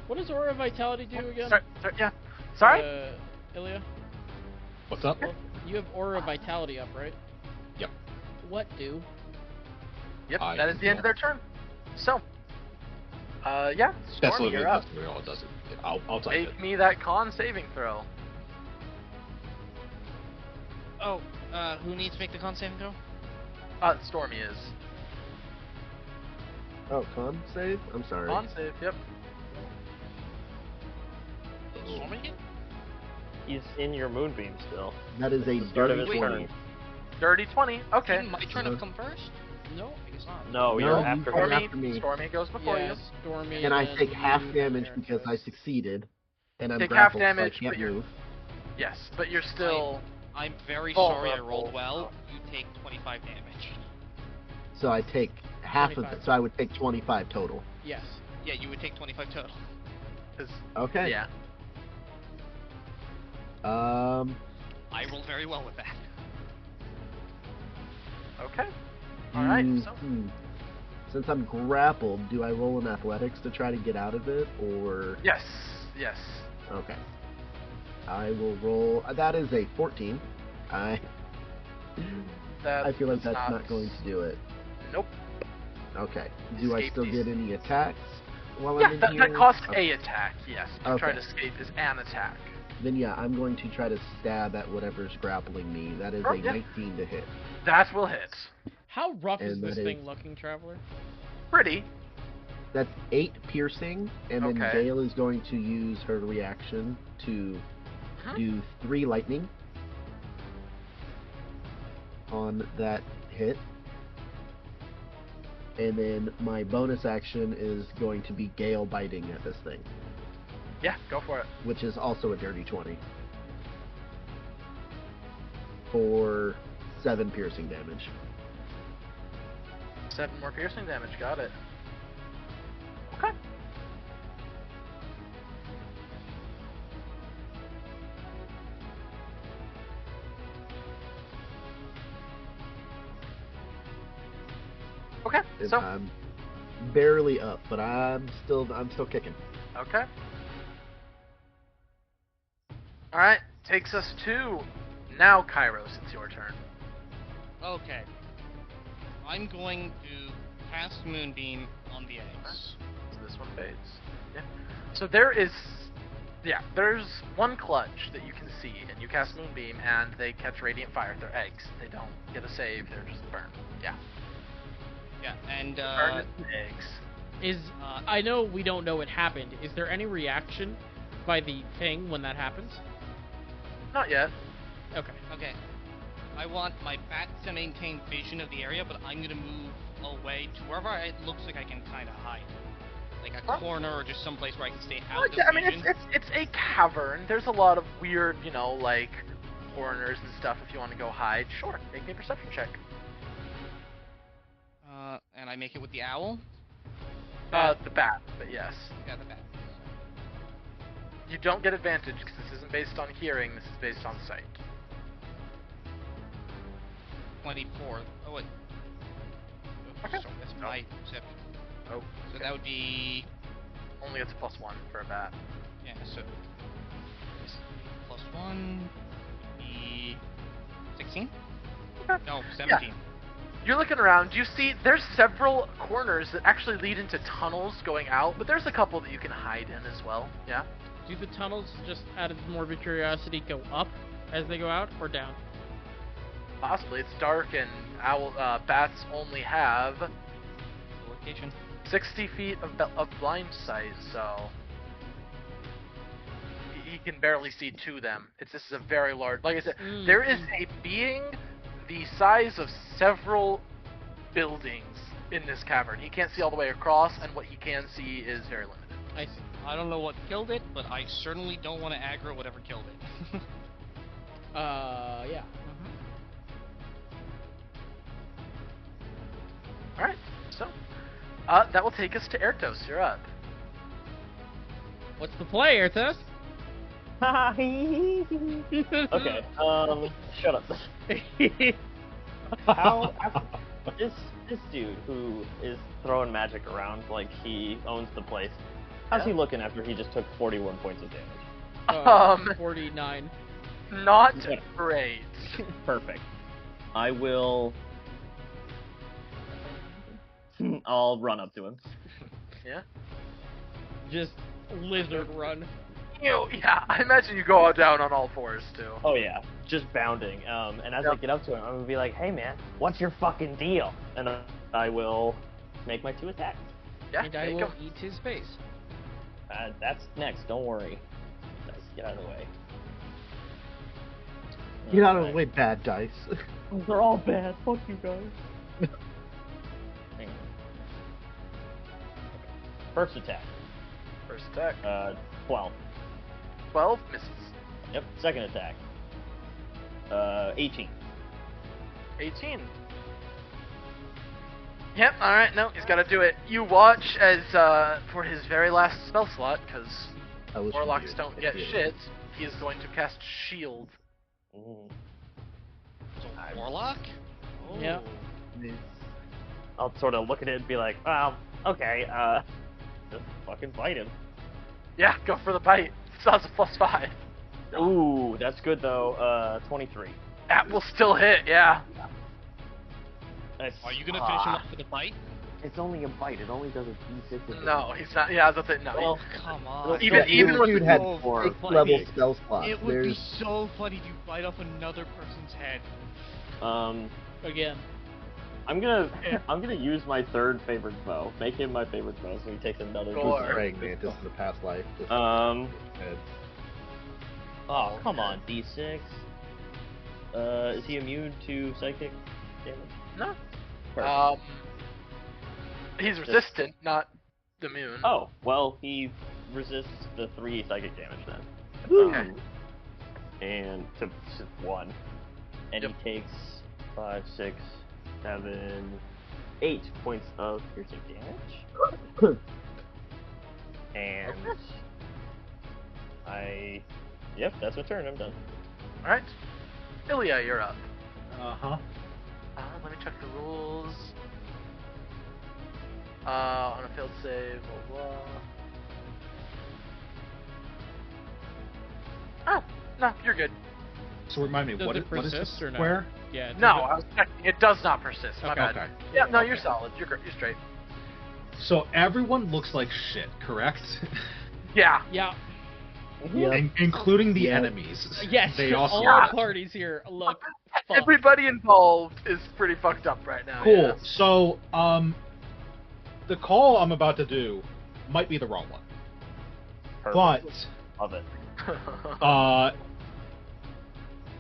What does Aura Vitality do again? Sorry? Ilya? What's up? You have Aura Vitality up, right? Yep. What do? Yep, I that is the end of their turn. So, yeah, That's Stormy, literally you're up. all it does. I'll type it. Make me that con saving throw. Oh, who needs to make the con saving throw? Stormy is. Oh, con save? I'm sorry. Con save, yep. Stormy again? He's in your moonbeam still. That is a Start of dirty his 20. turn. Dirty 20, okay. Didn't my turn have come first? No. I guess not. No, No, you're you after are him. not- after me. Stormy goes before Yeah, you. Stormy. And I then take half you, damage Aaron because I goes. succeeded. And I'm Take half grappled, damage, so I can't but you're- move. Yes, but you're still... I'm very Oh, sorry I oh, rolled oh. well. You take 25 damage. So I take half of 25. it. So I would take 25 total. Yes. Yeah, you would take 25 total. 'cause- Okay. Yeah. I rolled very well with that. Okay. Alright, so... Since I'm grappled, do I roll in athletics to try to get out of it, or... Yes, yes. Okay. I will roll... That is a 14. I feel like that's not going to do it. Nope. Okay. Do I Escape still these. get any attacks while Yeah, I'm in that here? costs Okay. a attack, yes. To Okay. try to escape is an attack. Then yeah, I'm going to try to stab at whatever's grappling me. That is Oh, a yeah. 19 to hit. That will hit. How rough is And this that thing is- looking, Traveler? Pretty. That's 8 piercing, and then Okay. Gale is going to use her reaction to Mhm. do 3 lightning on that hit. And then my bonus action is going to be Gale biting at this thing, Yeah, go for it. which is also a dirty 20. For 7 piercing damage. 7 more piercing damage, got it. Okay. Okay, And so... I'm barely up, but I'm still kicking. Okay. Alright, takes us to... Now, Kairos, it's your turn. Okay. I'm going to cast Moonbeam on the eggs. So this one fades. Yeah. So there's one clutch that you can see, and you cast Moonbeam, and they catch Radiant Fire. They're eggs. They don't get a save, they're just burned. Yeah. Yeah, and Burned eggs. Is I know we don't know it happened. Is there any reaction by the thing when that happens? Not yet. Okay. okay. I want my bat to maintain vision of the area, but I'm gonna move away to wherever it looks like I can kind of hide, like a Huh? corner or just someplace where I can stay out of I mean, vision. it's a cavern. There's a lot of weird, like, corners and stuff if you want to go hide. Sure, make me a perception check. And I make it with the owl. The bat, but yes. Yeah, the bat. You don't get advantage because this isn't based on hearing, this is based on sight. 24. Oh wait. Okay. Sorry, that's my perception. Oh, So that would be only gets a +1 for a bat. yeah. So this +1 would be 16. Okay. No, 17. You're looking around. You see there's several corners that actually lead into tunnels going out, but there's a couple that you can hide in as well. Yeah. Do the tunnels, just out of morbid curiosity, go up as they go out, or down? Possibly. It's dark, and bats only have Location. 60 feet of blind sight, so he can barely see to them. This is a very large. Like I said, there is a being the size of several buildings in this cavern. He can't see all the way across, and what he can see is very limited. I see. I don't know what killed it, but I certainly don't want to aggro whatever killed it. Yeah. Alright, so that will take us to Ertos. You're up. What's the play, Erthos? Okay, shut up. How this dude who is throwing magic around like he owns the place, how's he looking after he just took 41 points of damage? 49. Not great. Perfect. I will. I'll run up to him. Yeah? Just lizard run. Yeah, I imagine you go down on all fours, too. Oh yeah, just bounding. And as I get up to him, I'm gonna be like, "Hey man, what's your fucking deal?" And I will make my 2 attacks. Yeah, And I will eat his face. That's next. Don't worry. Dice, get out of the way. Get out of the way, bad dice. They're all bad. Fuck you guys. Hang on. First attack. First attack. 12. 12 misses. Yep. Second attack. 18. 18. Yep, alright, no, he's gotta do it. You watch as, for his very last spell slot, because warlocks don't get shit, he is going to cast Shield. Mm. So, warlock? Oh. Yeah. I'll sort of look at it and be like, okay, just fucking fight him. Yeah, go for the bite. Still has a +5. Ooh, that's good though. 23. That will still hit, yeah. Are you gonna finish him off with a bite? It's only a bite. It only does a d6. No, he's not. Yeah, that's it. No. Well, Come on. even with dude the had so 6 funny. level spell slots. It would be There's so funny to bite off another person's head. Again. I'm gonna use my 3rd favorite bow. Make him my favorite bow, so he takes another. Gore. praying mantis in the past life. Just Um. head. Oh come on, d6. Is he immune to psychic damage? No. Perfect. He's resistant, not immune. Oh, well, he resists the 3 psychic damage then. Okay. And to 1. And Yep. he takes 5, 6, 7, 8 points of piercing damage. And yep, that's my turn. I'm done. Alright. Ilya, you're up. Uh-huh. Let me check the rules. On a failed save, blah blah. Oh, no, you're good. So remind me, Does what it is persist this or no? square? Yeah. No, I was checking. It does not persist. My bad. Okay. Yeah, no, you're solid. You're straight. So everyone looks like shit, correct? Yeah. Yeah. Yeah. Including the Yeah. enemies. Yes. They also all our parties here look fucked. Everybody involved is pretty fucked up right now. Cool. Yeah. So, the call I'm about to do might be the wrong one. Perfect. Love it. But,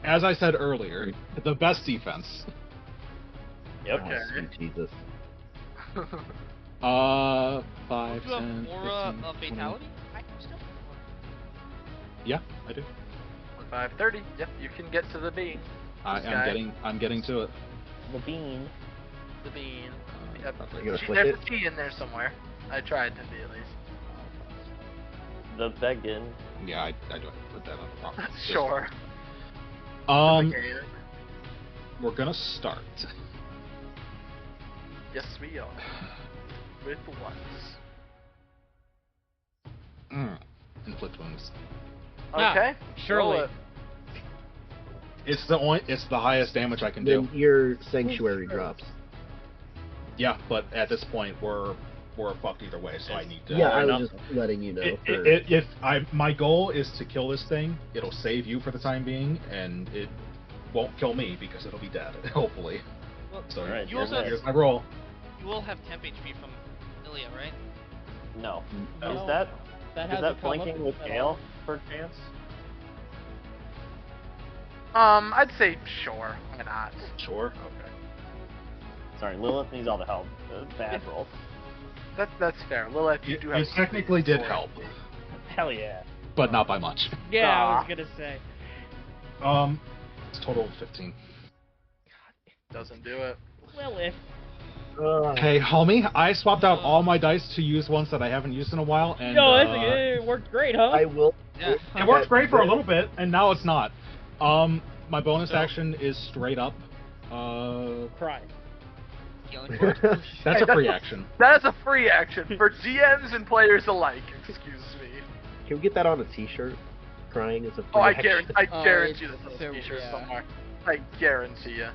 as I said earlier, the best defense. Yep. Okay. Oh, sweet Jesus. 5, Do you have 10, aura 15, of 20. fatality? I can still. Yeah, I do. 5:30. Yep, you can get to the bean. I'm getting to it. The bean. The bean. You Yep. You gotta flip There's it. a T in there somewhere. I tried to be at least. The vegan. Yeah, I do. Put that on the wrong. Sure. Okay. We're gonna start. Yes, we are. With ones. Inflict wounds. Okay. Surely. Roll it. It's the highest damage I can do. Then your sanctuary drops. Yeah, but at this point we're fucked either way, so I need to. Yeah, I enough. was just letting you know. My goal is to kill this thing, it'll save you for the time being, and it won't kill me because it'll be dead, hopefully. Well, So Alright, you also here's my roll. you will have temp HP from Ilya, right? No. No, Is that that is hasn't that come up flanking with at Gale all. per chance? I'd say sure. Why not? Sure. Okay. Sorry, Lilith needs all the help. Bad roll. That's fair. Lilith, you do have. It technically did help, Hell yeah. but not by much. Yeah, I Ah. was gonna say. It's a total of 15. Doesn't do it. Well, if Hey, homie, I swapped out all my dice to use ones that I haven't used in a while, and it worked great, huh? I will. Yeah. it worked great for a little bit, and now it's not. My bonus action is straight up. Cry. Healing word. That's a free action. That is a free action for GMs and players alike. Excuse me. Can we get that on a T-shirt? Crying is a free Oh, I action. guarantee it's that's so- a t-shirt yeah. somewhere. I guarantee you.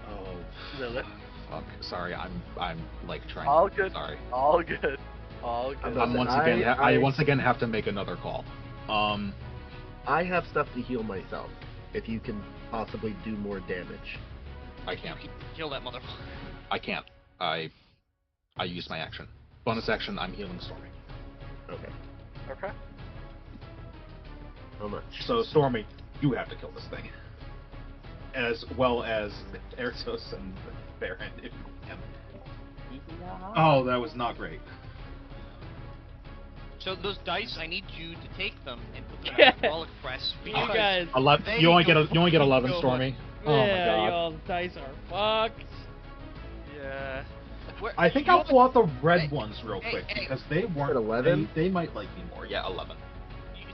Oh, Lilith. fuck. Sorry, I'm like trying. All good. Sorry. All good. All good. I'm once again. I once again have to make another call. I have stuff to heal myself. If you can possibly do more damage. I can't. Kill that motherfucker. I can't. I used my action. Bonus action. I'm healing Stormy. Okay. Okay. How much? So Stormy, you have to kill this thing, as well as Ertos and Baron if you can. Oh, that was not great. So those dice, I need you to take them and put them in Yeah. a hydraulic press. You because guys. 11. There You only you get go. 11, Go Stormy. Oh my Yeah, god. y'all's dice are fucked. Yeah. Where, I think you I'll want- pull out the red Hey, ones real hey, quick hey. because they weren't. 11? They might like me more. Yeah, 11.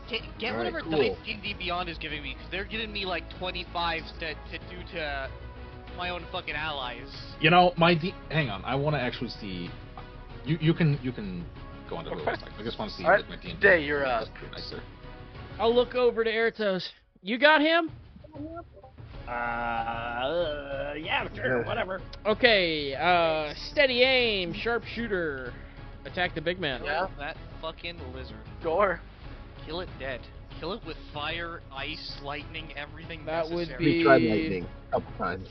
Get Alright, whatever cool. dice D&D Beyond is giving me, because they're giving me like 25s to do to my own fucking allies. You know, hang on. I want to actually see. You can go on to the Okay. website. I just want to see Alright, my D&D. Day, you're up. Nicer. I'll look over to Ertos. You got him? Yeah, sure, whatever. Okay, steady aim, sharpshooter. Attack the big man. Yeah. Kill that fucking lizard. Score. Kill it dead. Kill it with fire, ice, lightning, everything That would necessary. be- We tried lightning a couple times.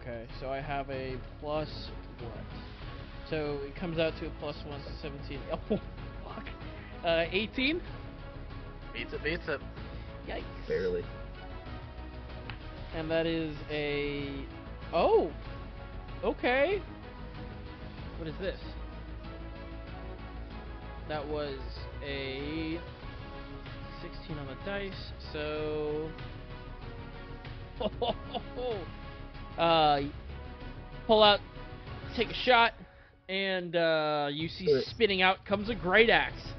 Okay, so I have a plus what? So it comes out to a plus 1, so 17. Oh, fuck. 18? Beats it, beats it. Yikes. Barely. And that is a... Oh! Okay. What is this? That was a 16 on the dice, so... pull out, take a shot, and you see spinning out comes a great axe.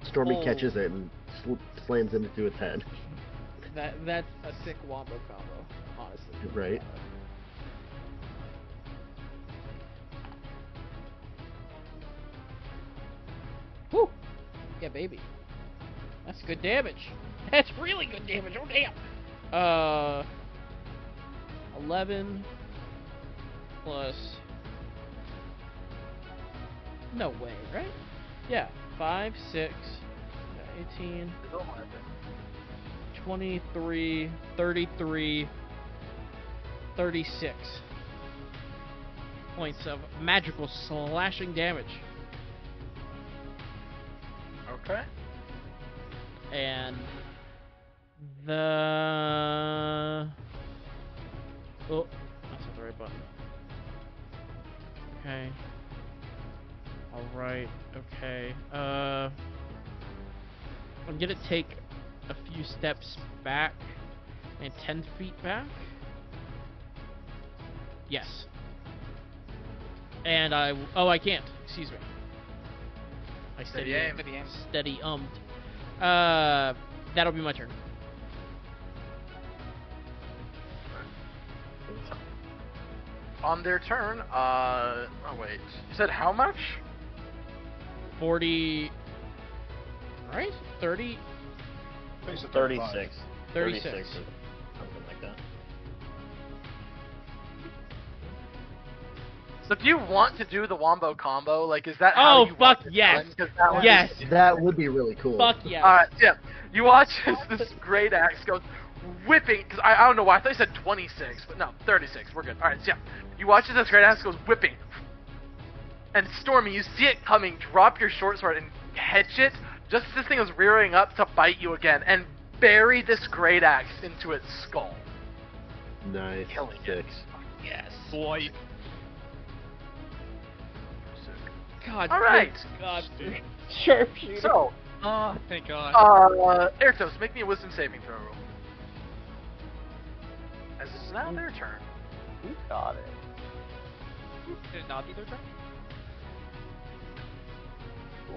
Stormy Oh. catches it and slams it into its head. That's a sick wombo combo, honestly. Right. Whew. Yeah, baby. That's good damage. That's really good damage. Oh damn. 11 plus. No way, right? Yeah. 5, 6, 18, 23, 33, 36 points of magical slashing damage. Okay. And the... Oh, that's not the right button. Okay. Alright, okay. I'm gonna take a few steps back and 10 feet back. Yes. And I can't. Excuse me. I Steady aim. Steady that'll be my turn. On their turn, oh wait. You said how much? 40, right? 30, 36. 36. So if you want to do the wombo combo, like, is that how Oh, you fuck want it yes. done? 'Cause that would Yes. be- That would be really cool. Fuck yeah. Alright, yeah. You watch as this great axe goes whipping, because I don't know why, I thought you said 26, but no, 36, we're good. Alright, so yeah. You watch as this great axe goes whipping. And Stormy, you see it coming, drop your short sword and catch it, just as this thing was rearing up to bite you again, and bury this great axe into its skull. Nice. Killing it. Sick. Yes. Boy. God. Alright. God. Sharpshooter. So, Oh, thank God. Airtos, make me a wisdom saving throw roll. As it's now their turn. You got it. Did it not be their turn?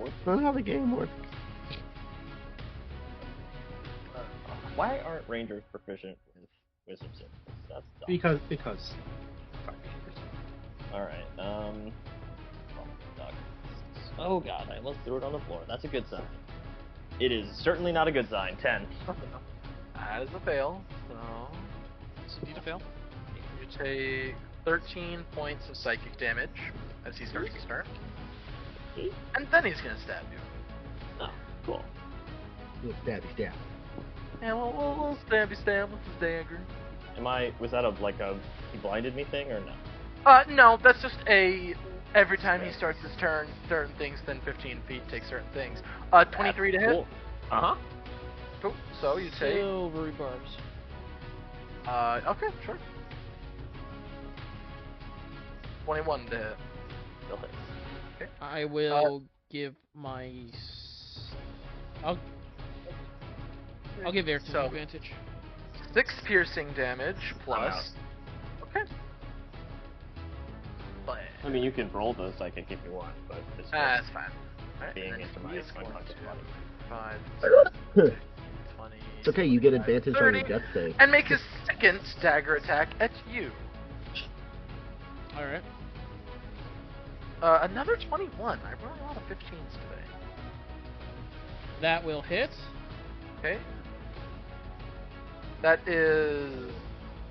That's not how the game works. Why aren't rangers proficient with wisdom saving? That's dumb. Because. All right. Oh god, I almost threw it on the floor. That's a good sign. It is certainly not a good sign. 10. That is a fail. So Does it need to fail? you take 13 points of psychic damage as he starts to turn. And then he's gonna stab you. Oh, cool. Little stabby stab. And we'll stabby stab with his dagger. Was that a he blinded me thing or no? No, that's just every time he starts his turn, certain things within 15 feet take certain things. 23 to hit. Cool. Uh-huh. Cool. So you take, Silvery barbs. okay, sure. 21 to hit. Still hits. Okay. I will give my. I'll give Ayrton So- advantage. 6 piercing damage plus. Okay. But, I mean, you can roll the psychic if you want, but it's that's fine. Alright, being and then into he my is going conscious to body. 5, 20. It's okay, you get 25, advantage on 30, your death save. and make his second dagger attack at you. Alright. Another 21. I rolled a lot of 15s today. That will hit. Okay. That is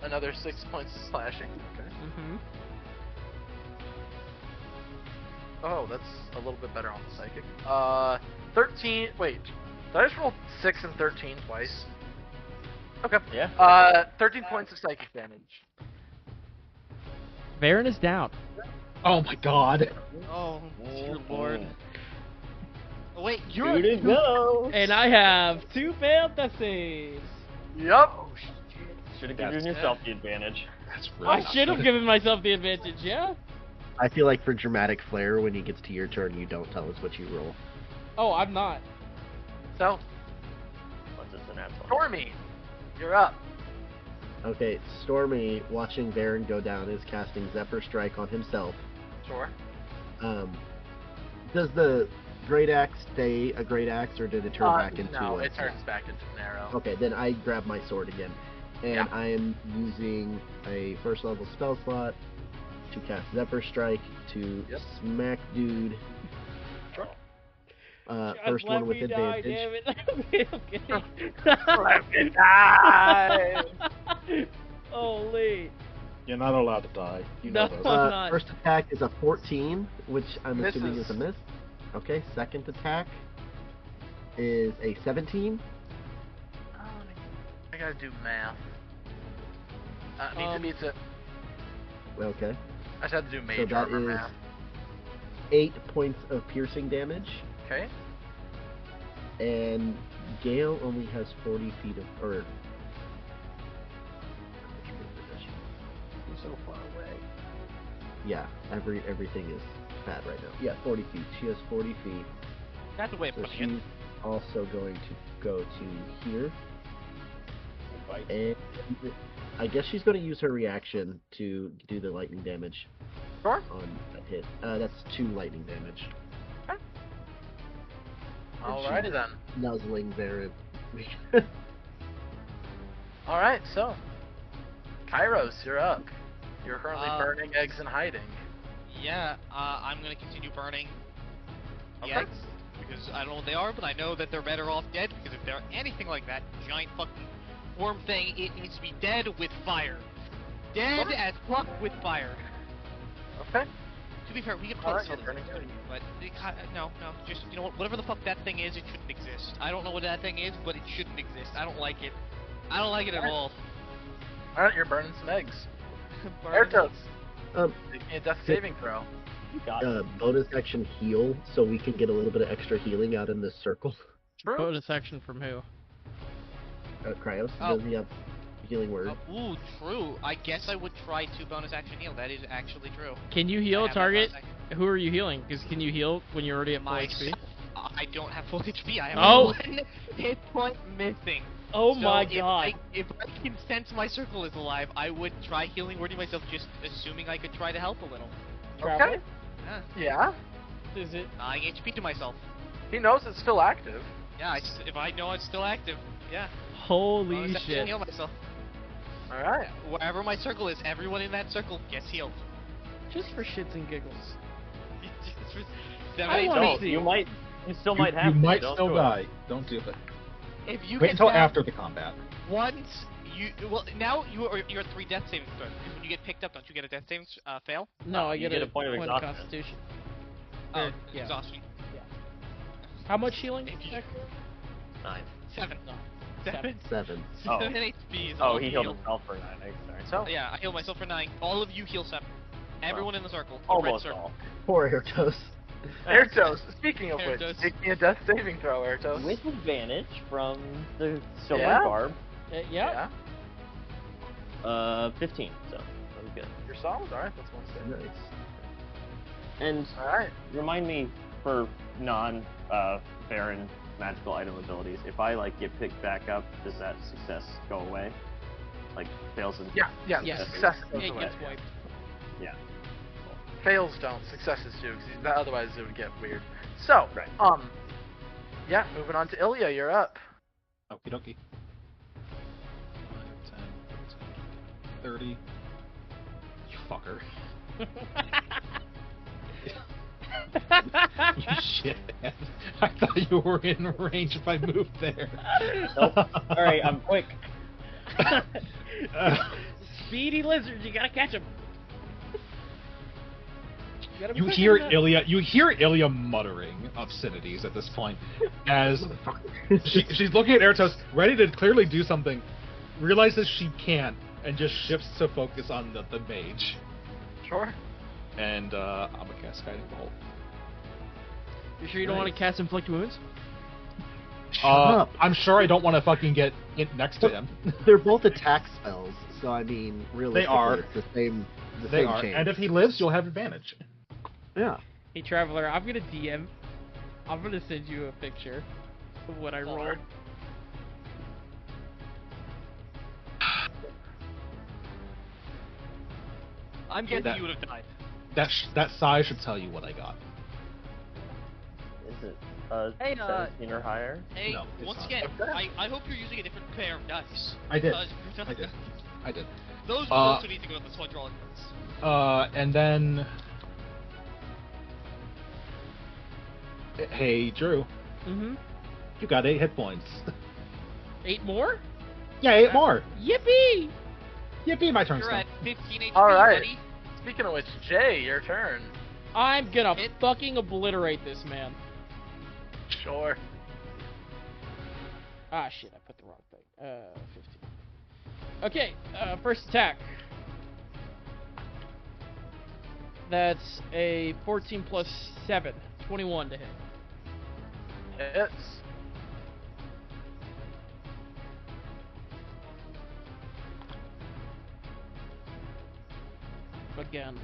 another 6 points of slashing. Okay. Mm-hmm. Oh, that's a little bit better on the psychic. 13. Wait. Did I just roll 6 and 13 twice? Okay. Yeah. 13 points of psychic damage. Varen is down. Oh my god. Oh, dear lord. Mm. Oh, wait, you're. Two to go. And I have 2 failed death saves. Yup. Should have given yourself the advantage. That's really I not should have good. given myself the advantage, yeah? I feel like for dramatic flair, when it gets to your turn, you don't tell us what you roll. Oh, I'm not. So, What's this an asshole? Stormy, you're up. Okay, Stormy, watching Baron go down, is casting Zephyr Strike on himself. Sure. Does the Great Axe stay a Great Axe, or did it turn back into No, a... it turns back into an arrow. Okay, then I grab my sword again. And Yeah. I am using a first level spell slot to cast Zephyr Strike to Yep. smack dude. Sure. First one with advantage. Damn it. Okay. Let me die. Holy. You're not allowed to die. You No. know those. not. First attack is a 14, which I'm assuming Misses. is a miss. Okay, second attack is a 17. I gotta do math. Needs to. Okay. I just had to do mage So that armor is math. 8 points of piercing damage. Okay. And Gale only has 40 feet of... Or... He's so far away. Yeah, everything is bad right now. Yeah, 40 feet. She has 40 feet. That's the way of So putting she's it. also going to go to here. And I guess she's going to use her reaction to do the lightning damage Sure. on that hit. That's 2 lightning damage. Alrighty then. Nuzzling Baron. Alright, so. Kairos, you're up. You're currently Uh, burning eggs and hiding. Yeah, I'm gonna continue burning the Okay. eggs because I don't know what they are, but I know that they're better off dead because if they're anything like that giant fucking worm thing, it needs to be dead with fire. Dead Sure. as fuck with fire. Okay. be fair, we can play Alright, this you're burning other thing, but no, just you know what? Whatever the fuck that thing is, it shouldn't exist. I don't know what that thing is, but it shouldn't exist. I don't like it. I don't like it at all. Alright, you're burning some eggs. Burn Airtos, Um, give me a death saving throw. You got it. bonus action heal, so we can get a little bit of extra healing out in this circle. True. Bonus action from who? Cryos, Oh. does he have healing word? Ooh, true. I guess I would try to bonus action heal. That is actually true. Can you I heal a have that target? bonus action. Who are you healing? Because can you heal when you're already at full HP? Myself. I don't have full HP. I have Oh. 1 hit point missing. Oh So my god. If I can sense my circle is alive, I would try healing wording myself, just assuming I could try to help a little. Traveler? Yeah. Yeah. Is it? 9 HP to myself. He knows it's still active. Yeah, if I know it's still active, yeah. Holy Bonus action shit. heal myself. Alright. Wherever my circle is, everyone in that circle gets healed. Just for shits and giggles. Just for I 7 wanna HP. see. You still might have You to, might don't still do it. die. Don't do it. If you Wait get until that after the combat. once you now you're 3 death saving throws. Because when you get picked up, don't you get a death saving fail? No, I you get get a point of exhaustion. Constitution. Oh, yeah. exhaustion. How much healing? If you- Zach? 9. 7. No. 7. 7. 7 HP is Oh, all he healed healed. himself for 9. Sorry. So, Yeah, I healed myself for 9. All of you heal 7. Everyone in the circle. The red Almost circle. all. Poor Airtos. Airtos, speaking of which, Airtos. make me a death saving throw, Airtos. With advantage from the silver Yeah? barb. Yeah. 15. So that was good. You're solid? Alright, that's one save. Nice. And Alright. remind me for non-Baron magical item abilities, if I like get picked back up, does that success go away? Like fails and Yeah, Yes. success goes It away. gets wiped. yeah. Fails don't, successes do, because otherwise it would get weird. So, Right. yeah, moving on to Ilya, you're up. Okie dokie. 5, 10, 30. You fucker. You shit, man. I thought you were in range if I moved there. Nope. Alright, I'm quick. Speedy lizards, you gotta catch them. You hear Ilya muttering obscenities at this point as she's looking at Airtos, ready to clearly do something, realizes she can't, and just shifts to focus on the mage. Sure. And I'm gonna cast Guiding Bolt. You sure you don't want to cast inflict wounds? up. I'm sure I don't want to fucking get next to him. They're both attack spells, so I mean, realistically, are. it's the same. The They same are, chance. and if he lives, you'll have advantage. Yeah. Hey Traveler, I'm gonna DM. I'm gonna send you a picture of what I rolled. I'm guessing that- you would have died. That size should tell you what I got. Is it Hey, 17 or higher? Hey, No, it's once not. again, I hope you're using a different pair of dice. I did. Because I did. I did. Those also need to go in the hydraulic ones. And then. Hey, Drew, Mm-hmm. you got 8 hit points. 8 more? Yeah, 8 more. Yippee! Yippee, my turn's You're done. at 15 HP, Alright. buddy. Speaking of which, Jay, your turn. I'm gonna Hit. fucking obliterate this man. Sure. Ah, shit, I put the wrong thing. 15. Okay, first attack. That's a 14 plus 7. 21 to hit. Hits. Again.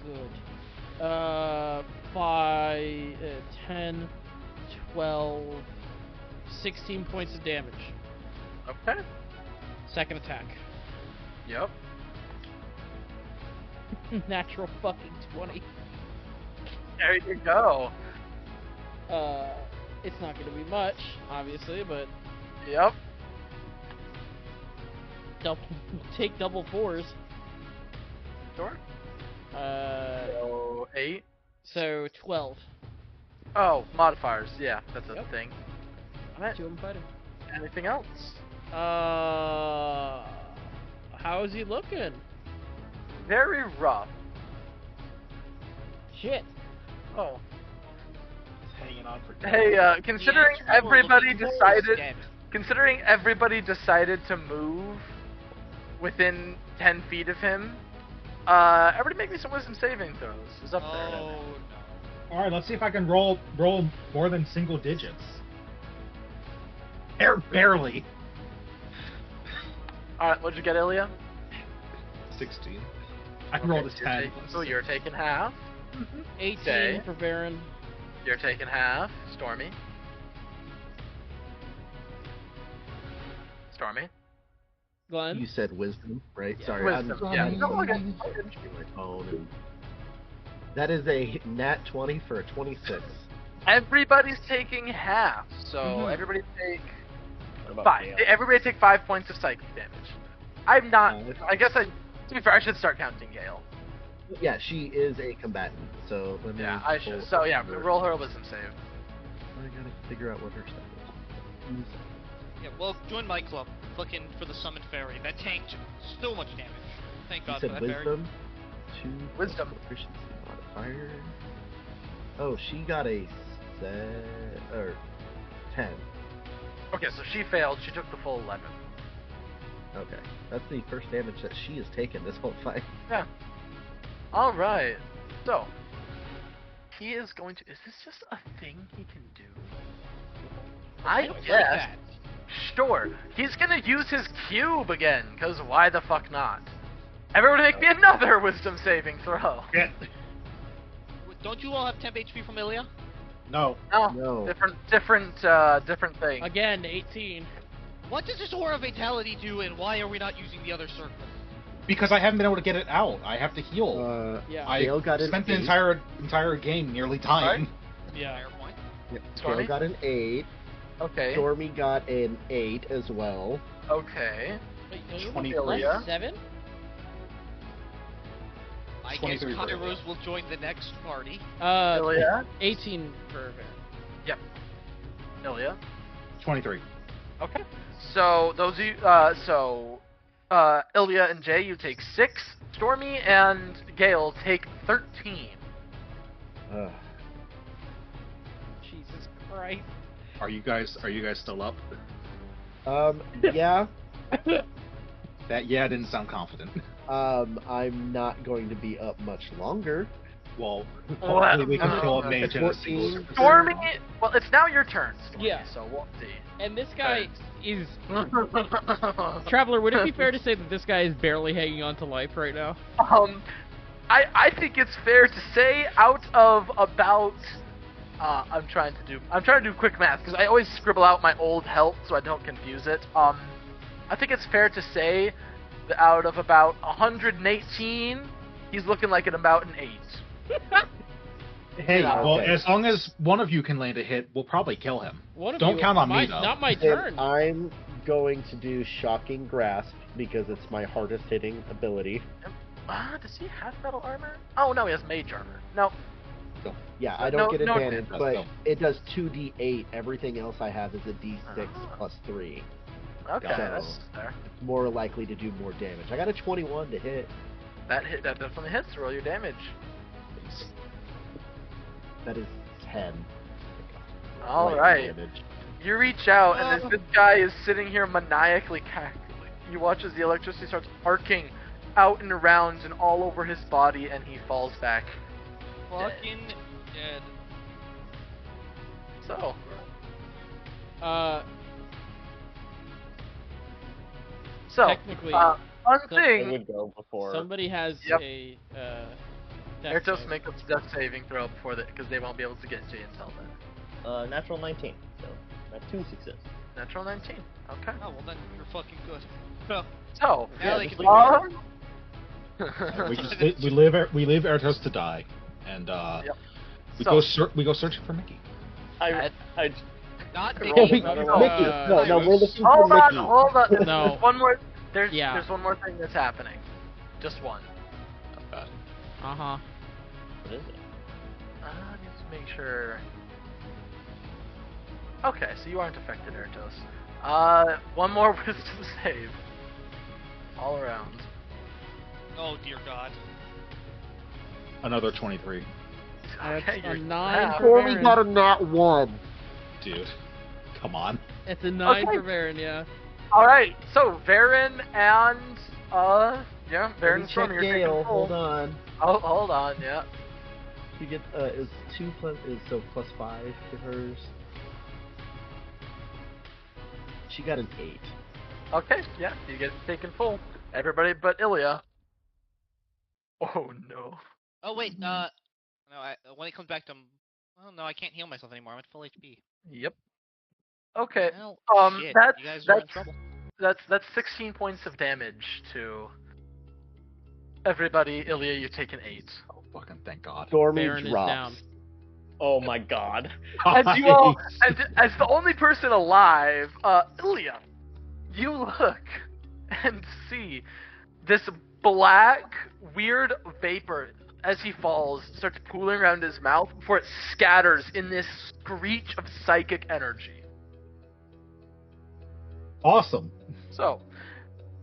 Good. 10, 12, 16 points of damage. Okay. Second attack. Yep. Natural fucking 20. There you go. It's not gonna be much, obviously, but Yep. take double 4s. Sure. So So 8. 12. Oh, modifiers. Yeah, that's a Yep. thing. Alright. 2 of them fighting. Anything else? How is he looking? Very rough. Shit. Oh. It's hanging on for Hey, considering The actual everybody looking decided, dead. considering everybody decided to move within 10 feet of him, everybody make me some wisdom saving throws. Is up there. Oh no. All right, let's see if I can roll more than single digits. Barely. All right, what'd you get, Ilya? 16. I can roll this 10. So you're taking half. 18 Okay. for Baron. You're taking half. Stormy. Stormy. Glenn. You said wisdom, right? Yeah. Sorry, Wisdom, I'm yeah. No, okay. my phone. And that is a nat 20 for a 26. Everybody's taking half, so Mhm. everybody take What about 5. Gale? Everybody take 5 points of psychic damage. I'm not. I guess to be fair, I should start counting Gale. Yeah, she is a combatant, so let me. Yeah, I should. pull So yeah, up her- roll her a wisdom save. I gotta figure out what her stuff is. Yeah, well, join my club. Looking for the summoned fairy. That tanked so much damage. Thank You God for said that fairy. wisdom. 2 Wisdom. proficiency modifier. Oh, she got a 10. Okay, so she failed. She took the full 11. Okay, that's the first damage that she has taken this whole fight. Yeah. All right. So he is going to. Is this just a thing he can do? I don't like guess. that. Sure. He's gonna use his cube again, cause why the fuck not? Everyone make me another wisdom saving throw. Yeah. Don't you all have temp HP from Ilya? No. No. Different thing. Again, 18. What does this aura vitality do, and why are we not using the other circle? Because I haven't been able to get it out. I have to heal. Yeah. I Gale got an spent the 8. entire game nearly dying. Yeah. Fair point. Yep. Stormy? Gale got an 8. Okay. Stormy got an 8 as well. Okay. Wait, don't you 23. have Ilya? plus 7? I guess 23 for Ilya. Kairos will join the next party. Ilya. 18 for Baron. Ilya. 23. Okay. So those of you, Ilya and Jay, you take 6. Stormy and Gale take 13. Ugh. Jesus Christ. Are you guys still up? Yeah. That didn't sound confident. I'm not going to be up much longer. Well, Well, hopefully we can kill a mage in a 14. single. Stormy. Well, it's now your turn. Stormy, Yeah. So we'll see. And this guy is... Traveler, would it be fair to say that this guy is barely hanging on to life right now? I think it's fair to say out of about I'm trying to do quick math because I always scribble out my old health so I don't confuse it. I think it's fair to say that out of about 118, he's looking like about an 8. Hey, Yeah, well, okay. as long as one of you can land a hit, we'll probably kill him. One of Don't you- count on my- me, though. Not my Then turn. I'm going to do Shocking Grasp because it's my hardest hitting ability. Does he have metal armor? Oh no, he has mage armor. No. Yeah, So I don't get no advantage, advantage. but No. it does 2d8. Everything else I have is a d6 Ah. plus 3. Okay, So- that's fair. More likely to do more damage. I got a 21 to hit. That definitely hits. Roll your damage. That is 10. All lightning right. damage. You reach out, and as this guy is sitting here maniacally cackling, you watch as the electricity starts arcing out and around and all over his body, and he falls back. Fucking dead. So, Technically, one I thing, would go before. somebody has Yep. a... They're dex just save. make a death saving throw before that, because they won't be able to get Jay until then. Natural 19. So, that's 2 successes. Natural 19. Okay. Oh, well then you're fucking good. Well, So, now they just can leave We leave Ertos to die, and Yep. we go searching for Mickey. I not Roll Mickey. another Mickey, roll. no, we're looking for Hold on, Mickey. hold on. No. There's one more. There's Yeah. one more thing that's happening. Just one. Uh-huh. What is it? I need to make sure. Okay, so you aren't affected, Ertos. One more wisdom save. All around. Oh dear God. Another 23. That's Okay, a you're 9 for Stormy Baron. got a nat 1. Dude, come on. It's a 9 Okay. for Baron, yeah. All right, so Varen and Varen Let and me check Stormy, you're taking Gale. full. Hold on. Oh, hold on, yeah. She gets is 2 plus so plus 5 to hers. She got an 8. Okay, yeah, you get taken full. Everybody but Ilya. Oh no. Oh wait, no. When it comes back to, well, no, I can't heal myself anymore. I'm at full HP. Yep. Okay. Well, shit. That's You guys are in trouble. that's 16 points of damage to everybody. Ilya, you take an 8. Oh, fucking thank God. Stormy Baron is drops. down. Oh my god. As you all, as the only person alive, Ilya, you look and see this black, weird vapor as he falls starts pooling around his mouth before it scatters in this screech of psychic energy. Awesome. So,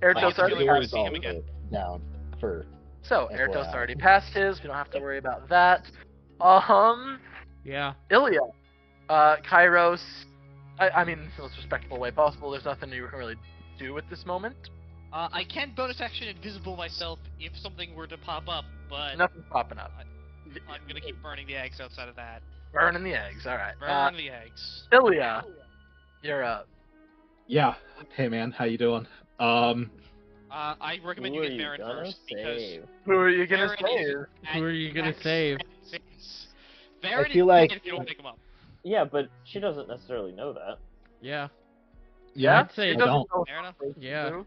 I Airtos get really already worried to passed. see him again. Down for So, FYI. Airtos already passed his. We don't have to worry about that. Yeah. Ilya, Kairos. I mean, in the most respectful way possible. There's nothing you can really do at this moment. I can bonus action invisible myself if something were to pop up, but Nothing's popping up. I'm gonna keep burning the eggs outside of that. Burning the eggs. All right. Burn the eggs. Ilya, you're up. Yeah. Hey, man. How you doing? I recommend Who you are get Baron gonna first because save? Who are you gonna Baron save? is Who are you gonna max save? saves. Baron I feel is like- dead if you don't pick him up. Yeah, but she doesn't necessarily know that. Yeah. Yeah. I'd say It I doesn't don't. know Fair enough. what to Yeah. do.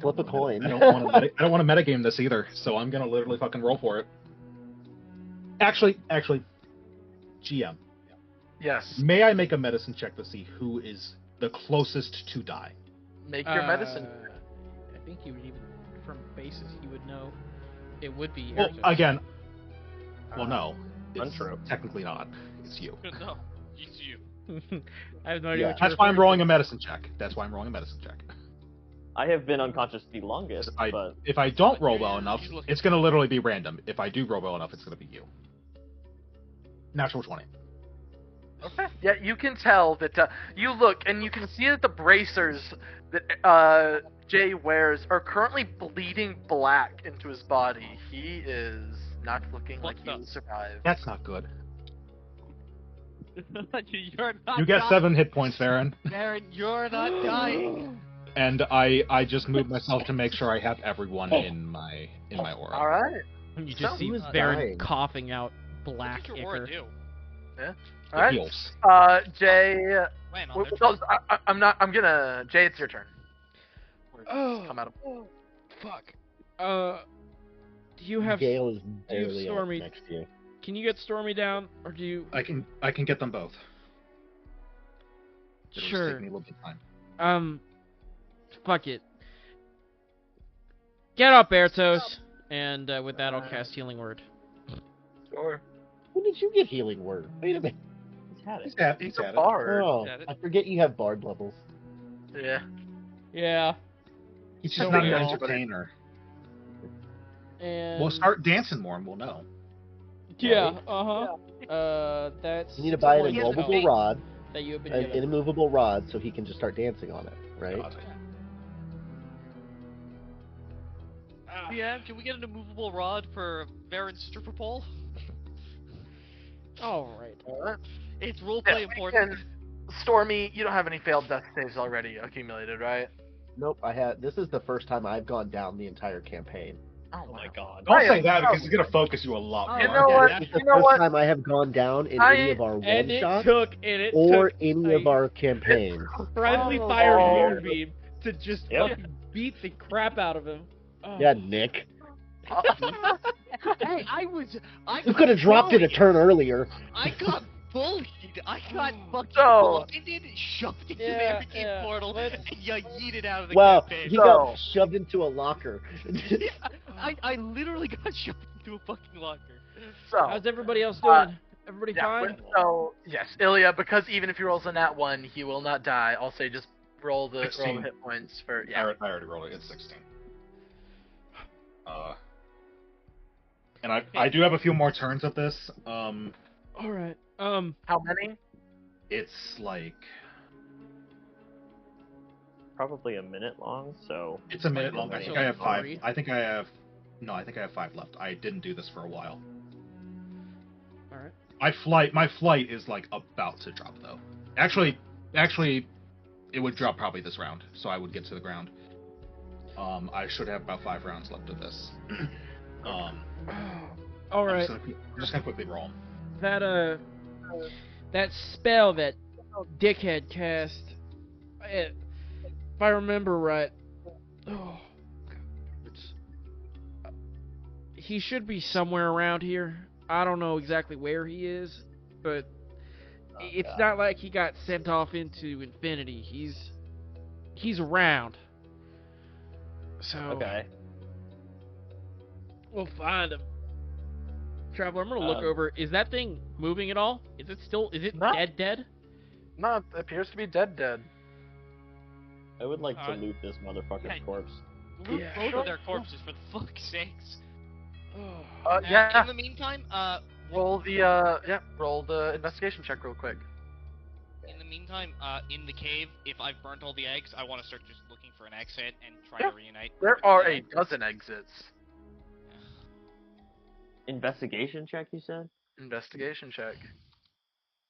Flip a coin. I don't want to. I don't want to metagame this either. So I'm gonna literally fucking roll for it. Actually, GM, Yes. may I make a medicine check to see who is the closest to die? Make your medicine. I think you would even, from basis, you would know. It would be Well, Airtos. again. Well, no. It's Untrue. Technically not. It's you. No, it's you. I have no idea Yeah. what you're That's why I'm referring to. rolling a medicine check. That's why I'm rolling a medicine check. I have been unconscious the longest, I- but If I don't roll well enough, He's looking. it's gonna literally be random. If I do roll well enough, it's gonna be you. Natural 20. Okay. Yeah, you can tell that you look and you can see that the bracers that Jay wears are currently bleeding black into his body. He is not looking What like he the- will survive. That's not good. You're not You get dying. 7 hit points, Baron. Baron, you're not dying. And I just moved myself to make sure I have everyone in my aura. All right. You So just see who's Baron dying? coughing out What black does your aura ichor. do? It All right. heals. Jay. When on w- their no, I'm not. I'm gonna. Jay, it's your turn. Oh. Come out of. Fuck. Do you have? Gale is you have barely up Stormy? next to you. Can you get Stormy down, or do you? I can get them both. It'll just Sure. take me a little bit of time. Fuck it. Get up, Airtos. And with that, I'll cast Healing Word. Sure. When did you get healing word? Wait a minute. he's had it. He's He's a at it. bard. Oh, Got it. I forget you have bard levels. Yeah. Yeah. He's just So not an weird. entertainer. And We'll start dancing more and we'll know. Yeah. That's. You need to buy an 20 health immovable rod, that you have been an given. immovable rod, so he can just start dancing on it, right? God. Yeah, can we get an immovable rod for Baron's stripper pole? All right. All right. It's roleplay important. And Stormy, you don't have any failed death saves already accumulated, right? Nope, I had. This is the first time I've gone down the entire campaign. Oh Oh my god. Don't I say am that because proud. it's gonna focus you a lot more. You know Yeah, what? This is the You know first what? time I have gone down in I- any of our And one it shots took or took any of a our campaigns. friendly Oh, fire Lord. moonbeam to just Yep. fucking beat the crap out of him. Oh. Yeah, Nick. Hey, I You could have dropped it a turn earlier. I got bullied. I got fucking So- blinded, shoved into the Yeah, arcade yeah. portal, Let's- and you yeeted out of the Well, campaign. he So- got shoved into a locker. I literally got shoved into a fucking locker. So, How's everybody else doing? Uh, Everybody yeah, fine? so yes, Ilya, because even if he rolls a nat 1, he will not die. I'll say just roll the 16. hit points for I yeah. already rolled it. It's 16. And I do have a few more turns of this. All right. How many? It's like Probably a minute long, so it's a minute long. I think I have 5. Three. I think I have 5 left. I didn't do this for a while. All right. My flight is like about to drop though. Actually, it would drop probably this round, so I would get to the ground. I should have about 5 rounds left of this. All right. I'm just gonna quickly roll. That spell that dickhead cast. If I remember right, he should be somewhere around here. I don't know exactly where he is, but it's not like he got sent off into infinity. He's around. So okay. we'll find him. Traveler, I'm gonna look over. Is that thing moving at all? Is it No. dead? No, it appears to be dead. I would like to Alright. loot this motherfucker's Yeah. corpse. Loot Yeah. both of their corpses, for the fuck's sakes. Yeah. In the meantime, Roll the investigation check real quick. in the cave, if I've burnt all the eggs, I want to start just looking for an exit and try Yeah. to reunite. There are a dozen exits. Investigation check, you said? Investigation check.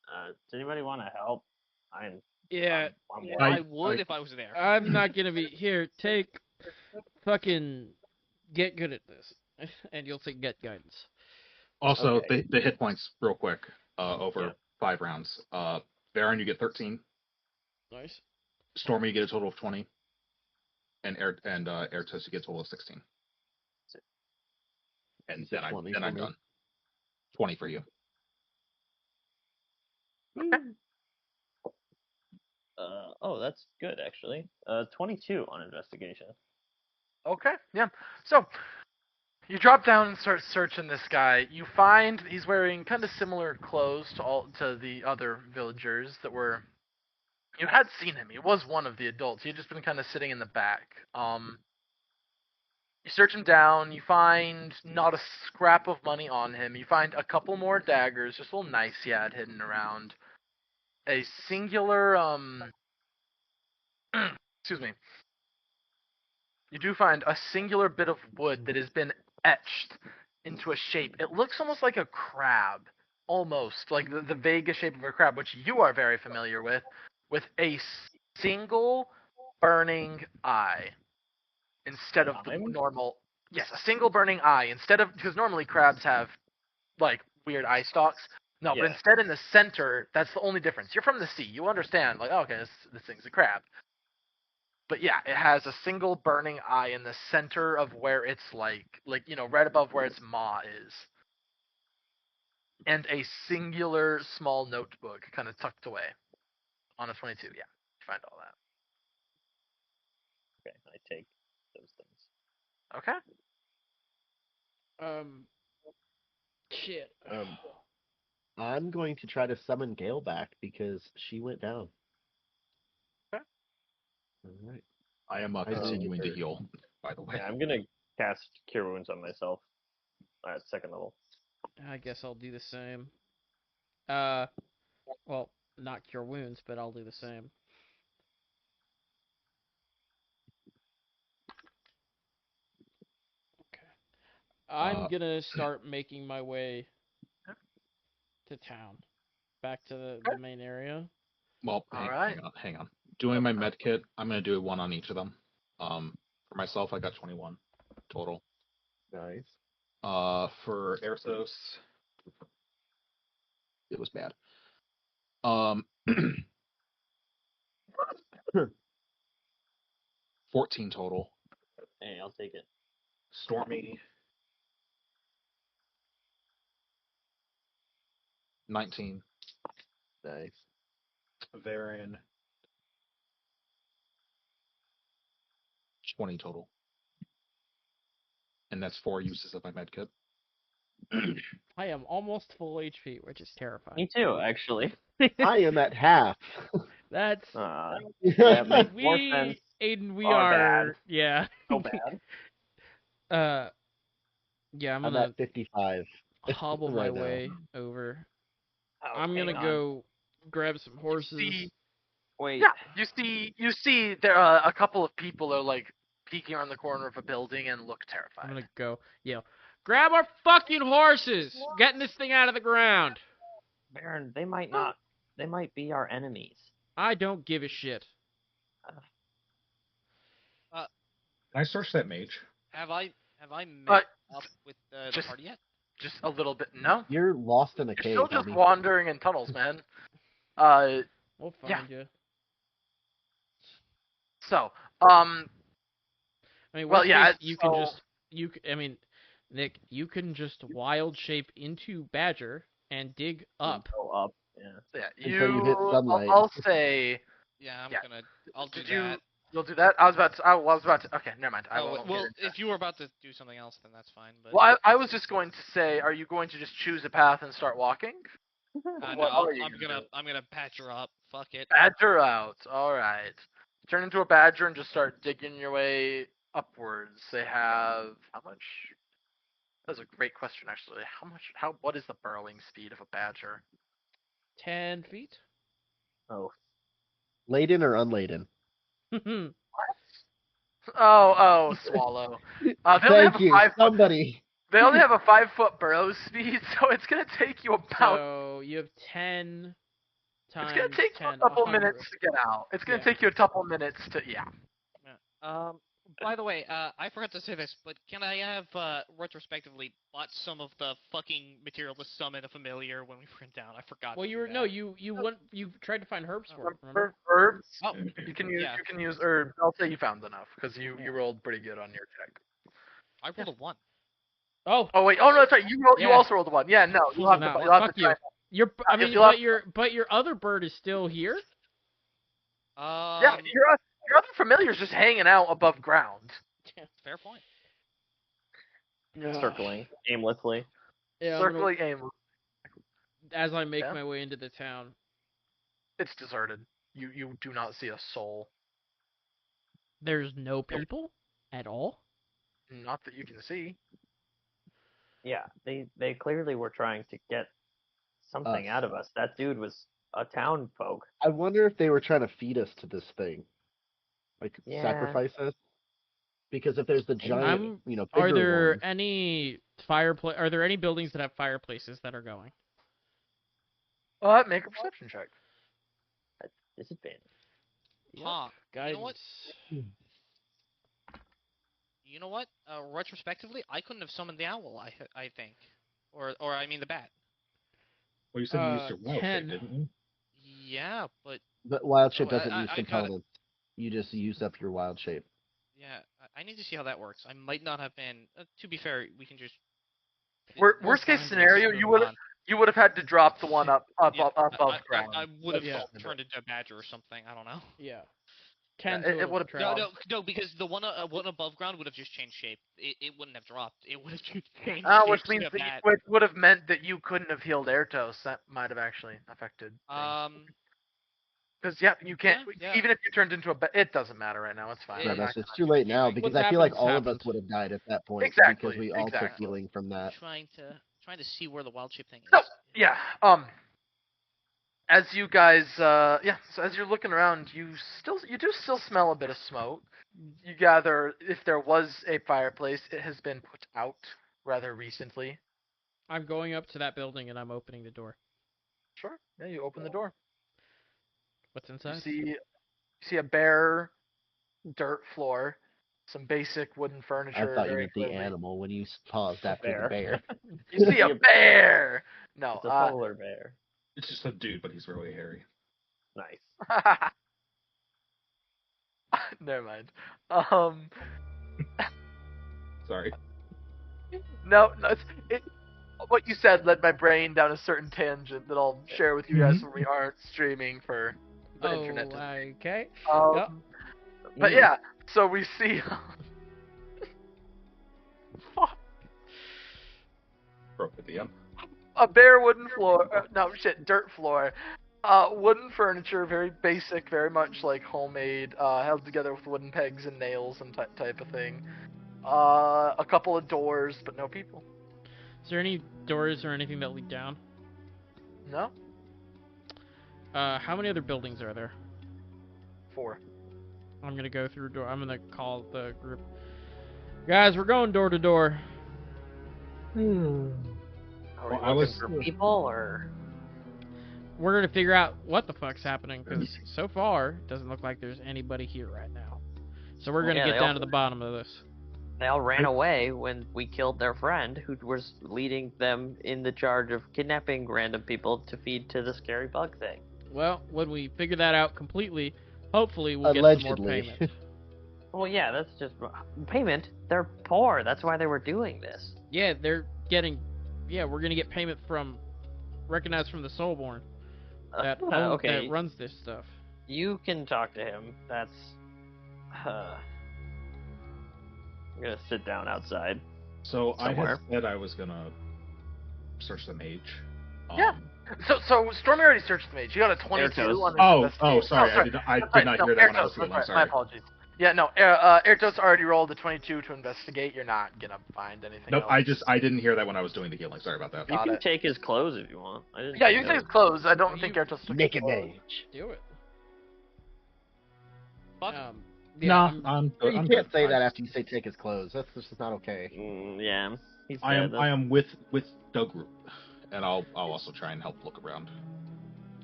Does anybody want to help? I'm Yeah, I would if I was there. I'm not gonna be here. Take fucking get good at this, and you'll take get guidance. Also, Okay. the hit points real quick. Over Yeah. 5 rounds. Baron, you get 13. Nice. Stormy, you get a total of 20. And Airtos, you get a total of 16. And Is it then 20 I'm for me? done. 20 for you. That's good actually. 22 on investigation. Okay, yeah. So, you drop down and start searching this guy. You find he's wearing kind of similar clothes to the other villagers that were. You had seen him. He was one of the adults. He'd just been kind of sitting in the back. You search him down. You find not a scrap of money on him. You find a couple more daggers, just little knives he had hidden around. A singular excuse me. You do find a singular bit of wood that has been etched into a shape. It looks almost like a crab, almost like the Vega shape of a crab, which you are very familiar with a single burning eye instead of the normal. Yes, a single burning eye instead of, because normally crabs have like weird eye stalks. No, Yeah. but instead in the center, that's the only difference. You're from the sea, you understand. Like, okay, this thing's a crab. But yeah, it has a single burning eye in the center of where it's like right above where its maw is. And a singular small notebook kind of tucked away on a 22. Yeah, you find all that. Okay, I take those things. Okay. Shit. I'm going to try to summon Gale back because she went down. Okay. All right. I am continuing to heal, by the way. Yeah, I'm gonna cast Cure Wounds on myself at 2nd level. I guess I'll do the same. Well, not cure wounds, but I'll do the same. Okay. I'm gonna start making my way to town, back to the main area. Well, hang on. Doing my med kit, I'm gonna do 1 on each of them. For myself, I got 21 total. Nice. For Erthos, it was bad. 14 total. Hey, I'll take it. Stormy, 19. Nice. Varian, 20 total. And that's 4 uses of my med kit. I am almost full HP, which is terrifying. Me too, actually. I am at half. That's That makes more sense. Aiden, we Are are bad. yeah. So bad. Yeah, I'm I'm gonna at 55 hobble my right now. way over. Oh, I'm hang gonna on. go grab some horses. See, Wait. yeah, you see there a couple of people are like peeking around the corner of a building and look I'm terrified. gonna go yell, grab our fucking horses! Getting this thing out of the ground! Baron, they might not. They might be our enemies. I don't give a shit. Can I search that mage? Have I met up with the just- party yet? Just a little bit. No, You're lost in a you're cave, still just homie. wandering in tunnels, man. We'll Yeah. find you. So, I mean, Well, worst yeah, case, you can so- just I mean, Nick, you can just wild shape into Badger and dig up. Go up. Yeah. yeah, Until you hit sunlight. I'll say. Yeah, Yeah. I'll do Did you? that. You'll do that. I was about to. Okay, never mind. I Oh, won't well, get into if you were about to do something else, then that's fine. But Well, I was just going to say, are you going to just choose a path and start walking? no, what are you gonna I'm gonna patch her up. Fuck it. Badger out. All right. Turn into a badger and just start digging your way upwards. They have how much? That's a great question, actually. What is the burrowing speed of a badger? 10 feet? Oh. Laden or unladen? Oh, swallow. They only have Thank a you, 5 foot. somebody. They only have a 5-foot burrow speed, so it's gonna take you about. So you have 10 times It's gonna take you 10, a couple 100. minutes to get out. It's gonna Yeah. take you a couple minutes to By the way, I forgot to say this, but can I have retrospectively bought some of the fucking material to summon a familiar when we were in town? I forgot. Well, to you do were that. you tried to find herbs for it. Remember? Remember herbs? Oh, You can use yeah. herbs. I'll say you found enough because you rolled pretty good on your check. I rolled a 1. Oh, Oh wait, oh no, that's right. You Yeah. also rolled a 1. Yeah, no, you'll have no, to. You'll have fuck to you. try. I Yes, mean, you'll have but your other bird is still here. Yeah, your other familiar's just hanging out above ground. Fair point. Circling aimlessly. Yeah, I'm gonna- Circling aim. as I make Yeah. my way into the town. It's deserted. You do not see a soul. There's no people at all. Not that you can see. Yeah, they clearly were trying to get something Us. out of us. That dude was a town folk. I wonder if they were trying to feed us to this thing, like Yeah. sacrifice us. Because if there's the giant, Are bigger there one, any fireplace? Are there any buildings that have fireplaces that are going? Make a perception check. That's disadvantage. Huh. You know what? Guidance. You know what? Retrospectively, I couldn't have summoned the owl. I think, or I mean the bat. Well, you said you used your wild 10. shape, didn't you? Yeah, but but wild shape Oh, doesn't use I gotta- components. You just use up your wild shape. yeah, I need to see how that works. I might not have been. To be fair, we can just. Worst case find scenario, this, you move would on. have had to drop the one up Yeah, above ground. I would have Yeah. turned into a badger or something. I don't know. Yeah. 10 it total would've- travel. No, because the one above ground would have just changed shape. It wouldn't have dropped. It would have just changed Which shape means to a that bat. which would have meant that you couldn't have healed Airtos. That might have actually affected. Because you can't. Yeah. Even if you turned into it doesn't matter right now. It's fine. Yeah, I'm That's not it's too late now What's because I feel like happened all of us happened. would have died at that point Exactly, because we all took exactly. healing from that. trying to see where the wild shape thing is. No. Yeah. As you guys, so as you're looking around, you do still smell a bit of smoke. You gather if there was a fireplace, it has been put out rather recently. I'm going up to that building and I'm opening the door. Sure. Yeah, you open the door. What's You inside? see a bare dirt floor, some basic wooden I furniture. thought you very meant the clearly. animal when you paused after the bear. You see a bear. No. It's a polar bear. It's just a dude, but he's really hairy. Nice. Never mind. Sorry. No, what you said led my brain down a certain tangent that I'll share with you guys when we aren't streaming for the internet. Okay. But yeah, so we see. Fuck. Broke the DM. A bare wooden floor. Dirt floor. Wooden furniture, very basic, very much like homemade, held together with wooden pegs and nails and type of thing. A couple of doors, but no people. Is there any doors or anything that lead down? No? How many other buildings are there? 4. I'm gonna go through door. I'm gonna call the group. Guys, we're going door to door. Are we Well, I looking was- for people or? We're gonna figure out what the fuck's happening, because so far it doesn't look like there's anybody here right now. So we're gonna Yeah, get they down all- to the bottom of this. They all ran away when we killed their friend, who was leading them in the charge of kidnapping random people to feed to the scary bug thing. Well, when we figure that out completely, hopefully we'll get some more Allegedly. payment. Well, yeah, that's just payment. They're poor. That's why they were doing this. Yeah, they're getting. Yeah, we're gonna get payment from, recognized from the Soulborn that okay. that runs this stuff. You can talk to him. That's. I'm gonna sit down outside. So I Somewhere. had said I was gonna search the mage. Yeah. So Stormy already searched the mage. You got a 22 Airtoes. on his Oh, investigation. sorry. I did not hear that when I was Airtoes, healing. that's right, Sorry. My apologies. Yeah, no, Airtos already rolled a 22 to investigate. You're not gonna find anything Nope, else. I didn't hear that when I was doing the healing. Sorry about that. You Got can it. take his clothes if you want. I didn't Yeah, you can take his clothes. I don't You- think Airtos took Naked his clothes. mage. Do it. Fuck. Yeah, Nah, I'm- You I'm can't good. say that after you say take his clothes. That's just not okay. Yeah. He's I dead. am with the group, and I'll also try and help look around.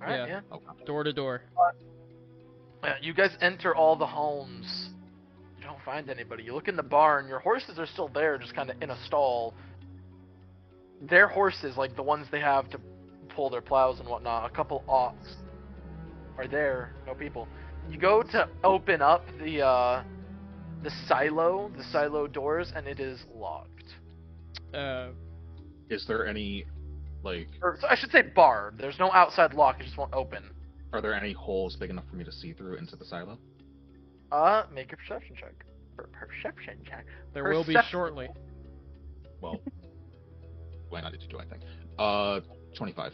All right, Yeah. yeah. Okay. door to door. Yeah, you guys enter all the homes. You don't find anybody. You look in the barn. Your horses are still there, just kind of in a stall. Their horses, like the ones they have to pull their plows and whatnot, a couple ox are there. No people. You go to open up the silo doors, and it is locked. Is there any, like, Or, so I should say barred. There's no outside lock. It just won't open. are there any holes big enough for me to see through into the silo? Make a perception check. Perception check. There will be Perception. shortly. Well, why not? Did you do anything? 25.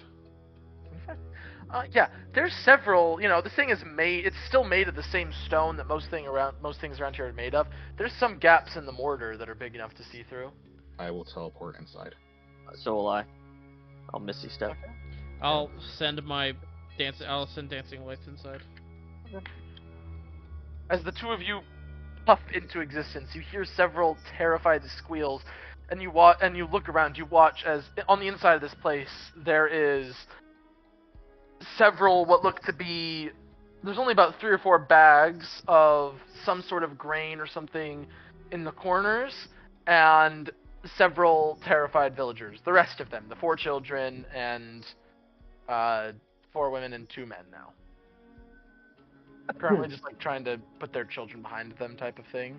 Yeah, there's several. You know, this thing is made. It's still made of the same stone that most things around here are made of. There's some gaps in the mortar that are big enough to see through. I will teleport inside. So will I. I'll Misty step. I'll send dancing lights inside. As the two of you puff into existence, you hear several terrified squeals, and you look around. You watch as on the inside of this place there is several what look to be. There's only about 3 or 4 bags of some sort of grain or something in the corners, and several terrified villagers. The rest of them, the 4 children and 4 women and 2 men now. Currently just like trying to put their children behind them type of thing.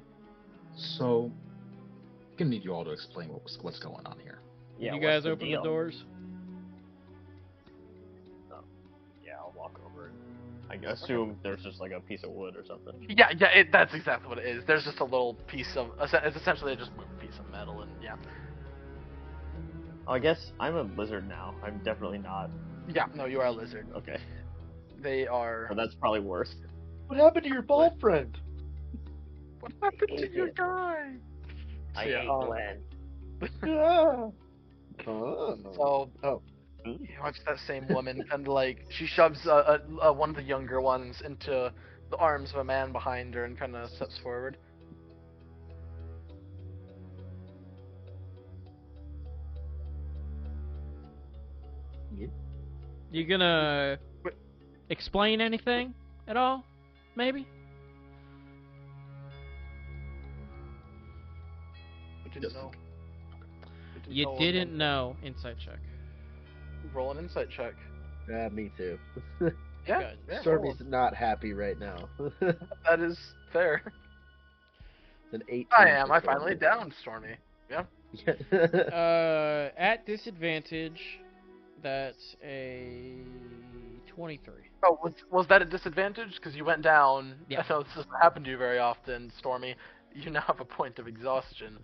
So, I'm gonna need you all to explain what's going on here. Yeah, you what's guys the open deal? the doors. Yeah, I'll walk over and I assume there's just like a piece of wood or something. Yeah, that's exactly what it is. There's just a little piece of, it's essentially just a piece of metal, and yeah. Oh, I guess I'm a lizard now. I'm definitely not. Yeah, no, you are a lizard. Okay. They are... Well, that's probably worse. What happened to your bald friend? What happened to your guy? I Yeah, ate Glenn. Yeah. Oh. So, Oh. you watch that same woman, and like, she shoves one of the younger ones into the arms of a man behind her and kind of steps forward. You gonna explain anything at all? Maybe? I didn't Yes. know. You didn't know. Insight check. Roll an insight check. Yeah, me too. Yeah, Good. yeah, Stormy's not happy right now. that is fair. It's an 18. I am. for I finally Stormy. downed Stormy. Yeah. At disadvantage, that's a 23. Oh, was that a disadvantage? Because you went down. Yeah. I know this doesn't happen to you very often, Stormy. You now have a point of exhaustion.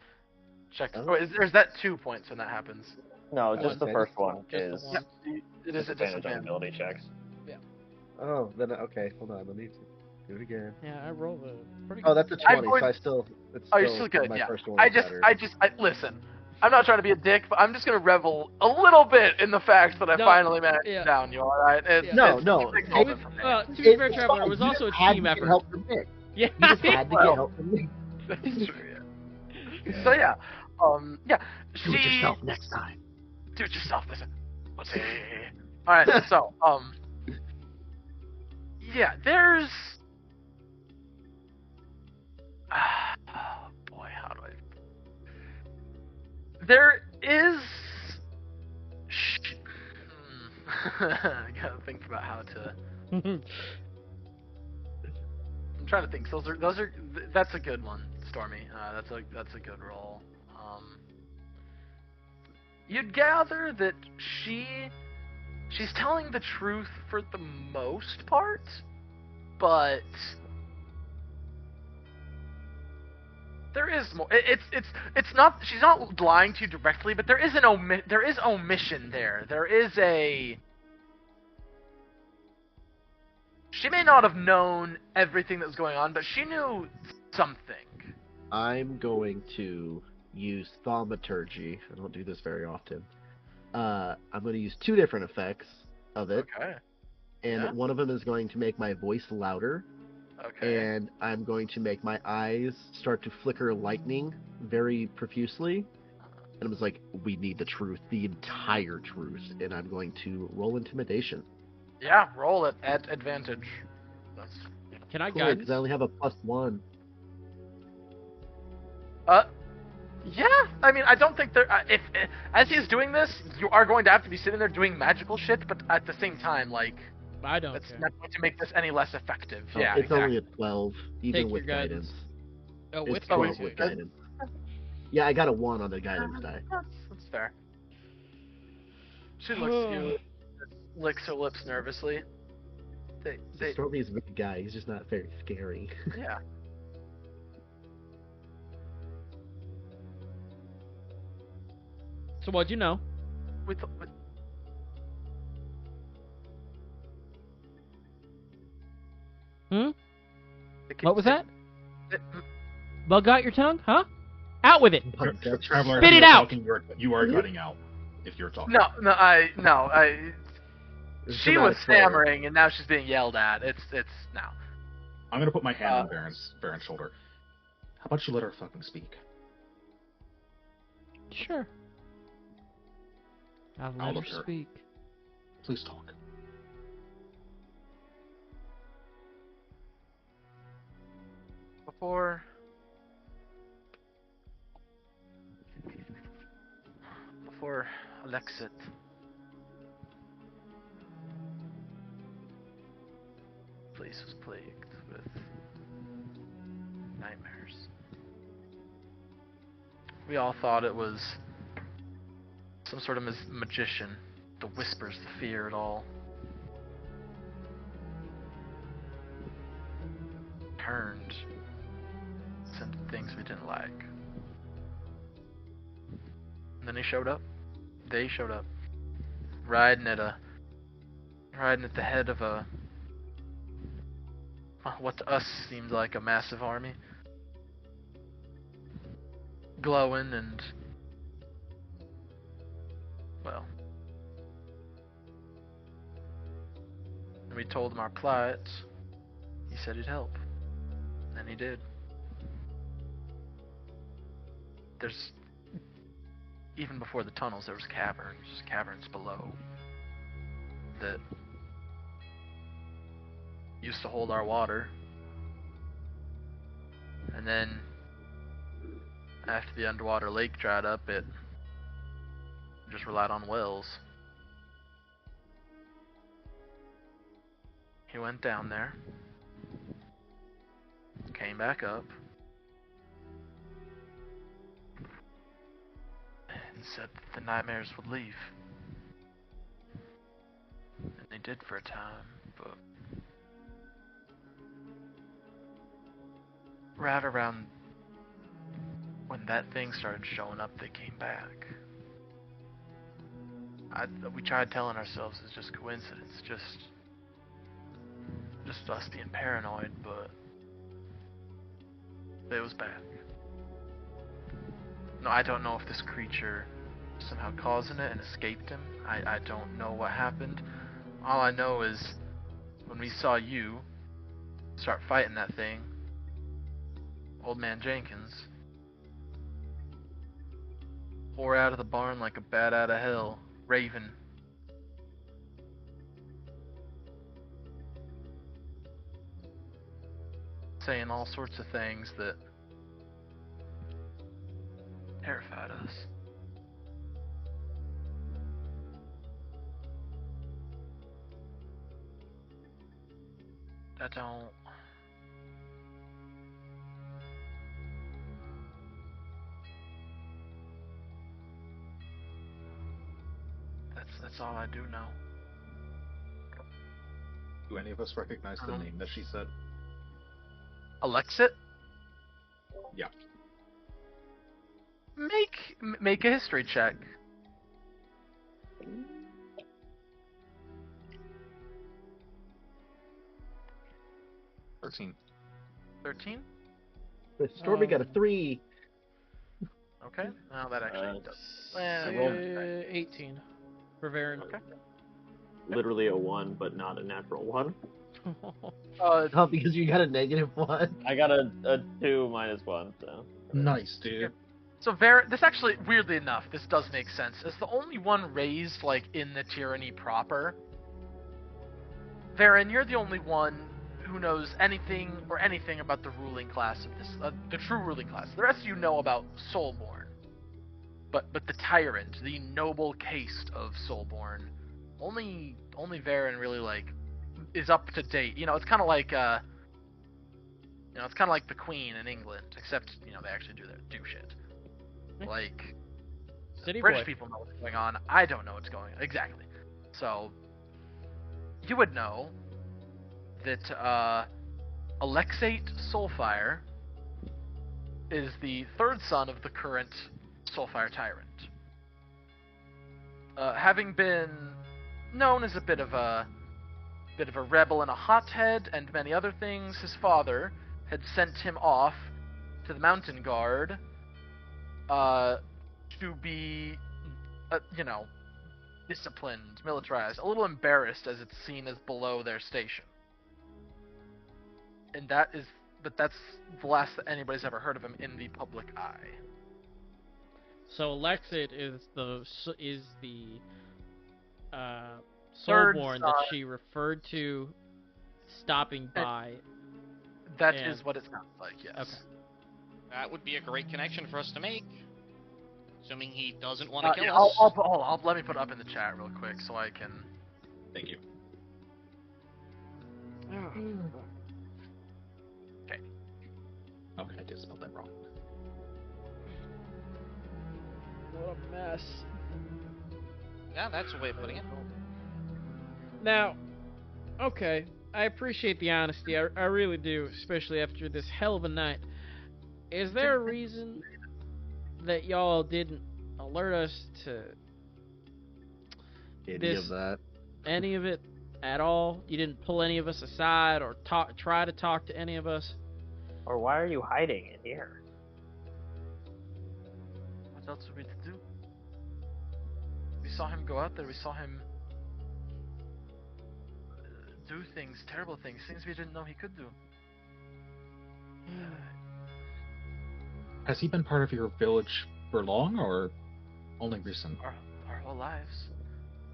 Check. Oh. Oh, is that 2 points when that happens? No, Oh, just the okay. first one Just the is one. It is a disadvantage on disadvantage. ability checks. Oh, then okay. Hold on. Let me. Do it again. Yeah, I rolled a pretty Oh, good. that's a I'm 20, going- so I still. It's Oh, you're still still good. my Yeah. first one. I was just, better. listen. I'm not trying to be a dick, but I'm just gonna revel a little bit in the fact that I No, finally managed yeah. to down you. All right. Yeah. No. Big moment for me. Well, to be fair, It's Traveler, it fine. was You also a just had team to get effort. help from Nick. Yeah. You just had to Well. get help from Nick. That's true. Yeah. So yeah. Yeah. Do it yourself next time. Do it yourself. Listen. Let's see. All right. So yeah. There's. Oh boy, how do I? There is. I gotta think about how to. I'm trying to think. That's a good one, Stormy. That's a good roll. You'd gather that she's telling the truth for the most part, but there is more. It's not. She's not lying to you directly, but there is omission there. There is a. She may not have known everything that was going on, but she knew something. I'm going to use thaumaturgy. I don't do this very often. I'm going to use 2 different effects of it. Okay. And Yeah. one of them is going to make my voice louder. Okay. And I'm going to make my eyes start to flicker lightning very profusely. And it was like, we need the truth, the entire truth. And I'm going to roll intimidation. Yeah, roll it at advantage. That's... Can I Cool, guide? because I only have a +1. Yeah. I mean, I don't think there. If as he's doing this, you are going to have to be sitting there doing magical shit, but at the same time, like, I don't that's care. not going to make this any less effective. Oh, Yeah, it's exactly. only a 12, even Take with your guidance. Oh, It's with 12 guidance. with guidance. Yeah, I got a 1 on the guidance die. That's fair. She looks at you, licks her lips nervously. Stormy's a big guy. He's just not very scary. Yeah. So what'd you know? With Hmm? What was that? Bug got your tongue? Huh? Out with it. Traveler, Spit if it you're out! talking, you are cutting out if you're talking. No. She was stammering, and now she's being yelled at. It's now. I'm gonna put my hand on Baron's shoulder. How about you let her fucking speak? Sure. I'll I'll let look her at her. speak. Please talk. Before Alexit, the place was plagued with nightmares. We all thought it was some sort of magician, the whispers, the fear, it all turned into things we didn't like. And then he showed up. They showed up, riding at the head of a what to us seemed like a massive army, glowing and, well, when we told him our plight, he said he'd help, and he did. There's, even before the tunnels, there was caverns below that used to hold our water. And then, after the underwater lake dried up, it just relied on wells. He went down there, came back up, and said that the nightmares would leave. And they did for a time, but right around when that thing started showing up, they came back. We tried telling ourselves it's just coincidence, just just us being paranoid, but it was bad. No, I don't know if this creature somehow causing it and escaped him. I don't know what happened. All I know is when we saw you start fighting that thing, Old Man Jenkins pour out of the barn like a bat out of hell, raving. Saying all sorts of things that terrified us. I don't... That's all I do know. Do any of us recognize the name that she said? Alexit? Yeah. Make a history check. 13. 13? Stormy got a 3. Okay. Well, that actually does. I rolled 18 for Varen. Okay. Literally a 1, but not a natural 1. Oh, because you got a -1. I got a 2 minus 1, so. Nice, dude. So Varen, this actually, weirdly enough, this does make sense. As the only one raised, like, in the tyranny proper, Varen, you're the only one who knows anything about the ruling class of this, the true ruling class. The rest of you know about Soulborn, but the tyrant, the noble caste of Soulborn, only Varen really like is up to date. You know, it's kind of like it's kind of like the Queen in England, except they actually do shit. Like City British boy. people know what's going on. I don't know what's going on exactly. So you would know that Alexate Soulfire is the third son of the current Soulfire Tyrant. Having been known as a bit of a rebel and a hothead and many other things, his father had sent him off to the Mountain Guard to be, disciplined, militarized, a little embarrassed as it's seen as below their station. And that's the last that anybody's ever heard of him in the public eye. So Alexit is the Third Soulborn son. that she referred to stopping by. That And- is what it sounds like, yes. Okay. That would be a great connection for us to make. Assuming he doesn't want to kill Yeah, us. I'll let me put it up in the chat real quick so I can. Thank you. Okay. Okay, I did spell that wrong. What a mess. Yeah, that's a way of putting it. Now, okay, I appreciate the honesty. I really do, especially after this hell of a night. Is there a reason that y'all didn't alert us to Any of that. any of it at all? You didn't pull any of us aside or try to talk to any of us? Or why are you hiding in here? What else are we to do? We saw him go out there. We saw him do things, terrible things we didn't know he could do. Has he been part of your village for long, or only recent? Our whole lives.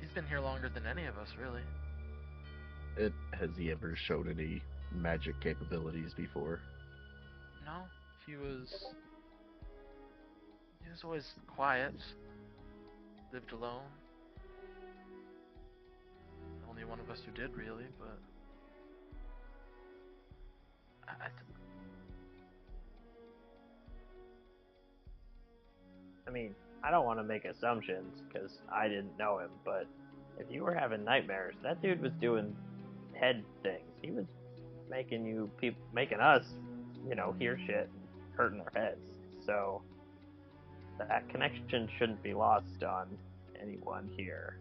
He's been here longer than any of us, really. Has he ever showed any magic capabilities before? No, he was always quiet. Lived alone. Only one of us who did, really, but I mean, I don't want to make assumptions because I didn't know him, but if you were having nightmares, that dude was doing head things. He was making us, hear shit, and hurting our heads. So that connection shouldn't be lost on anyone here.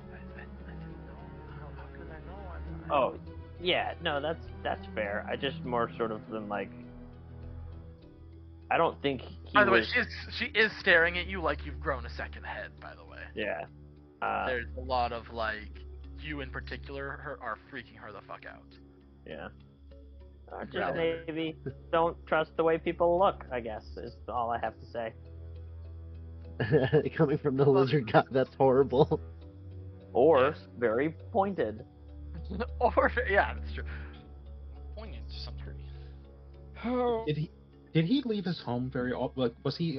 I didn't know. Oh, yeah, no, that's fair. I just more sort of than like. I don't think he By the way, was. she is staring at you like you've grown a second head. By the way, Yeah. there's a lot of like you in particular are freaking her the fuck out. Yeah. Just Valid. maybe don't trust the way people look, I guess, is all I have to say. Coming from the lizard god, that's horrible. Or very pointed. Or yeah, that's true. Poignant to some degree. Oh, Did he leave his home very like was he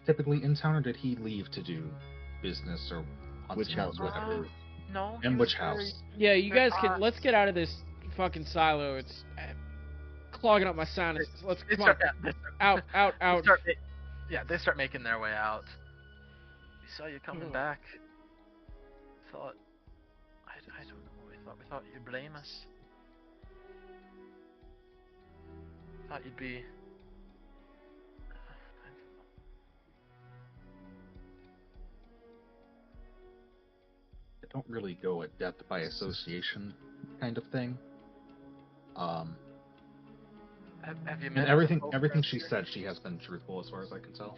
typically in town, or did he leave to do business or Which house? or whatever? No. And he which was very- house? yeah, you guys can. Let's get out of this fucking silo. It's clogging up my sinus. Let's They come on. start, Out. They start, they start making their way out. We saw you coming back. Thought, I don't know. We thought you'd blame us. Thought you'd be. I don't really go at death by association kind of thing. Have you And met everything she said, she has been truthful as far as I can tell.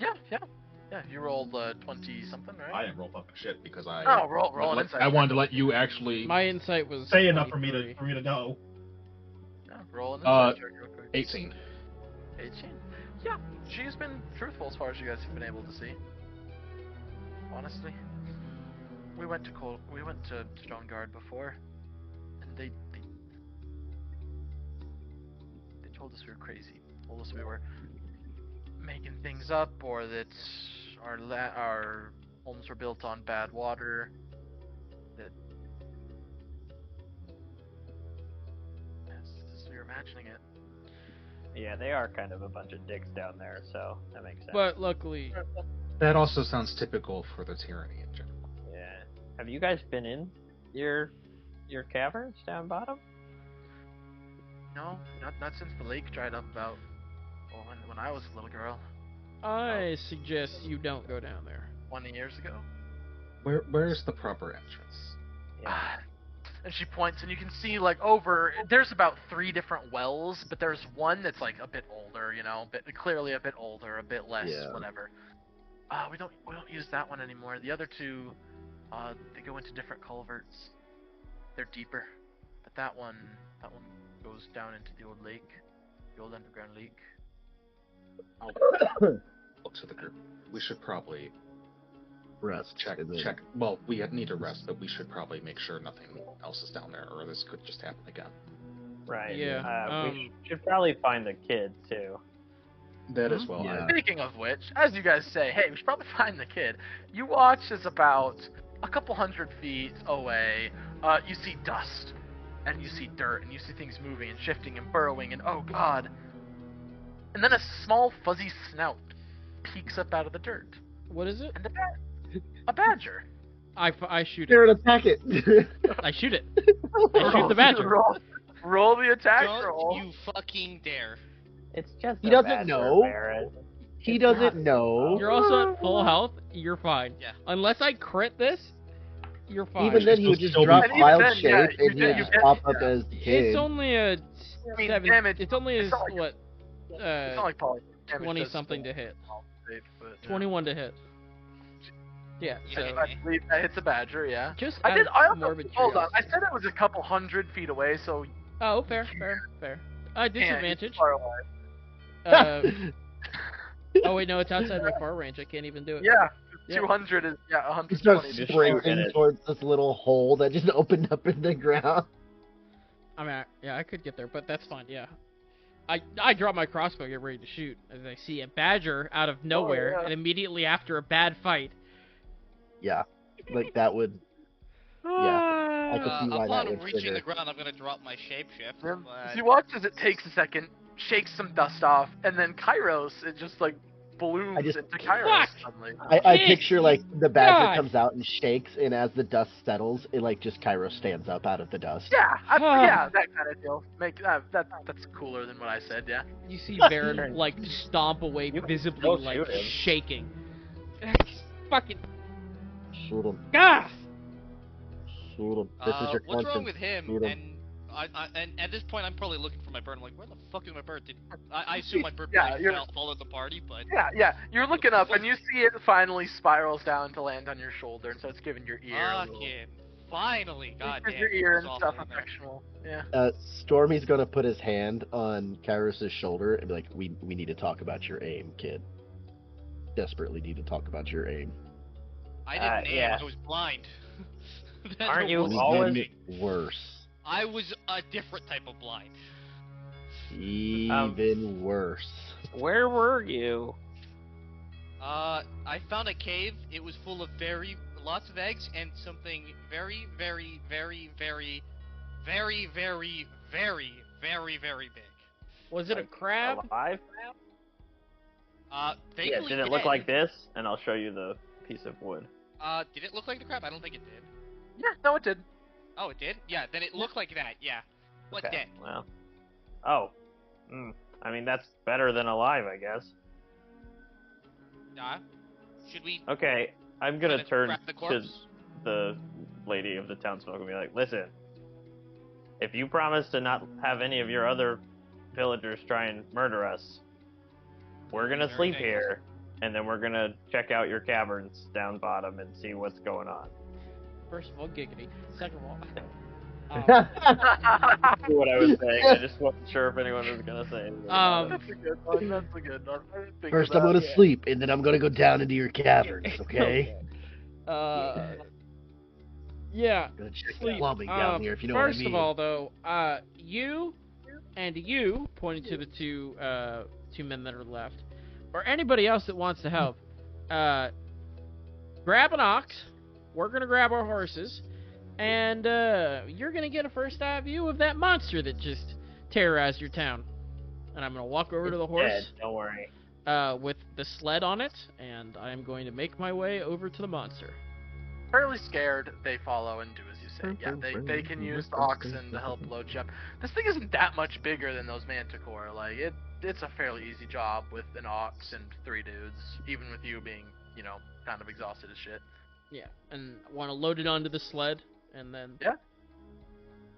Yeah. You rolled 20 something, right? I didn't roll fucking shit because I. Oh, roll an insight. I wanted to let you actually My insight was Say enough for me 23. to know. Yeah, roll an insight check real quick. 18. 18. Yeah, she's been truthful as far as you guys have been able to see. Honestly, we went to Stoneguard before, and they told us we were crazy. Told us we were making things up, or that our homes were built on bad water. That so you're imagining it. Yeah, they are kind of a bunch of dicks down there, so that makes sense. But luckily, That also sounds typical for the tyranny in general. Yeah. Have you guys been in your caverns down bottom? No, not since the lake dried up about when I was a little girl, I suggest you don't go down there. 20 years ago. Where's the proper entrance? Yeah. And she points, and you can see there's about 3 different wells, but there's one that's like a bit older, clearly a bit older, a bit less, Yeah. whatever. We don't use that one anymore. The other 2, they go into different culverts. They're deeper, but that one goes down into the old lake, the old underground lake. Look to the group. We should probably Rest. check. and then- Well, we need to rest, but we should probably make sure nothing else is down there, or this could just happen again. Right. Yeah, We should probably find the kid too. That as well. Yeah. Speaking of which, as you guys say, hey, we should probably find the kid. You watch as about a couple hundred feet away, you see dust, and you see dirt, and you see things moving and shifting and burrowing, and oh god. And then a small fuzzy snout peeks up out of the dirt, What is it? and a badger. I shoot They're it. in a packet. I shoot it. I shoot the badger. Roll the attack Don't roll. you fucking dare. It's just He a doesn't badger, know. Barrett. He doesn't know. You're also at full health. You're fine. Yeah. Unless I crit this, you're fine. Even then, he would just Still be drop fine. wild And even then, shape yeah, and you he'd get- just you pop get- up as the kid. It's only a mean, 7. damage- It's only it's not like- what? It's not like poly. damage 20 does something still to hit. save, but, yeah. 21 to hit. Yeah. So Yeah. I believe that hits a badger, yeah. just I out did. of I also, morbid hold on. I curiosity. said it was a couple hundred feet away, so Oh, fair. Disadvantage. it's far away. Oh wait, no, it's outside my far range. I can't even do it. Yeah, Yeah. 200 is He 120. starts Just sprinting shoot it. towards this little hole that just opened up in the ground. I mean, yeah, I could get there, but that's fine. Yeah. I drop my crossbow, get ready to shoot, as I see a badger out of nowhere, yeah. and immediately after a bad fight. Yeah, like that would. Yeah, I could see why that Upon would reaching trigger. the ground, I'm gonna drop my shapeshift. As But you watch as it takes a second, shakes some dust off, and then Kairos, it just like blooms I just- into Kairos Fuck! suddenly. I Shit. picture like the badger God. comes out and shakes, and as the dust settles, it like just Cairo stands up out of the dust. Yeah, Ah. yeah, that kind of deal. That's cooler than what I said. Yeah. You see Baron like stomp away, You can visibly still like shoot him. shaking. Fucking Shoot him, ah! shoot him. This is your what's wrong conscience. with him Shoot him. and And at this point, I'm probably looking for my bird. I'm like, where the fuck is my bird? I assume my bird Yeah, probably you're- followed the party, but Yeah. You're looking up, and you see it finally spirals down to land on your shoulder, and so it's giving your ear a little... fucking finally, goddamn. Your ear and it's stuff awful in there. affectional. Yeah. Stormy's gonna put his hand on Kyrus's shoulder and be like, "We need to talk about your aim, kid. Desperately need to talk about your aim." I didn't aim. yeah. I was blind. That's Aren't what you was always- happening. Worse? I was a different type of blind. Even worse. Where were you? I found a cave. It was full of lots of eggs and something very, very, very, very, very, very, very, very, very big. Was it a crab? Alive? Yeah, Vaguely did it look dead. like this? And I'll show you the piece of wood. Did it look like the crab? I don't think it did. Yeah, no, it did. Oh, it did? Yeah, then it looked like that, yeah. But Okay, dead. well. Oh. I mean, that's better than alive, I guess. Should we... Okay, I'm gonna Gonna turn wrap the to corpse? the lady of the townsfolk and be like, listen, if you promise to not have any of your other villagers try and murder us, we're gonna Very sleep nice. here, and then we're gonna check out your caverns down bottom and see what's going on. First of all, giggity. Second of all, That's what I was saying. I just wasn't sure if anyone was gonna say anything. That's a good one. That's a good one. I didn't think First, of I'm that. gonna sleep, and then I'm gonna go down into your caverns. Okay? yeah. Gonna check the Sleep. plumbing down here, if you know what I First mean. of all, though, you and you, pointing to the two men that are left, or anybody else that wants to help, grab an ox. We're gonna grab our horses, and you're gonna get a first eye view of that monster that just terrorized your town. And I'm gonna walk over to the horse Dead, don't worry. with the sled on it, and I'm going to make my way over to the monster. Fairly scared, they follow and do as you say. Yeah, they can use the oxen to help load you up. This thing isn't that much bigger than those manticore. Like, it's a fairly easy job with an ox and 3 dudes, even with you being, kind of exhausted as shit. Yeah, and want to load it onto the sled, and then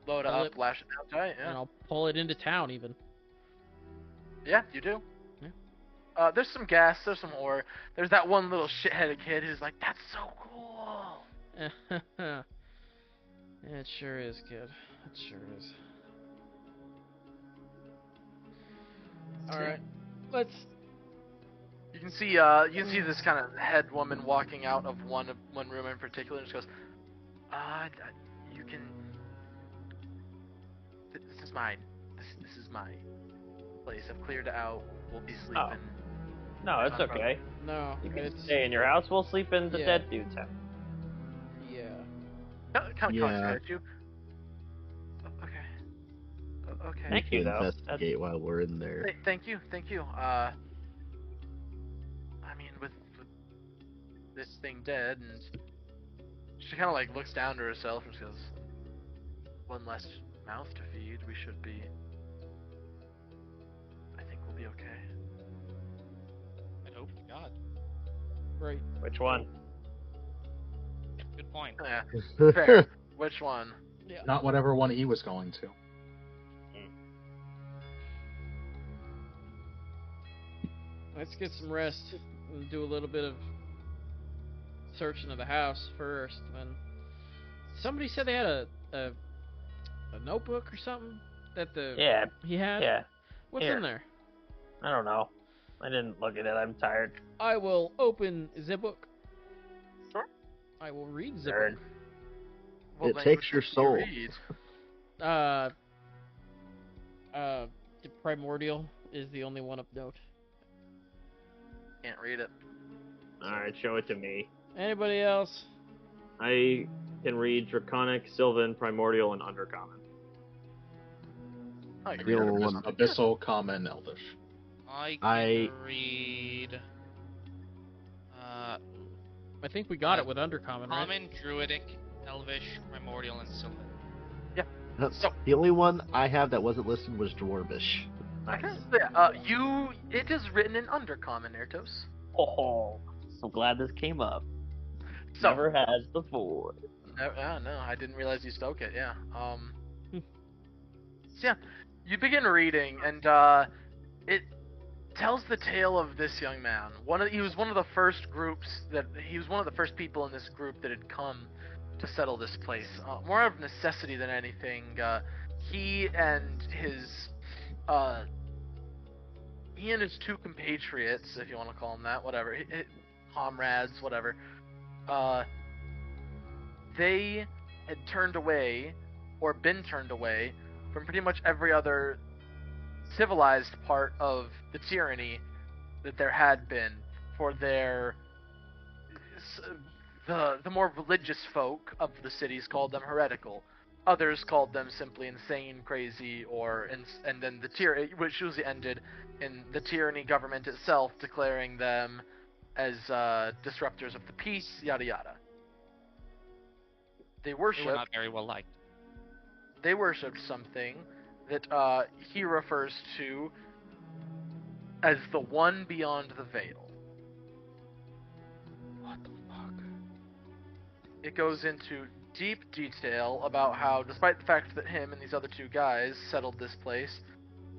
Load it Pull up, it. lash it down tight, and yeah. I'll pull it into town even. Yeah, you do. Yeah. There's some gas, there's some ore. There's that one little shitheaded kid who's like, that's so cool. It sure is, kid. It sure is. Alright, let's... You can see this kind of head woman walking out of one room in particular, and just goes, you can. This is mine. This is my place. I've cleared it out. We'll be sleeping. No, it's Not a okay. No, You can it's... stay in your house. We'll sleep in the Yeah. dead dude's house. Yeah. Kind of Yeah. contradict you. Okay. Okay. Thank We you, can though. investigate while we're in there. Thank you. I mean, with this thing dead, and she kind of like looks down to herself and goes, "One less mouth to feed. We should be. I think we'll be okay." I hope to God. Right. Which one? Good point. Yeah. Fair. Which one? Not whatever one he was going to. Let's get some rest and do a little bit of searching of the house first. Then somebody said they had a notebook or something that Yeah, he had. yeah. What's Here. in there? I don't know. I didn't look at it. I'm tired. I will open the book. Sure. I will read the Nerd. book. What It language takes your do you soul. read? The primordial is the only one of note. Can't read it. Alright, show it to me. Anybody else? I can read Draconic, Sylvan, Primordial, and Undercommon. Oh, you The read it. only one. Abyssal, Common, Elvish. I I- can read. I think we got it with Undercommon, right? Common, Druidic, Elvish, Primordial, and Sylvan. So- The only one I have that wasn't listed was Dwarvish. Nice. It is written in Undercommon, Ertos. Oh, so glad this came up. So, Never has before. no, I didn't realize you spoke it. Yeah. So yeah, you begin reading, and it tells the tale of this young man. He was one of the first people in this group that had come to settle this place. More of necessity than anything. He and his two compatriots, if you want to call them that, whatever, comrades, whatever. They had turned away, or been turned away, from pretty much every other civilized part of the tyranny that there had been for the more religious folk of the cities called them heretical. Others called them simply insane, crazy, and then the tyranny, which usually ended in the tyranny government itself declaring them as disruptors of the peace, yada yada. They They were worship. not very well liked. They worshipped something that he refers to as the one beyond the veil. What the fuck? It goes into deep detail about how, despite the fact that him and these other two guys settled this place,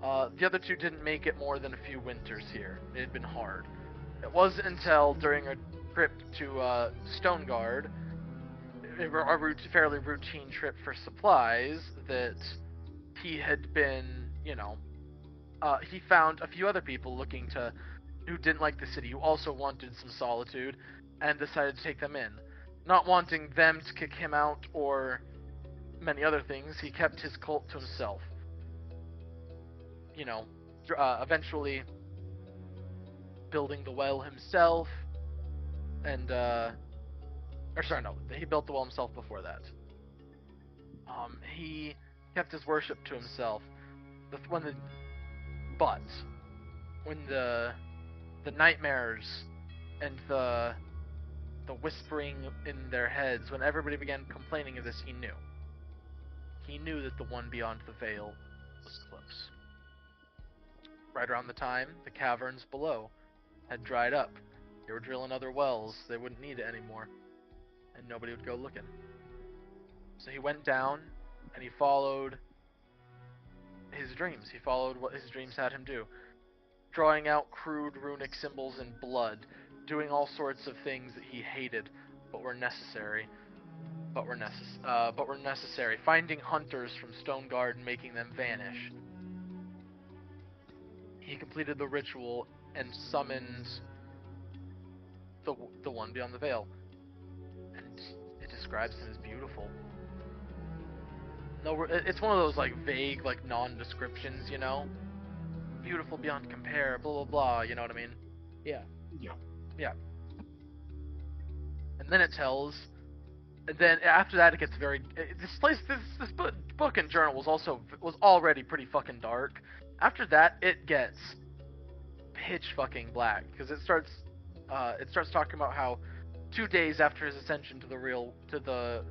the other two didn't make it more than a few winters here. It had been hard. It wasn't until during a trip to Stoneguard, a fairly routine trip for supplies, that he had been, he found a few other people who didn't like the city, who also wanted some solitude, and decided to take them in. Not wanting them to kick him out or many other things, he kept his cult to himself. Eventually building the well himself, and he built the well himself before that. He kept his worship to himself. When the nightmares and the whispering in their heads, when everybody began complaining of this, he knew. He knew that the one beyond the veil was close. Right around the time the caverns below had dried up, they were drilling other wells. They wouldn't need it anymore, and nobody would go looking. So he went down, and he followed his dreams. He followed what his dreams had him do, drawing out crude runic symbols in blood, doing all sorts of things that he hated, but were necessary. Finding hunters from Stoneguard and making them vanish. He completed the ritual and summoned the one beyond the veil, and it describes him as beautiful. No, it's one of those vague, non-descriptions, beautiful beyond compare, blah blah blah. You know what I mean? Yeah. Yeah. And then it tells. And then after that, it gets very. This book and journal was already pretty fucking dark. After that, it gets pitch fucking black, because it starts talking about how 2 days after his ascension to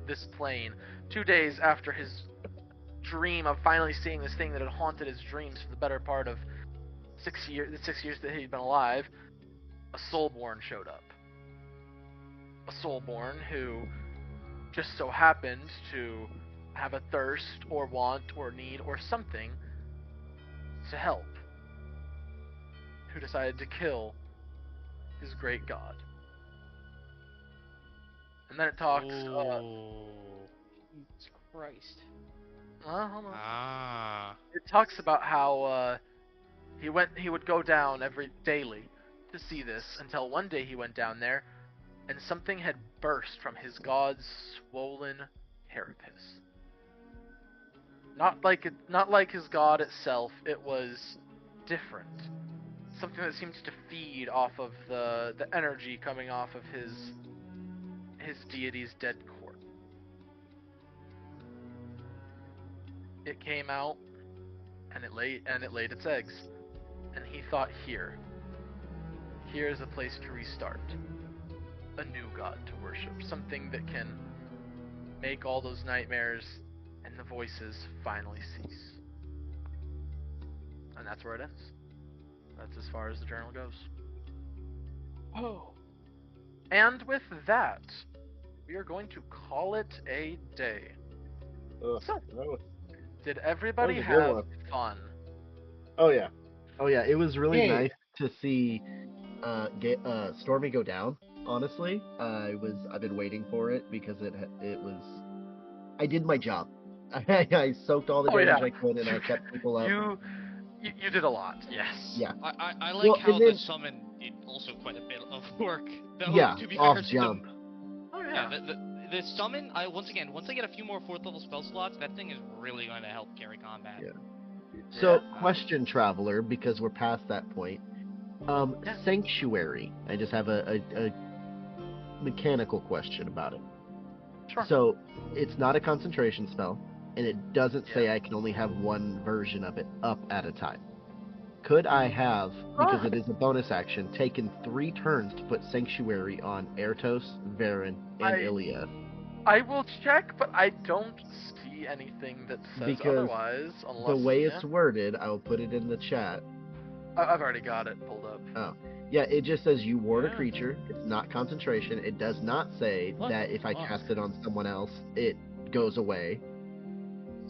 this plane, 2 days after his dream of finally seeing this thing that had haunted his dreams for the better part of the 6 years that he'd been alive, a Soulborn showed up. A Soulborn who just so happened to have a thirst or want or need or something to help, who decided to kill his great god. And then it talks. Jesus Christ. Hold on. Ah. It talks about how he would go down daily to see this, until one day he went down there, and something had burst from his god's swollen carapace. Not like his god itself. It was different. Something that seemed to feed off of the energy coming off of his deity's dead corpse. It came out, and it laid its eggs. And he thought, here's a place to restart. A new god to worship. Something that can make all those nightmares and the voices finally cease. And that's where it ends. That's as far as the journal goes. Oh. And with that, we are going to call it a day. Ugh, So- no. Did everybody That was a good have one. fun? Oh yeah, it was really Yeah. nice to see Stormy go down. Honestly, I've been waiting for it because it was. I did my job. I soaked all the Oh, damage yeah. I could, and I kept people up. You did a lot. Yes. Yeah. I like Well, how and then- the summon did also quite a bit of work. Though, Yeah, to be off fair to jump. them. Oh Yeah, yeah. the summon, once I get a few more 4th level spell slots, that thing is really going to help carry combat. Yeah. So, Yeah. question, Traveler, because we're past that point. Yeah. Sanctuary. I just have a mechanical question about it. Sure. So, it's not a concentration spell, and it doesn't say I can only have one version of it up at a time. Could I have, because it is a bonus action, taken 3 turns to put Sanctuary on Ertos, Varen, and Ilya? I will check, but I don't see anything that says Because otherwise. Unless The way it's worded, I will put it in the chat. I've already got it pulled up. Oh. Yeah, it just says you ward a Yeah. creature. It's not concentration. It does not say What that the if I fuck? cast it on someone else, it goes away.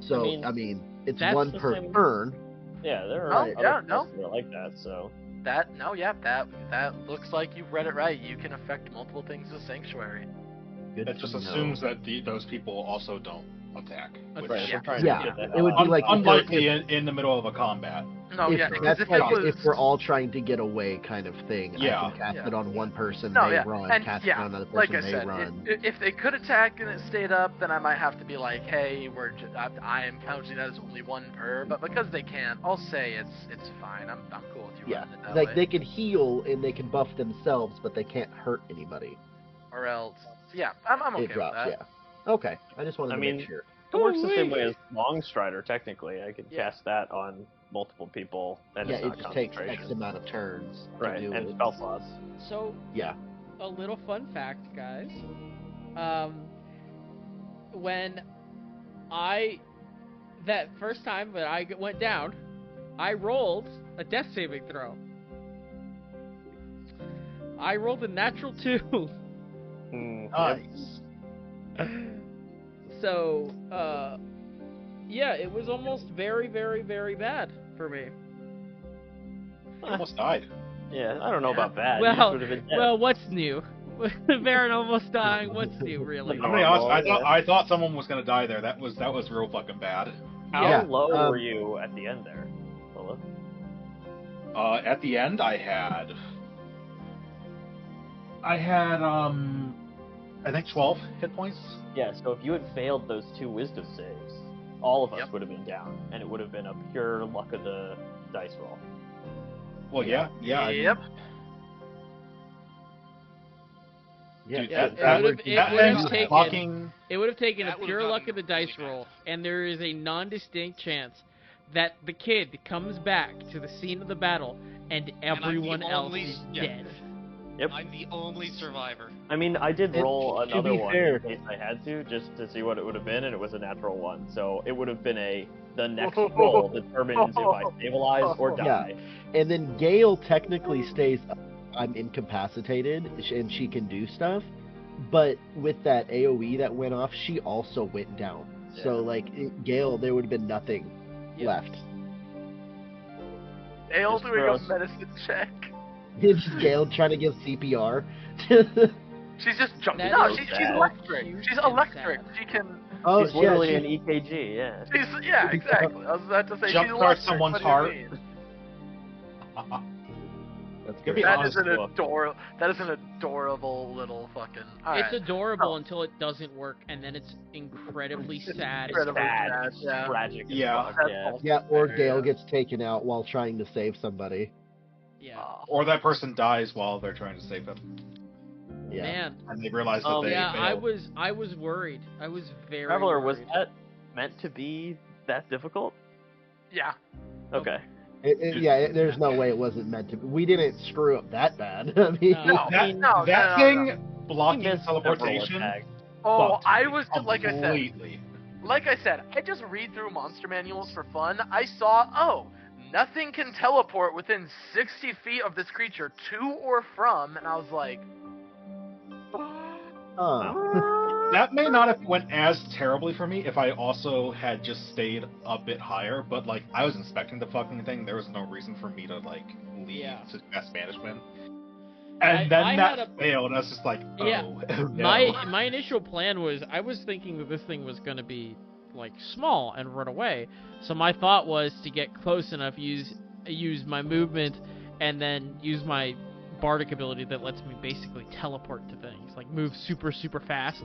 So, I mean it's that's one the per same- turn. Yeah, there No, are yeah, other no. spells that are like that, so... That looks like you've read it right. You can affect multiple things with Sanctuary. Good That just to know. assumes that those people also don't attack. Which Right, Yeah. we're trying to Yeah, get that it would out. be like unlikely in the middle of a combat. No, if, yeah, because that's if like it was, if we're all trying to get away kind of thing. Yeah. I can cast Yeah. it on one person, no, they yeah, run. and Cast yeah, it on another like person, I they said, run. if they could attack and it stayed up, then I might have to be like, hey, I am counting that as only one per. But because they can't, I'll say it's fine. I'm cool with you Yeah, running it that like way. they can heal and they can buff themselves, but they can't hurt anybody. Or else, yeah, I'm okay It drops, with that. yeah. Okay, I just wanted I to mean, make sure. It works the same way as Longstrider, technically. I could Yeah. cast that on multiple people, and Yeah, it's it not just takes concentration. X amount of turns to Right, do and it. spell slots. So, Yeah. a little fun fact, guys. When that first time that I went down, I rolled a death saving throw. I rolled a natural 2. Nice. So, yeah, it was almost very, very, very bad for me. I almost died. Yeah, I don't know about that. You Well, just would have been dead. well, what's new? Baron almost dying. What's new, really? I'm gonna be honest. Normal, I thought someone was gonna die there. That was real fucking bad. How Yeah, low were you at the end there, Lilith? At the end, I had I think 12 hit points. Yeah, so if you had failed those 2 wisdom saves, all of us Yep. would have been down, and it would have been a pure luck of the dice roll. Well, yeah. Yep. Yeah, Dude, Yeah, that, it that, would've- that it would've thing's taken- fucking. It would have taken That a would've pure luck gotten of the dice really roll, bad. and there is a non-distinct chance that the kid comes back to the scene of the battle, and I'm the everyone else only- is yeah. dead. Yep. I'm the only survivor. I mean, I did And roll to another be one fair- in case I had to, just to see what it would have been, and it was a natural 1. So it would have been the next roll determines if I stabilize or die. And then Gale technically stays up. I'm incapacitated, and she can do stuff. But with that AoE that went off, she also went down. So, Gale, there would have been nothing Yep. left. Ale Just doing for a us. medicine check. It's Gale trying to give CPR. She's just jumping. That No, is she's sad. electric. Cute She's and electric. sad. She can. Oh, She's literally yeah, an EKG, yeah. Yeah, exactly. I was about to say she's Jumpstart electric. someone's What do you heart. mean? That's Give me great. That is honest an look. adorable. That is an adorable little fucking. All It's right. adorable until it doesn't work, and then it's incredibly sad. Incredibly Sad, sad, yeah. tragic as Yeah. fuck, That's yeah. also Yeah, or fair, Gale yeah. gets taken out while trying to save somebody. Yeah. Or that person dies while they're trying to save them, Yeah. Man. and they realize that they Yeah, failed. I was worried. I was very Traveler, was worried. that meant to be that difficult? Yeah. Okay. There's no way it wasn't meant to be. We didn't screw up that bad. I mean, No. That thing blocking He missed several teleportation. attacks. Oh, fucked I me was like I said. completely. Like I said, I just read through monster manuals for fun. I saw, nothing can teleport within 60 feet of this creature to or from, and I was like, huh. that may not have went as terribly for me if I also had just stayed a bit higher, but like I was inspecting the fucking thing, there was no reason for me to like leave to best management. And then I that had a- failed, and I was just like, oh, Yeah. no. My initial plan was I was thinking that this thing was going to be like small and run away. So my thought was to get close enough, use my movement, and then use my bardic ability that lets me basically teleport to things, like move super fast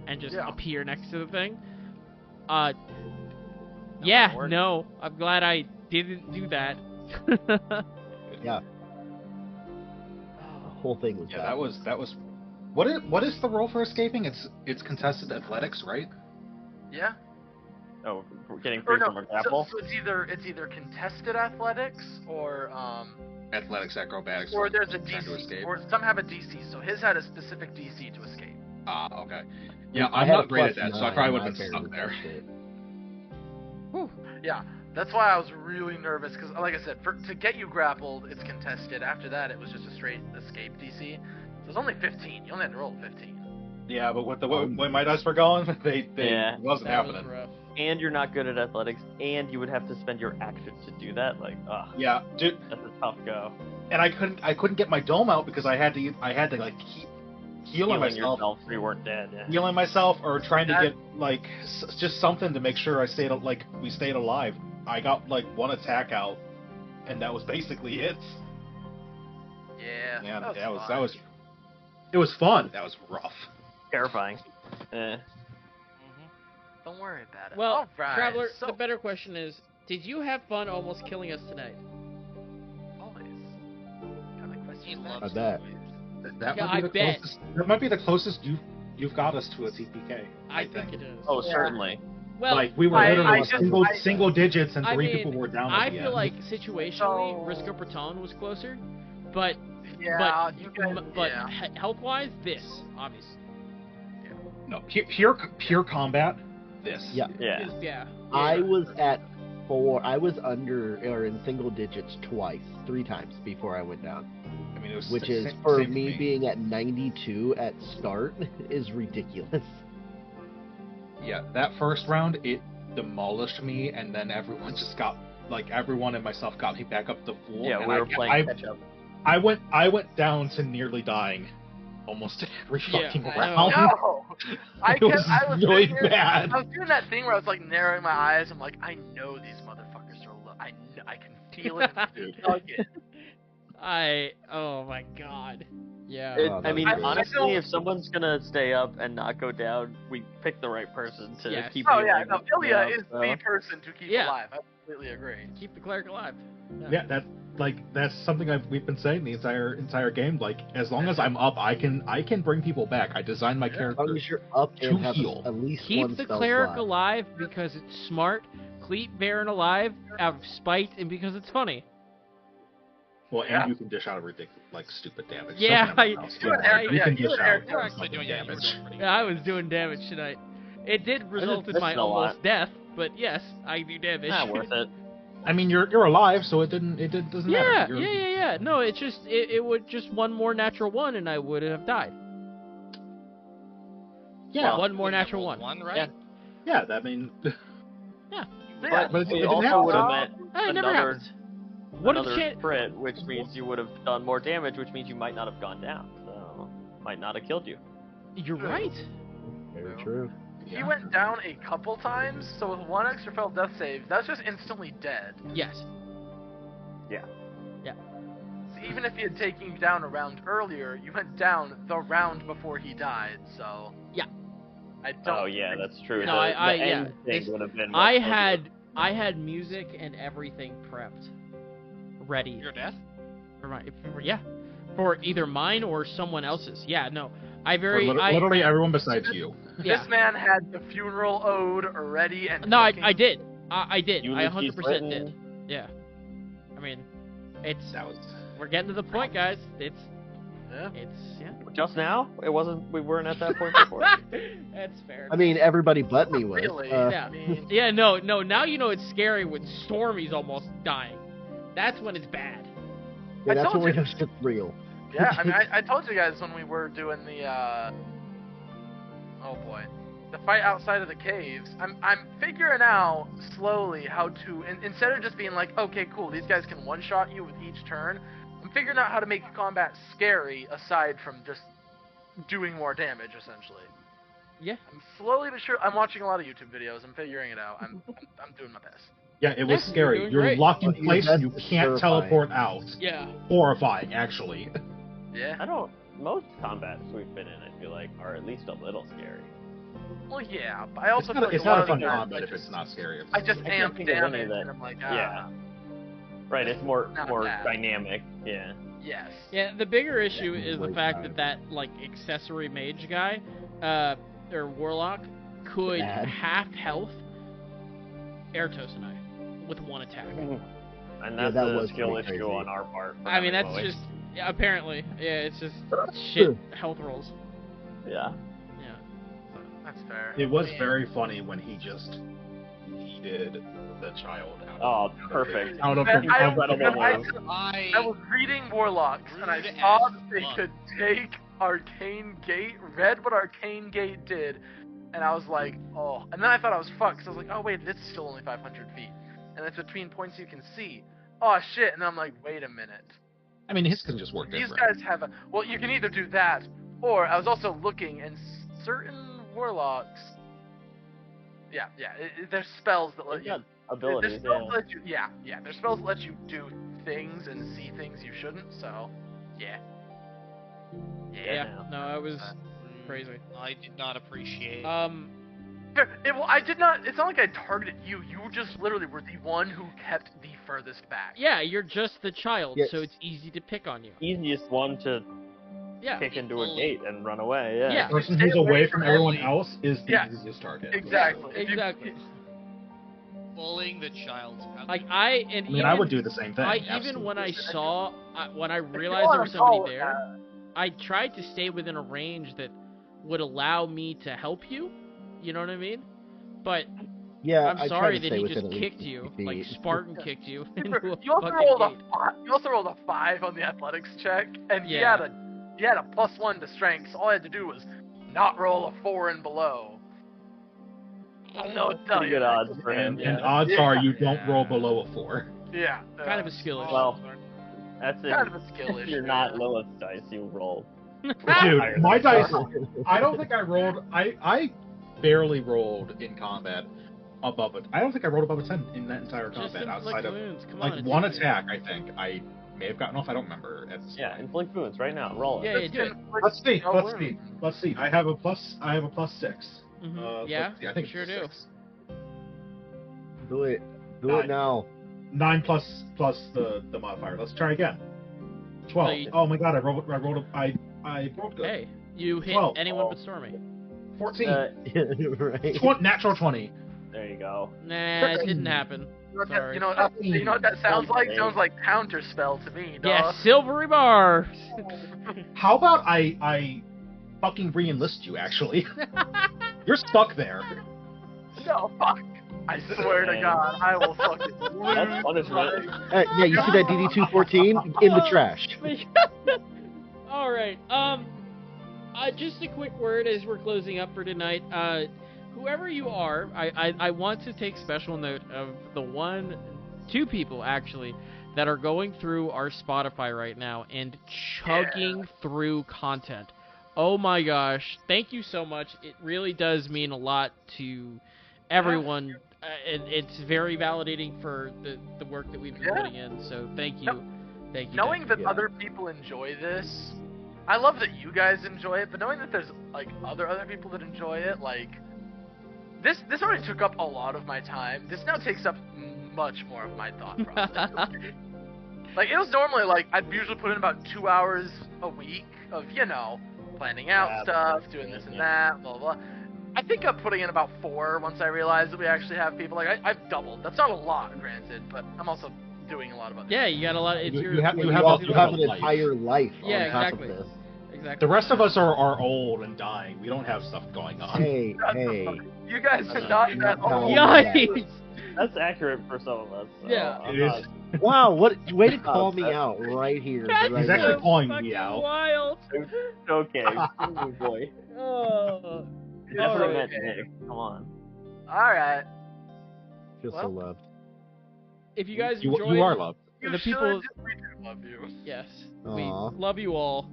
and just appear next to the thing. No, I'm glad I didn't do that. Yeah. Whole thing was that was what is the role for escaping? It's contested athletics, right? Yeah. Oh, we're getting free from a grapple. So it's either contested athletics or athletics, acrobatics, or there's a trying to DC, escape. or some have a DC. So his had a specific DC to escape. Ah, okay. Yeah, I I'm had not a great at +9, that, so I probably would and have been barely stuck there. touched it. Whew. Yeah, that's why I was really nervous because, like I said, to get you grappled, it's contested. After that, it was just a straight escape DC. So it's only 15. You only had to roll 15. Yeah, but with the way my dice were going, it wasn't That was happening. rough. And you're not good at athletics, and you would have to spend your action to do that. Like, Yeah, dude, that's a tough go. and I couldn't get my dome out because I had to like keep healing myself. Yourself so you weren't dead. Yeah. Healing myself or trying to get like just something to make sure we stayed alive. I got like one attack out, and that was basically it. Yeah. It was fun. That was rough. Terrifying. Don't worry about it. Well, all right, Traveler, so the better question is, did you have fun almost killing us tonight? always. Kind of question He is loves I bet. That Yeah, might be the I bet. closest. That might be the closest you've got us to a TPK. I think it is. Oh, Yeah. certainly. Well, like we were I literally just- single digits and I three mean, people were down. I at the feel end. like situationally, So- Risco Breton was closer, but Yeah, you guys. but yeah. health-wise, this obviously. no pure combat. This. Yeah. Yeah. Yeah. I was at 4. I was under or in single digits three times before I went down. I mean, it was Which is same for for me being at 92 at start is ridiculous. Yeah, that first round it demolished me, and then everyone just got everyone and myself got me back up to full. Yeah, and we were playing I catch up. I went down to nearly dying, almost every Yeah, fucking I round. No, It was really sitting here- bad. I was doing that thing where I was like narrowing my eyes. I'm like, I know these motherfuckers are low. I can feel it. Dude. Nugget. Oh my god. Yeah. I mean, I honestly, don't- if someone's gonna stay up and not go down, we picked the right person to Yes. keep Oh you yeah, like, no, Ilya up, is so. the person to keep Yeah. alive. I completely agree. Keep the cleric alive. Yeah, that's something we've been saying the entire game. Like, as long as I'm up, I can bring people back. I designed my As character. long as you're up To and have heal. at least Keep one the spell cleric slot. alive because it's smart. Keep Baron alive out of spite and because it's funny. Well, Yeah. and you can dish out a ridiculous, stupid damage. Yeah, Something else. You and Eric- you yeah, can you dish and out Eric You're actually fucking doing damage. pretty Yeah, I was doing damage tonight. It did result in that's my a lot. almost death, but yes, I do damage. Not worth it. I mean, you're alive, so it doesn't Yeah, matter. yeah. No, it would just one more natural one and I would have died. Yeah, One more Wouldn't have natural rolled one. right? yeah. I mean, Yeah, but it It didn't also happen. would have meant Hey, it never another, happens. What if another the chan- crit, which means you would have done more damage, which means you might not have gone down. So, might not have killed you. You're right. Very true. he went down a couple times, so with one extra failed death save, that's just instantly dead. Yes. So even if he had taken you down a round earlier, you went down the round before he died. So Yeah. I don't. Oh yeah, that's true. No, the, I- the end yeah, thing this- would have been. I much had music and everything prepped, ready. Your death? For either mine or someone else's. Yeah, no, I For very, literally everyone besides you. yeah. This man had the funeral ode ready and. No, cooking. I did. I did. I Eulogies 100% written. did. Yeah. I mean, it's That was. we're getting to the point, guys. It's Yeah. Just now? It wasn't. We weren't at that point before. That's fair. I mean, everybody but me was. Really? Yeah. I mean, Yeah, no. Now you know it's scary when Stormy's almost dying. That's when it's bad. Yeah, I that's told when we you. know shit's real. yeah. I mean, I told you guys when we were doing the oh boy, the fight outside of the caves. I'm figuring out slowly how to, instead of just being like, okay, cool, these guys can one-shot you with each turn. I'm figuring out how to make combat scary aside from just doing more damage, essentially. Yeah. I'm slowly but sure. I'm watching a lot of YouTube videos. I'm figuring it out. I'm doing my best. Yeah, it was Yeah, scary. you're doing You're great. locked in Your place. best You is can't terrifying. teleport out. Yeah. Horrifying, actually. Yeah. Most combats we've been in, I feel like, are at least a little scary. Well, yeah, but I also It's feel like not a a fun lot of combat the if it's not scary. I just I can't amp think of any damage, that- and I'm like, yeah. Right, it's more Not more bad. dynamic. Yeah. Yes. Yeah, the bigger issue is the Wait, fact time. that like accessory mage guy, or warlock, could Bad. half health air toast and I with one attack. And Yeah, that's that a was skill pretty issue crazy. on our part. for I mean, having that's Bowie. just apparently, yeah, it's just shit health rolls. Yeah. Yeah. That's fair. It was Man. very funny when he just yeeted the child out Oh, of perfect. out of Man, the I, incredible I, move. I was reading Warlocks, and I Rude saw as that they fuck. could take Arcane Gate, read what Arcane Gate did, and I was like, oh. And then I thought I was fucked, because I was like, oh wait, this is still only 500 feet. And it's between points you can see. Oh shit, and then I'm like, wait a minute. I mean, his can just work These different. guys have a... Well, you can either do that, or I was also looking, and certain Warlocks... Yeah, there's spells that let They've you... got There's abilities, spells yeah. that let you... Yeah, there's spells that let you do things and see things you shouldn't, so... Yeah. Yeah. No, it was crazy. I did not appreciate. Well, I did not... It's not like I targeted you. You just literally were the one who kept the furthest back. Yeah, you're just the child, Yes. so it's easy to pick on you. Easiest one to Yeah. kick into a gate and run away. Yeah. Yeah. The person Stay who's away away from from everyone every- else is the Yes. easiest target. Exactly. If you- Exactly. Pulling the child out. Like I mean, I would do the same thing. Even when I absolutely. saw, when I if you realized there wanna was somebody call it there, I tried to stay within a range that would allow me to help you. You know what I mean? But Yeah, I'm I try sorry to that stay he within just at least kicked you, 50 like feet. Spartan kicked you into a You also fucking rolled gate. you also rolled a 5 on the athletics check, and he Yeah. had a +1 to strength, so all I had to do was not roll a 4 and below. I don't know what to tell Pretty you. good odds for him. And Yeah. odds are you don't Yeah. roll below a 4. Yeah. Kind of a skill issue. Well, That's it. kind of a skill If issue. you're not Lilith's dice, you roll. Dude, my dice. Oh, I don't think I rolled. I barely rolled in combat above it. I don't think I rolled above a 10 in that entire Just combat inflict outside of wounds. Come on, like it's one easy. attack. I think I may have gotten off. I don't remember. At this Yeah, point. inflict wounds right now. Roll it. Yeah, yeah, do it. Let's see. No Let's wounds. see. Let's see. I have a plus 6. Mhm. Yeah, let's see, I think sure it's do. 6. Do it. Do Nine. it now. 9 plus the modifier. Let's try again. 12. So you- Oh my god! I rolled good. Hey, you hit 12. anyone but Stormy. 14. Right. Natural 20. There you go. Nah, it didn't happen. You know what that- Sorry. you know what that sounds like? Okay. Sounds like counter spell to me, dog. Yeah, silvery bar. How about I fucking re-enlist you? Actually, you're stuck there. No, fuck. I swear to Man. God, I will fucking lose. That's punishment. Yeah, you see that DD-214 in the trash. All right. Just a quick word as we're closing up for tonight. Whoever you are, I want to take special note of the 2 people actually that are going through our Spotify right now and chugging through content. Oh my gosh! Thank you so much. It really does mean a lot to everyone. It's very validating for the work that we've been Yeah. putting in. So thank you. No- Thank you. Knowing thank that you. other people enjoy this, I love that you guys enjoy it, but knowing that there's like other people that enjoy it, like this already took up a lot of my time. This now takes up much more of my thought process. Like it was normally like I'd usually put in about 2 hours a week of planning out Yeah, stuff, doing this and that, blah blah. I think I'm putting in about 4 once I realized that we actually have people. Like I've doubled. That's not a lot, granted, but I'm also doing a lot of other. Yeah, you got a lot. It's You your, have- You you have, have a- you have an you have a life. entire life Yeah, on top exactly. of this. exactly. The rest of us are old and dying. We don't have stuff going on. Hey, Shut the hey. fuck- You guys are not that old. Yikes! That's accurate for some of us. So Yeah. I'm It not- is. Wow, what way to call me out right here. That's right He's now. actually so calling me fucking out. wild. It's okay. Oh, boy. Oh. You definitely Okay. met Nick. Come on. Alright. Feel so Well, loved. If you guys You, enjoyed, you are loved. You the people, should. We do love you. yes, Aw. we love you all,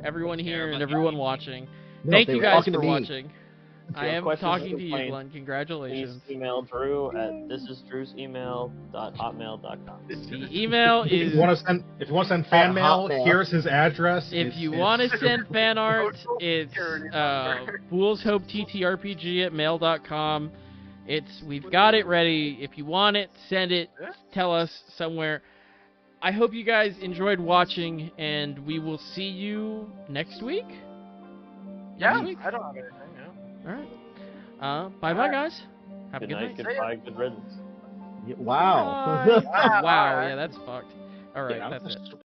everyone here and about everyone you. watching. No, Thank they you were guys talking for to me. watching. I you have am questions or talking to you, complaints, Glenn. Please Congratulations. email Drew at thisisdrewsemail.hotmail.com. The email If you is. want to send fan At mail, Hotmail. here's his address. If It's- you it's- want to send fan art, Social it's security number. FoolsHopeTTRPG@mail.com. We've got it ready. If you want it, send it. Yeah. Tell us somewhere. I hope you guys enjoyed watching, and we will see you next week. Yeah, Next week. I don't have anything, yeah. All right. Bye, guys. Have a Good good night, night. goodbye, good riddance. Wow. Bye. Wow, Wow. alright. Yeah, that's fucked. All right, Yeah, that's it.